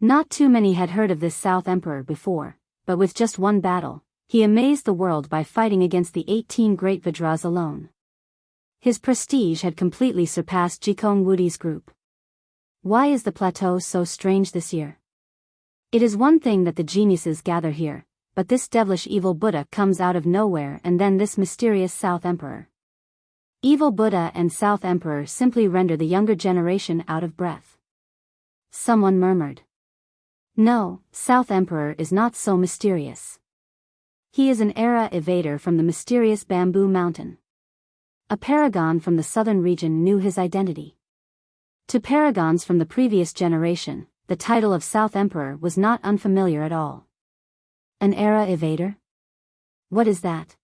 Not too many had heard of this South Emperor before, but with just one battle, he amazed the world by fighting against the 18 Great Vajras alone. His prestige had completely surpassed Jikong Wudi's group. Why is the plateau so strange this year? It is one thing that the geniuses gather here, but this devilish Evil Buddha comes out of nowhere, and then this mysterious South Emperor. Evil Buddha and South Emperor simply render the younger generation out of breath. Someone murmured. No, South Emperor is not so mysterious. He is an era evader from the mysterious Bamboo Mountain. A paragon from the southern region knew his identity. To paragons from the previous generation, the title of South Emperor was not unfamiliar at all. An era evader? What is that?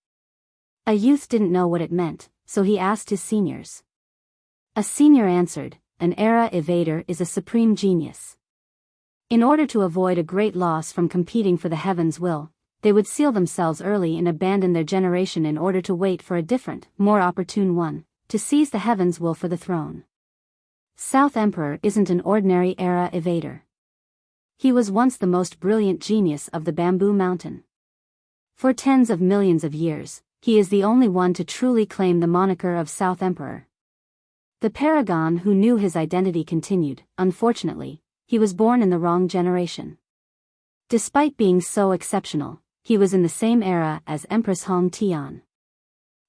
A youth didn't know what it meant, so he asked his seniors. A senior answered, an era evader is a supreme genius. In order to avoid a great loss from competing for the heaven's will, they would seal themselves early and abandon their generation in order to wait for a different, more opportune one, to seize the heaven's will for the throne. South Emperor isn't an ordinary era evader. He was once the most brilliant genius of the Bamboo Mountain. For tens of millions of years, he is the only one to truly claim the moniker of South Emperor. The paragon who knew his identity continued, unfortunately, he was born in the wrong generation. Despite being so exceptional, he was in the same era as Empress Hong Tian.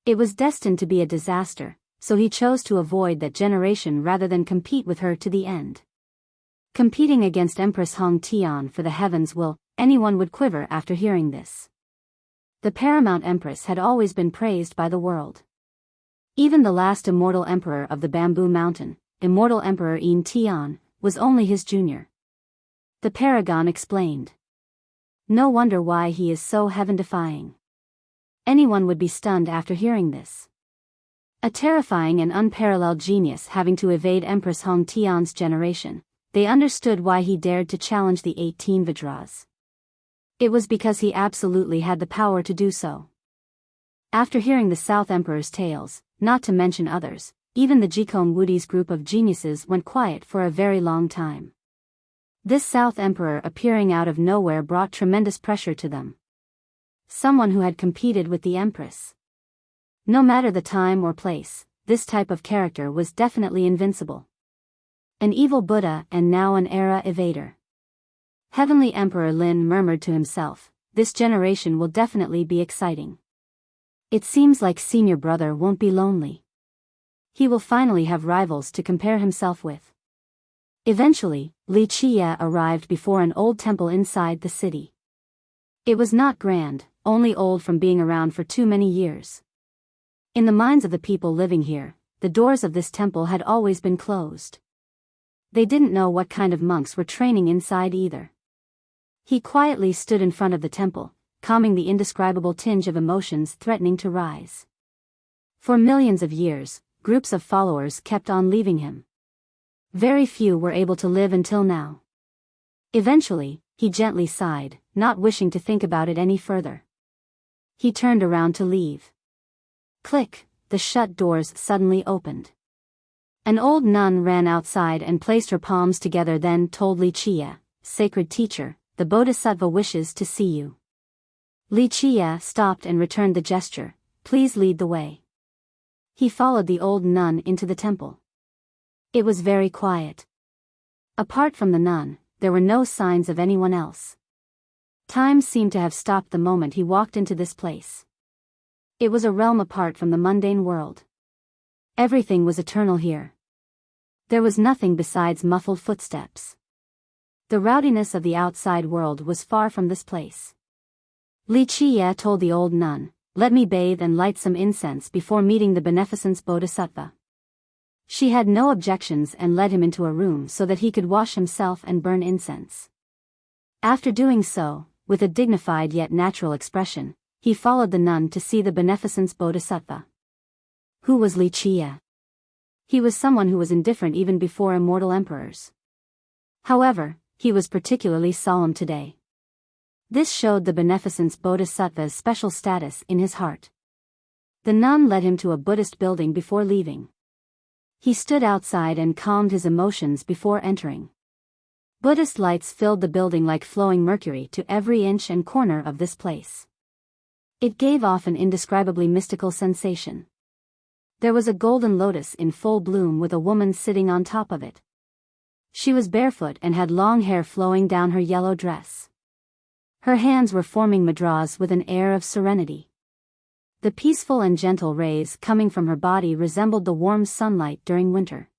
It was destined to be a disaster, so he chose to avoid that generation rather than compete with her to the end. Competing against Empress Hong Tian for the heaven's will, anyone would quiver after hearing this. The paramount empress had always been praised by the world. Even the last immortal emperor of the Bamboo Mountain, Immortal Emperor Yin Tian, was only his junior. The paragon explained. No wonder why he is so heaven-defying. Anyone would be stunned after hearing this. A terrifying and unparalleled genius having to evade Empress Hong Tian's generation, they understood why he dared to challenge the 18 Vajras. It was because he absolutely had the power to do so. After hearing the South Emperor's tales, not to mention others, even the Jikong Wudi's group of geniuses went quiet for a very long time. This South Emperor appearing out of nowhere brought tremendous pressure to them. Someone who had competed with the Empress. No matter the time or place, this type of character was definitely invincible. An evil Buddha and now an era evader. Heavenly Emperor Lin murmured to himself, this generation will definitely be exciting. It seems like senior brother won't be lonely. He will finally have rivals to compare himself with. Eventually, Li Qia arrived before an old temple inside the city. It was not grand, only old from being around for too many years. In the minds of the people living here, the doors of this temple had always been closed. They didn't know what kind of monks were training inside either. He quietly stood in front of the temple, calming the indescribable tinge of emotions threatening to rise. For millions of years, groups of followers kept on leaving him. Very few were able to live until now. Eventually, he gently sighed, not wishing to think about it any further. He turned around to leave. Click, the shut doors suddenly opened. An old nun ran outside and placed her palms together, then told Li Qia, "Sacred teacher, the Bodhisattva wishes to see you." Li Qia stopped and returned the gesture, "Please lead the way." He followed the old nun into the temple. It was very quiet. Apart from the nun, there were no signs of anyone else. Time seemed to have stopped the moment he walked into this place. It was a realm apart from the mundane world. Everything was eternal here. There was nothing besides muffled footsteps. The rowdiness of the outside world was far from this place. Li Qia told the old nun, "Let me bathe and light some incense before meeting the beneficence Bodhisattva." She had no objections and led him into a room so that he could wash himself and burn incense. After doing so, with a dignified yet natural expression, he followed the nun to see the beneficence Bodhisattva. Who was Li Qia? He was someone who was indifferent even before immortal emperors. However, he was particularly solemn today. This showed the beneficence Bodhisattva's special status in his heart. The nun led him to a Buddhist building before leaving. He stood outside and calmed his emotions before entering. Buddhist lights filled the building like flowing mercury to every inch and corner of this place. It gave off an indescribably mystical sensation. There was a golden lotus in full bloom with a woman sitting on top of it. She was barefoot and had long hair flowing down her yellow dress. Her hands were forming mudras with an air of serenity. The peaceful and gentle rays coming from her body resembled the warm sunlight during winter.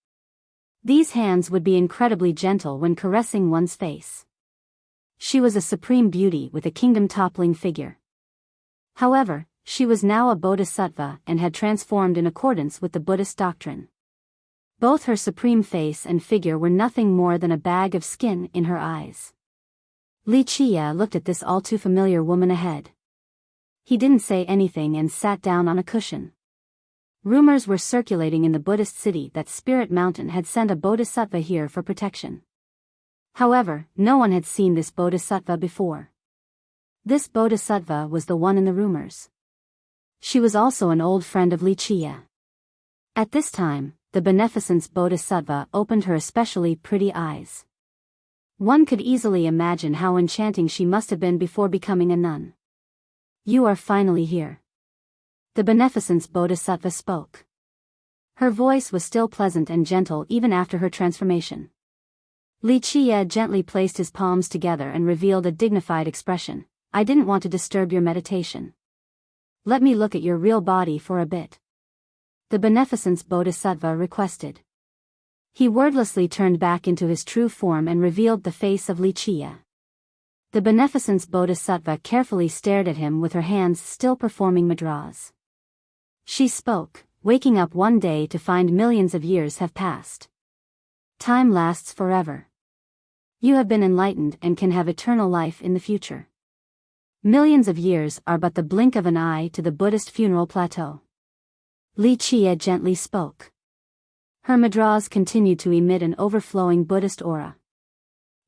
These hands would be incredibly gentle when caressing one's face. She was a supreme beauty with a kingdom-toppling figure. However, she was now a bodhisattva and had transformed in accordance with the Buddhist doctrine. Both her supreme face and figure were nothing more than a bag of skin in her eyes. Li Qia looked at this all too familiar woman ahead. He didn't say anything and sat down on a cushion. Rumors were circulating in the Buddhist city that Spirit Mountain had sent a bodhisattva here for protection. However, no one had seen this bodhisattva before. This bodhisattva was the one in the rumors. She was also an old friend of Li Qia. At this time, the beneficence bodhisattva opened her especially pretty eyes. One could easily imagine how enchanting she must have been before becoming a nun. "You are finally here." The beneficence bodhisattva spoke. Her voice was still pleasant and gentle even after her transformation. Li Qia gently placed his palms together and revealed a dignified expression. "I didn't want to disturb your meditation. Let me look at your real body for a bit." The beneficence bodhisattva requested. He wordlessly turned back into his true form and revealed the face of Li Qia. The beneficence bodhisattva carefully stared at him with her hands still performing mudras. She spoke, "Waking up one day to find millions of years have passed. Time lasts forever. You have been enlightened and can have eternal life in the future. Millions of years are but the blink of an eye to the Buddhist funeral plateau." Li Qia gently spoke. Her mudras continued to emit an overflowing Buddhist aura.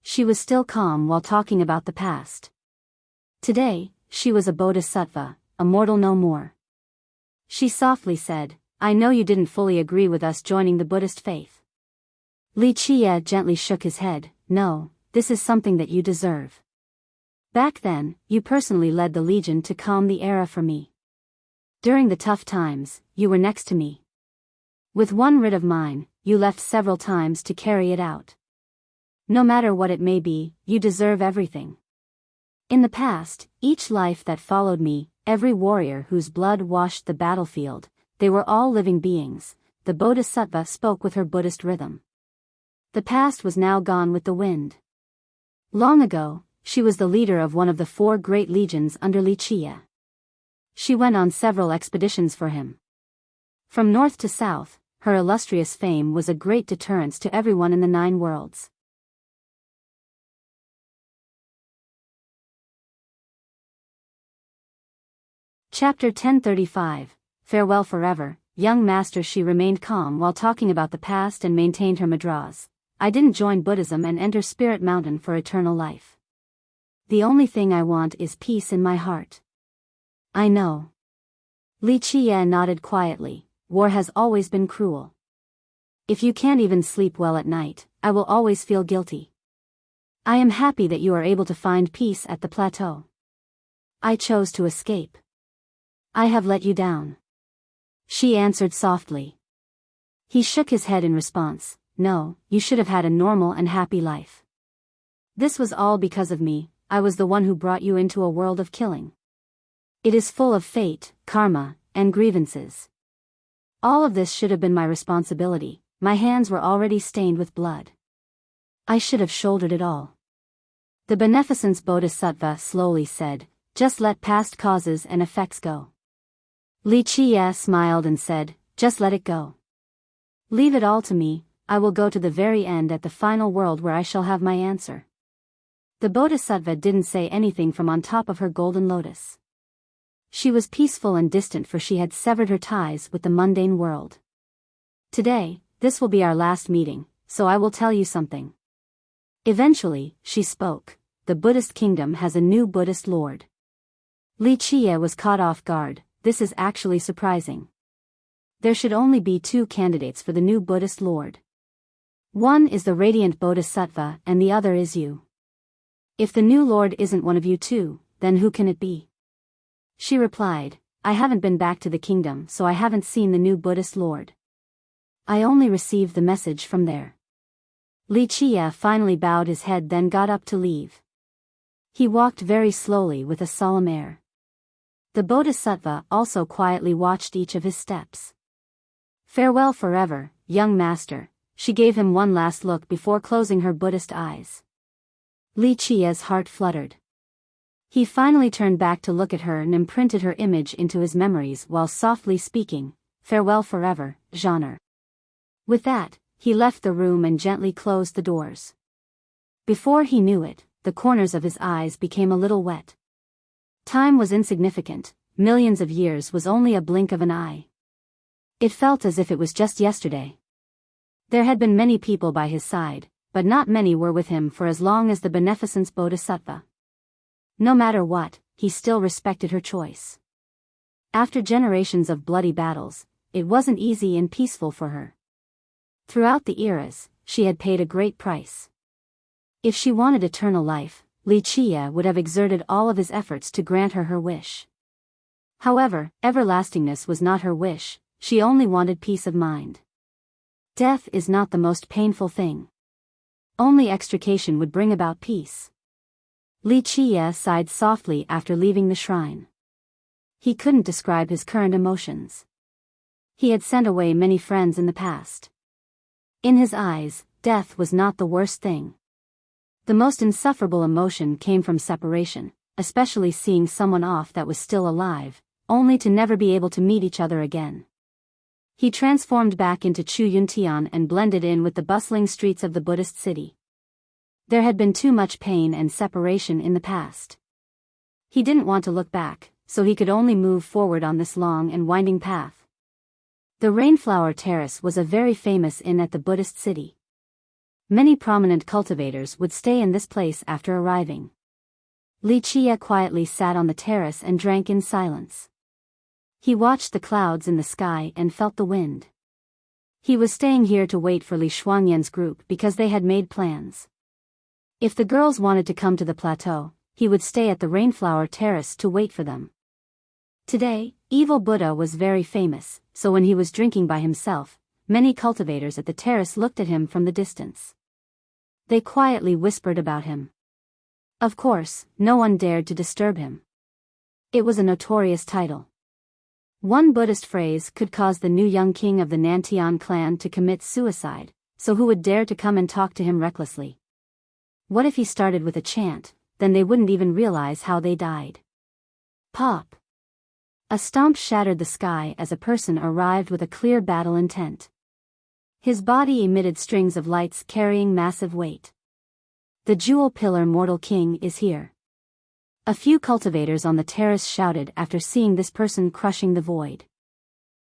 She was still calm while talking about the past. Today, she was a bodhisattva, a mortal no more. She softly said, I know you didn't fully agree with us joining the Buddhist faith. Li Qie gently shook his head, no, this is something that you deserve. Back then, you personally led the Legion to calm the era for me. During the tough times, you were next to me. With one writ of mine, you left several times to carry it out. No matter what it may be, you deserve everything. In the past, each life that followed me, every warrior whose blood washed the battlefield, they were all living beings, the Bodhisattva spoke with her Buddhist rhythm. The past was now gone with the wind. Long ago, she was the leader of one of the 4 great legions under Li Qie. She went on several expeditions for him. From north to south, her illustrious fame was a great deterrence to everyone in the 9 worlds. Chapter 1035, Farewell Forever. Young master, she remained calm while talking about the past and maintained her mudras. I didn't join Buddhism and enter Spirit Mountain for eternal life. The only thing I want is peace in my heart. I know. Li Qie nodded quietly. War has always been cruel. If you can't even sleep well at night, I will always feel guilty. I am happy that you are able to find peace at the plateau. I chose to escape. I have let you down. She answered softly. He shook his head in response. No, you should have had a normal and happy life. This was all because of me. I was the one who brought you into a world of killing. It is full of fate, karma, and grievances. All of this should have been my responsibility. My hands were already stained with blood. I should have shouldered it all. The Beneficence Bodhisattva slowly said, just let past causes and effects go. Li Qie smiled and said, just let it go. Leave it all to me. I will go to the very end at the final world where I shall have my answer. The Bodhisattva didn't say anything from on top of her golden lotus. She was peaceful and distant, for she had severed her ties with the mundane world. Today, this will be our last meeting, so I will tell you something. Eventually, she spoke, the Buddhist kingdom has a new Buddhist lord. Li Qie was caught off guard. This is actually surprising. There should only be 2 candidates for the new Buddhist lord. One is the radiant Bodhisattva and the other is you. If the new lord isn't one of you 2, then who can it be? She replied, I haven't been back to the kingdom, so I haven't seen the new Buddhist lord. I only received the message from there. Li Qie finally bowed his head, then got up to leave. He walked very slowly with a solemn air. The Bodhisattva also quietly watched each of his steps. Farewell forever, young master, she gave him one last look before closing her Buddhist eyes. Li Qie's heart fluttered. He finally turned back to look at her and imprinted her image into his memories while softly speaking, farewell forever, genre. With that, he left the room and gently closed the doors. Before he knew it, the corners of his eyes became a little wet. Time was insignificant, millions of years was only a blink of an eye. It felt as if it was just yesterday. There had been many people by his side, but not many were with him for as long as the Beneficence Bodhisattva. No matter what, he still respected her choice. After generations of bloody battles, it wasn't easy and peaceful for her. Throughout the eras, she had paid a great price. If she wanted eternal life, Li Qie would have exerted all of his efforts to grant her her wish. However, everlastingness was not her wish, she only wanted peace of mind. Death is not the most painful thing. Only extrication would bring about peace. Li Qie sighed softly after leaving the shrine. He couldn't describe his current emotions. He had sent away many friends in the past. In his eyes, death was not the worst thing. The most insufferable emotion came from separation, especially seeing someone off that was still alive, only to never be able to meet each other again. He transformed back into Chu Yuntian and blended in with the bustling streets of the Buddhist city. There had been too much pain and separation in the past. He didn't want to look back, so he could only move forward on this long and winding path. The Rainflower Terrace was a very famous inn at the Buddhist city. Many prominent cultivators would stay in this place after arriving. Li Qie quietly sat on the terrace and drank in silence. He watched the clouds in the sky and felt the wind. He was staying here to wait for Li Shuangyan's group because they had made plans. If the girls wanted to come to the plateau, he would stay at the Rainflower Terrace to wait for them. Today, Evil Buddha was very famous, so when he was drinking by himself, many cultivators at the terrace looked at him from the distance. They quietly whispered about him. Of course, no one dared to disturb him. It was a notorious title. One Buddhist phrase could cause the new young king of the Nantian clan to commit suicide, so who would dare to come and talk to him recklessly? What if he started with a chant, then they wouldn't even realize how they died. Pop! A stomp shattered the sky as a person arrived with a clear battle intent. His body emitted strings of lights carrying massive weight. The jewel pillar mortal king is here. A few cultivators on the terrace shouted after seeing this person crushing the void.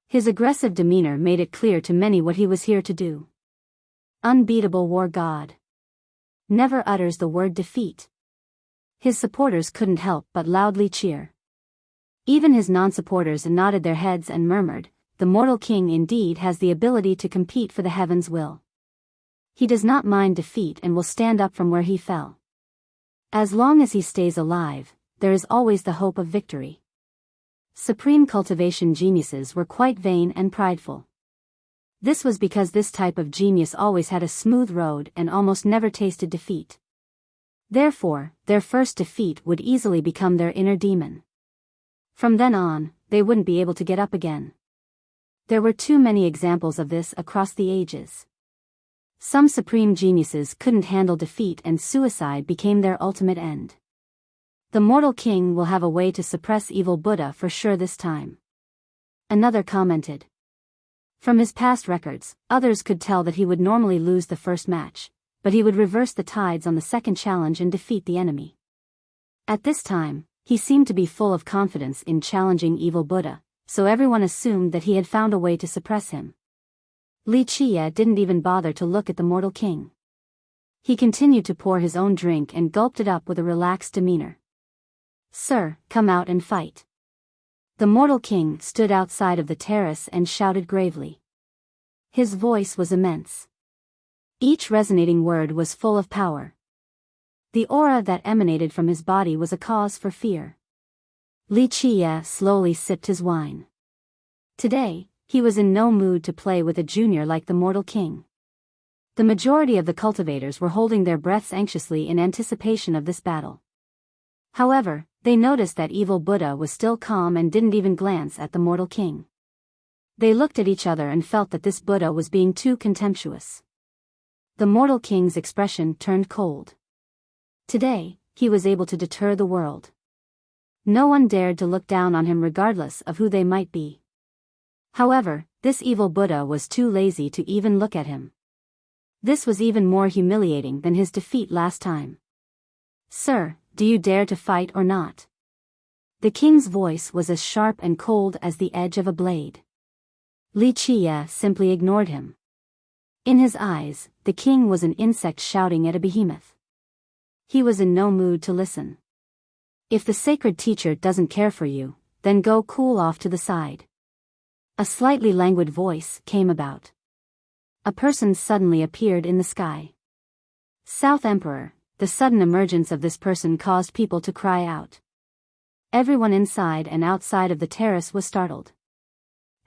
His aggressive demeanor made it clear to many what he was here to do. Unbeatable war god. Never utters the word defeat. His supporters couldn't help but loudly cheer. Even his non-supporters nodded their heads and murmured, "The mortal king indeed has the ability to compete for the heaven's will. He does not mind defeat and will stand up from where he fell. As long as he stays alive, there is always the hope of victory." Supreme cultivation geniuses were quite vain and prideful. This was because this type of genius always had a smooth road and almost never tasted defeat. Therefore, their first defeat would easily become their inner demon. From then on, they wouldn't be able to get up again. There were too many examples of this across the ages. Some supreme geniuses couldn't handle defeat and suicide became their ultimate end. The mortal king will have a way to suppress evil Buddha for sure this time. Another commented. From his past records, others could tell that he would normally lose the first match, but he would reverse the tides on the second challenge and defeat the enemy. At this time, he seemed to be full of confidence in challenging evil Buddha, so everyone assumed that he had found a way to suppress him. Li Chia didn't even bother to look at the mortal king. He continued to pour his own drink and gulped it up with a relaxed demeanor. "Sir, come out and fight." The mortal king stood outside of the terrace and shouted gravely. His voice was immense. Each resonating word was full of power. The aura that emanated from his body was a cause for fear. Li Chia slowly sipped his wine. Today, he was in no mood to play with a junior like the mortal king. The majority of the cultivators were holding their breaths anxiously in anticipation of this battle. However, they noticed that evil Buddha was still calm and didn't even glance at the mortal king. They looked at each other and felt that this Buddha was being too contemptuous. The mortal king's expression turned cold. Today, he was able to deter the world. No one dared to look down on him regardless of who they might be. However, this evil Buddha was too lazy to even look at him. This was even more humiliating than his defeat last time. "Sir, do you dare to fight or not?" The king's voice was as sharp and cold as the edge of a blade. Li Chia simply ignored him. In his eyes, the king was an insect shouting at a behemoth. He was in no mood to listen. "If the sacred teacher doesn't care for you, then go cool off to the side." A slightly languid voice came about. A person suddenly appeared in the sky. South Emperor. The sudden emergence of this person caused people to cry out. Everyone inside and outside of the terrace was startled.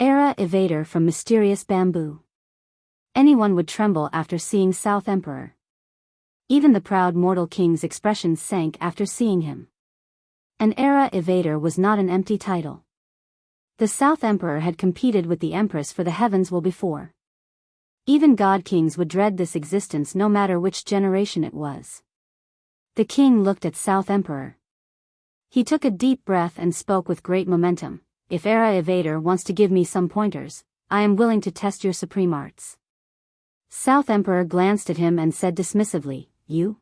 Era evader from mysterious bamboo. Anyone would tremble after seeing South Emperor. Even the proud mortal king's expression sank after seeing him. An era evader was not an empty title. The South Emperor had competed with the Empress for the heavens will before. Even god kings would dread this existence no matter which generation it was. The king looked at South Emperor. He took a deep breath and spoke with great momentum. "If Era Evader wants to give me some pointers, I am willing to test your supreme arts." South Emperor glanced at him and said dismissively, "You?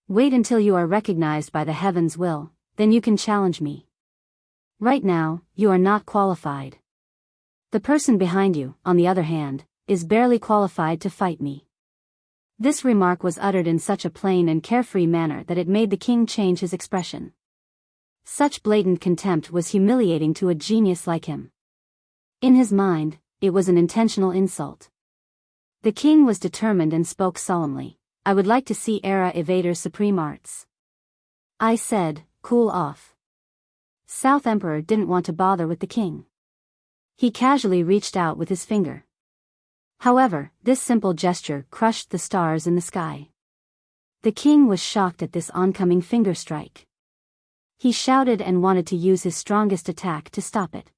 Wait until you are recognized by the heaven's will, then you can challenge me. Right now, you are not qualified. The person behind you, on the other hand, is barely qualified to fight me." This remark was uttered in such a plain and carefree manner that it made the king change his expression. Such blatant contempt was humiliating to a genius like him. In his mind, it was an intentional insult. The king was determined and spoke solemnly. I would like to see Era Evader's supreme arts. I said, cool off. South Emperor didn't want to bother with the king. He casually reached out with his finger. However, this simple gesture crushed the stars in the sky. The king was shocked at this oncoming finger strike. He shouted and wanted to use his strongest attack to stop it.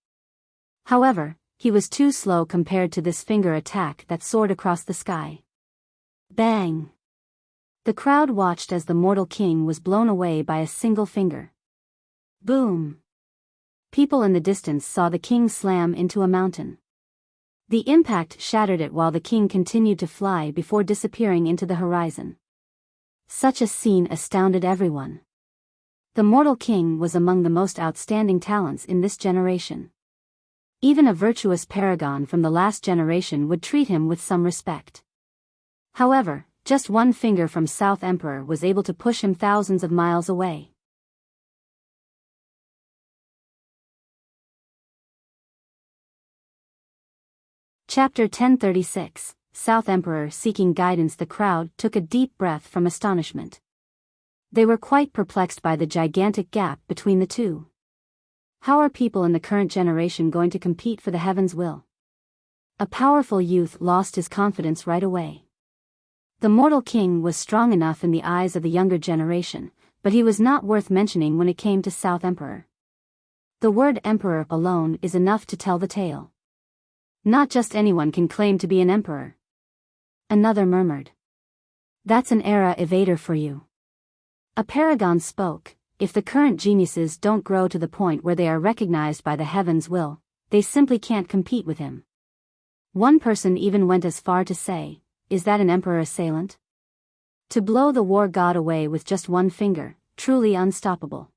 However, he was too slow compared to this finger attack that soared across the sky. Bang! The crowd watched as the mortal king was blown away by a single finger. Boom! People in the distance saw the king slam into a mountain. The impact shattered it while the king continued to fly before disappearing into the horizon. Such a scene astounded everyone. The mortal king was among the most outstanding talents in this generation. Even a virtuous paragon from the last generation would treat him with some respect. However, just one finger from South Emperor was able to push him thousands of miles away. Chapter 1036, South Emperor seeking guidance. The crowd took a deep breath from astonishment. They were quite perplexed by the gigantic gap between the two. How are people in the current generation going to compete for the heaven's will? A powerful youth lost his confidence right away. The mortal king was strong enough in the eyes of the younger generation, but he was not worth mentioning when it came to South Emperor. The word emperor alone is enough to tell the tale. Not just anyone can claim to be an emperor. Another murmured. That's an era evader for you. A paragon spoke. If the current geniuses don't grow to the point where they are recognized by the heaven's will, they simply can't compete with him. One person even went as far to say, is that an emperor assailant? To blow the war god away with just one finger, truly unstoppable.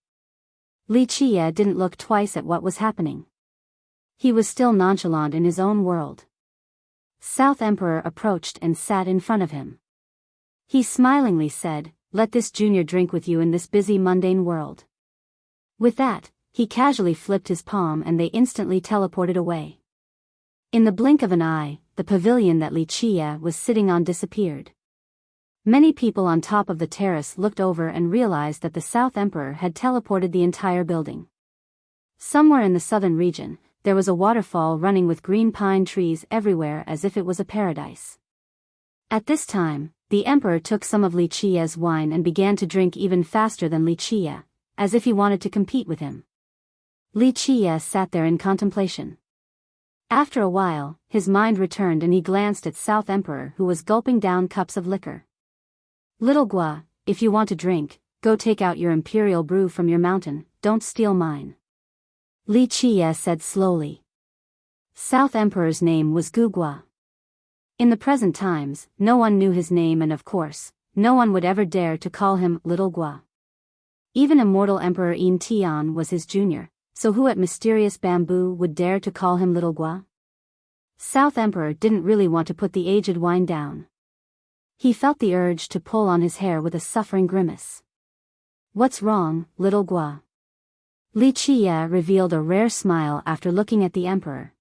Li Qie didn't look twice at what was happening. He was still nonchalant in his own world. South Emperor approached and sat in front of him. He smilingly said, let this junior drink with you in this busy mundane world. With that, he casually flipped his palm and they instantly teleported away. In the blink of an eye, the pavilion that Li Qie was sitting on disappeared. Many people on top of the terrace looked over and realized that the South Emperor had teleported the entire building. Somewhere in the southern region, there was a waterfall running with green pine trees everywhere as if it was a paradise. At this time, the emperor took some of Li Qie's wine and began to drink even faster than Li Qie, as if he wanted to compete with him. Li Qie sat there in contemplation. After a while, his mind returned and he glanced at South Emperor who was gulping down cups of liquor. Little Gua, if you want to drink, go take out your imperial brew from your mountain, don't steal mine. Li Qie said slowly. South Emperor's name was Gugua. In the present times, no one knew his name and of course, no one would ever dare to call him Little Gua. Even immortal Emperor In Tian was his junior, so who at Mysterious Bamboo would dare to call him Little Gua? South Emperor didn't really want to put the aged wine down. He felt the urge to pull on his hair with a suffering grimace. What's wrong, Little Gua? Li Qie revealed a rare smile after looking at the emperor.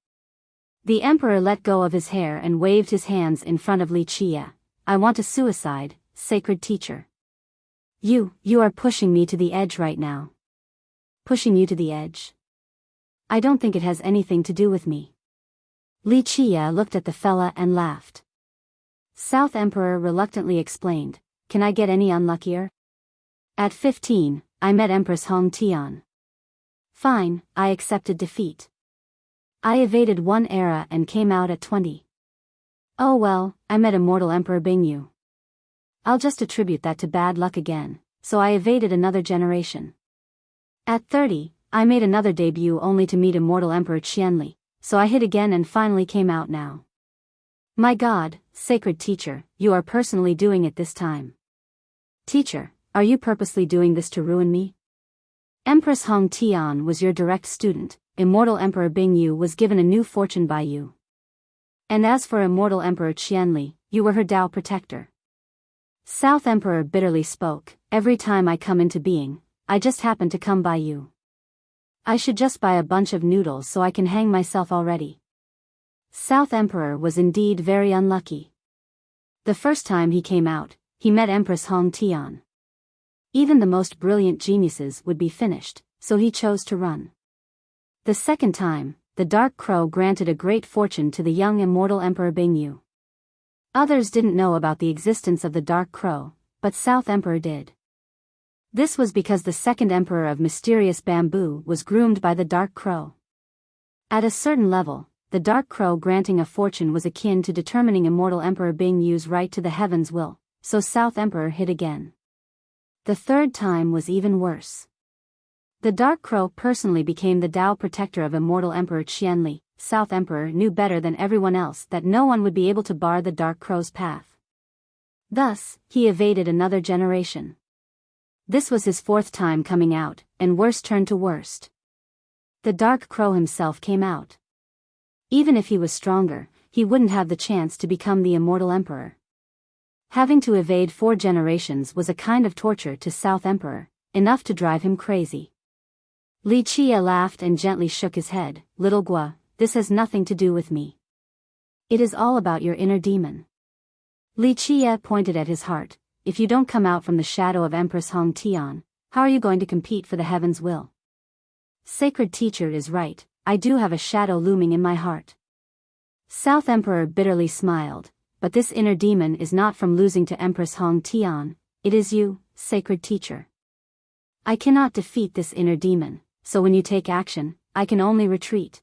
The emperor let go of his hair and waved his hands in front of Li Qie. I want a suicide, sacred teacher. You are pushing me to the edge right now. Pushing you to the edge? I don't think it has anything to do with me. Li Qie looked at the fella and laughed. South Emperor reluctantly explained, can I get any unluckier? At 15, I met Empress Hong Tian. Fine, I accepted defeat. I evaded one era and came out at 20. Oh well, I met immortal Emperor Bingyu. I'll just attribute that to bad luck again, so I evaded another generation. At 30, I made another debut only to meet immortal Emperor Qianli, so I hid again and finally came out now. My God, sacred teacher, you are personally doing it this time. Teacher, are you purposely doing this to ruin me? Empress Hong Tian was your direct student, immortal Emperor Bingyu was given a new fortune by you. And as for immortal Emperor Qianli, you were her Tao protector. South Emperor bitterly spoke, every time I come into being, I just happen to come by you. I should just buy a bunch of noodles so I can hang myself already. South Emperor was indeed very unlucky. The first time he came out, he met Empress Hong Tian. Even the most brilliant geniuses would be finished, so he chose to run. The second time, the Dark Crow granted a great fortune to the young immortal Emperor Bingyu. Others didn't know about the existence of the Dark Crow, but South Emperor did. This was because the second Emperor of mysterious bamboo was groomed by the Dark Crow. At a certain level, the Dark Crow granting a fortune was akin to determining immortal Emperor Bingyu's right to the heaven's will, so South Emperor hid again. The third time was even worse. The Dark Crow personally became the Tao protector of immortal Emperor Qianli. South Emperor knew better than everyone else that no one would be able to bar the Dark Crow's path. Thus, he evaded another generation. This was his fourth time coming out, and worst turned to worst. The Dark Crow himself came out. Even if he was stronger, he wouldn't have the chance to become the immortal emperor. Having to evade 4 generations was a kind of torture to South Emperor, enough to drive him crazy. Li Chia laughed and gently shook his head. Little Gua, this has nothing to do with me. It is all about your inner demon. Li Chia pointed at his heart. If you don't come out from the shadow of Empress Hong Tian, how are you going to compete for the heaven's will? Sacred teacher is right, I do have a shadow looming in my heart. South Emperor bitterly smiled, but this inner demon is not from losing to Empress Hong Tian, it is you, sacred teacher. I cannot defeat this inner demon, so when you take action, I can only retreat.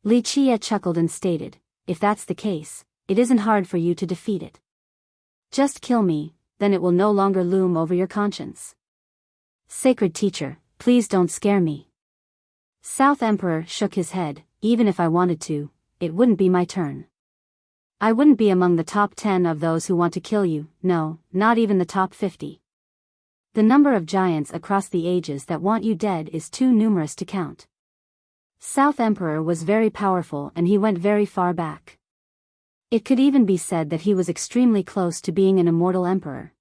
Li Chia chuckled and stated, if that's the case, it isn't hard for you to defeat it. Just kill me, then it will no longer loom over your conscience. Sacred teacher, please don't scare me. South Emperor shook his head. Even if I wanted to, it wouldn't be my turn. I wouldn't be among the top 10 of those who want to kill you, no, not even the top 50. The number of giants across the ages that want you dead is too numerous to count. South Emperor was very powerful and he went very far back. It could even be said that he was extremely close to being an immortal emperor.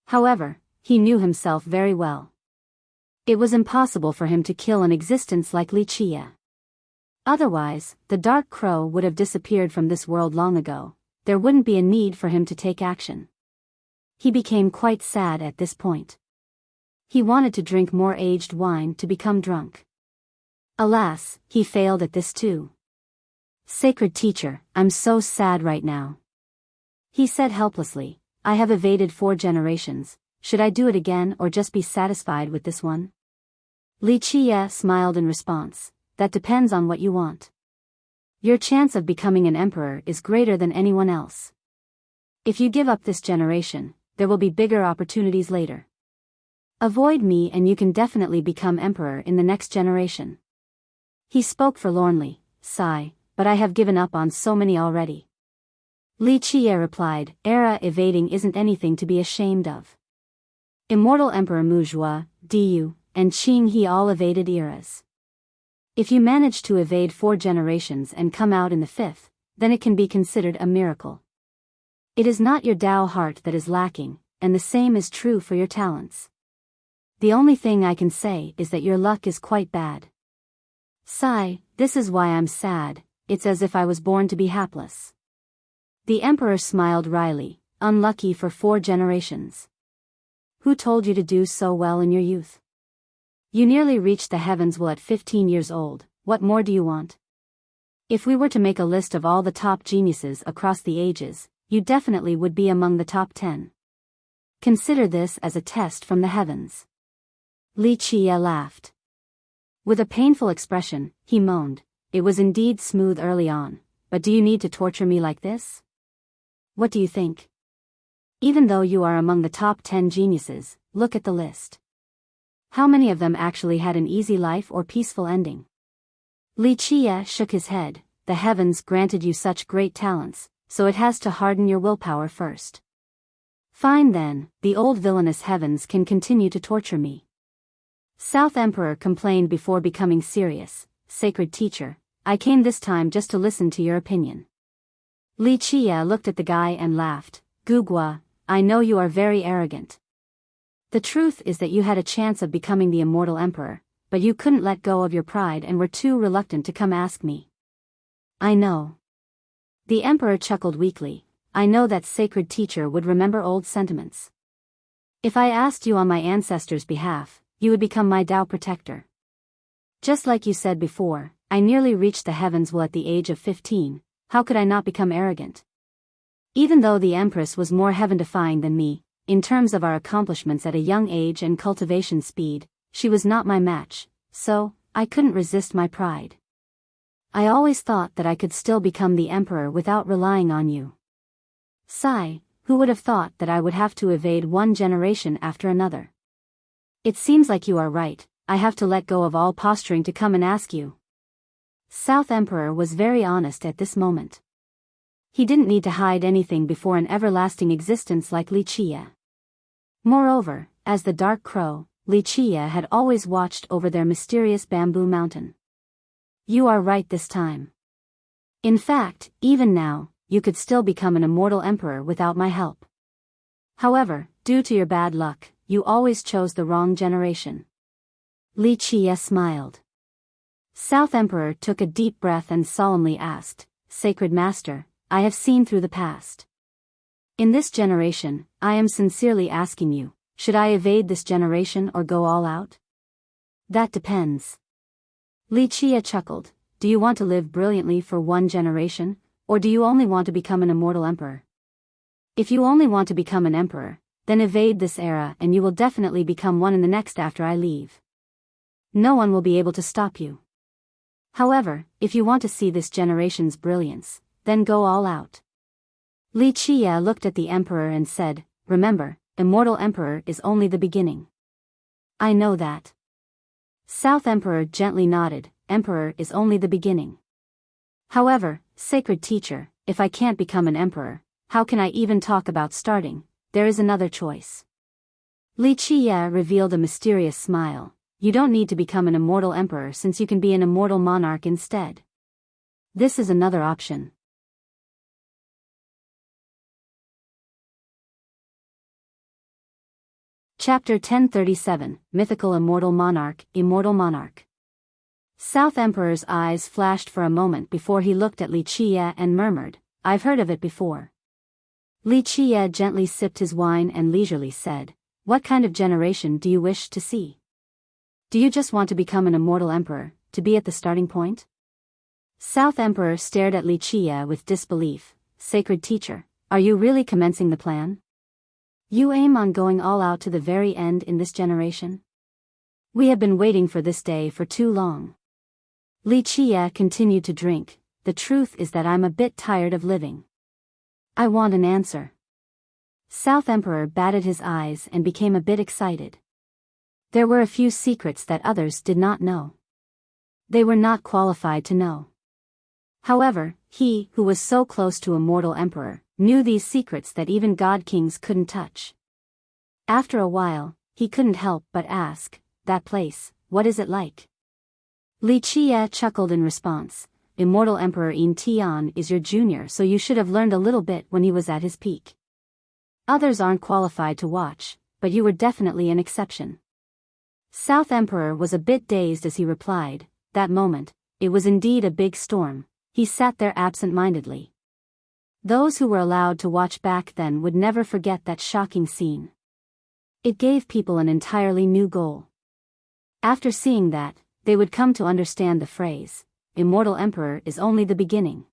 However, he knew himself very well. It was impossible for him to kill an existence like Li Chia. Otherwise, the Dark Crow would have disappeared from this world long ago. There wouldn't be a need for him to take action. He became quite sad at this point. He wanted to drink more aged wine to become drunk. Alas, he failed at this too. Sacred teacher, I'm so sad right now. He said helplessly, I have evaded 4 generations, should I do it again or just be satisfied with this one? Li Chia smiled in response, that depends on what you want. Your chance of becoming an emperor is greater than anyone else. If you give up this generation, there will be bigger opportunities later. Avoid me and you can definitely become emperor in the next generation. He spoke forlornly, sigh, but I have given up on so many already. Li Chia replied, era evading isn't anything to be ashamed of. Immortal Emperor Muzhua, Diyu, and Qing He all evaded eras. If you manage to evade 4 generations and come out in the 5th, then it can be considered a miracle. It is not your Tao heart that is lacking, and the same is true for your talents. The only thing I can say is that your luck is quite bad. Sigh, this is why I'm sad, it's as if I was born to be hapless. The emperor smiled wryly, unlucky for 4 generations. Who told you to do so well in your youth? You nearly reached the heavens will at 15 years old, what more do you want? If we were to make a list of all the top geniuses across the ages, you definitely would be among the top 10. Consider this as a test from the heavens. Li Chia laughed. With a painful expression, he moaned, it was indeed smooth early on, but do you need to torture me like this? What do you think? Even though you are among the top 10 geniuses, look at the list. How many of them actually had an easy life or peaceful ending? Li Chia shook his head, the heavens granted you such great talents, so it has to harden your willpower first. Fine then, the old villainous heavens can continue to torture me. South Emperor complained before becoming serious, sacred teacher, I came this time just to listen to your opinion. Li Chia looked at the guy and laughed, Gugua, I know you are very arrogant. The truth is that you had a chance of becoming the immortal emperor, but you couldn't let go of your pride and were too reluctant to come ask me. I know. The emperor chuckled weakly. I know that sacred teacher would remember old sentiments. If I asked you on my ancestors' behalf, you would become my Tao protector. Just like you said before, I nearly reached the heavens at the age of 15, how could I not become arrogant? Even though the Empress was more heaven-defying than me, in terms of our accomplishments at a young age and cultivation speed, she was not my match, so, I couldn't resist my pride. I always thought that I could still become the emperor without relying on you. Sigh, who would have thought that I would have to evade one generation after another? It seems like you are right, I have to let go of all posturing to come and ask you. South Emperor was very honest at this moment. He didn't need to hide anything before an everlasting existence like Li Chia. Moreover, as the Dark Crow, Li Chia had always watched over their mysterious bamboo mountain. You are right this time. In fact, even now, you could still become an immortal emperor without my help. However, due to your bad luck, you always chose the wrong generation. Li Chia smiled. South Emperor took a deep breath and solemnly asked, Sacred Master, I have seen through the past. In this generation, I am sincerely asking you, should I evade this generation or go all out? That depends. Li Chia chuckled, do you want to live brilliantly for one generation, or do you only want to become an immortal emperor? If you only want to become an emperor, then evade this era and you will definitely become one in the next after I leave. No one will be able to stop you. However, if you want to see this generation's brilliance, then go all out. Li Chia looked at the emperor and said, remember, immortal emperor is only the beginning. I know that. South Emperor gently nodded, emperor is only the beginning. However, sacred teacher, if I can't become an emperor, how can I even talk about starting? There is another choice. Li Chia revealed a mysterious smile. You don't need to become an immortal emperor since you can be an immortal monarch instead. This is another option. Chapter 1037, Mythical Immortal Monarch, Immortal Monarch. South Emperor's eyes flashed for a moment before he looked at Li Chia and murmured, I've heard of it before. Li Chia gently sipped his wine and leisurely said, what kind of generation do you wish to see? Do you just want to become an immortal emperor, to be at the starting point? South Emperor stared at Li Chia with disbelief. Sacred teacher, are you really commencing the plan? You aim on going all out to the very end in this generation? We have been waiting for this day for too long. Li Chia continued to drink. The truth is that I'm a bit tired of living. I want an answer. South Emperor batted his eyes and became a bit excited. There were a few secrets that others did not know. They were not qualified to know. However, he, who was so close to immortal emperor, knew these secrets that even god kings couldn't touch. After a while, he couldn't help but ask, that place, what is it like? Li Chia chuckled in response, Immortal Emperor In Tian is your junior, so you should have learned a little bit when he was at his peak. Others aren't qualified to watch, but you were definitely an exception. South Emperor was a bit dazed as he replied, that moment, it was indeed a big storm. He sat there absent-mindedly. Those who were allowed to watch back then would never forget that shocking scene. It gave people an entirely new goal. After seeing that, they would come to understand the phrase, Immortal Emperor is only the beginning.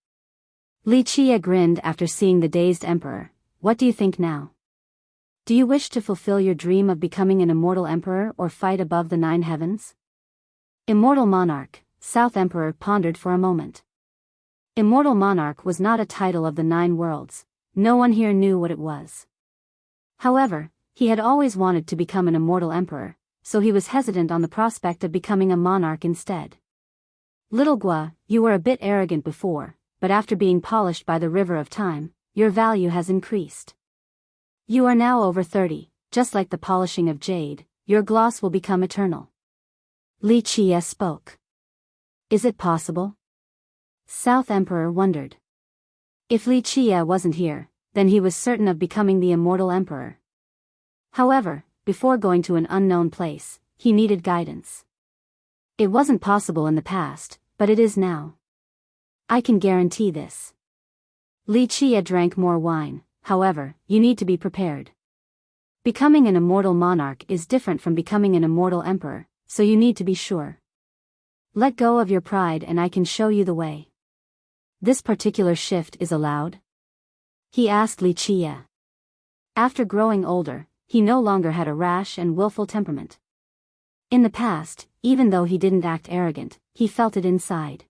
Li Chia grinned after seeing the dazed emperor. What do you think now? Do you wish to fulfill your dream of becoming an immortal emperor or fight above the 9 heavens? Immortal Monarch, South Emperor pondered for a moment. Immortal Monarch was not a title of the 9 worlds. No one here knew what it was. However, he had always wanted to become an immortal emperor, so he was hesitant on the prospect of becoming a monarch instead. Little Gua, you were a bit arrogant before, but after being polished by the river of time, your value has increased. You are now over 30, just like the polishing of jade, your gloss will become eternal. Li Chia spoke. Is it possible? South Emperor wondered. If Li Chia wasn't here, then he was certain of becoming the immortal emperor. However, before going to an unknown place, he needed guidance. It wasn't possible in the past, but it is now. I can guarantee this. Li Chia drank more wine, however, you need to be prepared. Becoming an immortal monarch is different from becoming an immortal emperor, so you need to be sure. Let go of your pride and I can show you the way. This particular shift is allowed? He asked Li Chia. After growing older, he no longer had a rash and willful temperament. In the past, even though he didn't act arrogant, he felt it inside.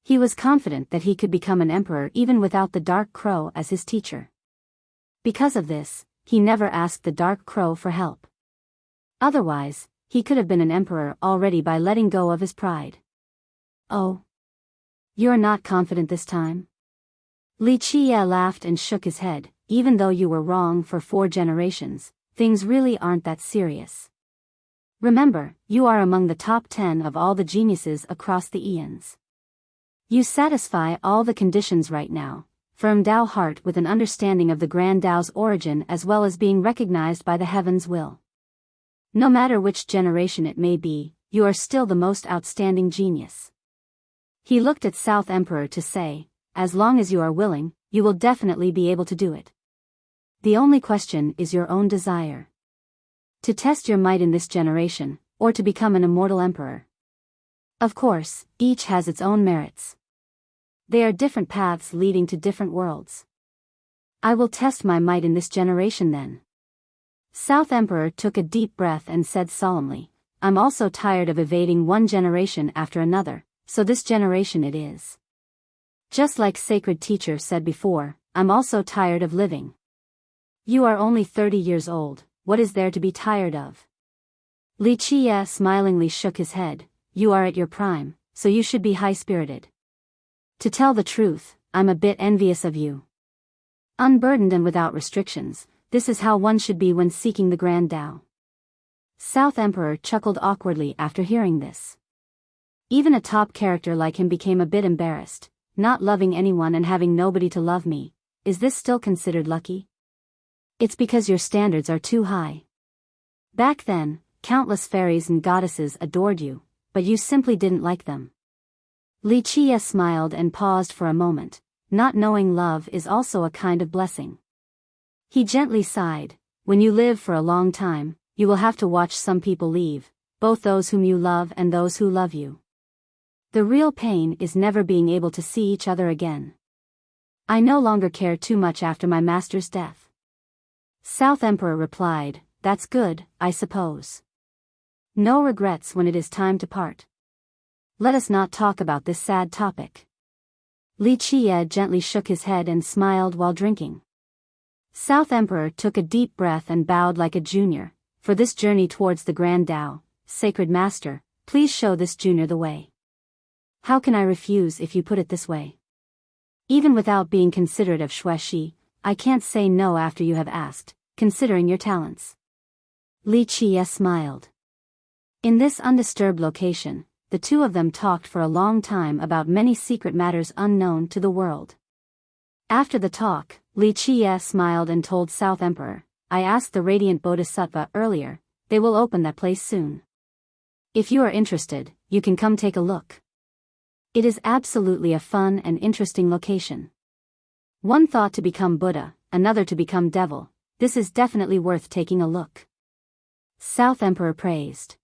He was confident that he could become an emperor even without the Dark Crow as his teacher. Because of this, he never asked the Dark Crow for help. Otherwise, he could have been an emperor already by letting go of his pride. Oh. You're not confident this time? Li Chia laughed and shook his head. Even though you were wrong for 4 generations, things really aren't that serious. Remember, you are among the top 10 of all the geniuses across the eons. You satisfy all the conditions right now, firm Tao heart with an understanding of the Grand Tao's origin as well as being recognized by the heavens will. No matter which generation it may be, you are still the most outstanding genius. He looked at South Emperor to say, as long as you are willing, you will definitely be able to do it. The only question is your own desire. To test your might in this generation, or to become an immortal emperor. Of course, each has its own merits. They are different paths leading to different worlds. I will test my might in this generation then. South Emperor took a deep breath and said solemnly, I'm also tired of evading one generation after another, so this generation it is. Just like Sacred Teacher said before, I'm also tired of living. You are only 30 years old, what is there to be tired of? Li Chia smilingly shook his head, you are at your prime, so you should be high-spirited. To tell the truth, I'm a bit envious of you. Unburdened and without restrictions, this is how one should be when seeking the Grand Tao. South Emperor chuckled awkwardly after hearing this. Even a top character like him became a bit embarrassed, not loving anyone and having nobody to love me, is this still considered lucky? It's because your standards are too high. Back then, countless fairies and goddesses adored you, but you simply didn't like them. Li Chia smiled and paused for a moment, not knowing love is also a kind of blessing. He gently sighed, when you live for a long time, you will have to watch some people leave, both those whom you love and those who love you. The real pain is never being able to see each other again. I no longer care too much after my master's death. South Emperor replied, that's good, I suppose. No regrets when it is time to part. Let us not talk about this sad topic. Li Chia gently shook his head and smiled while drinking. South Emperor took a deep breath and bowed like a junior, for this journey towards the Grand Tao, Sacred Master, please show this junior the way. How can I refuse if you put it this way? Even without being considerate of Xueshi, I can't say no after you have asked, considering your talents. Li Chia smiled. In this undisturbed location, the two of them talked for a long time about many secret matters unknown to the world. After the talk, Li Chia smiled and told South Emperor, I asked the Radiant Bodhisattva earlier, they will open that place soon. If you are interested, you can come take a look. It is absolutely a fun and interesting location. One thought to become Buddha, another to become devil, this is definitely worth taking a look. South Emperor praised.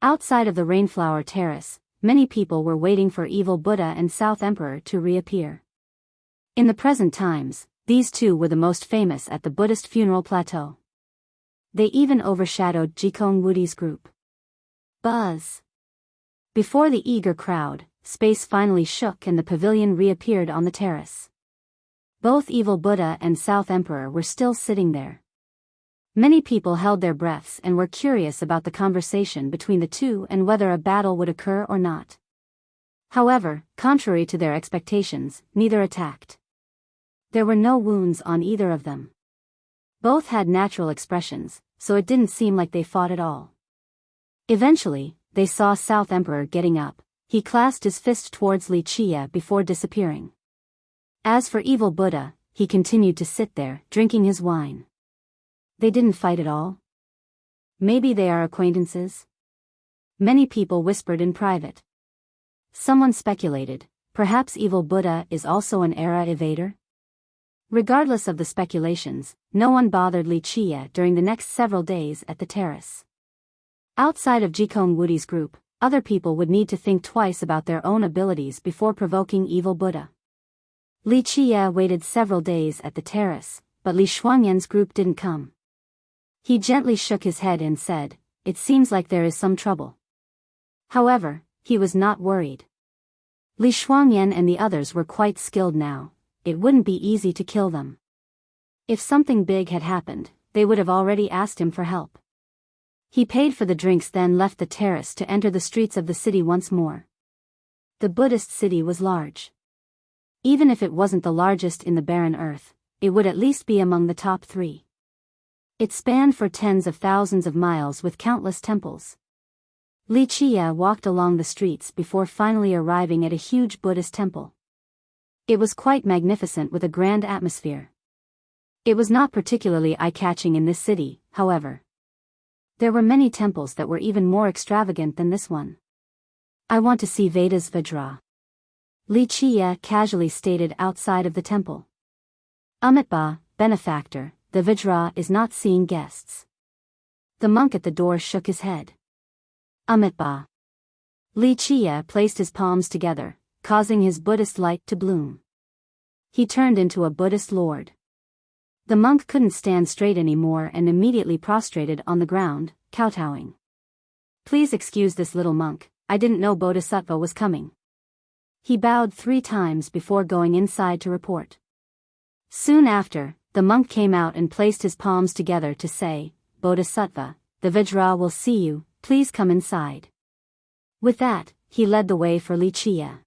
Outside of the Rainflower Terrace, many people were waiting for evil Buddha and South Emperor to reappear. In the present times, these two were the most famous at the Buddhist funeral plateau. They even overshadowed Jikong Wudi's group. Buzz! Before the eager crowd, space finally shook and the pavilion reappeared on the terrace. Both evil Buddha and South Emperor were still sitting there. Many people held their breaths and were curious about the conversation between the two and whether a battle would occur or not. However, contrary to their expectations, neither attacked. There were no wounds on either of them. Both had natural expressions, so it didn't seem like they fought at all. Eventually, they saw South Emperor getting up. He clasped his fist towards Li Chia before disappearing. As for evil Buddha, he continued to sit there, drinking his wine. They didn't fight at all? Maybe they are acquaintances? Many people whispered in private. Someone speculated, perhaps evil Buddha is also an era evader? Regardless of the speculations, no one bothered Li Chia during the next several days at the terrace. Outside of Jikong Woody's group, other people would need to think twice about their own abilities before provoking evil Buddha. Li Chia waited several days at the terrace, but Li Shuangyan's group didn't come. He gently shook his head and said, "It seems like there is some trouble." However, he was not worried. Li Shuangyan and the others were quite skilled now. It wouldn't be easy to kill them. If something big had happened, they would have already asked him for help. He paid for the drinks, then left the terrace to enter the streets of the city once more. The Buddhist city was large. Even if it wasn't the largest in the barren earth, it would at least be among the top 3. It spanned for tens of thousands of miles with countless temples. Li Chia walked along the streets before finally arriving at a huge Buddhist temple. It was quite magnificent with a grand atmosphere. It was not particularly eye-catching in this city, however. There were many temples that were even more extravagant than this one. "I want to see Veda's Vajra," Li Chia casually stated outside of the temple. "Amitba, benefactor, the Vajra is not seeing guests." The monk at the door shook his head. "Amitba." Li Chia placed his palms together, causing his Buddhist light to bloom. He turned into a Buddhist lord. The monk couldn't stand straight anymore and immediately prostrated on the ground, kowtowing. "Please excuse this little monk, I didn't know Bodhisattva was coming." He bowed 3 times before going inside to report. Soon after, the monk came out and placed his palms together to say, "Bodhisattva, the Vajra will see you, please come inside." With that, he led the way for Li Chia.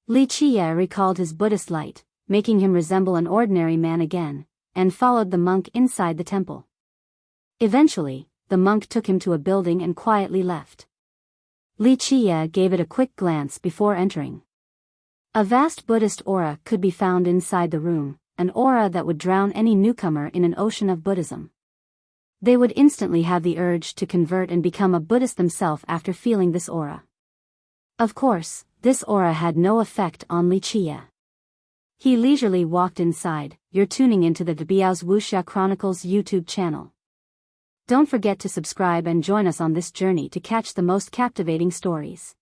Li Chia recalled his Buddhist light, making him resemble an ordinary man again, and followed the monk inside the temple. Eventually, the monk took him to a building and quietly left. Li Chia gave it a quick glance before entering. A vast Buddhist aura could be found inside the room, an aura that would drown any newcomer in an ocean of Buddhism. They would instantly have the urge to convert and become a Buddhist themselves after feeling this aura. Of course, this aura had no effect on Li Chia. He leisurely walked inside. You're tuning into the Biyao's Wuxia Chronicles YouTube channel. Don't forget to subscribe and join us on this journey to catch the most captivating stories.